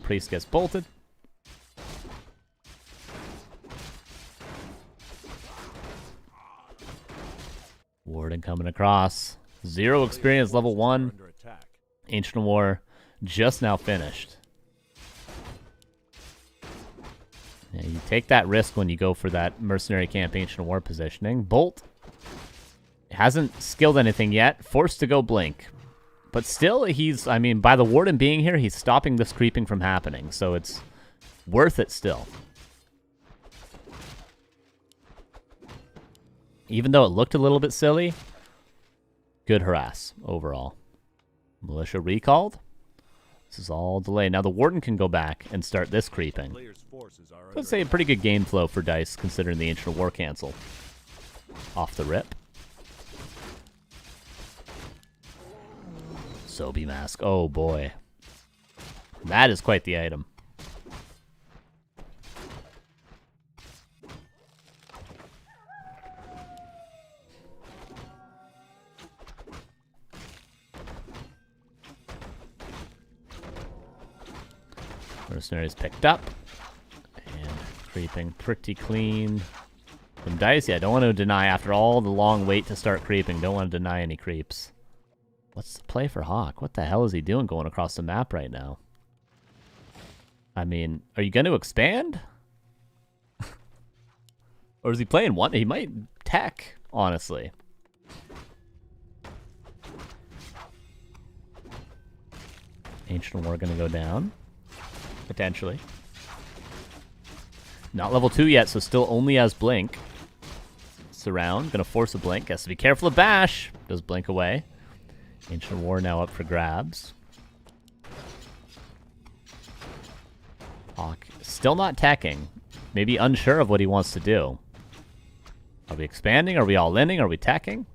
Priest gets bolted. Warden coming across. 0 experience, level 1. Ancient War just now finished. Yeah, you take that risk when you go for that Mercenary Camp Ancient War positioning. Bolt hasn't skilled anything yet. Forced to go Blink. But still, he's, I mean, by the Warden being here, he's stopping this creeping from happening. So it's worth it still. Even though it looked a little bit silly, good harass overall. Militia recalled. This is all delay. Now the Warden can go back and start this creeping. Let's say a pretty good game flow for Dise considering the Ancient War cancel. Off the rip. Sobi Mask. Oh boy. That is quite the item. Mercenaries picked up. And creeping pretty clean from Dise. Yeah, don't want to deny after all the long wait to start creeping. Don't want to deny any creeps. What's the play for HawK? What the hell is he doing going across the map right now? I mean, are you going to expand? Or Or is he playing one? He might tech, honestly. Ancient War gonna go down. Potentially. Not level 2 yet, so still only has Blink. Surround, gonna force a Blink. Has to be careful of Bash. Does Blink away. Ancient War now up for grabs. HawK still not teching. Maybe unsure of what he wants to do. Are we expanding? Are we all inning? Are we teching?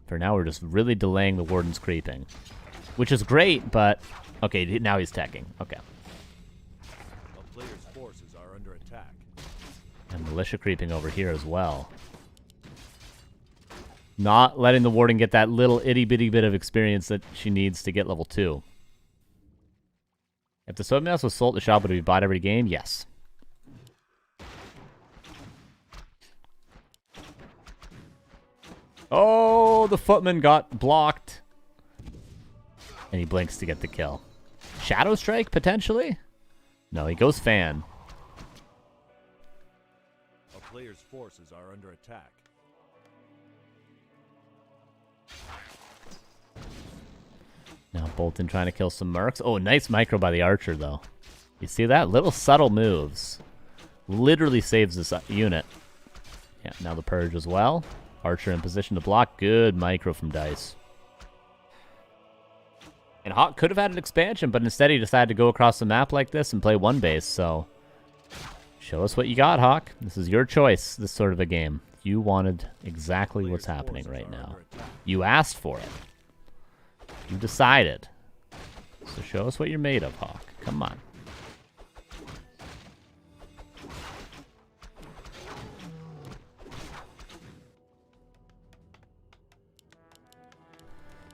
For now, we're just really delaying the Warden's creeping. Which is great, but... Okay, now he's teching. Okay. A player's forces are under attack. And Militia creeping over here as well. Not letting the Warden get that little itty-bitty bit of experience that she needs to get level 2. If the Soyman Mouse was sold at the shop, would we buy it every game? Yes. Oh, the Footman got blocked. And he blinks to get the kill. Shadow Strike, potentially? No, he goes Fan. A player's forces are under attack. Now Bolton trying to kill some mercs. Oh, nice micro by the Archer, though. You see that? Little subtle moves. Literally saves this unit. Yeah, now the Purge as well. Archer in position to block. Good micro from Dise. And HawK could have had an expansion, but instead he decided to go across the map like this and play one base, so... Show us what you got, HawK. This is your choice, this sort of a game. You wanted exactly what's happening right now. You asked for it. You decided. So show us what you're made of, HawK. Come on.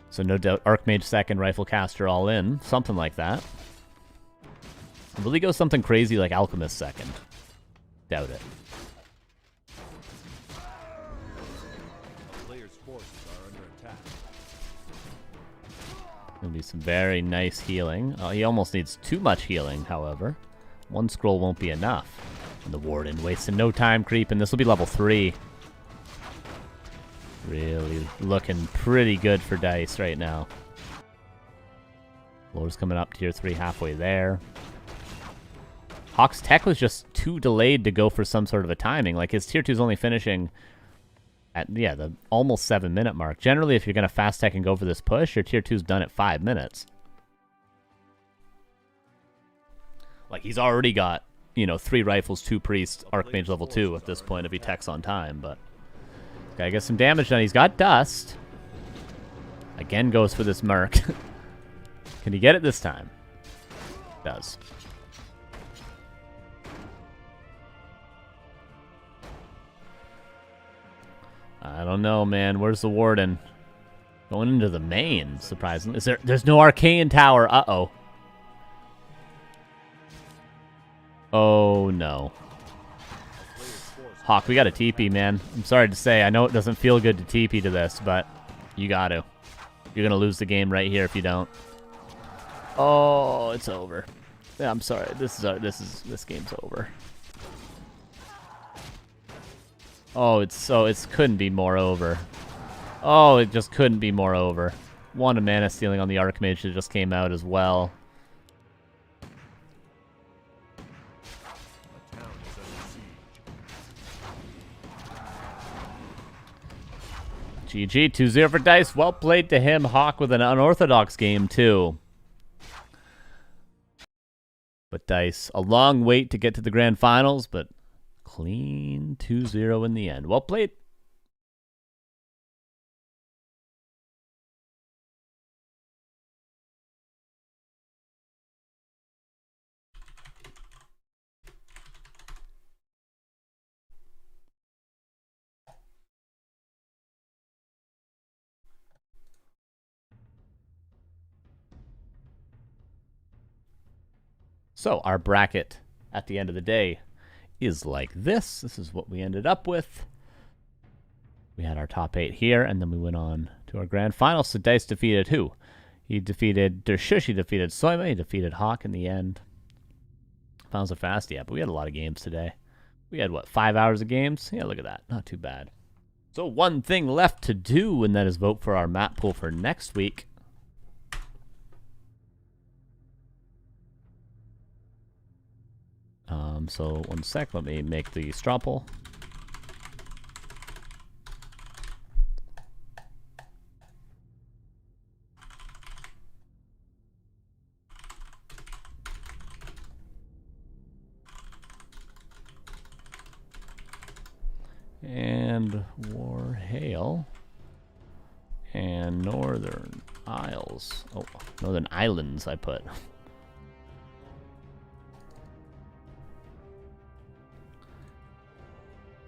So no doubt Archmage second, Rifle Caster all in. Something like that. Will he go something crazy like Alchemist second? Doubt it. A player's forces are under attack. Gonna be some very nice healing. He almost needs too much healing, however. One scroll won't be enough. And the Warden wasting no time creeping. This will be level 3. Really looking pretty good for Dise right now. Floor's coming up tier 3 halfway there. HawK's tech was just too delayed to go for some sort of a timing. Like his tier 2's only finishing at, yeah, the almost 7-minute mark. Generally, if you're going to fast tech and go for this push, your tier 2's done at 5 minutes. Like he's already got, you know, 3 rifles, 2 priests, Archmage level 2 at this point if he techs on time, but... Gotta get some damage done. He's got dust. Again goes for this merc. Can he get it this time? Does. I don't know, man. Where's the Warden? Going into the main, surprisingly. There's no Arcane Tower. Uh-oh. Oh, no. HawK, we got a TP, man. I'm sorry to say. I know it doesn't feel good to TP to this, but you got to. You're going to lose the game right here if you don't. Oh, it's over. Yeah, I'm sorry. This game's over. Oh, it couldn't be more over. Oh, it just couldn't be more over. One mana stealing on the Archmage that just came out as well. GG, 2-0 for Dise. Well played to him. HawK with an unorthodox game, too. But Dise, a long wait to get to the grand finals, but clean 2-0 in the end. Well played. So our bracket at the end of the day is like this. This is what we ended up with. We had our top 8 here, and then we went on to our grand final. So Dise defeated who? He defeated Dershush, he defeated Soyma, he defeated HawK in the end. Finals are fast, yeah, but we had a lot of games today. We had, what, 5 hours of games? Yeah, look at that. Not too bad. So one thing left to do, and that is vote for our map pool for next week. So 1 sec, let me make the straw poll. And Warhail and Northern Isles. Oh, Northern Islands I put.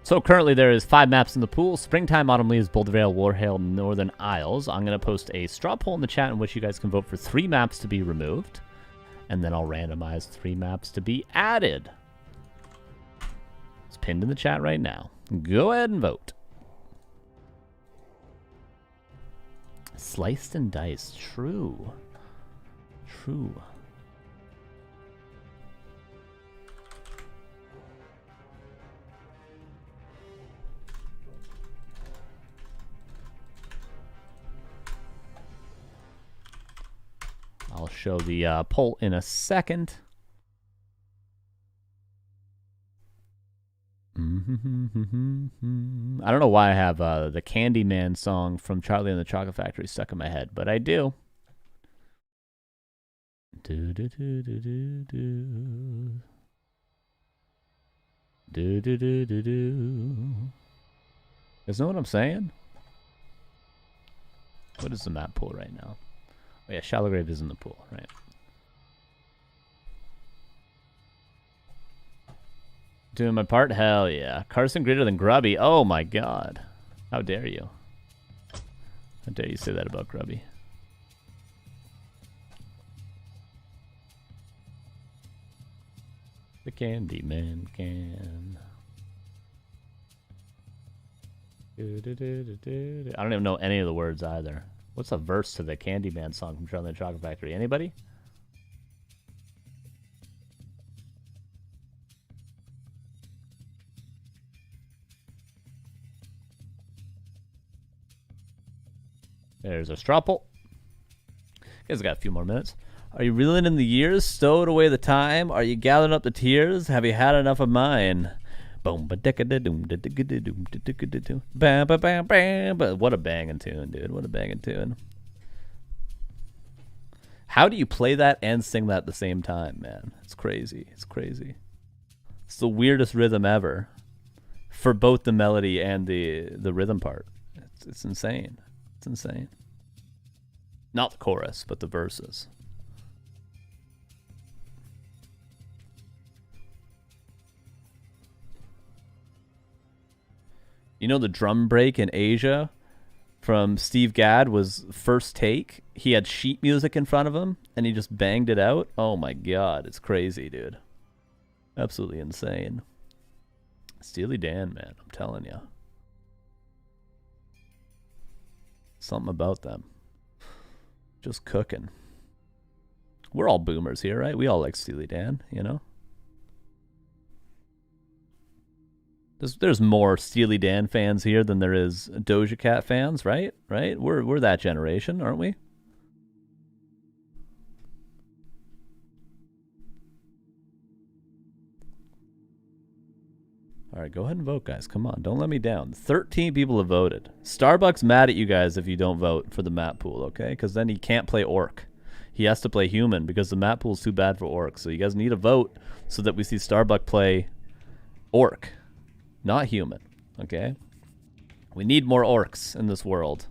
So currently there is 5 maps in the pool. Springtime, Autumn Leaves, Boulder Vale, Warhail, Northern Isles. I'm going to post a straw poll in the chat in which you guys can vote for 3 maps to be removed. And then I'll randomize 3 maps to be added. It's pinned in the chat right now. Go ahead and vote. Sliced and diced. True. True. I'll show the poll in a second. I don't know why I have the Candyman song from Charlie and the Chocolate Factory stuck in my head, but I do. Do do do do do do. Do do do do do. You guys know what I'm saying? What is the map pool right now? Oh yeah, Shallow Grave is in the pool, right? Doing my part? Hell yeah. Carson greater than Grubby. Oh my god. How dare you? How dare you say that about Grubby? The Candyman can. I don't even know any of the words either. What's a verse to the Candyman song from Charlie and the Chocolate Factory? Anybody? There's a straw poll. You guys got a few more minutes. Are you reeling in the years? Stowed away the time? Are you gathering up the tears? Have you had enough of mine? Boom, ba dicka da doom, da dicka da doom, da dicka da doom, bam, ba bam, bam. But what a banging tune, dude! What a banging tune. How do you play that and sing that at the same time, man? It's crazy. It's crazy. It's the weirdest rhythm ever, for both the melody and the rhythm part. It's insane. It's insane. Not the chorus, but the verses. You know the drum break in Asia from Steve Gadd was first take. He had sheet music in front of him, and he just banged it out. Oh my god, it's crazy, dude. Absolutely insane. Steely Dan, man, I'm telling you. Something about them. Just cooking. We're all boomers here, right? We all like Steely Dan, you know? There's more Steely Dan fans here than there is Doja Cat fans, right? Right? We're that generation, aren't we? All right, go ahead and vote, guys. Come on, don't let me down. 13 people have voted. Starbucks mad at you guys if you don't vote for the map pool, okay? Because then he can't play Orc. He has to play Human because the map pool is too bad for Orc. So you guys need a vote so that we see Starbuck play Orc, not Human, okay? We need more Orcs in this world.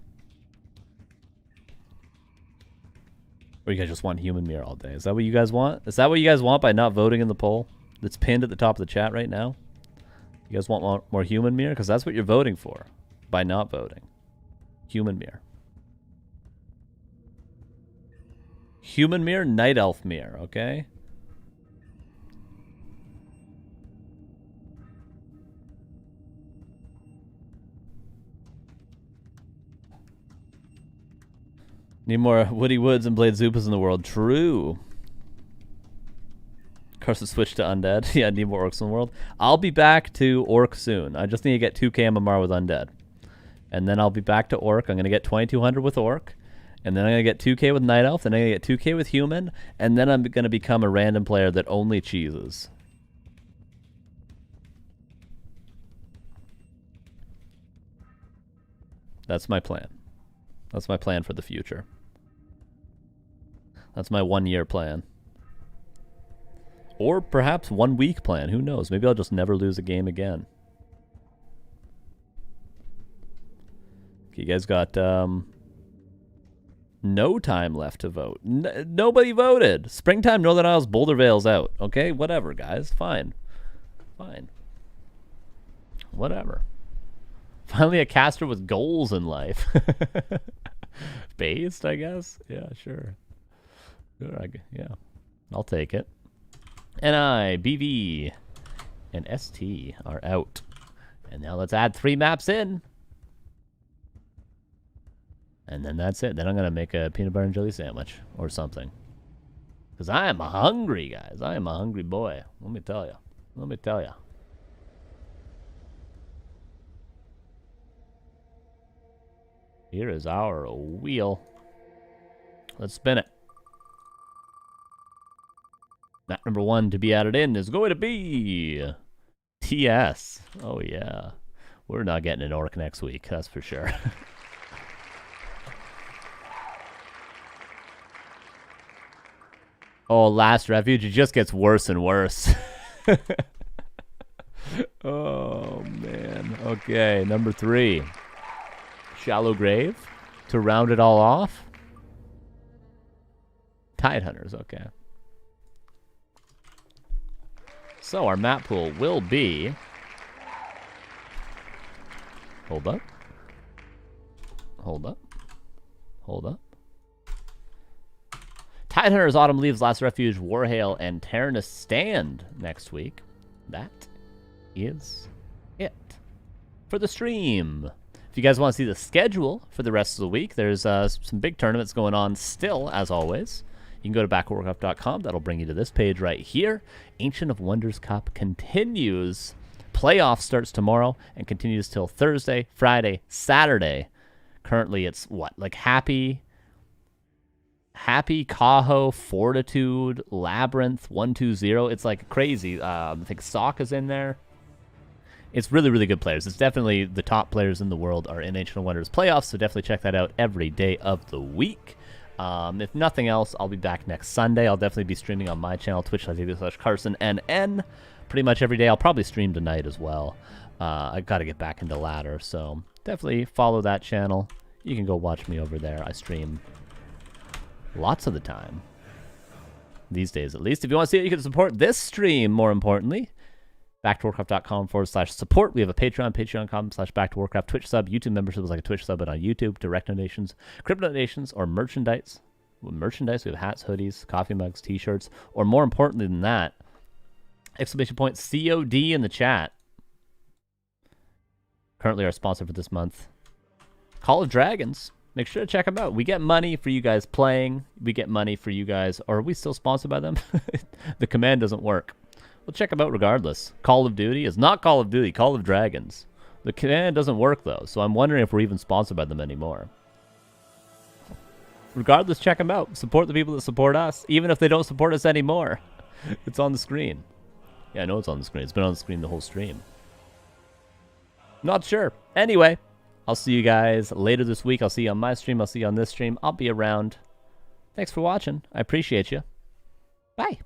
Or you guys just want Human Mirror all day? Is that what you guys want? Is that what you guys want by not voting in the poll that's pinned at the top of the chat right now? You guys want more Human Mirror? Because that's what you're voting for by not voting. Human Mirror. Human Mirror, Night Elf Mirror, okay? Need more Woody Woods and Blade Zupas in the world. True. Carson switched to undead. Yeah, need more orcs in the world. I'll be back to orc soon. I just need to get 2k MMR with undead. And then I'll be back to orc. I'm going to get 2200 with orc. And then I'm going to get 2k with night elf. Then I'm going to get 2k with human. And then I'm going to become a random player that only cheeses. That's my plan. That's my plan for the future. That's my 1 year plan. Or perhaps 1 week plan. Who knows? Maybe I'll just never lose a game again. Okay, you guys got no time left to vote. Nobody voted. Springtime, Northern Isles, Boulder Vale's out. Okay, whatever, guys. Fine. Fine. Whatever. Finally a caster with goals in life. Based, I guess? Yeah, sure. Sure, yeah. I'll take it. NI, BV, and ST are out. And now let's add 3 maps in. And then that's it. Then I'm going to make a peanut butter and jelly sandwich or something. Because I am hungry, guys. I am a hungry boy. Let me tell you. Let me tell you. Here is our wheel. Let's spin it. Map number 1 to be added in is going to be TS. Oh, yeah. We're not getting an orc next week, that's for sure. Oh, Last Refuge, it just gets worse and worse. Oh, man. Okay, number 3. Shallow Grave to round it all off. Tide Hunters, okay. So our map pool will be... Hold up. Hold up. Hold up. Tidehunters, Autumn Leaves, Last Refuge, Warhail, and Taranis Stand next week. That is it for the stream. If you guys want to see the schedule for the rest of the week, there's some big tournaments going on still, as always. You can go to backwarcraft.com. That'll bring you to this page right here. Ancient of Wonders Cup continues. Playoff starts tomorrow and continues till Thursday, Friday, Saturday. Currently, it's what? Like Happy, Caho, Fortitude, Labyrinth, 120. It's like crazy. I think HawK is in there. It's really, really good players. It's definitely the top players in the world are in Ancient of Wonders playoffs, so definitely check that out every day of the week. If nothing else, I'll be back next Sunday. I'll definitely be streaming on my channel, twitch.tv/CarsonNN. Pretty much every day. I'll probably stream tonight as well. I got to get back into ladder, so definitely follow that channel. You can go watch me over there. I stream lots of the time. These days, at least. If you want to see it, you can support this stream, more importantly. Backtowarcraft.com/support. We have a Patreon, patreon.com/backtowarcraft, Twitch sub, YouTube membership is like a Twitch sub, but on YouTube, direct donations, crypto donations, or merchandise. With merchandise, we have hats, hoodies, coffee mugs, t-shirts, or more importantly than that, exclamation point COD in the chat. Currently our sponsor for this month, Call of Dragons. Make sure to check them out. We get money for you guys playing. We get money for you guys. Or are we still sponsored by them? The command doesn't work. We'll check them out regardless. Call of Duty is not Call of Duty, Call of Dragons. The command doesn't work though, so I'm wondering if we're even sponsored by them anymore. Regardless, check them out. Support the people that support us, even if they don't support us anymore. It's on the screen. Yeah, I know it's on the screen. It's been on the screen the whole stream. Not sure. Anyway, I'll see you guys later this week. I'll see you on my stream. I'll see you on this stream. I'll be around. Thanks for watching. I appreciate you. Bye.